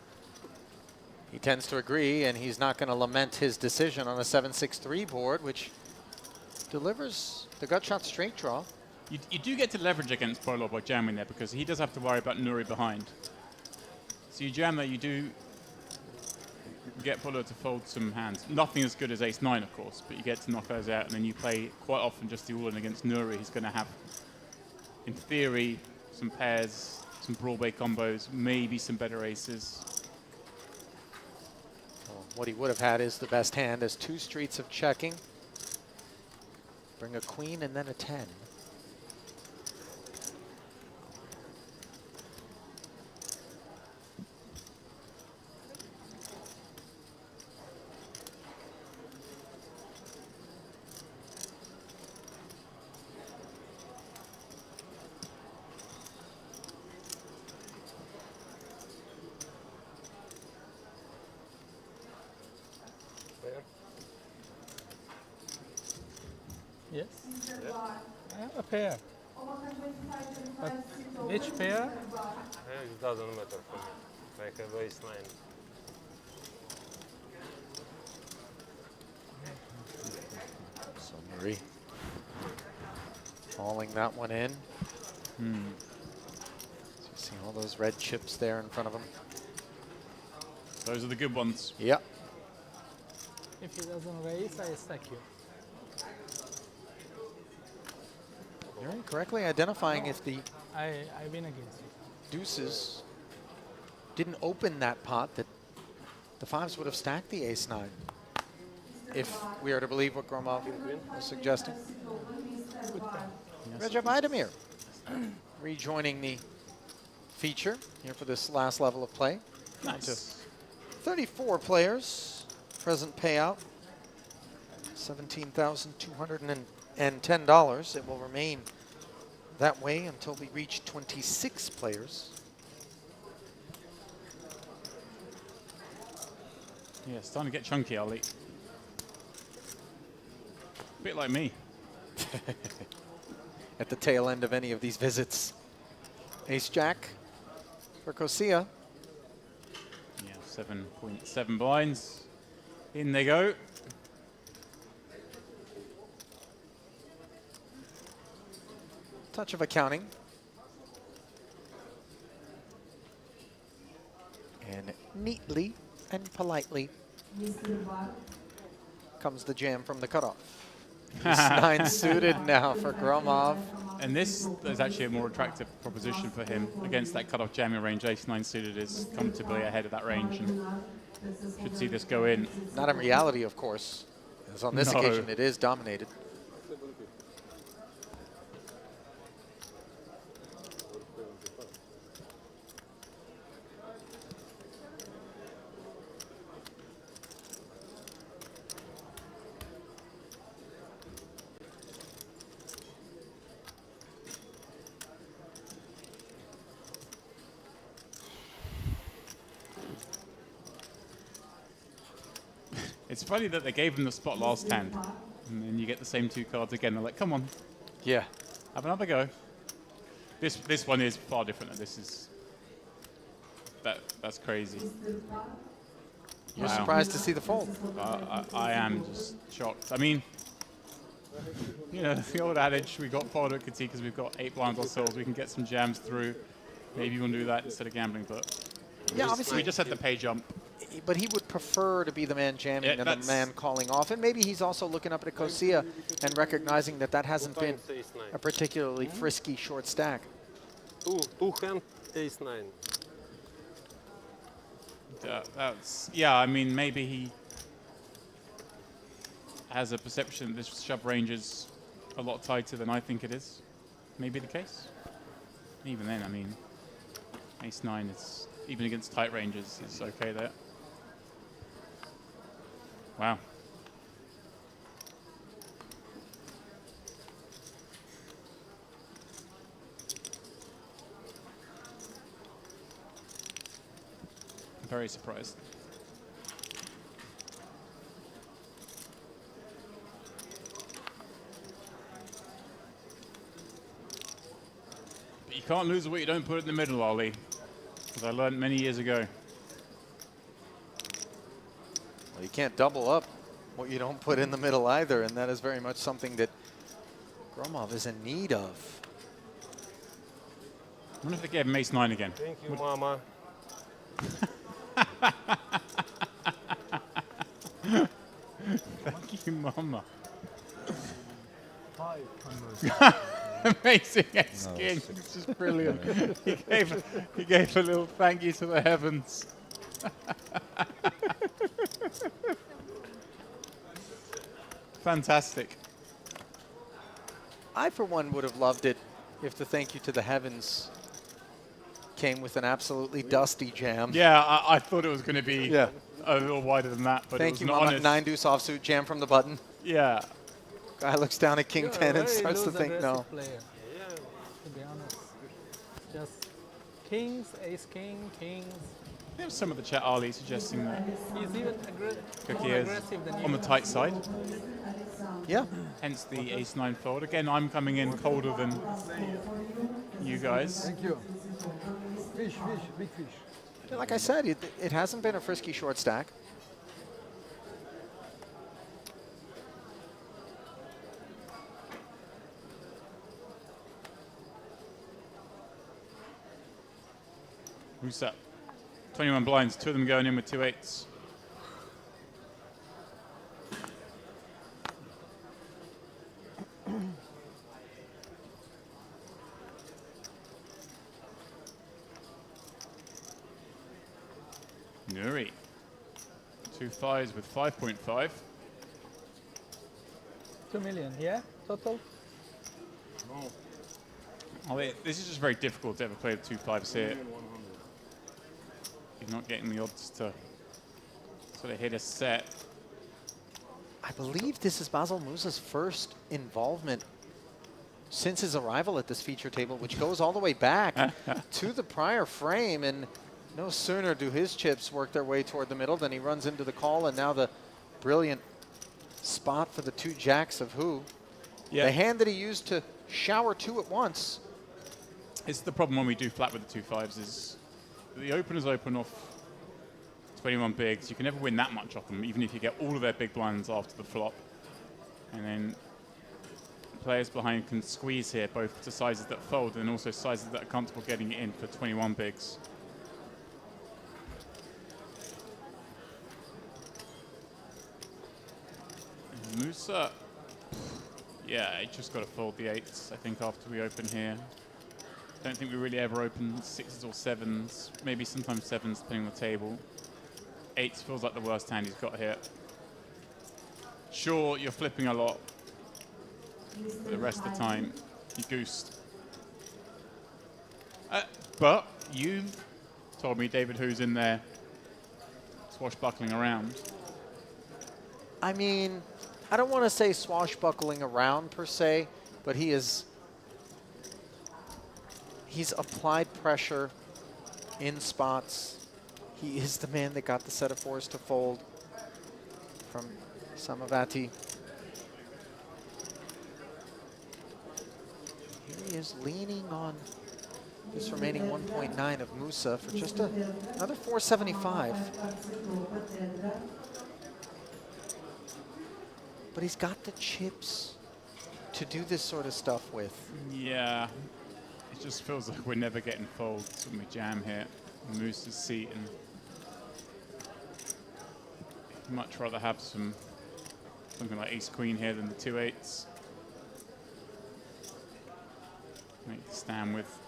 He tends to agree, and he's not going to lament his decision on a 7-6-3 board, which delivers the gut shot straight draw. You do get to leverage against Bolo by jamming there, because he does have to worry about Nuri behind. So you jam there, you do get Polo to fold some hands. Nothing as good as ace-9, of course, but you get to knock those out, and then you play quite often just the all-in against Nuri. He's going to have, in theory, some pairs, some broadway combos, maybe some better aces. Well, what he would have had is the best hand as 2 streets of checking. Bring a queen and then a 10. Yes? I have a pair. But which pair? It doesn't matter for me. Like a baseline. So Murray falling that one in. So you see all those red chips there in front of him. Those are the good ones. Yep. If he doesn't raise, I stack you. Very correctly identifying if the I win against you. deuces didn't open that pot, that the 5s would have stacked the ace-9. If we are to believe what Gromov was suggesting. Recep Aydemir rejoining the feature here for this last level of play. Nice. 34 players, present payout, $17,210. It will remain that way until we reach 26 players. Yeah, it's starting to get chunky, Ali. A bit like me. At the tail end of any of these visits. Ace-Jack for Kosia. Yeah, 7.7 blinds. In they go. Touch of accounting. And neatly and politely comes the jam from the cutoff. Ace-9 suited now for Gromov. And this is actually a more attractive proposition for him against that cutoff jamming range. Ace-9 suited is comfortably ahead of that range and should see this go in. Not in reality, of course, as on this occasion it is dominated. It's funny that they gave him the spot last hand, and then you get the same 2 cards again. They're like, come on. Yeah. Have another go. This one is far different. This is... That's crazy. You're surprised to see the fold. I am just shocked. I mean, you know, the old adage, we got fold at Kati because we've got 8 blinds ourselves. We can get some jams through. Maybe you want to do that instead of gambling, but yeah, obviously we just had the pay jump. But he would prefer to be the man jamming than the man calling off. And maybe he's also looking up at a Kosia and recognizing that that hasn't been a particularly frisky short stack. Two hand, ace-9. Yeah, I mean, maybe he has a perception that this shove range is a lot tighter than I think it is. Maybe the case. Even then, I mean, ace-9 is, even against tight ranges, is okay there. Wow. Very surprised. But you can't lose what you don't put in the middle, Ali. As I learned many years ago. Well, you can't double up what you don't put in the middle either, and that is very much something that Gromov is in need of. I wonder if they gave him ace-9 again. Thank you, Mama. you mama. 500. Amazing ace king. It's just brilliant. he gave a little thank you to the heavens. Fantastic. I, for one, would have loved it if the thank you to the heavens came with an absolutely dusty jam. Yeah, I thought it was going to be a little wider than that, but thank it was you, not Mama. honest. 9 deuce offsuit, jam from the button. Yeah. Guy looks down at King You're 10 a and very starts to think, no. loose-aggressive player, to be honest. Just kings, ace king, kings. There's some of the chat, Ali, suggesting that He's even Cookie more is aggressive than you. on the tight side. Yeah. Hence the ace-9 fold. Again, I'm coming in colder than you guys. Thank you. Fish, big fish. Yeah, like I said, it hasn't been a frisky short stack. Who's up? 21 blinds, 2 of them going in with 2 8s. Nuri. 2 5s with 5.5. 2 million, yeah? Total? Oh, this is just very difficult to ever play the 2 5s here. You're not getting the odds to sort of hit a set. I believe this is Basil Musa's first involvement since his arrival at this feature table, which goes all the way back to the prior frame. And no sooner do his chips work their way toward the middle than he runs into the call, and now the brilliant spot for the 2 jacks of who. Yeah. The hand that he used to shower 2 at once. It's the problem when we do flat with the 2 5s is the openers open off 21 bigs. You can never win that much off them, even if you get all of their big blinds after the flop. And then players behind can squeeze here, both to sizes that fold and also sizes that are comfortable getting it in for 21 bigs. And Musa, yeah, he just got to fold the 8s, I think, after we open here. Don't think we really ever open 6s or 7s, maybe sometimes 7s depending on the table. 8s feels like the worst hand he's got here. Sure, you're flipping a lot, but the rest of the time, you goosed. But you told me David who's in there swashbuckling around. I mean, I don't want to say swashbuckling around per se, but he's applied pressure in spots. He is the man that got the set of 4s to fold from Samavati. Here he is leaning on this remaining 1.9 of Musa for just another 475. But he's got the chips to do this sort of stuff with. Yeah, it just feels like we're never getting folds when we jam here. Moose's seat, and I'd much rather have something like ace queen here than the 2 8s. Make the stand with.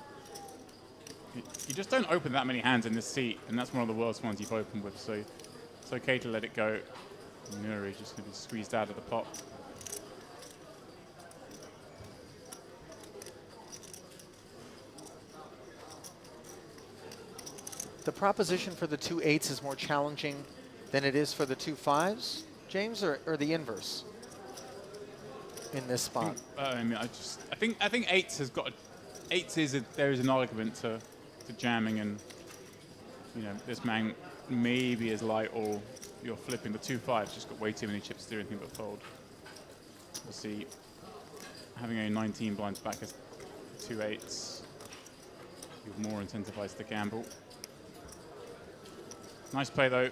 You just don't open that many hands in this seat, and that's one of the worst ones you've opened with, so it's okay to let it go. Nuri just going to be squeezed out of the pot. The proposition for the 2 8s is more challenging than it is for the 2 5s, James, or the inverse in this spot? I mean, I think 8s has got. 8s there is an argument to jamming, and you know this man maybe is light or you're flipping. The 2 5s just got way too many chips to do anything but fold. We'll see. Having a 19 blinds back as 2 8s, you're more incentivized to gamble. Nice play though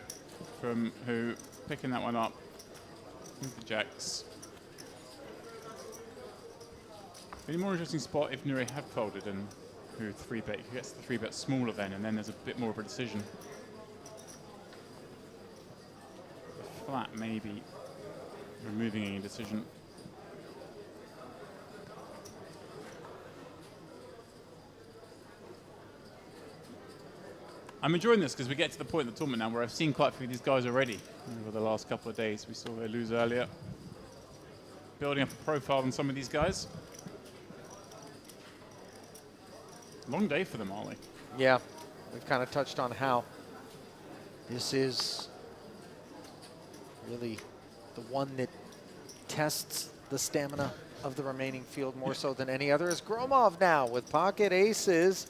from who, picking that one up. The jacks. Any more interesting spot if Nuri had folded and who 3-bet. He gets the 3-bet smaller then, and then there's a bit more of a decision. The flat maybe removing any decision. I'm enjoying this because we get to the point in the tournament now where I've seen quite a few of these guys already over the last couple of days. We saw they lose earlier. Building up a profile on some of these guys. Long day for them, aren't we? Yeah, we've kind of touched on how this is really the one that tests the stamina of the remaining field more so than any other. Is Gromov now with pocket aces,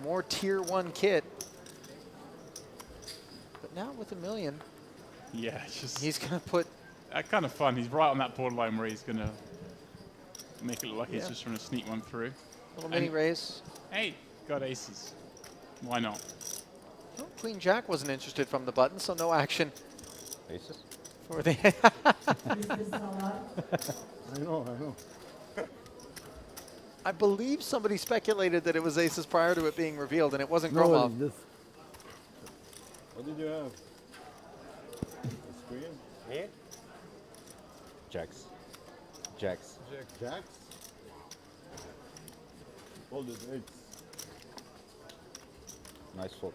more tier 1 kit. But now with $1 million, yeah, it's just he's going to put... kind of fun. He's right on that borderline where he's going to make it look like he's just trying to sneak one through. Little mini raise. Hey, got aces. Why not? Well, Queen Jack wasn't interested from the button, so no action. Aces? For the I know. I believe somebody speculated that it was aces prior to it being revealed, and it wasn't Gromov. No, what did you have? The screen? Me? Jacks. Jacks. Jacks? Folded eights. Nice fold.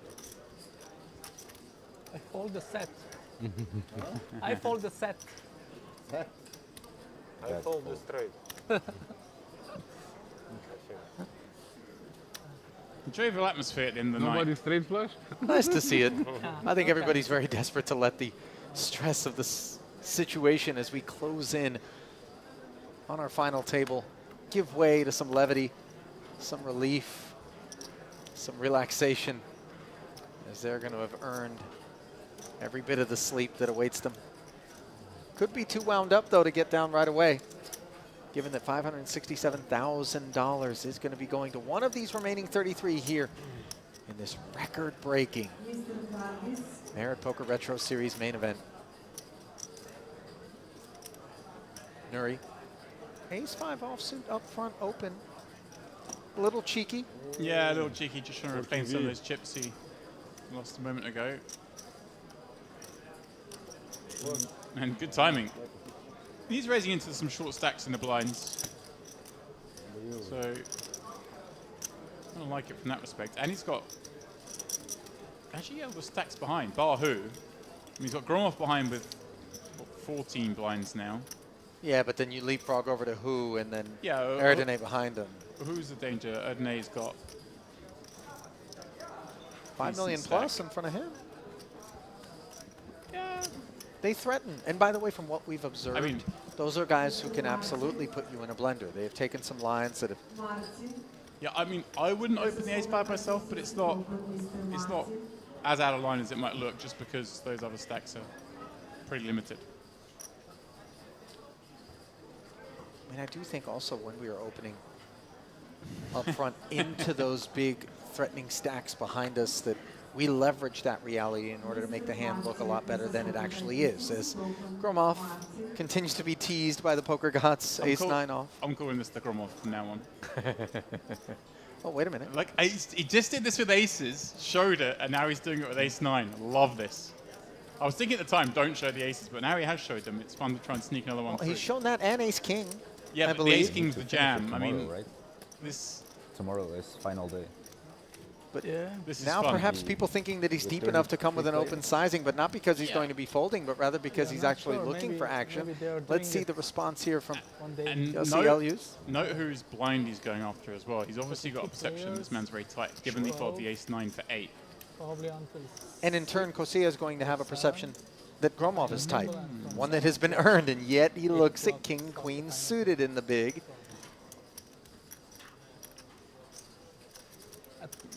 I fold the set. I fold the set. I fold the straight. Jovial atmosphere at the end of the night. Nobody straight flush? Nice to see it. I think everybody's very desperate to let the stress of the situation as we close in on our final table give way to some levity, some relief, some relaxation, as they're going to have earned every bit of the sleep that awaits them. Could be too wound up, though, to get down right away, given that $567,000 is going to be going to one of these remaining 33 here in this record-breaking Merit Poker Retro Series main event. Nuri, ace-5 offsuit up front open. A little cheeky. Yeah, a little cheeky, just trying to reclaim some of those chips he lost a moment ago. And good timing. He's raising into some short stacks in the blinds. So, I don't like it from that respect. And he's got, actually, yeah, the stacks behind, bar who. I mean, he's got Gromov behind with, what, 14 blinds now. Yeah, but then you leapfrog over to Who and then yeah, Erdene behind him. Who's the danger? Erdene's got 5 million plus in front of him. Yeah. They threaten. And by the way, from what we've observed, I mean, those are guys who can absolutely put you in a blender. They have taken some lines that have... Yeah, I mean, I wouldn't open the ace-5 myself, but it's not as out of line as it might look just because those other stacks are pretty limited. I mean, I do think also when we are opening up front into those big threatening stacks behind us that we leverage that reality in order to make the hand look a lot better than it actually is. As Gromov continues to be teased by the poker gods, ace-9 off. I'm calling this the Gromov from now on. Oh, wait a minute. Like, he just did this with aces, showed it, and now he's doing it with ace-9. Love this. I was thinking at the time, don't show the aces, but now he has showed them. It's fun to try and sneak another one through. He's shown that and ace-king. Yeah, but the ace-king's the jam. Tomorrow, I mean, right? this... Tomorrow is final day. But yeah, this is now fun. perhaps people thinking that he's deep enough to come with an open sizing, but not because he's going to be folding, but rather because he's actually looking for action. Let's see the response here from Yossi. Note whose blind he's going after as well. He's obviously got a perception this man's very tight, given he folded the ace-9 for 8. Probably until. And in turn, Kosea is going to have a perception that Gromov is tight, one that has been earned, and yet he looks at king, queen suited in the big.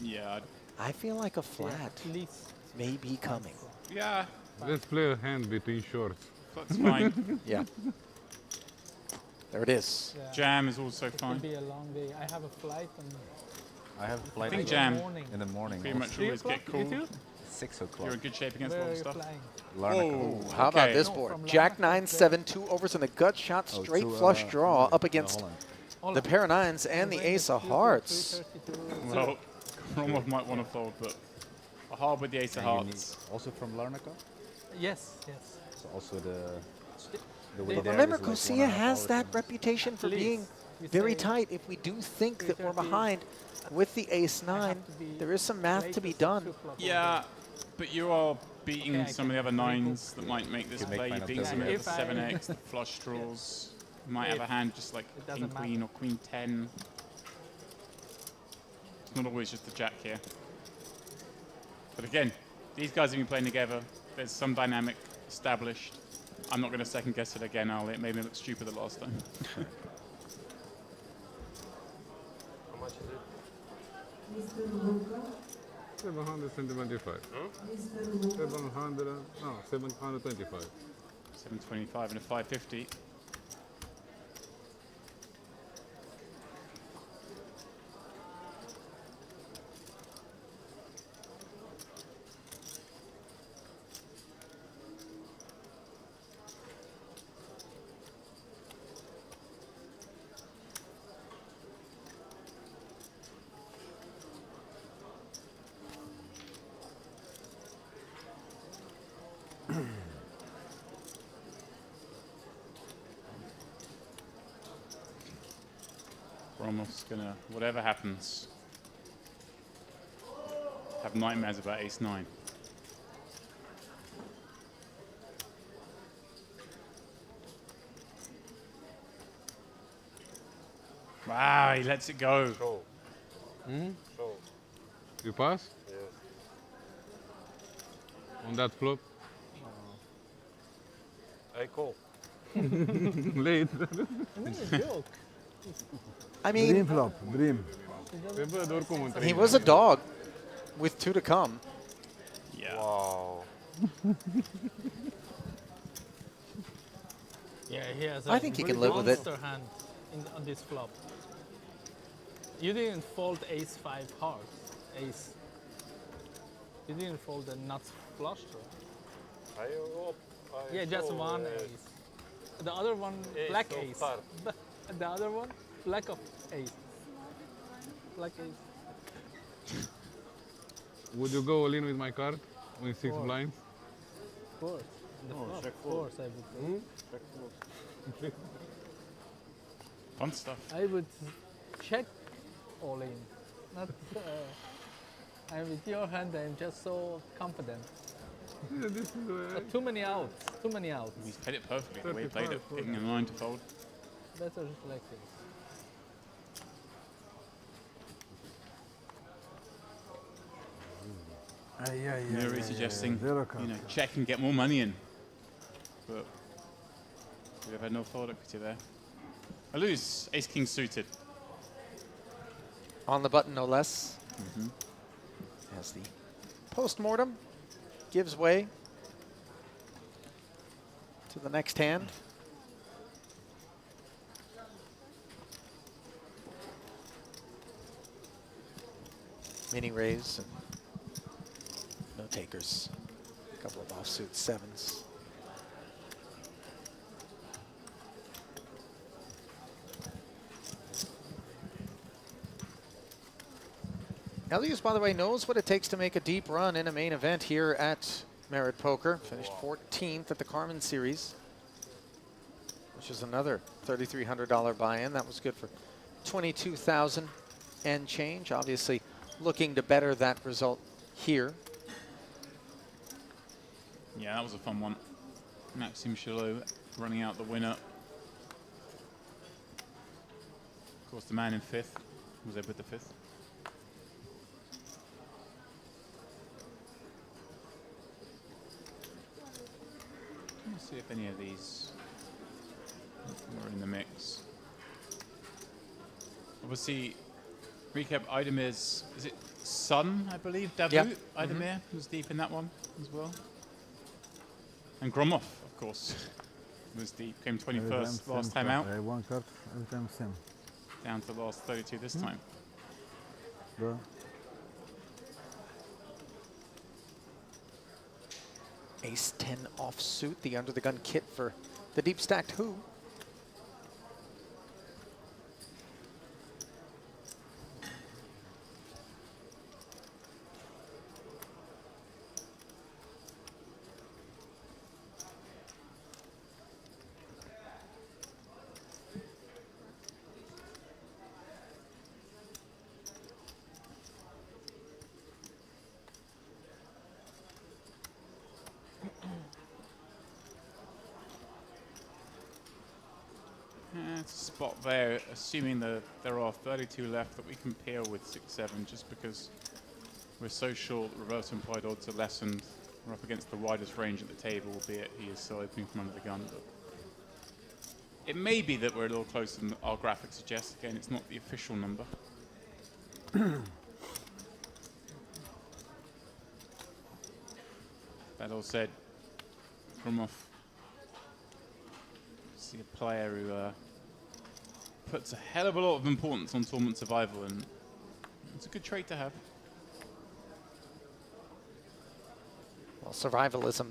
Yeah. I feel like a flat may be coming. Yeah. Let's play a hand between shorts. That's fine. Yeah. There it is. Yeah. Jam is also It fine. will be a long day. I have a flight and I have a flight I think as jam well. In the morning. pretty much always get called. 6 You're o'clock. in good shape against a lot of stuff. Oh, how about this board? Jack 9, 7, 2 overs and the gut shot, straight flush draw up against the pair of nines and the ace of hearts. Well, Gromov might want to fold, but a hard with the ace of hearts. Also from Larnaca? yes, yes. So also the The way there Remember, is like Kosia 1.5 has hours that and- reputation for Please, being you very say tight. If we do think that we're 3:30, behind with the ace I have nine, to be there is some math to be latest done. 2 o'clock all Yeah, day. but you are beating Okay, I some of the can other rebook. nines that might make this Can make play. You're final beating some of the If other I- 7x, the flush draws. You might have a If hand just like it king doesn't queen or queen 10. It's not always just the jack here. But again, these guys have been playing together. There's some dynamic established. I'm not going to second guess it again. It made me look stupid the last time. How much is it? 725. 700, no, 725. 725 and a 550. Romov's gonna, whatever happens, have nightmares about ace 9. Wow, he lets it go. Show. Show. You pass? Yes. On that flop? I call. Late. I mean, a joke. I mean, Dream flop, dream. he was a dog with 2 to come. Yeah. Wow. Yeah, he has a I think he can live with it. monster hand on this flop. You didn't fold ace 5 hearts, ace. You didn't fold the nuts flush, right? Yeah, just one ace. The other one, Ace black of ace. heart. The other one, black of ace. Black ace. Would you go all in with my card with 6 Four. blinds? Of course. The flop, of course, I would. Fun stuff. I would check all in. Not. I'm with your hand. I'm just so confident. Yeah, this is But too many outs. Too many outs. He's played it perfectly the way he played it, 35, picking a 9 to fold. Better reflecting. Miri suggesting, Zero cut. check and get more money in. But we have had no fold equity there. I lose ace king suited. On the button, no less. As the post-mortem gives way to the next hand. Mini raise and no takers. A couple of offsuit 7s. Elias, by the way, knows what it takes to make a deep run in a main event here at Merit Poker. Finished 14th at the Carmen Series, which is another $3,300 buy-in. That was good for 22,000 and change. Obviously, looking to better that result here. Yeah, that was a fun one. Maxime Chalot running out the winner. Of course, the man in 5th was there with the 5th. Let's see if any of these were in the mix. Obviously, recap, Idamir's, is it son, I believe, Davut? Yeah. Idamir was deep in that one as well. And Gromov, of course, was deep, came 21st last time out. One card, every time same. Down to the last 32 this time. Bro. Ace 10 offsuit, the under the gun kit for the deep stacked who. it's a spot there, assuming that there are 32 left, that we can peel with 6-7, just because we're so short. Reverse implied odds are lessened. We're up against the widest range at the table, albeit he is still opening from under the gun. But it may be that we're a little closer than our graphics suggest. Again, it's not the official number. That all said, from off, see a player who puts a hell of a lot of importance on tournament survival, and it's a good trait to have. Well, survivalism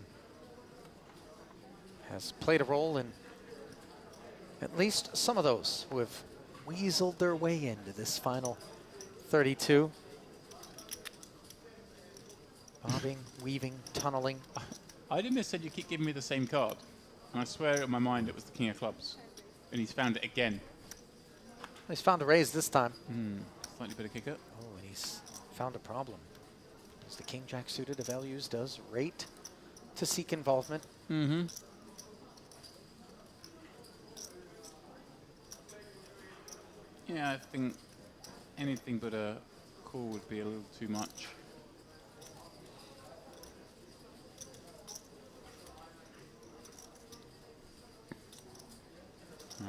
has played a role in at least some of those who have weaseled their way into this final 32. Bobbing, weaving, tunneling. I didn't said you keep giving me the same card, and I swear in my mind it was the King of Clubs, and he's found it again. He's found a raise this time. Slightly better kicker. Oh, and he's found a problem. As the King Jack suited of values does rate to seek involvement. Yeah, I think anything but a call would be a little too much.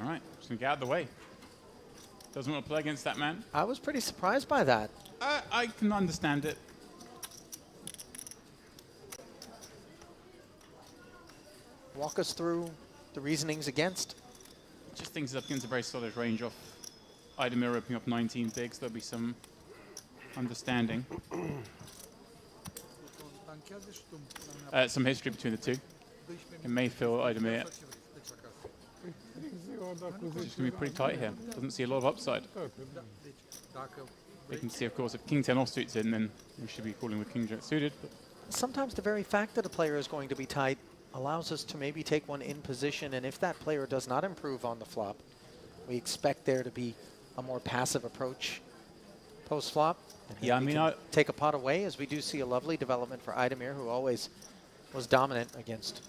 All right, just gonna get out of the way. Doesn't want to play against that man. I was pretty surprised by that. I can understand it. Walk us through the reasonings against. Just thinks up against a very solid range off Idemir opening up 19 bigs. There'll be some understanding. Some history between the two. It may feel Idemir. It's just going to be pretty tight here. Doesn't see a lot of upside. You can see, of course, if King 10 offsuit's in, then we should be calling with King Jack suited. But sometimes the very fact that a player is going to be tight allows us to maybe take one in position, and if that player does not improve on the flop, we expect there to be a more passive approach post-flop. Yeah, I mean, take a pot away, as we do see a lovely development for Idemir, who always was dominant against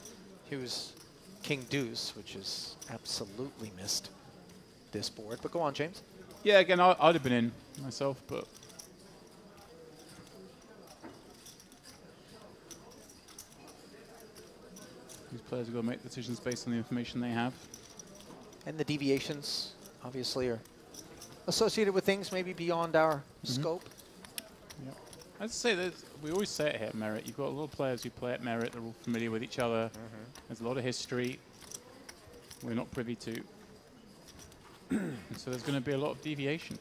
Hugh's King Deuce, which is absolutely missed this board. But go on, James. Yeah, again, I'd have been in myself, but these players have got to make decisions based on the information they have. And the deviations, obviously, are associated with things maybe beyond our scope. Yep. I'd say that we always say it here at Merit. You've got a lot of players who play at Merit. They're all familiar with each other. There's a lot of history we're not privy to. And so there's going to be a lot of deviation.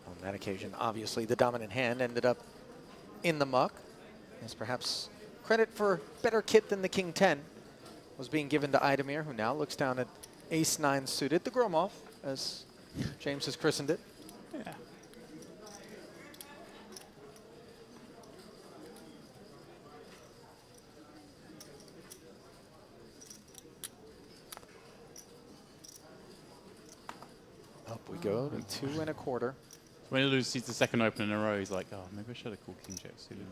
On that occasion, obviously, the dominant hand ended up in the muck, as perhaps credit for better kit than the King 10 was being given to Idemir, who now looks down at Ace-9 suited, the Gromov, as James has christened it. Yeah. Up we go to 2 1/4. When he loses the second open in a row, he's like, oh, maybe I should have called King Jack suited.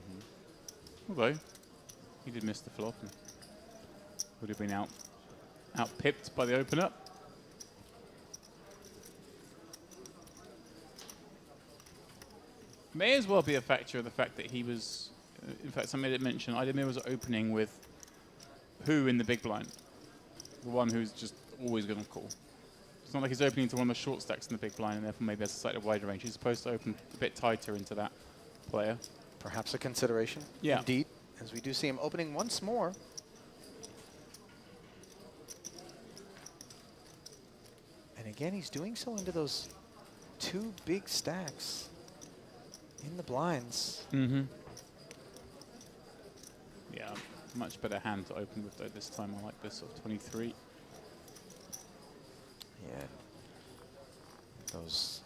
Although, he did miss the flop and would have been out-pipped by the opener. May as well be a factor of the fact that he was, in fact, somebody did mention, Idemir was opening with who in the big blind? The one who's just always going to call. It's not like he's opening to one of the short stacks in the big blind and therefore maybe has a slightly wider range. He's supposed to open a bit tighter into that player. Perhaps a consideration. Yeah. Indeed, as we do see him opening once more. And again, he's doing so into those 2 big stacks in the blinds. Yeah, much better hand to open with though this time. I like this sort of 23. Yeah. Those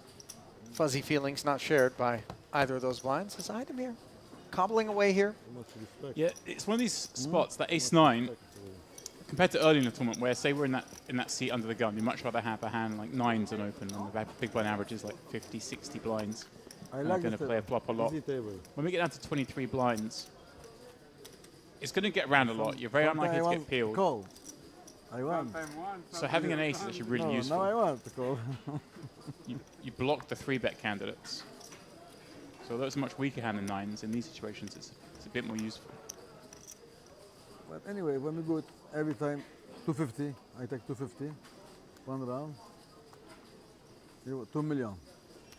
fuzzy feelings not shared by either of those blinds. Is Idemir cobbling away here? Yeah, it's one of these spots, that Ace-9, compared to early in the tournament, where say we're in that seat under the gun, you'd much rather have a hand like 9s and open, and the big blind average is like 50, 60 blinds. I like going to play a flop a lot. When we get down to 23 blinds, it's going to get around a lot. You're very unlikely to get peeled. Call. I want. So having an ace is actually really useful. No, I want to call. you block the 3-bet candidates. So although it's a much weaker hand than 9s, in these situations it's a bit more useful. But anyway, when we go it every time 250, I take 250, 1 round. 2 million.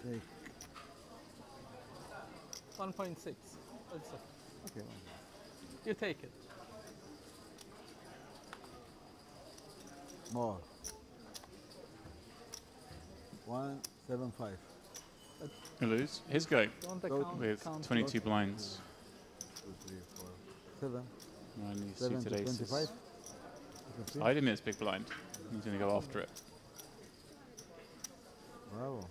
Take. 1.6. Okay. You take it. More. 175. You lose. His go Don't with 22 blinds. 2, 3, 4, 7. And 7 suited to aces. 25. I didn't miss big blind. He's going to go after it. Bravo.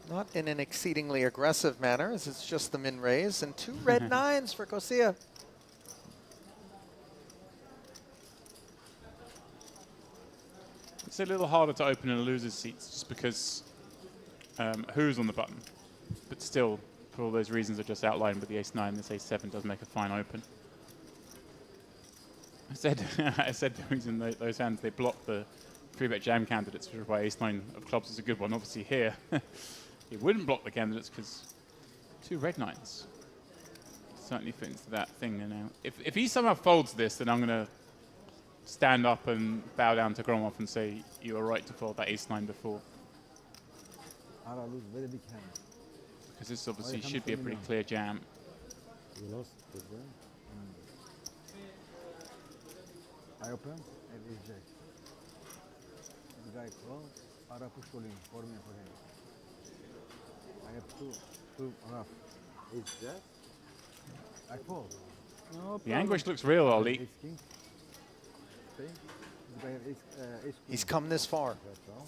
Not in an exceedingly aggressive manner, as it's just the min raise, and 2 red 9s for Kosia. It's a little harder to open in a loser's seats just because who's on the button. But still, for all those reasons I just outlined with the ace-9, this ace-7 does make a fine open. I said the reason those hands, they block the 3-bet jam candidates, which is why ace-9 of clubs is a good one. Obviously here, it wouldn't block the candidates because 2 red 9s certainly fit into that thing. And now, if he somehow folds this, then I'm going to stand up and bow down to Gromov and say you were right to fold that ace-9 before. I lose very big hand. Because this obviously should be a pretty clear jam. You lost the game. I open, and it's jack. The guy calls, Ara push calling for me for him. I have two rough. Ace jack. I fold. No the anguish looks real, Ollie. Ace king. Okay. The guy have ace queen. He's come this far.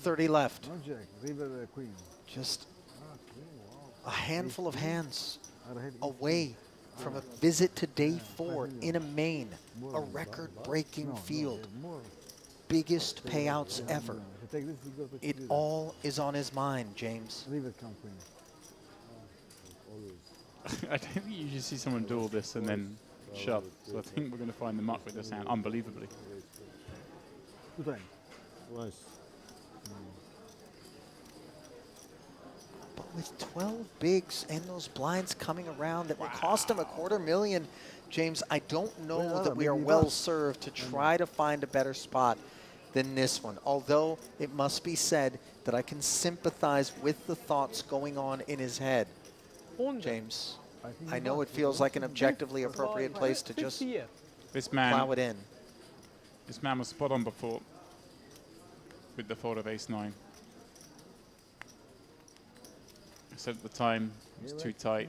30 left. No jack, river queen. Just a handful of hands away from a visit to day 4 in a main, a record-breaking field, biggest payouts ever. It all is on his mind, James. I don't think you usually see someone do all this and then shove. So I think we're going to find the muck with this hand, unbelievably. 2 times. Twice. But with 12 bigs and those blinds coming around that will cost him $250,000, James, I don't know that we are well served to try to find a better spot than this one. Although it must be said that I can sympathize with the thoughts going on in his head. James, I know it feels like an objectively appropriate place to just plow it in. This man was spot on before with the fold of ace-9. I said at the time it was too tight.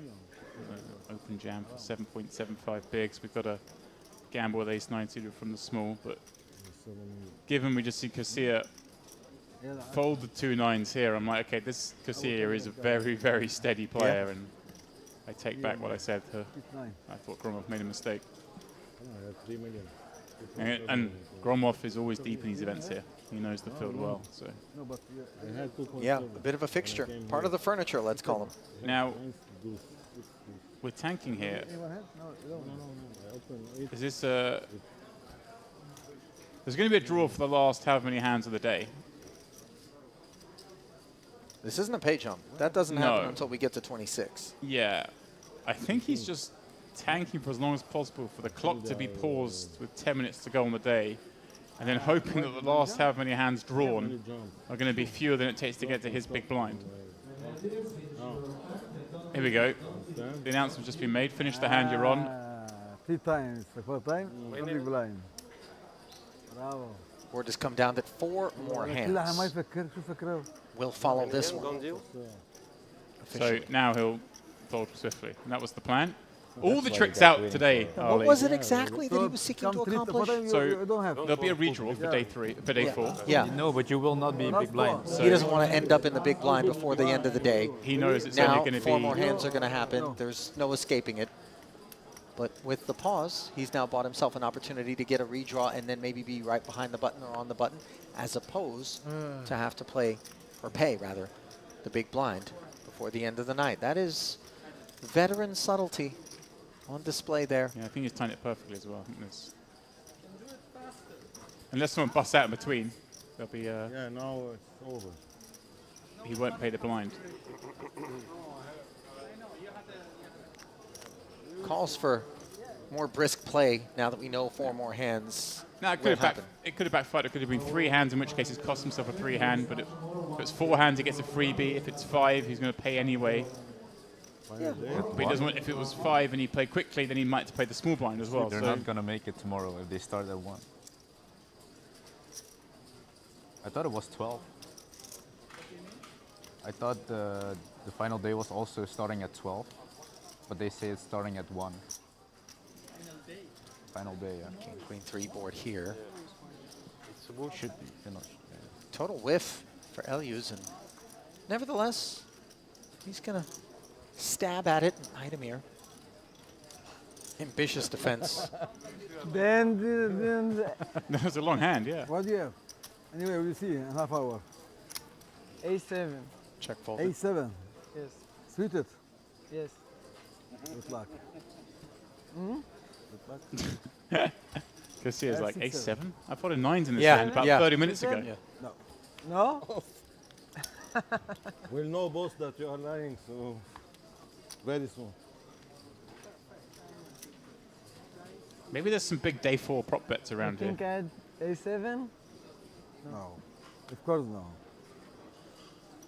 Open jam for 7.75 bigs. We've got a gamble with ace-9 suited from the small, but given we just see Kosia fold the 2 9s here, I'm like, okay, this Kosia is a very, very steady player, and I take back what I said. I thought Gromov made a mistake. And Gromov is always deep in these events here. He knows the field well. So yeah, a bit of a fixture. Part of the furniture, let's call him. Now, we're tanking here. Is this a... There's going to be a draw for the last however many hands of the day. This isn't a pay jump. That doesn't happen until we get to 26. Yeah. I think he's just tanking for as long as possible for the clock to be paused with 10 minutes to go on the day, and then hoping that the last however many hands drawn are going to be fewer than it takes to get to his big blind. Here we go. The announcement's just been made. Finish the hand you're on. 3 times, 4 times, big blind. Bravo. Word has come down that 4 more hands will follow this one. So now he'll fold swiftly, and that was the plan. All the tricks out today, What was it exactly that he was seeking to accomplish? So there'll be a redraw for day 3, for day 4. Yeah. No, but you will not be in big blind. So he doesn't want to end up in the big blind before the end of the day. He knows it's now only going to be... 4 more hands are going to happen. There's no escaping it. But with the pause, he's now bought himself an opportunity to get a redraw and then maybe be right behind the button or on the button, as opposed to have to play, or pay rather, the big blind before the end of the night. That is veteran subtlety on display there. Yeah, I think he's timed it perfectly as well. I think there's, unless someone busts out in between, there'll be. Yeah, now it's over. He won't pay the blind. Calls for more brisk play now that we know 4 more hands. No, it could have backfired. It could have been 3 hands, in which case he's cost himself a 3 hand. But if it's 4 hands, he gets a freebie. If it's 5, he's going to pay anyway. Yeah. But he doesn't want, if it was 5 and he played quickly, then he might have to play the small blind as well. They're not going to make it tomorrow if they start at 1. I thought it was 12. I thought the final day was also starting at 12, but they say it's starting at 1. Final day, yeah. King, queen, 3 board here. Should be finished. Yeah. Total whiff for Elyus, and nevertheless, he's going to stab at it. Idemir. Ambitious defense. Then That was a long hand, yeah. What do you have? Anyway, we'll see in half hour. A7. Check fold. A7. Yes. Suited. Yes. Good luck. Hmm? Good luck. Because he is like That's A7. I thought a 9's in his Yeah, hand about yeah. 30 minutes ago. Yeah. No. No? We'll know, boss, that you are lying, so very soon. Maybe there's some big day 4 prop bets I around here. think I had A7. No. Of course no.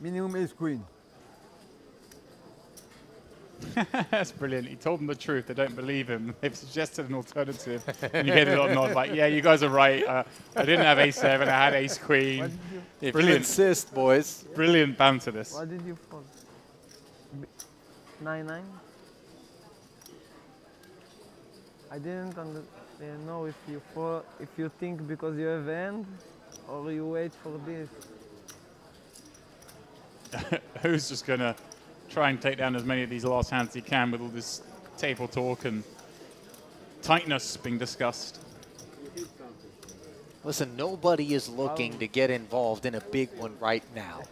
Minimum ace queen. That's brilliant. He told them the truth. They don't believe him. They've suggested an alternative. And you get a little nod like, yeah, you guys are right. I didn't have A7. I had ace queen. If Brilliant. you insist, boys. Brilliant banter this. What did you fold? 9-9? I didn't know if you think because you have end or you wait for this. Who's just going to try and take down as many of these last hands he can with all this table talk and tightness being discussed? Listen, nobody is looking to get involved in a big one right now.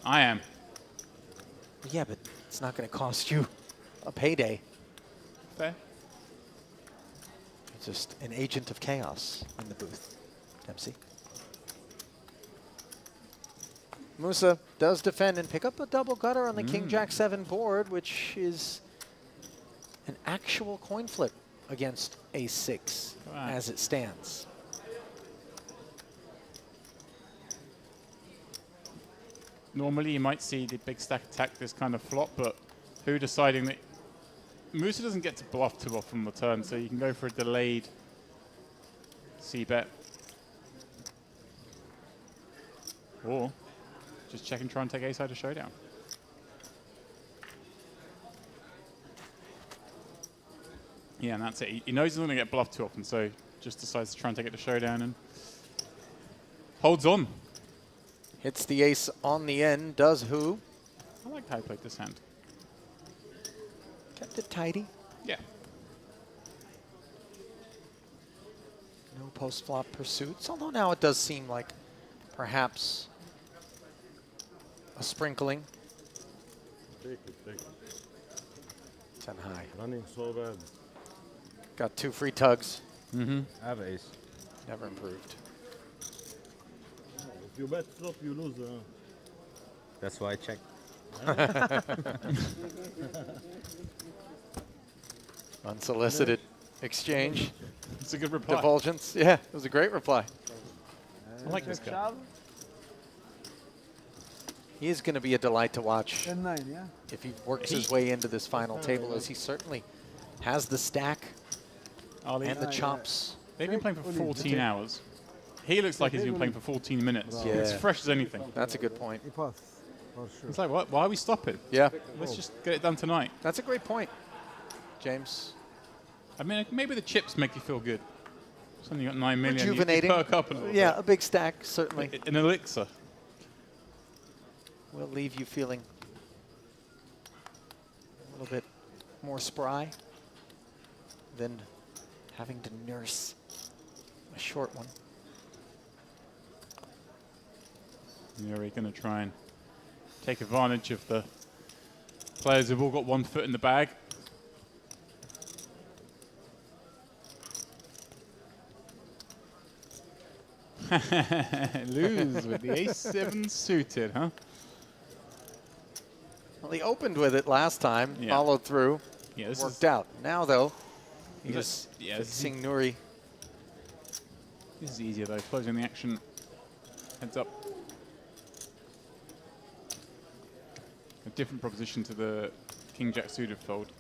I am. Yeah, but it's not going to cost you a payday. Fair. It's just an agent of chaos in the booth. MC. Musa does defend and pick up a double gutter on the King Jack 7 board, which is an actual coin flip against Ace 6 as it stands. Normally you might see the big stack attack this kind of flop, but who deciding that Musa doesn't get to bluff too often on the turn, so you can go for a delayed C-bet. Or just check and try and take ace side to showdown. Yeah, and that's it. He knows he's not going to get bluffed too often, so just decides to try and take it to showdown and holds on. Hits the ace on the end, does who? I like how he played this hand. Kept it tidy. Yeah. No post-flop pursuits, although now it does seem like perhaps a sprinkling. Take it. 10 high. Running so bad. Got 2 free tugs. Mm-hmm. I have ace. Never improved. If you bet flop, you lose. That's why I checked. Unsolicited exchange. It's a good reply. Divulgence. Yeah, it was a great reply. I like this guy. He is going to be a delight to watch 10-9, yeah? if he works his way into this final table, as he certainly has the stack and the chops. They've been playing for 14 hours. He looks like he's been playing for 14 minutes. Yeah. It's fresh as anything. That's a good point. He passed, for sure. It's like, what? Why are we stopping? Yeah. Let's just get it done tonight. That's a great point, James. I mean, maybe the chips make you feel good. Suddenly you got 9 million. Rejuvenating. You perk up a little Yeah, bit. a big stack, certainly. An elixir. Will leave you feeling a little bit more spry than having to nurse a short one. We're going to try and take advantage of the players who've all got one foot in the bag. Lose with the ace-7 suited, huh? Well, he opened with it last time, followed through, worked out. Now, though, he's facing Nouri. This is easier, though. Closing the action. Heads up. A different proposition to the King-Jack suited fold.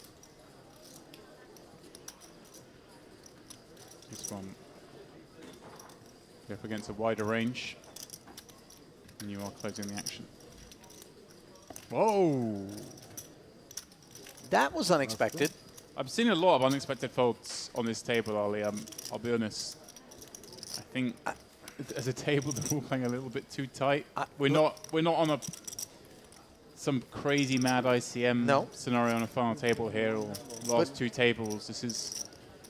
This one. Up against a wider range. And you are closing the action. Whoa! That was unexpected. I've seen a lot of unexpected folds on this table, Ali. I'll be honest. I think as a table, they're all playing a little bit too tight. We're not on some crazy mad ICM scenario on a final table here, or last two tables. This is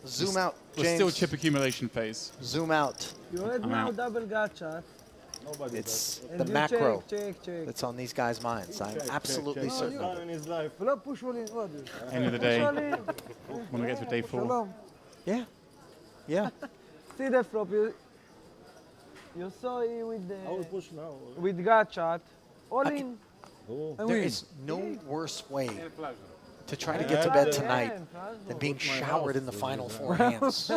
zoom out. We're James. still chip accumulation phase. Zoom out. You had now double gacha. It's the macro that's on these guys' minds. I'm absolutely certain. End of the day, when we get to day 4. Yeah. Yeah. See the flop. You saw it with the. I will push now. With gacha. All in. There is no worse way to try to get to bed tonight than being showered in the final 4 hands.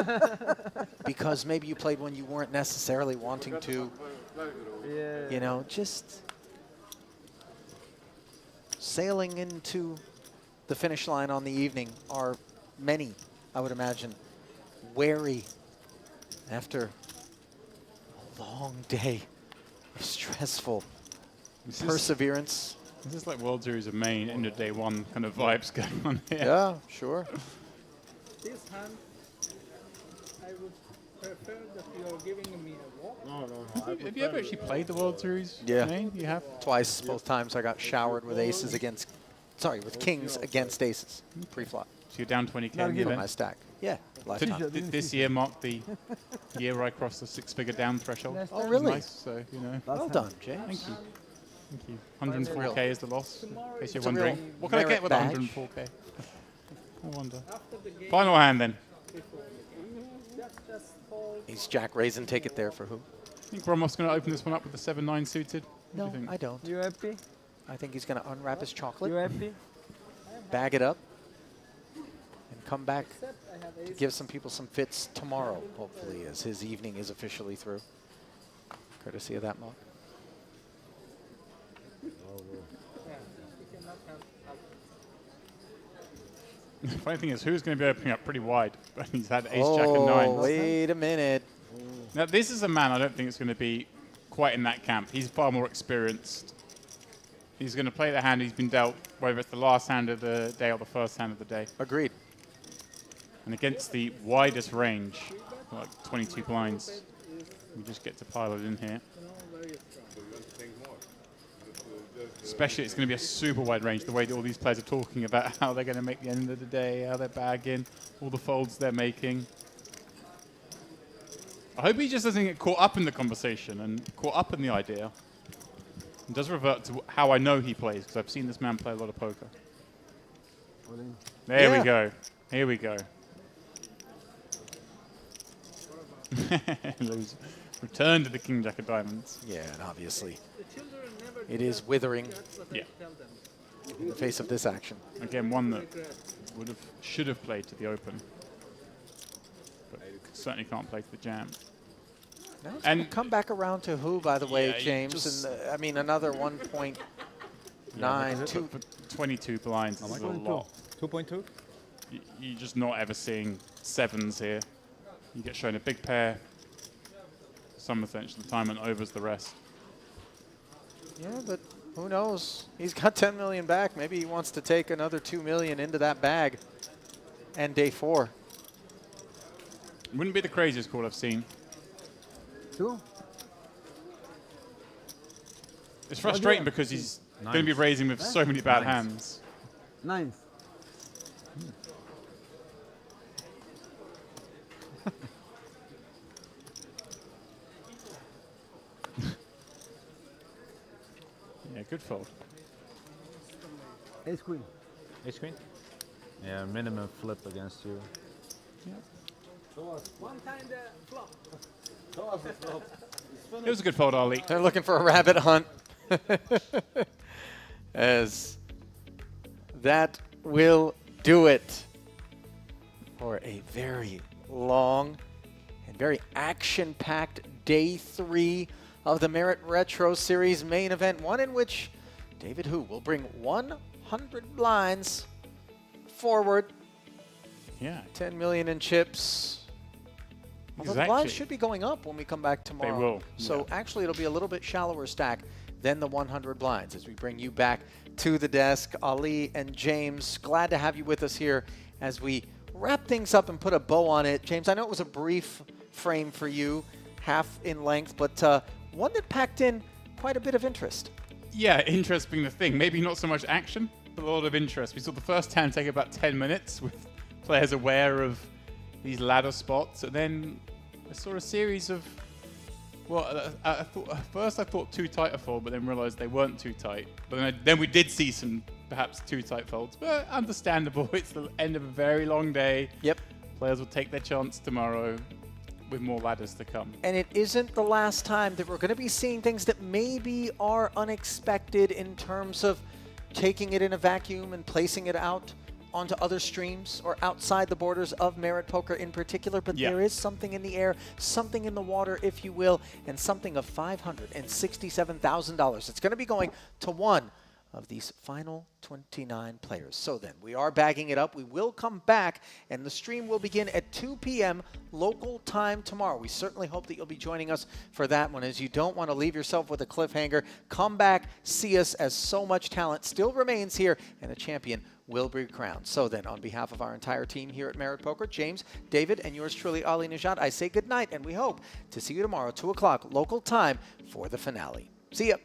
Because maybe you played when you weren't necessarily wanting to. You know, just sailing into the finish line on the evening are many, I would imagine, wary after a long day of stressful perseverance. This is like World Series of Maine, end of day 1 kind of vibes going on here. Yeah, sure. This hand, I would prefer that you're giving me a walk. No. Have you ever actually played the World Series? Yeah. Maine? You have? Twice, both times I got showered with aces against, with kings against aces pre-flop. So you're down 20K in the event? My stack. Yeah, lifetime. This year marked the year I crossed the 6-figure down threshold. Oh, really? Nice, so, you know. Well done, James. Thank you. Thank you. 104K is the loss, in case you're It's a wondering. real What can I get with merit 104K? I wonder. Final hand, then. He's Jack raising ticket there for who? I think Ramos going to open this one up with the 7-9 suited. No, I don't. You happy? I think he's going to unwrap his chocolate. You happy? Bag it up. And come back to give some people some fits tomorrow, hopefully, as his evening is officially through. Courtesy of that mock. The funny thing is, who's going to be opening up pretty wide? He's had ace, jack, and 9. Wait a minute. Now, this is a man I don't think it's going to be quite in that camp. He's far more experienced. He's going to play the hand he's been dealt, whether it's the last hand of the day or the first hand of the day. Agreed. And against the widest range, like 22 blinds, we just get to pile it in here. Especially, it's going to be a super wide range, the way that all these players are talking about how they're going to make the end of the day, how they're bagging, all the folds they're making. I hope he just doesn't get caught up in the conversation and caught up in the idea. And does revert to how I know he plays, because I've seen this man play a lot of poker. There we go. Here we go. Return to the King Jack of Diamonds. Yeah, and obviously it is withering in the face of this action. Again, one that should have played to the open, but certainly can't play to the jam. Now it's and come back around to who, by the way, James? And I mean, another 1.9, yeah, 22 blinds is a lot. 2.2? You're just not ever seeing 7s here. You get shown a big pair, some percentage of the time, and overs the rest. Yeah, but who knows? He's got 10 million back. Maybe he wants to take another 2 million into that bag. And day 4. Wouldn't be the craziest call I've seen. 2. It's frustrating because he's going to be raising with so many bad hands. 9. Good fold. Ace queen. Ace queen? Yeah, minimum flip against you. Yeah. One time the flop. It was a good fold, Ali. They're looking for a rabbit hunt. As that will do it for a very long and very action-packed day 3 of the Merit Retro Series main event, one in which David Hu will bring 100 blinds forward. Yeah. 10 million in chips. Although the blinds should be going up when we come back tomorrow. They will. So actually it'll be a little bit shallower stack than the 100 blinds as we bring you back to the desk. Ali and James, glad to have you with us here as we wrap things up and put a bow on it. James, I know it was a brief frame for you, half in length, but one that packed in quite a bit of interest. Yeah, interest being the thing. Maybe not so much action, but a lot of interest. We saw the first hand take about 10 minutes with players aware of these ladder spots, and then I saw a series of, well, at first I thought too tight a fold, but then realized they weren't too tight. But then we did see some perhaps too tight folds, but understandable. It's the end of a very long day. Yep. Players will take their chance tomorrow with more ladders to come. And it isn't the last time that we're going to be seeing things that maybe are unexpected in terms of taking it in a vacuum and placing it out onto other streams or outside the borders of Merit Poker in particular, but there is something in the air, something in the water, if you will, and something of $567,000. It's going to be going to one of these final 29 players. So then, we are bagging it up. We will come back, and the stream will begin at 2 p.m. local time tomorrow. We certainly hope that you'll be joining us for that one, as you don't want to leave yourself with a cliffhanger. Come back, see us, as so much talent still remains here, and a champion will be crowned. So then, on behalf of our entire team here at Merit Poker, James, David, and yours truly, Ali Najad, I say good night, and we hope to see you tomorrow, 2 o'clock local time, for the finale. See ya.